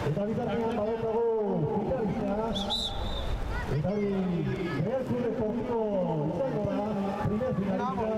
Eta bitartean badaukagu finalistak, eta hori Real Club Deportivo izango da, primer finalista.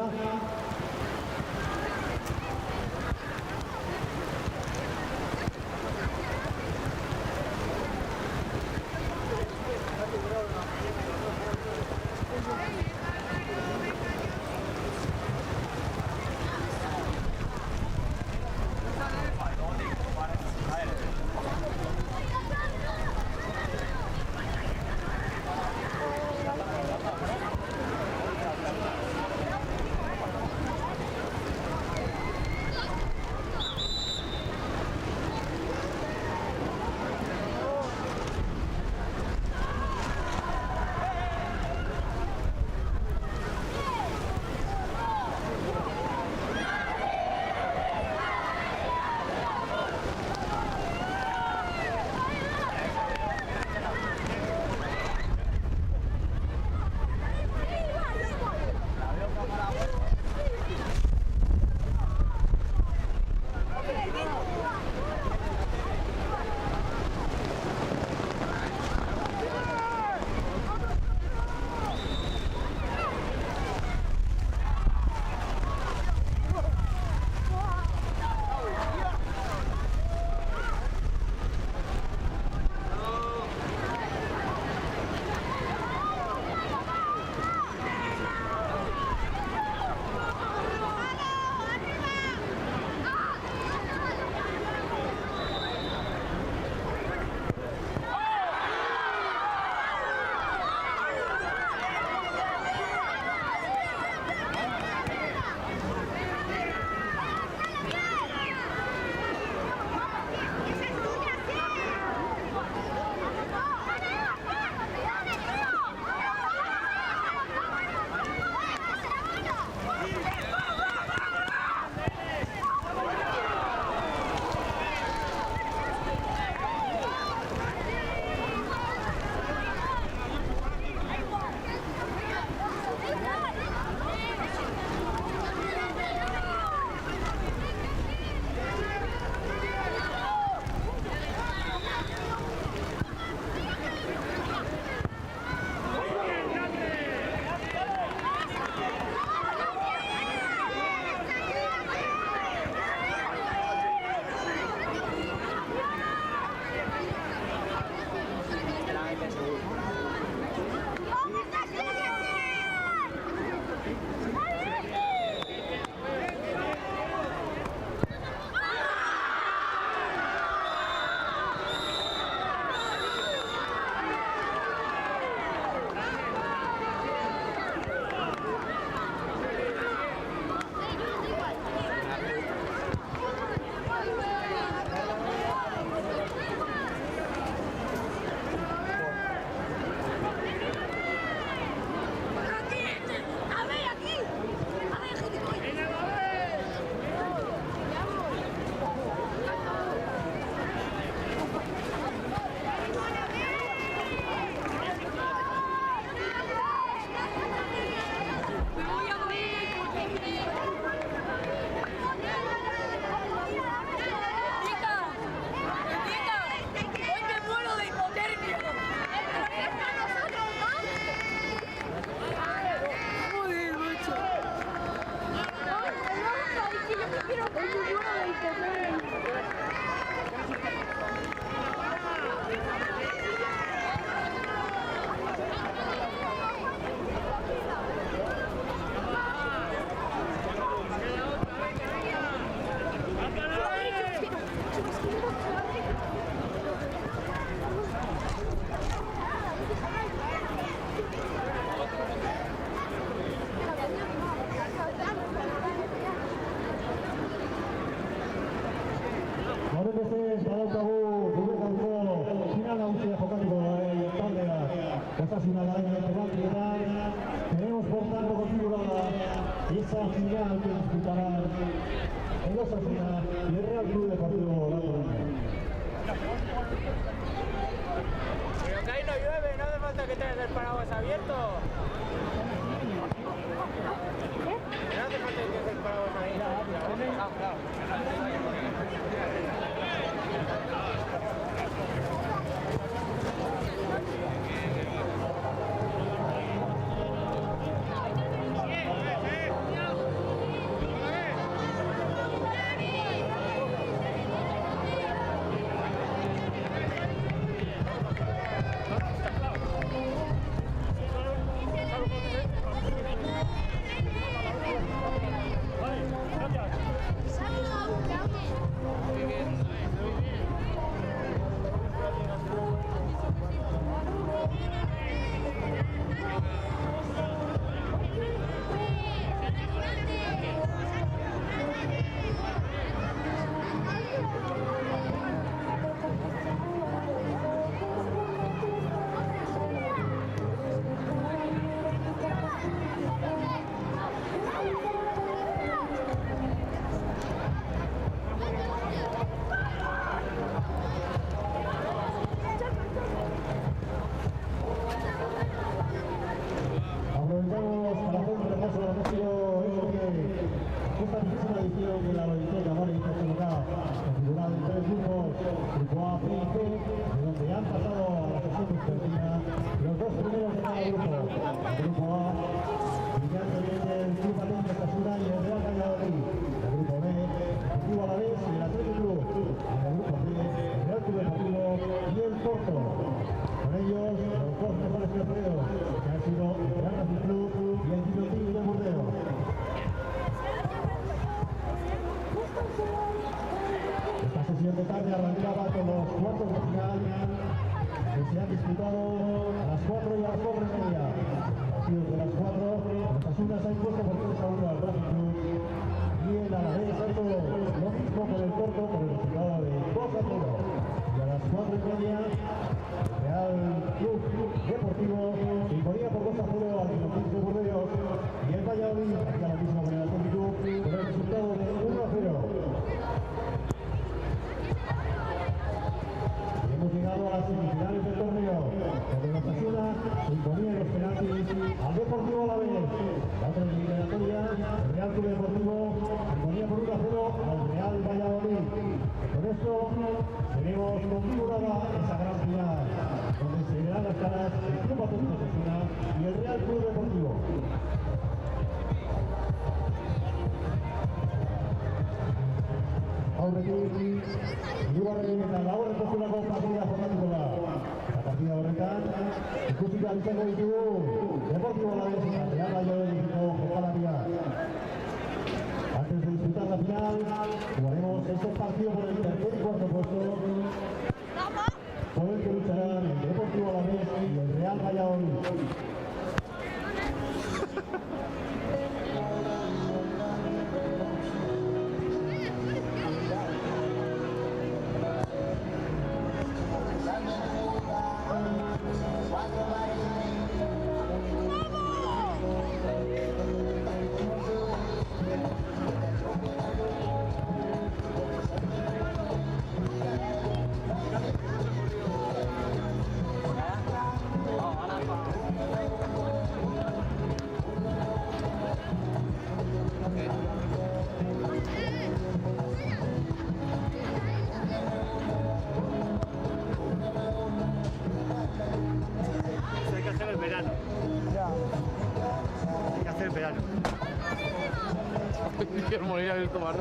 Horrenbestez, badaukagu gure gaurko final nagusia jokatuko taldea. Osasuna garaia penaltietan. Tenemos por tanto configurada esa final que disputarán el Osasuna y el Real Club Deportivo La Coruña. Pero que ahí no llueve, no hace falta que tengas el paraguas abierto. No hace falta que tengas el paraguas ahí. Aprovechamos para hacer un repaso de lo que ha sido esta difícil edición de la Loiteca Vale y Costa configurada en tres grupos, grupo A, B y C, de donde han pasado a la sesión vespertina los dos primeros de cada grupo. El grupo A, brillantemente el Club Atlético Osasuna y el Real Valladolid. El grupo B, Deportivo Alavés y el Athletic Club. En el grupo C, el Real Club Deportivo y el Porto. Con ellos, los dos mejores terceros, que han sido el Real Athletic Club y el Guillotín de Burdeos. Esta sesión de tarde arrancaba con los cuartos de final que se han disputado a las 4 y a las 4:30. Partidos de las 4, los Osasuna se ha impuesto por 3-1 al Racing Club y el Alavés ha hecho lo mismo con el Porto por el resultado de 2-0. Y a las 4:30 Real Club Deportivo se imponía por 2-0 al Guillotín de Burdeos y el Valladolid hacía lo mismo con el Athletic Club por el resultado de 1-0. Hemos llegado a las semifinales del torneo, donde el Osasuna se imponía en los penaltis al Deportivo Alavés. La otra eliminatoria, el Real Club Deportivo se imponía por 1-0 al Real Valladolid. Con esto tenemos configurada esa gran final, donde se verán las caras el Club Atlético Osasuna y el Real Club Deportivo. Aurretik, hirugarren eta laugarren postuetako partida jokatuko da. Eta partida horretan, ikusiko izango ditugu Deportivo Alavés eta Real Valladolideko jokalariak. Antes de disputar la final, jugaremos este partido por el tercer y cuarto puesto, por el que lucharán el Deportivo Alavés y el Real Valladolid. Hay que hacer el verano. Hay que hacer el verano. Guillermo ir a ver tomar.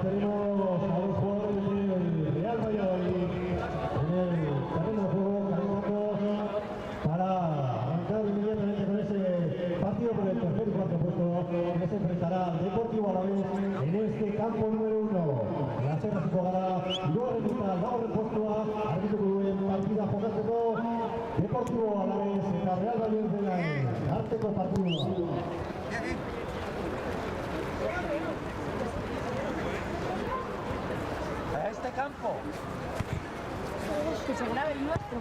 tenemos a los jugadores del Real Valladolid en el terreno de juego calentando para arrancar inmediatamente con ese partido por el tercer y cuarto puesto que se enfrentará al Deportivo Alavés en este campo número 1. La cena se jugará y luego remita el postua, árbitro en partida jokatzeko Deportivo Alavés eta Real Valladolid arteko partidua. A este campo. Que se grabe el nuestro.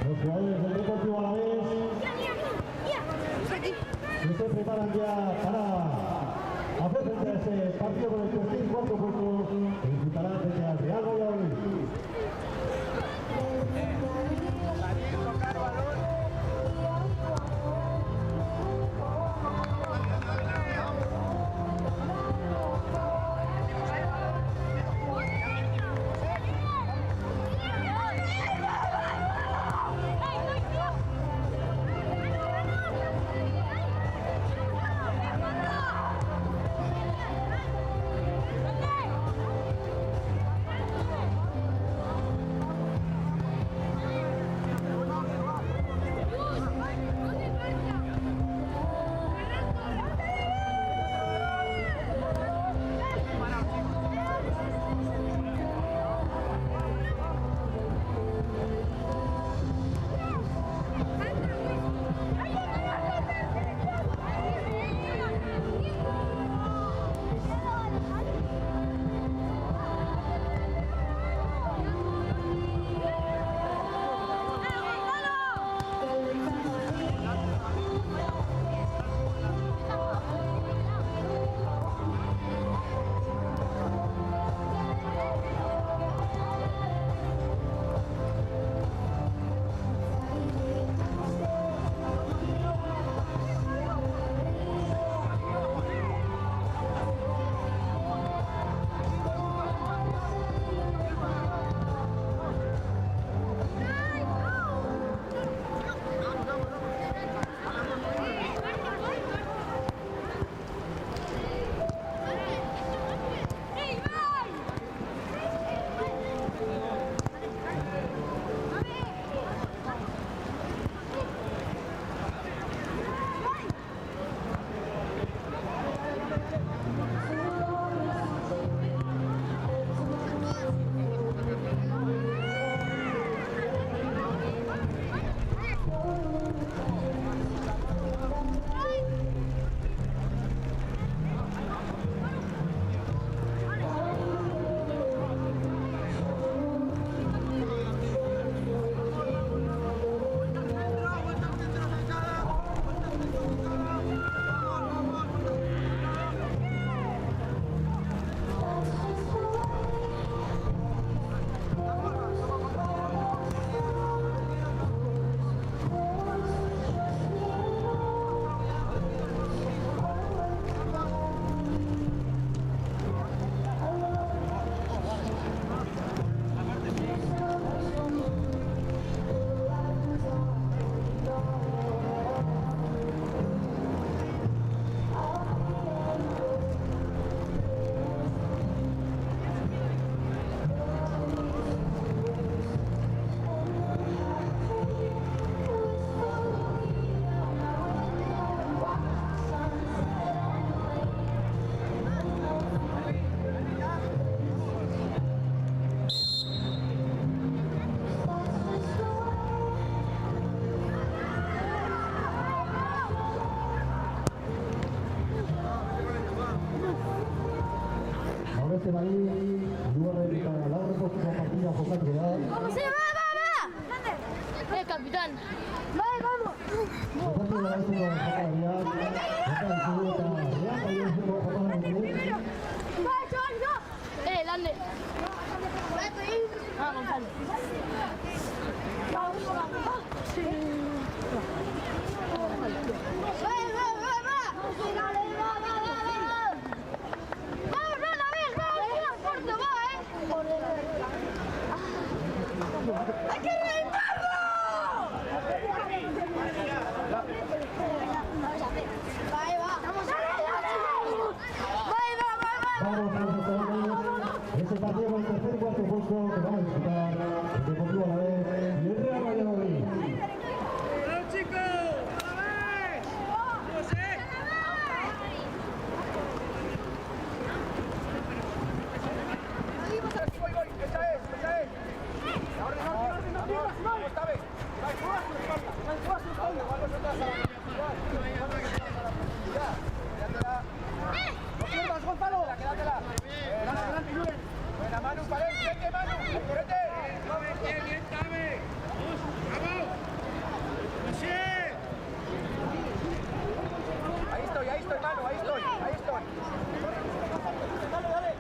Los jugadores del Deportivo Alavés se preparan ya para hacer frente a ese partido con el tercer y cuarto puesto que disputarán frente al Real Valladolid. Beste bai, hirugarren eta laugarren postuko partida jokatu da. ¡Vamos, va! Capitán. ¡Vale, vamos! Jokatu da baituko jokalariak, eta izugu eta real baiezeko jokalariak. Lande. Ah, Gonzalo. ¡Hay que reventarlo! Este partido con el tercer y cuarto puesto que van a disputar el Deportivo Alavés y el Real Valladolid. ¡Bravo, chicos! ¡Alavés! ¡Vamos, Voy, esa es. Orden, esta vez. No pierdas, Gonzalo. Quédatela. Adelante, Julen. Buena, Manu, vete, Manu. Vete. Bien, Tabe. ¡Vamos! Ahí estoy, Manu, ahí estoy. Dale.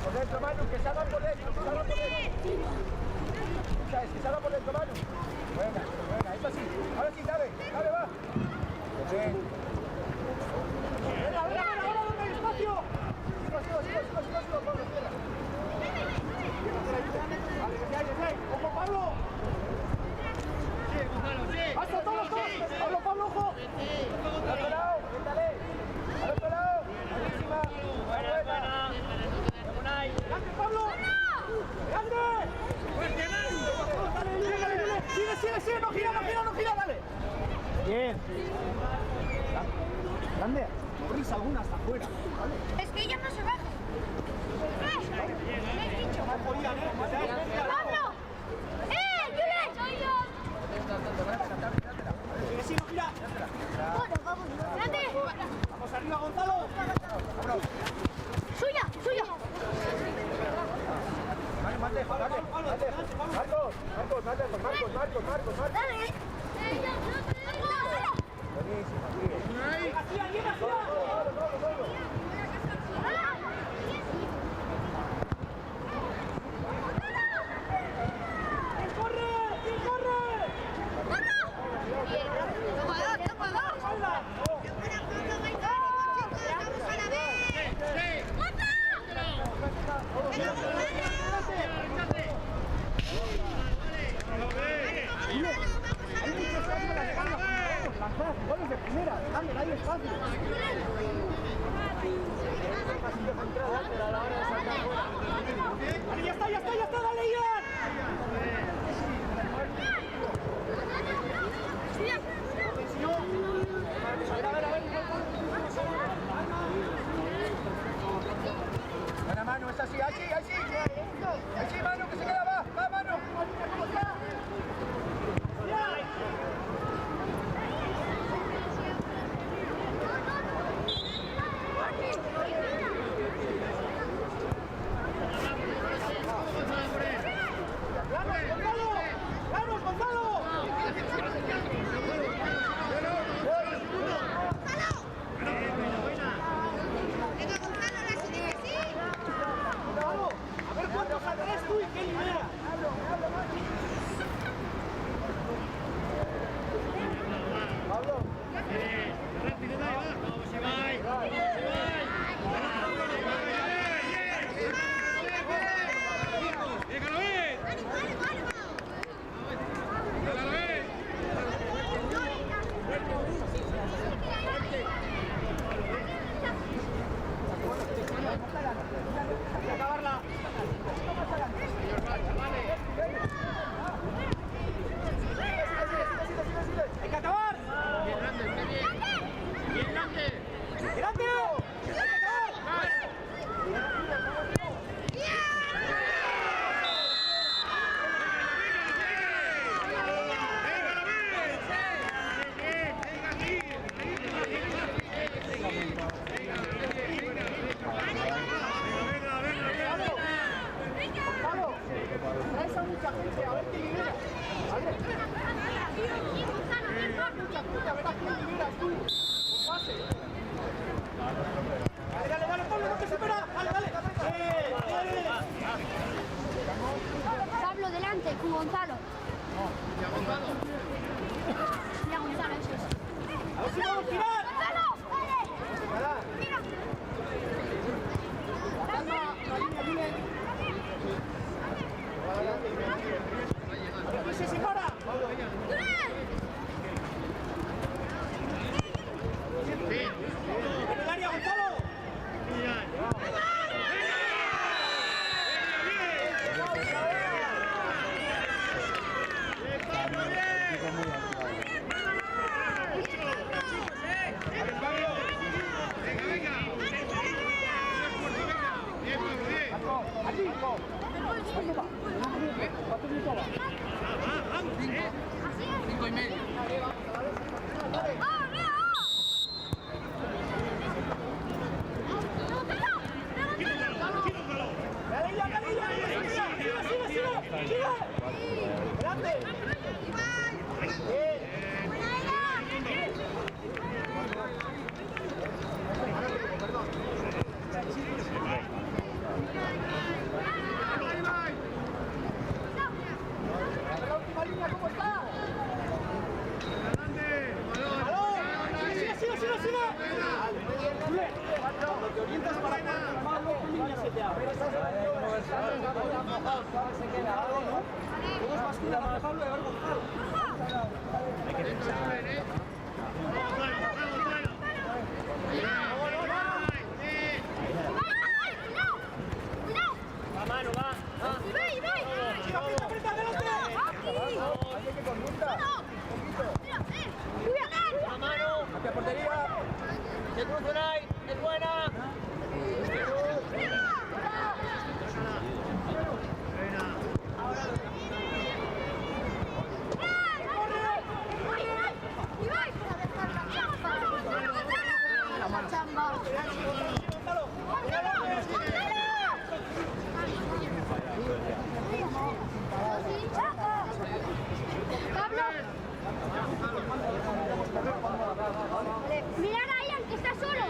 Por dentro, Manu, que salga por dentro, que salga por dentro, Manu. Buena, esto sí. Ahora sí, dale, va. Bien. Ahora, ¿dónde hay espacio? Sigo, Pablo, cierra. Vale, ¡ojo, Pablo! ¡Hasta todos! ¡Pablo, ojo! ¡Al otro lado! ¡Al otro lado! ¡Buenísima! ¡Buena! ¡Grande, Pablo! ¡Grande! ¡Dale! ¡Sigue! ¡No gira! ¡Dale! Bien. Grande. Corrís alguna hasta afuera. ¿Vale? Es que ella no se baja. ¡Pablo! ¡Julen! ¡Soy yo! Sigue, gira. Bueno, vamos. ¡Grande! Vamos arriba, Gonzalo. Vámonos. ¡Suya! Marcos. ¡Dale! Buenísima, sigue. Goles de primera, dejadme, ahí es fácil. Ya está, dale, Ian. Buena, Manu, es así, ahí sí, Manu, que se queda, va, Manu. mucha gente, a ver quién libera. A ver a quién liberas tú. Pase. Dale, Pablo, no te supera. Dale. Pablo delante, con Gonzalo. Mira Gonzalo, eso es. A ver si vamos a tirar. ¡Gonzalo! ¡Mira! A ver si se para. En el área, Gonzalo. Hacia portería. Se cruzan ahí. Es buena. Pablo. Mirad ahí, al que está solo.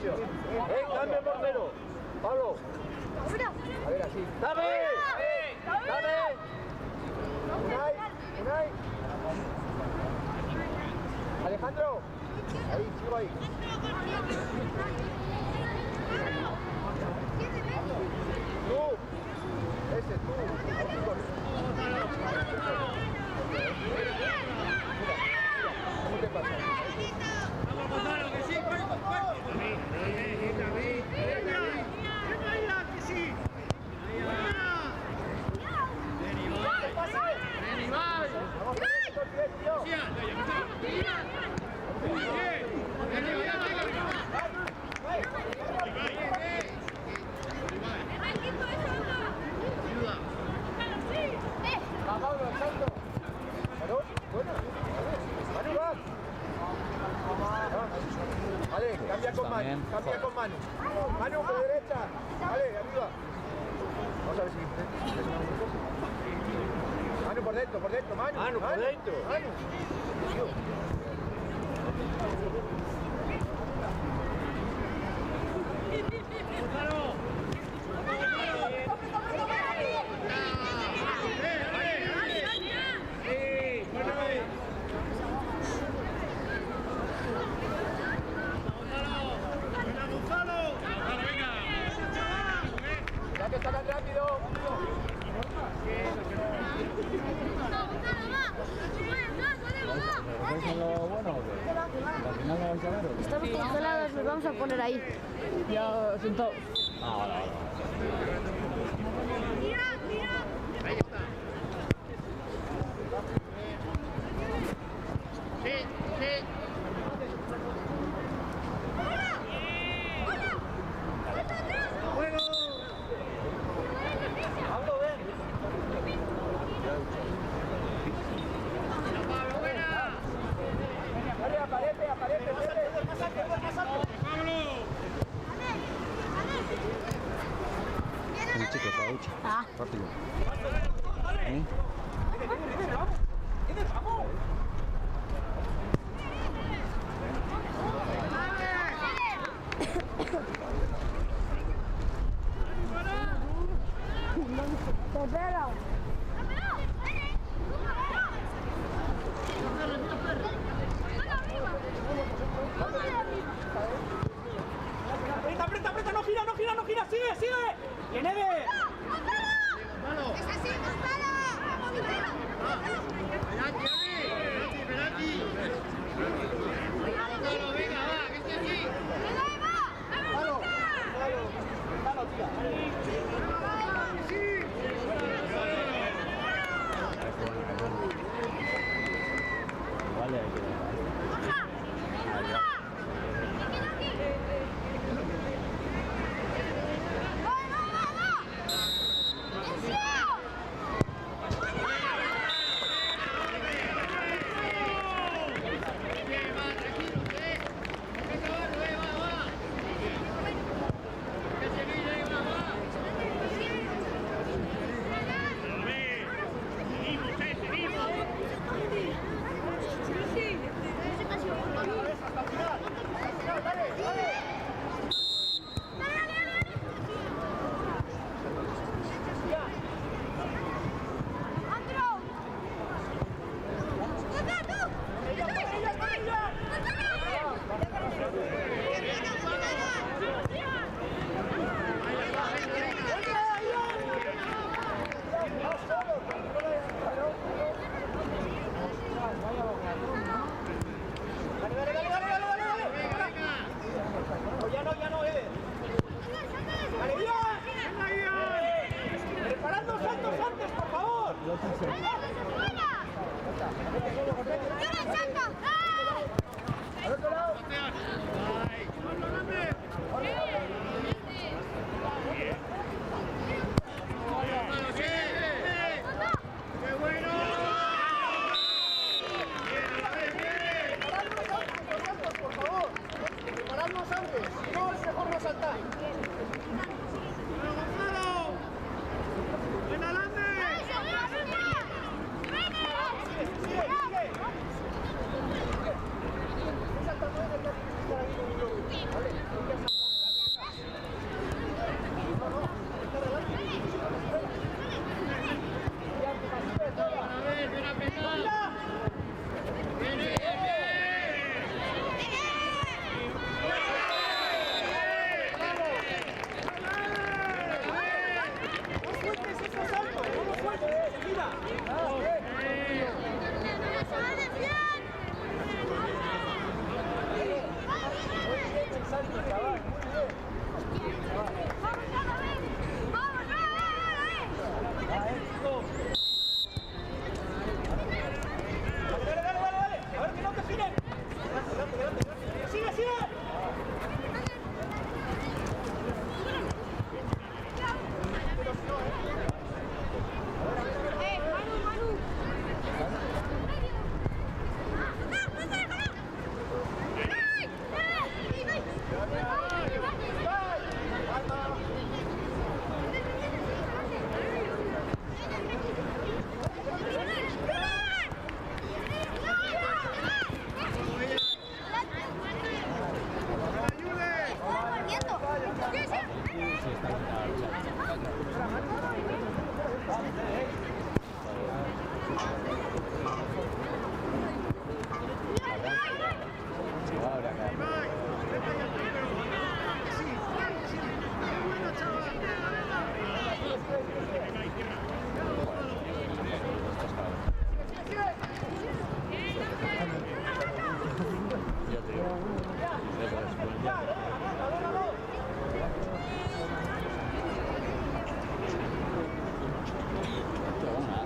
silencio. Cambio portero. Pablo. A ver, así. ¡Dame! ¡Dame! Unai. Alejandro. Ahí, sigo ahí. Tú. Ese, tú. ¿Cómo te pasa? Vamos, Gonzalo, que sí, cuerpo. Que sí. Vale, cambia con Manu. Manu, por derecha. Vale, arriba. Vamos a ver si... Manu, por dentro, Manu. Manu, por dentro. Manu. Ya que está tan rápido. Estamos congelados, nos vamos a poner ahí. Ya sentados. Ahí está. Sí. ¡Juego! Pablo, ven. ¡Pablo, buena! Vale, aparece. Un chico, la ducha. Rápido. Aprieta, no gira, sigue. ¡Tiene! ¡Es así, Gonzalo!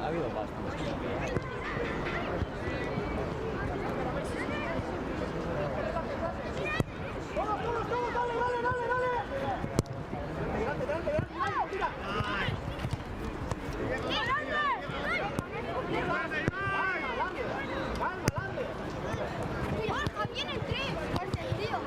Ha habido bastante. Viene el tren, fuerte, tío.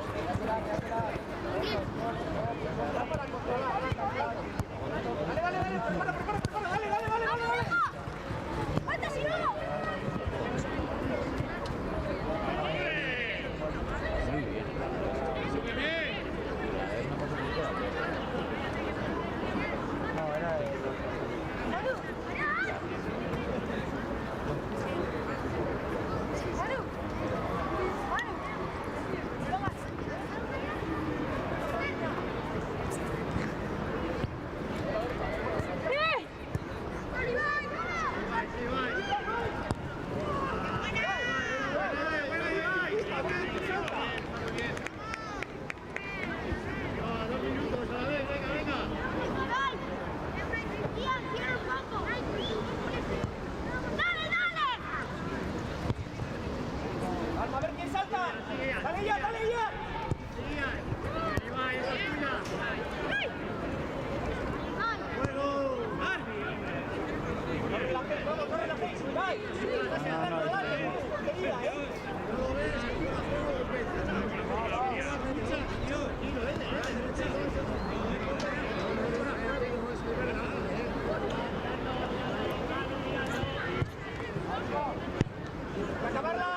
¡Falta, si no! A ver quién salta. Dale ya, dale ya. ¡Acabarla!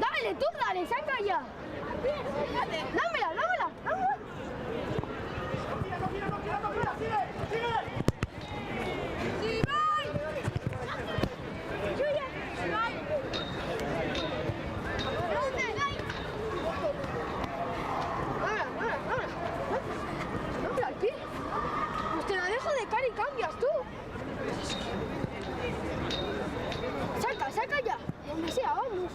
Dale, tú dale, saca ya. Dámela, dámela, dámela. ¡Sí, voy! ¡Julia! ¿Dónde? Dámela aquí. Pues te la dejo de cara y cambias tú. Saca ya. Donde sea, vamos.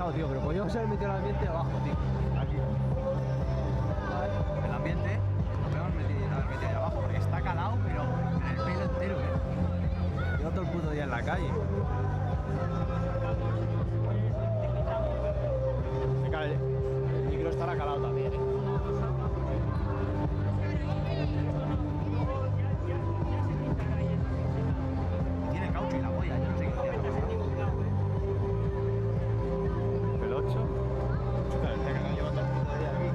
pasado, tío, pero podíamos haber metido el ambiente abajo, tío. Aquí. El ambiente lo podemos haber metido ahí abajo porque está calado, pero en el pelo entero, Llevo todo el puto día en la calle. El micro estará calado también, Tiene caucho y la polla, yo no sé qué tiene. ¿El 8? Chuta, este que no lleva todo el puto día aquí.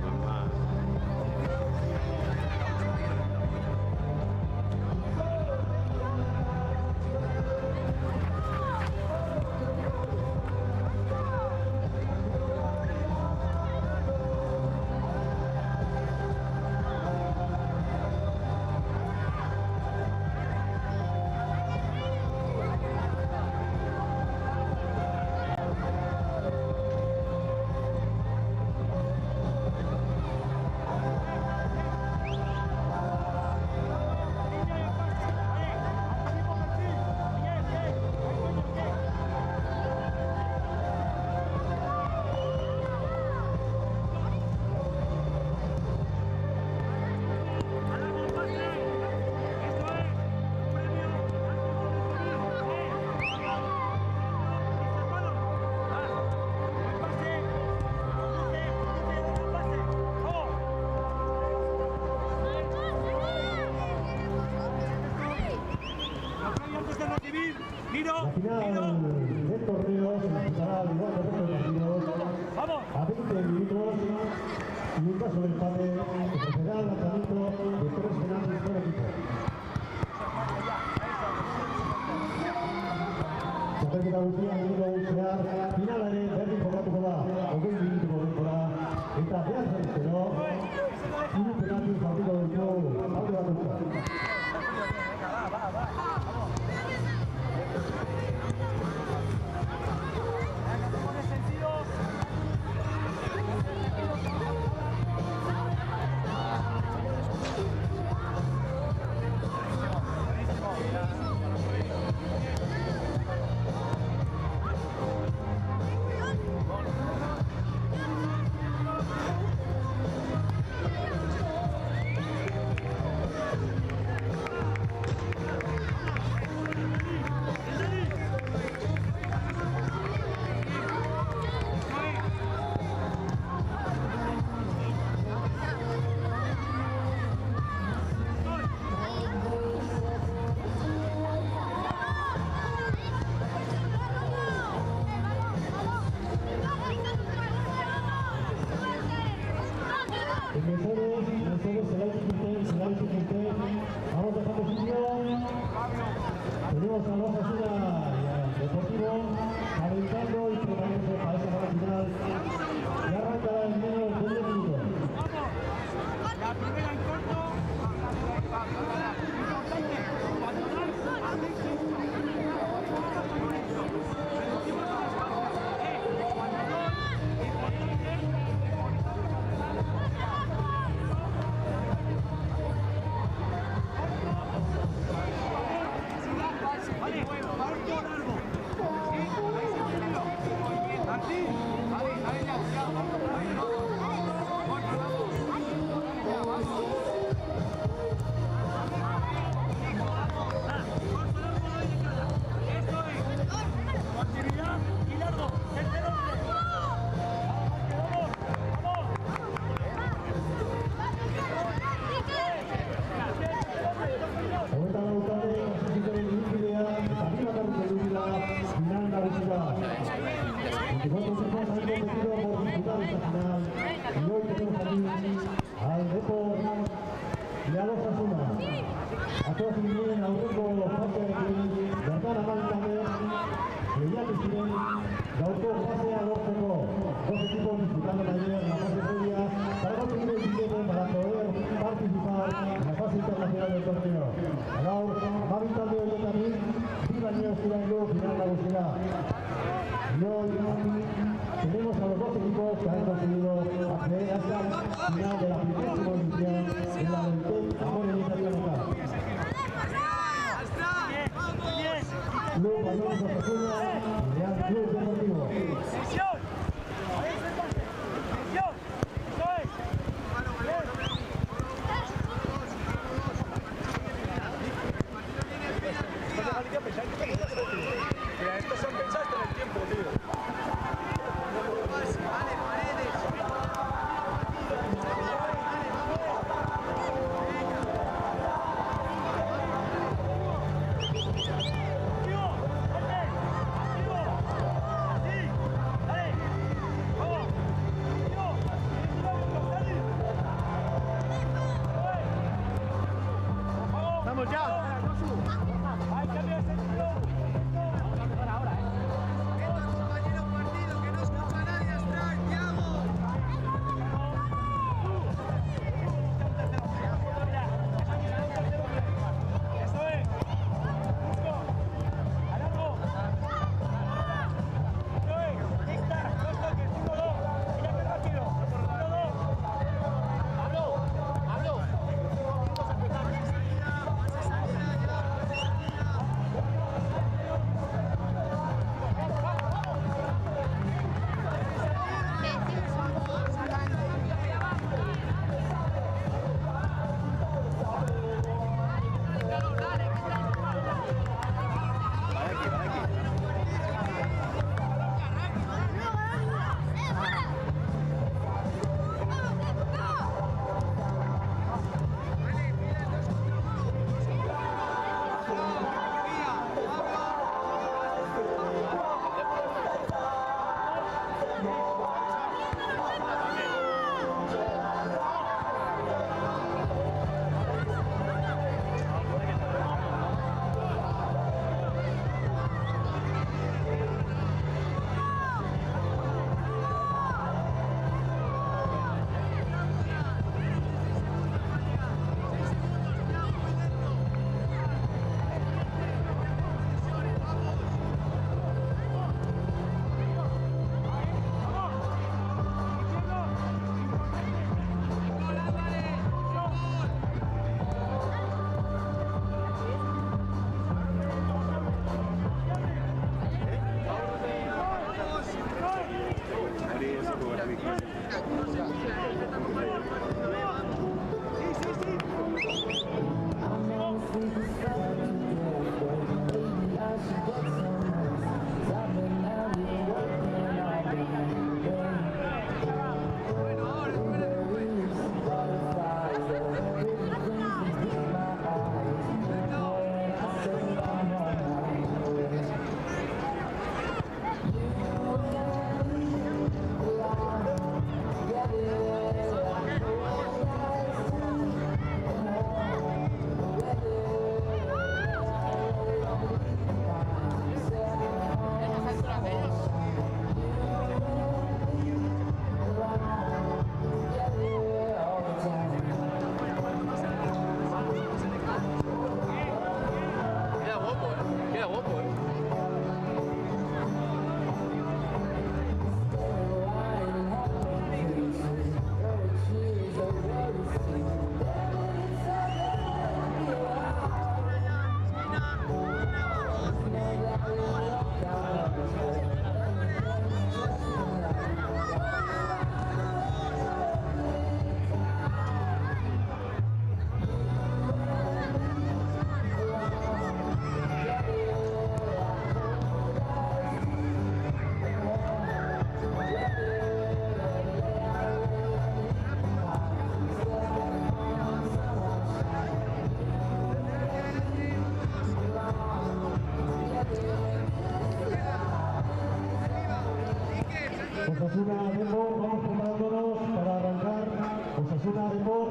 La final del torneo se disputará al igual que el resto de partidos a 20 minutos y en caso de empate se procederá al lanzamiento de 3 penaltis por equipo. Txapelketa guztia egingo zehar finalaren berdin jokatuko da 20 minutuko denbora eta behar zaizkero 3 penaltis jarriko ditu alde bakoitzak. Vamos a dejar posición. Tenemos a los Osasuna y al Deportivo calentando y preparándose para esa gran final. Y arranca en menos de 10 minutos. La primera en corto. Al Depor y a los Osasuna. A todos vienen aurreko fasearekin bertan amalitamen lehiatu ziren gaurko fasea lortzeko. Dos equipos disputaron ayer la fase previa para conseguir el billete para poder participar en la fase internacional del torneo. Gaur, Mavi talde horietatik bi baino ez dira heldu final nagusiera. Y hoy tenemos a los dos equipos que han conseguido acceder a esta final de la primera edición en la del Amor en Italiana. Club Valores Osasuna y Real Club Deportivo. ¡Vamos ya! ¡Ay, cambio de sentido! Vamos a empezar ahora, Compañero partido, que no escucha nadie atrás, Thiago. ¡Eso es! ¡Busco! ¡A largo! ¡Eso es! ¡Lista! ¡Dos toques! ¡1-2! ¡Mira qué rápido! ¡1-2! ¡Hablo! Osasuna Depor, vamos preparándonos para arrancar. Osasuna Depor.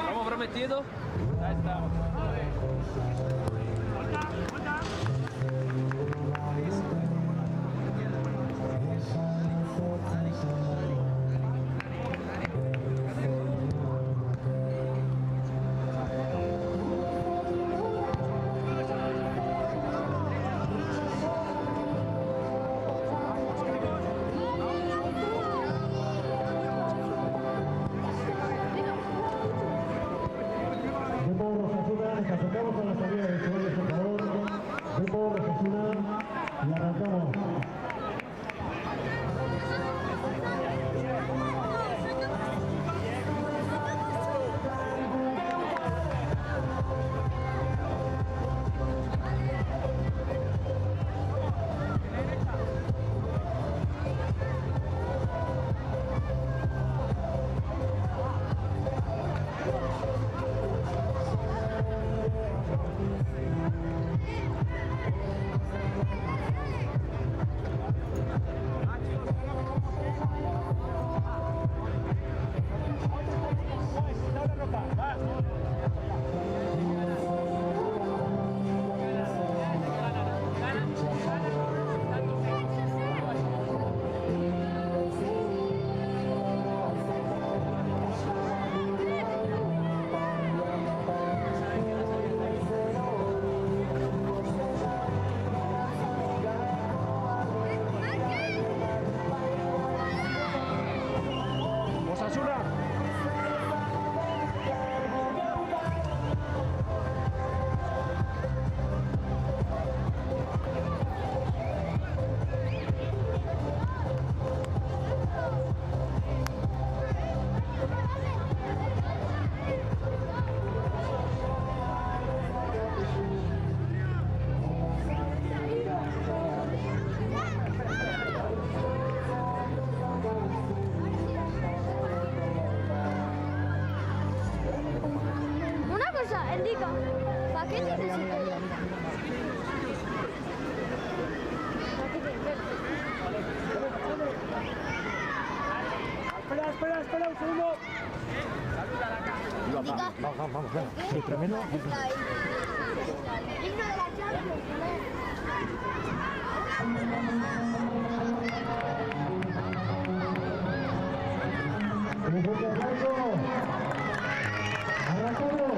Estamos prometidos. Ya estamos. Depor, Osasuna, nos acercamos a la salida del segundo espectador. Depor, Osasuna y arrancamos. Liga. ¿Para qué tienes ese? Espera, un segundo. Vamos, ven. Sí, tremendo. Un fuerte aplauso. Arrancamos.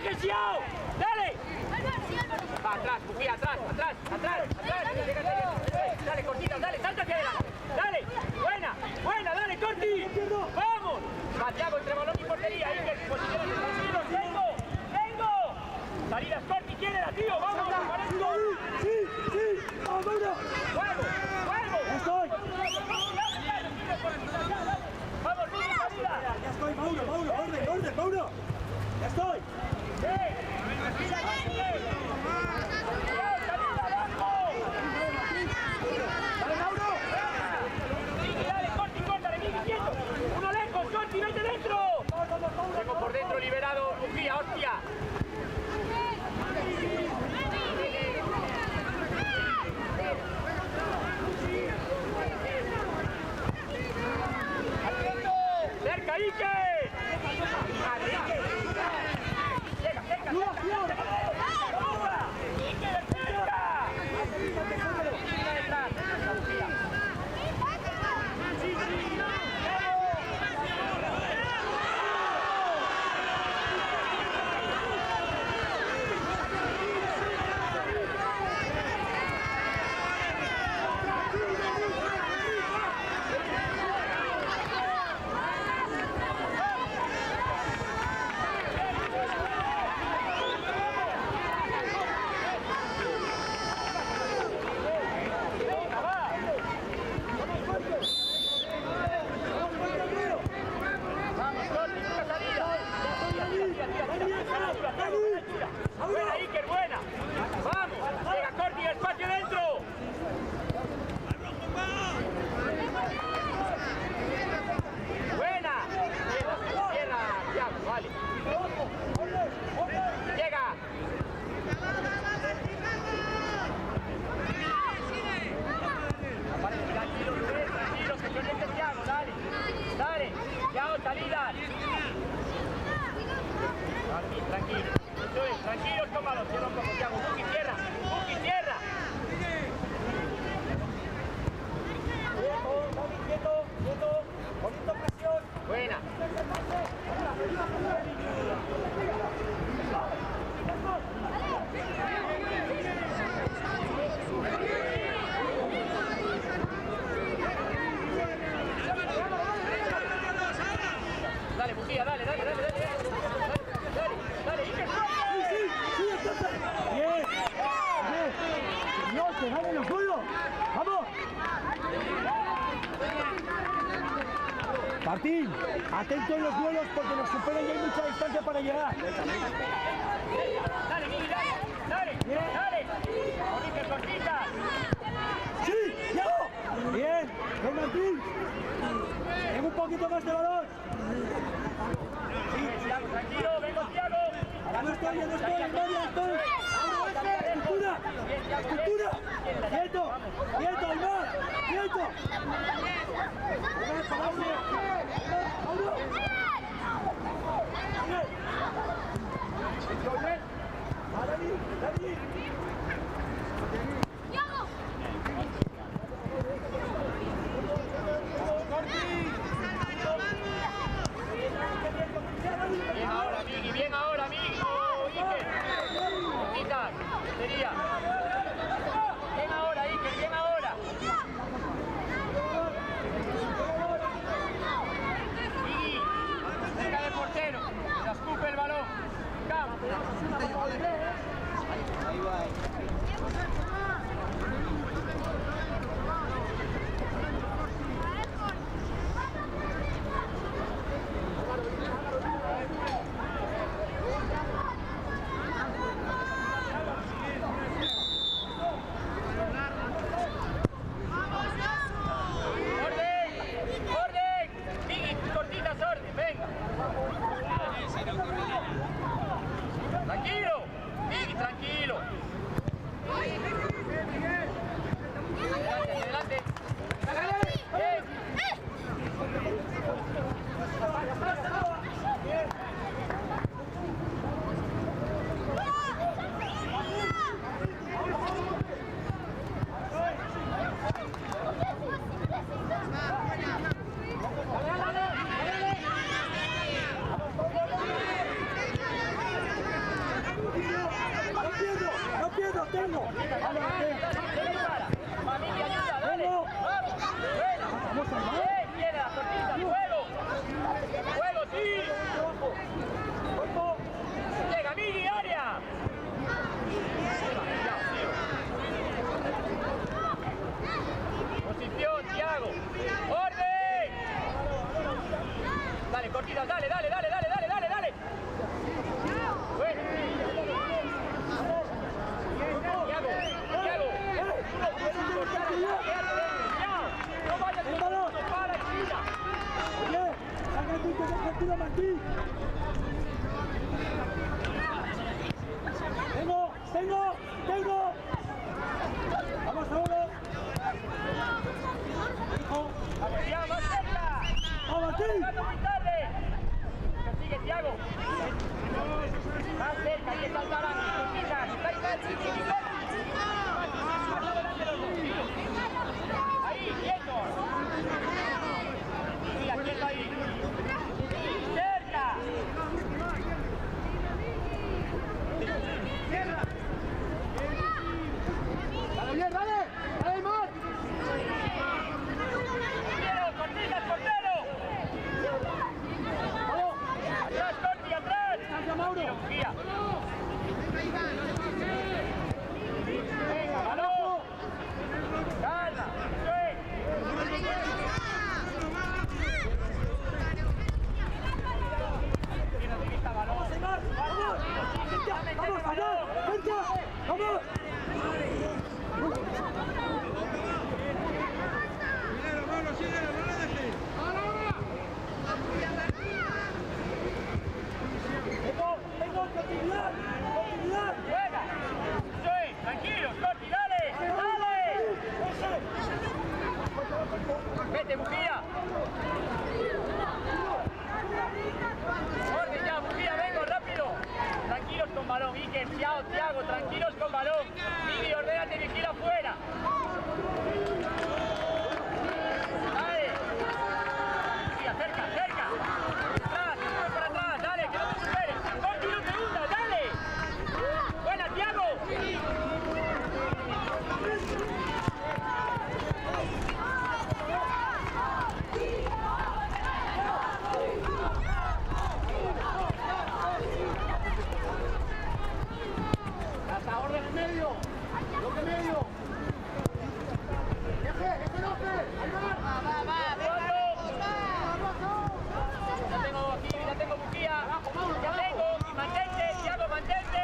Iker, Xiao. Dale. Va, atrás, Buquía, atrás. Dale, cortita, dale, salta hacia adelante. Dale, buena, dale, Corti. Vamos. Va, Thiago, entre balón y portería. Iker, posiciones defensivas. Vengo. Salidas, Corti, quiérela, tío. Vamos, Sí, vamos, Mauro. Juego. Estoy. Vamos, Miguel, salida. Ya estoy, Mauro, orden, Mauro. Ya estoy. ¡Dale, Mauro! Dale, Corti, córtale, Miguel, quieto. Uno lejos, Corti, vete dentro. Tengo por dentro liberado, Bujía, hostia. ¡Cerca, Iker! ¡Llega! ¡Iker, cerca! Buena, Iker, buena. Vamos, llega Corti, espacio dentro. Buena. Cierra, Thiago, vale. Llega. Tranquilo, que conecte Thiago, dale. Thiago, salida. Tranquilo. Eso es, tranquilos, tómalo, cierra un poco, Thiago. Buki, cierra. Quieto, poniendo presión. Buena. Dale, Bujía, dale. Dale, Iker. Sí, bien. Dios, que gane los suyos. ¡Vamos! Martín, atento en los duelos porque nos superan y hay mucha distancia para llegar. Dale, Miguel, dale. Con Iker, cortita. ¡Sí! ¡Llego! Bien, ven Martín. Tengo un poquito más de balón. Tranquilo, vengo, Thiago. Ya no estoy, estoy. ¡Estructura! ¡Quieto, Aymar! ¡Quieto! ¡Dani! Bien ahora, Miguel. Iker. Cortitas, sería. Bien ahora, Iker, bien ahora. Miguel, cerca del portero. Se escupe el balón. Campo. Ahí va. Bujía. Venga, balón. Calma, eso es. Tranquilos, Corti, dale, dale. Vete, Bujía. Orden ya, Bujía, vengo, rápido. Tranquilos con balón, Iker, Thiago, tranquilos con balón. Migi, ordénate, vigila afuera. Dale. Bujía, cerca. Atrás, para atrás, dale, que no te superes. Corti, no te hundas, dale. Buena, Thiago. Hasta orden en medio. Bloque medio. Eje, loque. Va. Ya tengo Bujía. Ya tengo. Y mantente, Thiago, mantente.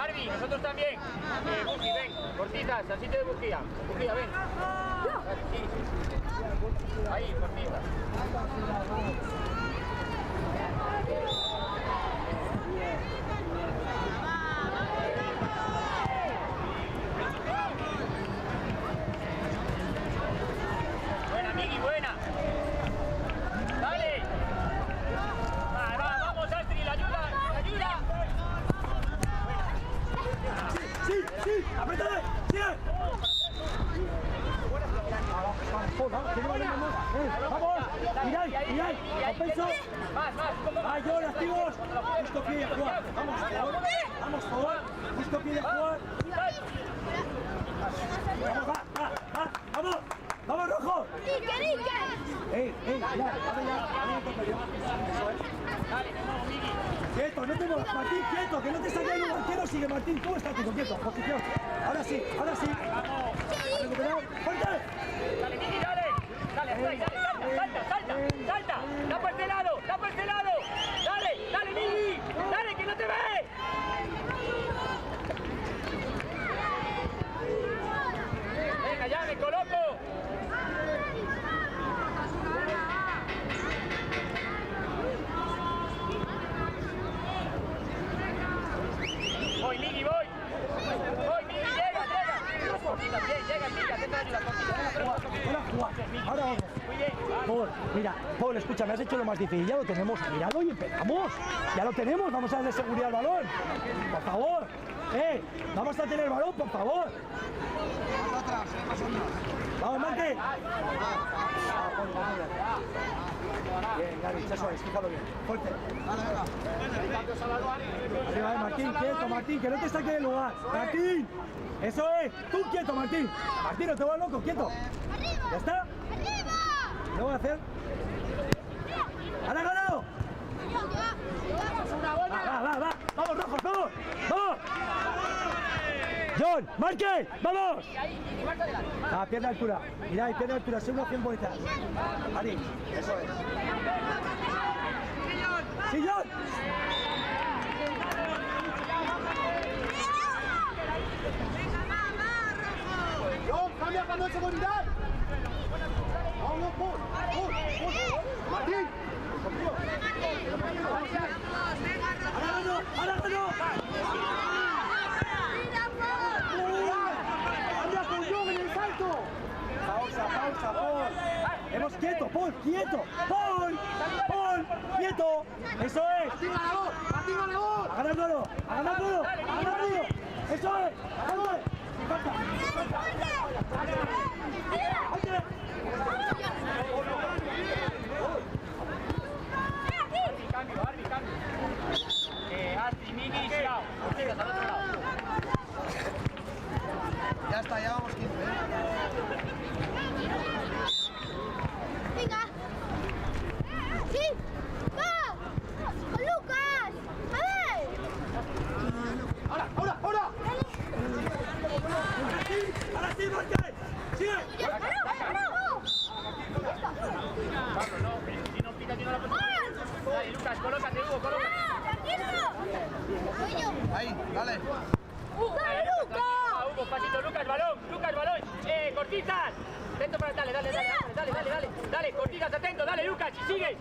Arbi, nosotros también. Buji, ven, cortitas, al sitio de Bujía. Bujía, ven. Sí. Ahí, cortitas. Buena, Migi, buena. Dale. Vamos, Astrid, ayuda. Sí, apretale, sigue. Vamos, mirad, al peso. Más, John, activos. Justo pie de jugar. Vamos, por favor. Justo pie de jugar. Vamos, rojo. Ya. Dale, Migi. Quieto, no te muevas, Martín, quieto, que no te saque el arquero, sigue Martín, tú estático, quieto, posición. Ahora sí. A recuperar, fuerte. Dale, Migi, dale, salta. Da por este lado. Dale, Migi. Dale, que no te ve. Venga, ya me coloco. Voy, Migi, llega. Llega, Migi, atento a ayuda. Ahora vamos. Muy bien. Paul, escucha, me has hecho lo más difícil, ya lo tenemos, míralo y empezamos. Ya lo tenemos, vamos a darle seguridad al balón. Por favor. Vamos a tener el balón, por favor. Vamos, Marque. Bien, Gaby, eso es, fíjalo bien. Fuerte. Arriba, Martín, quieto, Martín, que no te saque del lugar. Martín, eso es. Tú quieto, Martín. Martín, no te vas loco, quieto. ¿Ya está? ¿Lo voy a hacer? ¡Ahora ganado! Va. Vamos, rojos, vamos. John, Marque, vamos. Pierna altura. Mirad, pierna altura, segunda opción bonita. Ari, eso es. ¡Sí, John! John, cambia ¡Trabajando en seguridad! ¡Vamos, Paul! ¡Martín! ¡Agárralo! ¡Anda con John en el salto! Pausa, Paul. Hemos quieto, Paul, quieto. Paul, quieto. Eso es. ¡Martín ganador! Agárralo. Eso es. ¡Vamos! ¡Falta! Cambio. Asti, Miki, Chiao. Cortitas al otro lado. Ya está, ya vamos 15. Venga. Sí. Va. Lucas. A ver. ¡Ahora! ¡Ahora sí, Marqués! ¡Sigue! Pablo, no, si no pica, tiene la posibilidad. Dale, Lucas, colócate, Hugo, colócate. Ahí, dale. ¡Dale, Lucas! Hugo, pasito, Lucas, balón. Cortitas. Atento para, dale, cortitas, atento, dale, Lucas, y sigue.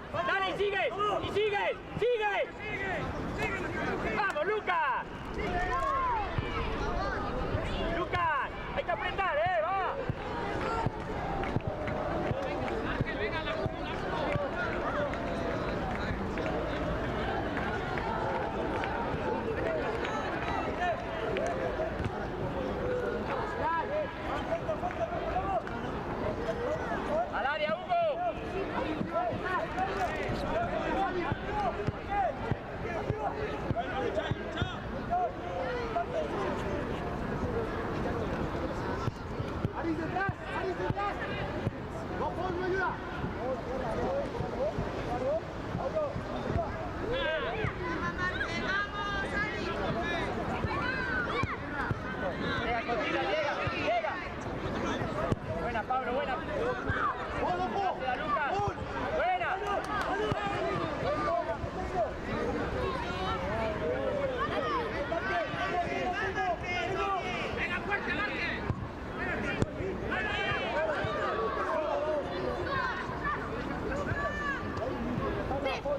Vamos, Lucas. Lucas, hay que apretar, va. Al área, Hugo. ¡Ari detrás! ¡No, Paul, no ayuda! Llega. Buena, Pablo, buena. Gracias, Lucas. Buena. Venga, fuerte, Marque.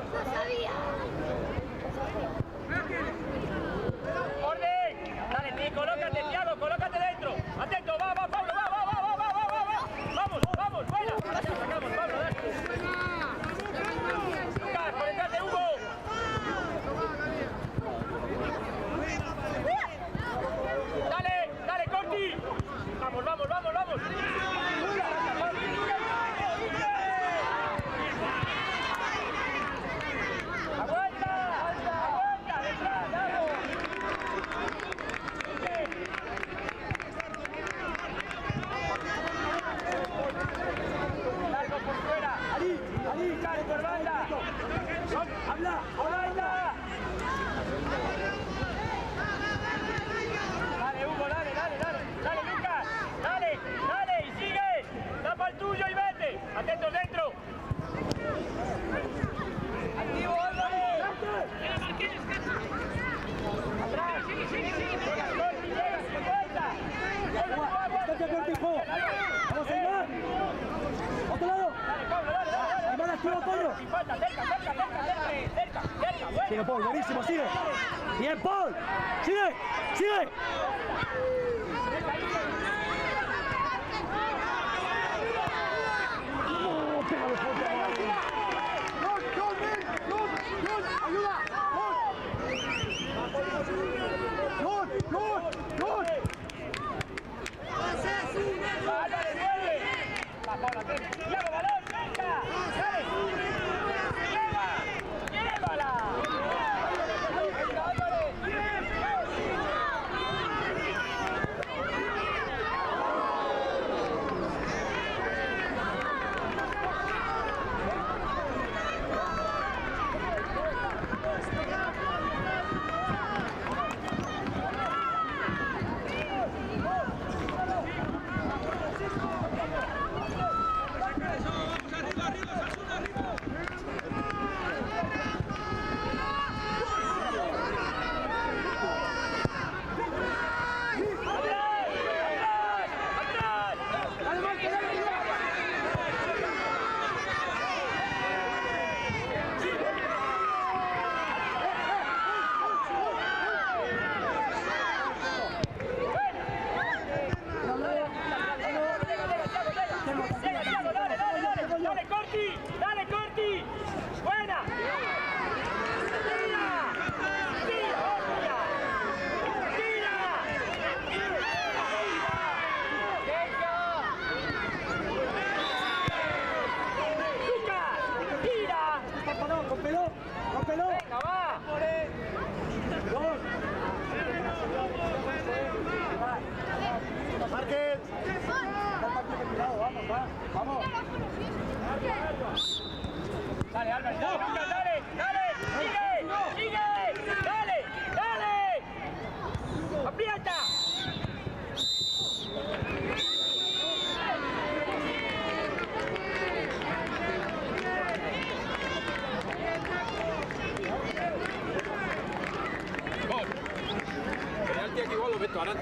¡No sabía! ¡Orden! Dale, colócate, Thiago, colócate dentro. Atento, va, Pablo, va. Vamos, buena. La sacamos, Pablo, dale. Lucas, por detrás de Hugo. Dale, Corti. Vamos. Aguanta, detrás, vamos. Largo por fuera. Ali, Lucas, por banda. habla. Dale, Hugo, dale, Lucas, dale, y sigue, tapa el tuyo y vete, atentos dentro. Activo, Álvaro. Atrás, sigue, llega, vuelta. ¡Estate cortijo! ¡Vamos a ir más! ¡Otro lado! Dale, Pablo, dale. ¡Hermana, activa, Pollo! Sin falta, cerca, Sigue, Paul, buenísimo, sigue. Bien, Paul. Sigue. Pégalo, fuerte. ¡Ayuda! ¡Gol! Dale, mueve. Va, Pablo, atento. Lleva, balón, venga. Dale. Llévala.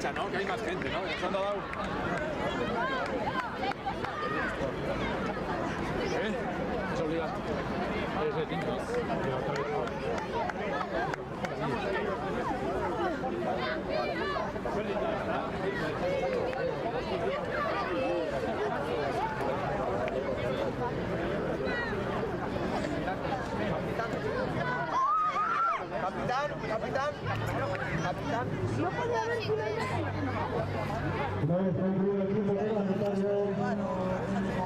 derecha, ¿no? Que hay más gente, ¿no? Nos han dado... Es obligatorio. Capitán. No puede haber Una vez concluido el tiempo reglamentario,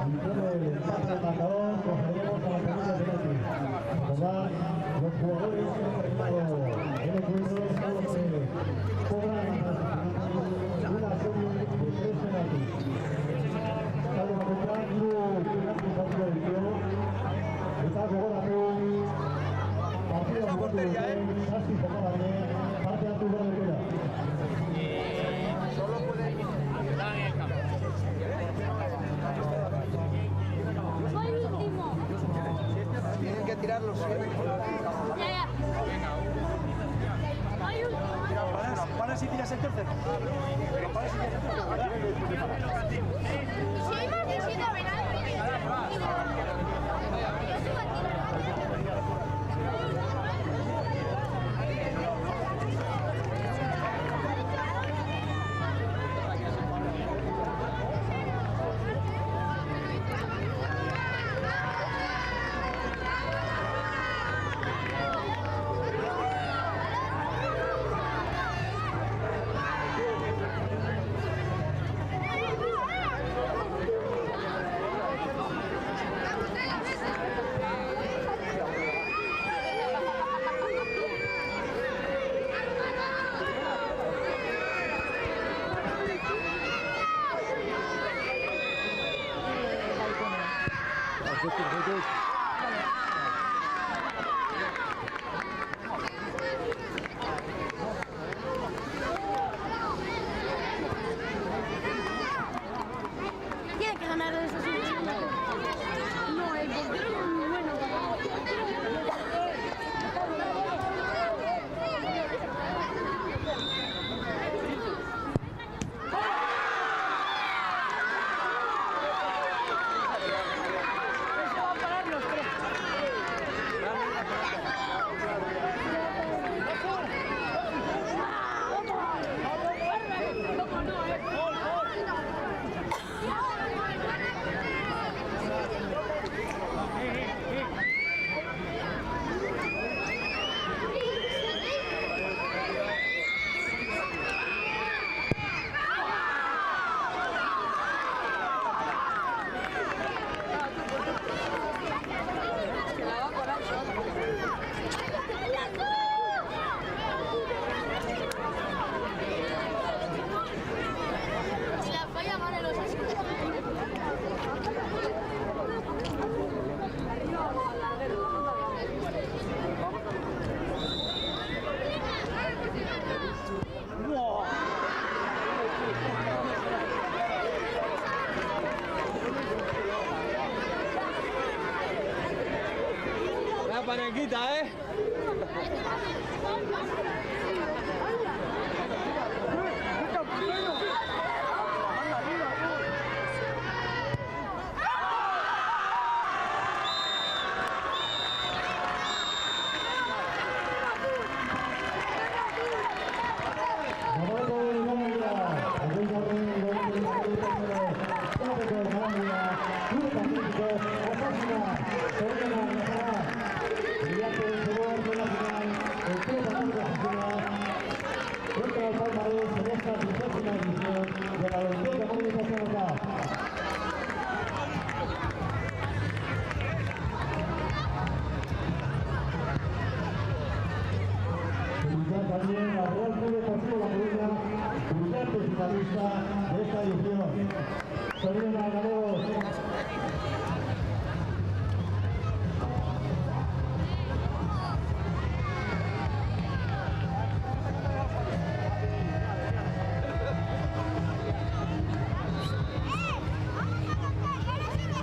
y todo el empate del marcador, procederemos a la segunda penalti. Recordad, los jugadores que han terminado el encuentro son los que cobran una serie de 3 penaltis. Salvo la contra, penalti partido del tío. Está jugando partido de cuarto de Sassi Focolare, parte a tu de queda. Solo puede ir. Soy último. Tienen que tirarlos siempre. Ya. Soy último. Para si tiras el tercero. Para si tiras el tercero. Si hay más de 7 penaltis. Tiene que ganar de esos últimos. No, el portero es muy bueno. Si la falla, gana los asientos. La palanquita, ¿eh? También la Real Club Deportivo La Coruña, brillante finalista de esta edición. Sonido Gallegos.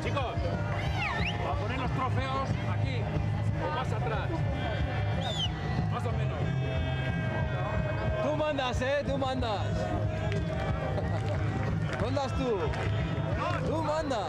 Chicos, a poner los trofeos aquí, o más atrás. Más o menos. Tú mandas, tú mandas. mandas tú. Tú mandas.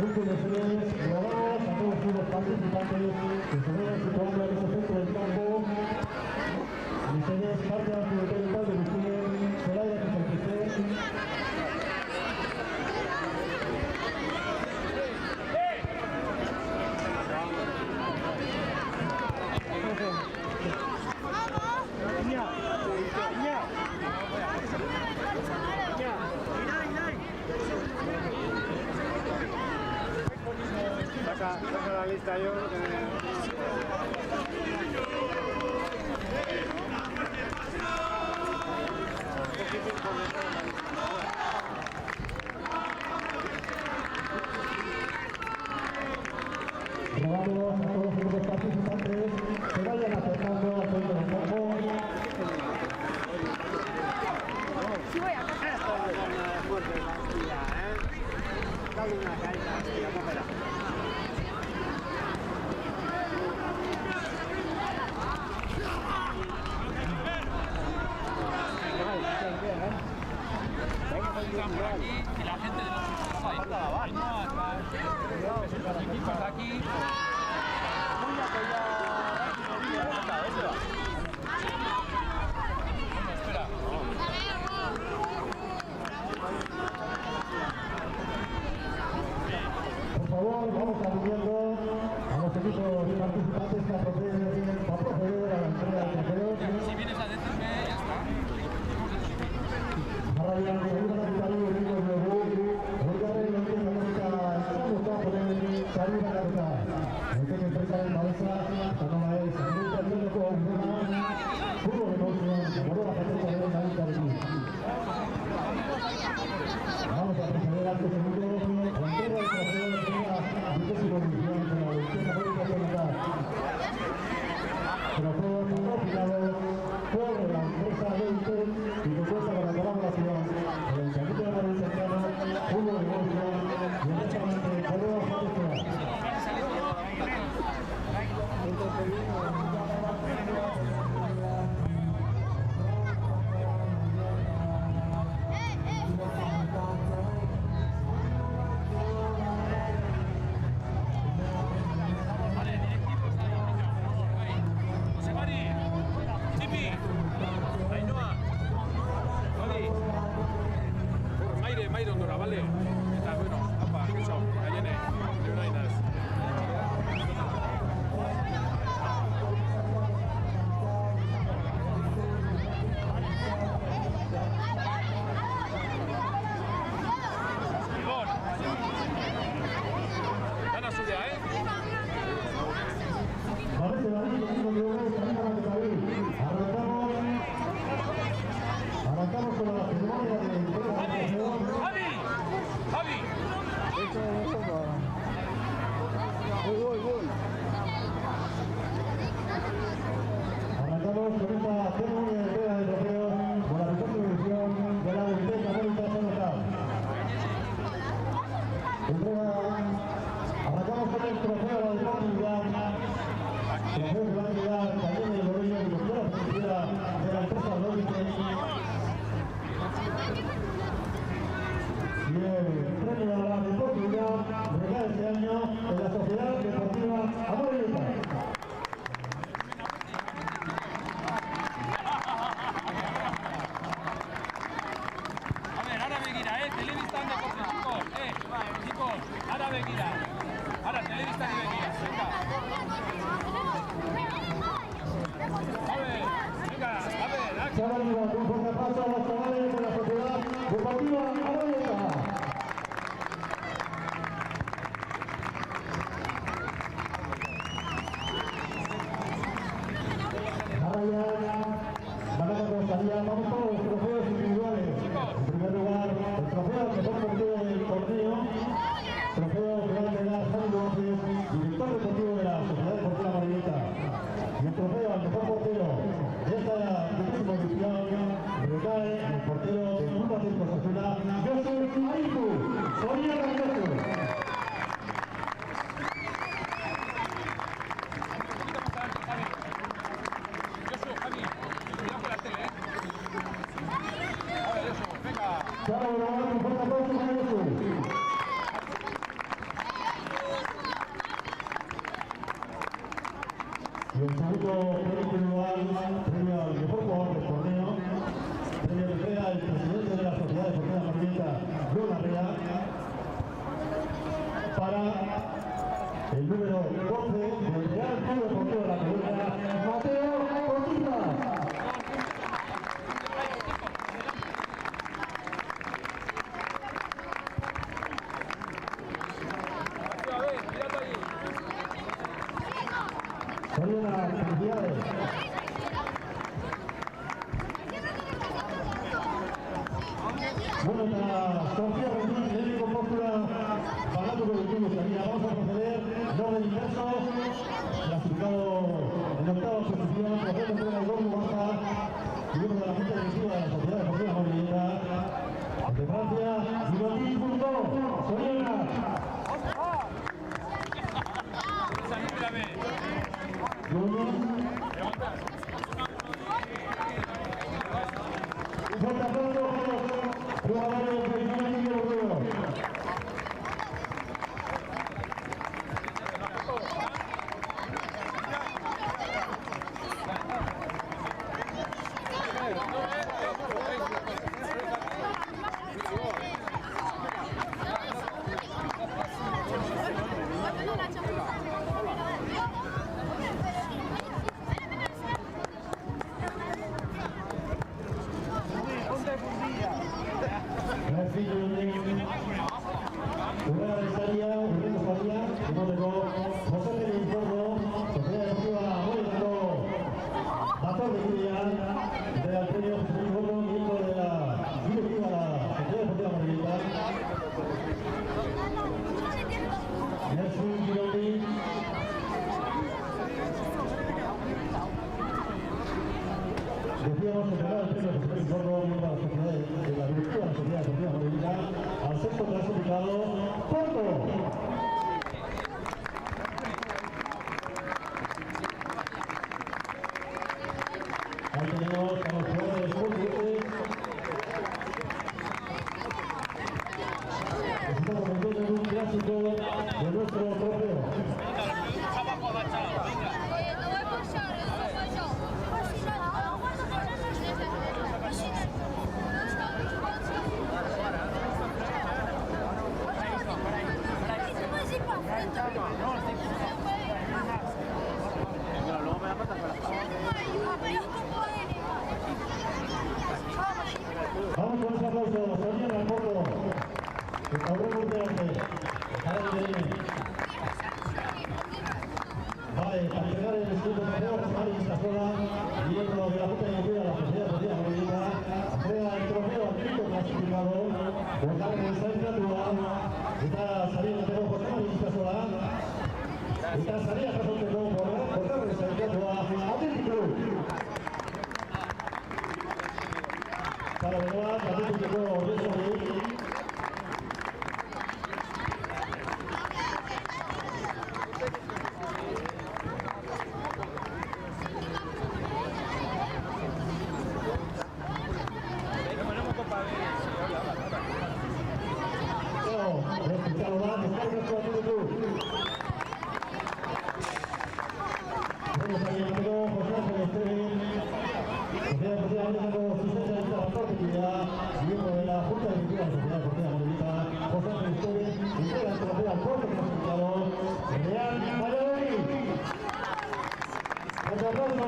Últimos tres, grabamos a todos los participantes que se vayan situando en el centro del campo. Ustedes marcan su territorio de Lucía, Celaya y San Cristóbal. Saca la lista yo. Robamos a todos los participantes que vayan acercando al centro del campo. Sí, voy a pasar. Dale una caída, vamos a ver. Y la gente de los equipos aquí. Espera. Por favor, vamos atendiendo a los equipos participantes que a proceder a la entrega de trofeos. Si vienes a decirme, ya está. Ahora ya nos ayuda a quitar los equipos de Bug. Hoy ya ven lo que estamos a poner salir a cargar. El que empresa de cabeza, no la es. Muy termino con una puro negocio, por la patente de una lista de aquí. Vamos a proceder al segundo con entrega de trofeos de la vigésima edición de la Lección América Central. Trofeo patrocinado por la empresa Leite y propuesta para la colaboración del Ayuntamiento de Madrid Cercano, Hugo de Negocio y directamente Correo Patrocinado. José Mari, Chipi, Ainhoa, Oli, Maire ondora, bale? Eta, bueno, apa, gauza, gaiene, leunainas. Ibon, dana zurea, Parece la línea que arrancamos con la ceremonia de entrega de trofeos. Javi. Arrancamos con esta ceremonia de entrega de trofeos por la vigésima edición de la Biblioteca América Central. Arrancamos con el trofeo de la deportividad. Trofeo que va a entregar también el gobierno de directora financiera de la empresa Lógica. Y el premio a la deportividad recae este año en la Sociedad Deportiva América. Ahora begira, telebistan deporte, chicos, ahora begira. Ahora telebistan y begira, venga. Se ha venido con fuerte paso a los chavales de la Sociedad Deportiva América. Ahora ya los trofeos individuales. En primer lugar, el trofeo al mejor portero del torneo, trofeo que va a entregar Javi López, director deportivo de la Sociedad Deportiva Marioneta. Y el trofeo al mejor portero de esta próxima edición recae en el portero del Club Atlético Osasuna, Josep Aitu. Sonia Rayoso. Chao, un fuerte aplauso para Josu. Y el segundo premio individual, premio al mejor jugador del torneo, premio que entrega el presidente de la Sociedad Deportiva Marioneta, John Arrea, para el número 12 del Real Club Deportivo de la Coruña, Mateo Cortiza. Soriana, felicidades. Bueno, para Sofía Rendón, técnico postura, pagando colectivo, Sofía. Vamos a proceder en orden inverso, clasificado en octava posición, José Entrega el Gordo Baja, miembro de la Junta Directiva de la Sociedad Deportiva Marioneta, de Francia, Girotín Punto, Soriana. Un fuerte aplauso a los jugadores del Real Club Europeo. Decíamos que entregar el premio José Luis Gordo, miembro de la Sociedad de la Directiva de la Sociedad Deportiva Marioneta, al sexto clasificado, Porto. Ahí tenemos a los jugadores portugueses. Estamos cumpliendo un clásico de nuestro trofeo. Vamos con ese aplauso, Sonia al Porto, que cabrón muy delante, vale, para entregar el escudo trofeo, Mari Sasola, miembro de la Junta Directiva de la Sociedad Deportiva Marioneta, entrega el trofeo al quinto clasificado, por darle esta estatua, está saliendo de nuevo José Mari Sasola, está saliendo de nuevo por darle esta estatua a Atlético. Para Benoit, Atlético de Soleil. Miembro de la Junta Directiva de la Sociedad Deportiva Marioneta, José Pérez, entrega el trofeo al cuarto clasificado, Real Valladolid. ¡Un aplauso!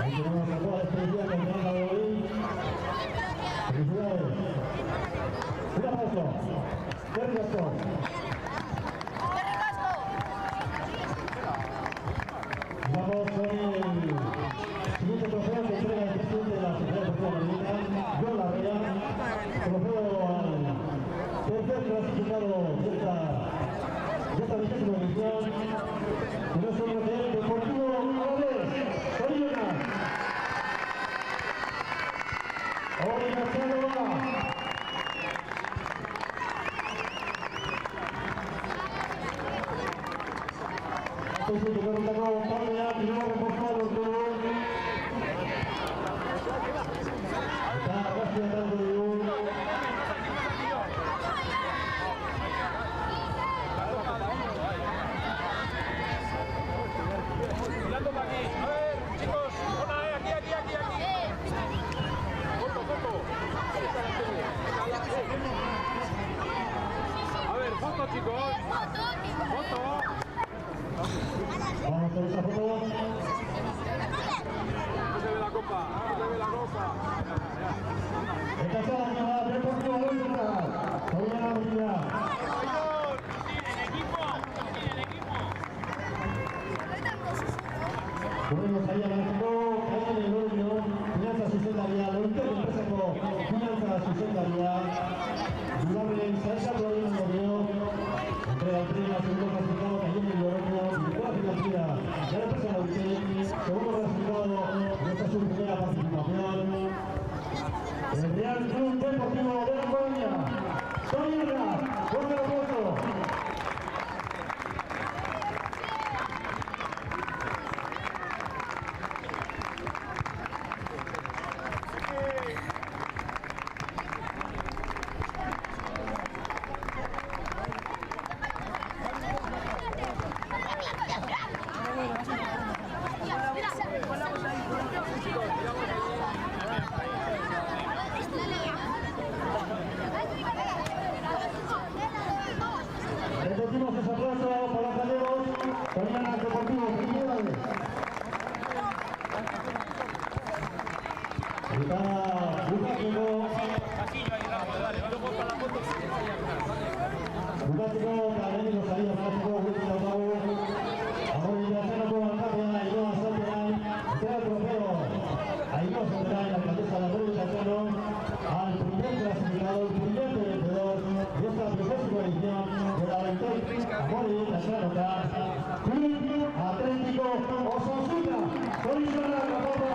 Tenemos Mirando para aquí. A ver, chicos, hola, aquí. Foto. A ver, foto, chicos. Foto. Vamos con esa foto. No se ve la copa. Esta zona, Deportivo Huesca. Todavía la brilla. Podemos ahí avanzando, cae en el hoyo, finanza zuzendaria, lointero enpresako finanza zuzendaria, Durablen salsa problema modelo, entrega entrega, segundo clasificado, cae en el hoyo, victoria financiera de la empresa Lauche, segundo clasificado de esta su primera participación, el Real Club Deportivo de La Coruña, Sonia, fuerte el aplauso. Repetimos ese aplauso para los gallegos, Sonia Deportivo, felicidades. Gritaba Bucático. Bucático, Carolino Salida, Francisco, Wilson Lautaro, Amor y Graciano con Alcápea, Iroa Santiago, entrega el trofeo a Iroa Santiago, la alcaldesa de Amor y Graciano, al primer clasificado, el primer vencedor de esta vigésima edición de la Aventura Amor y Graciano Club Atlético Osasuna. Solicita la papá.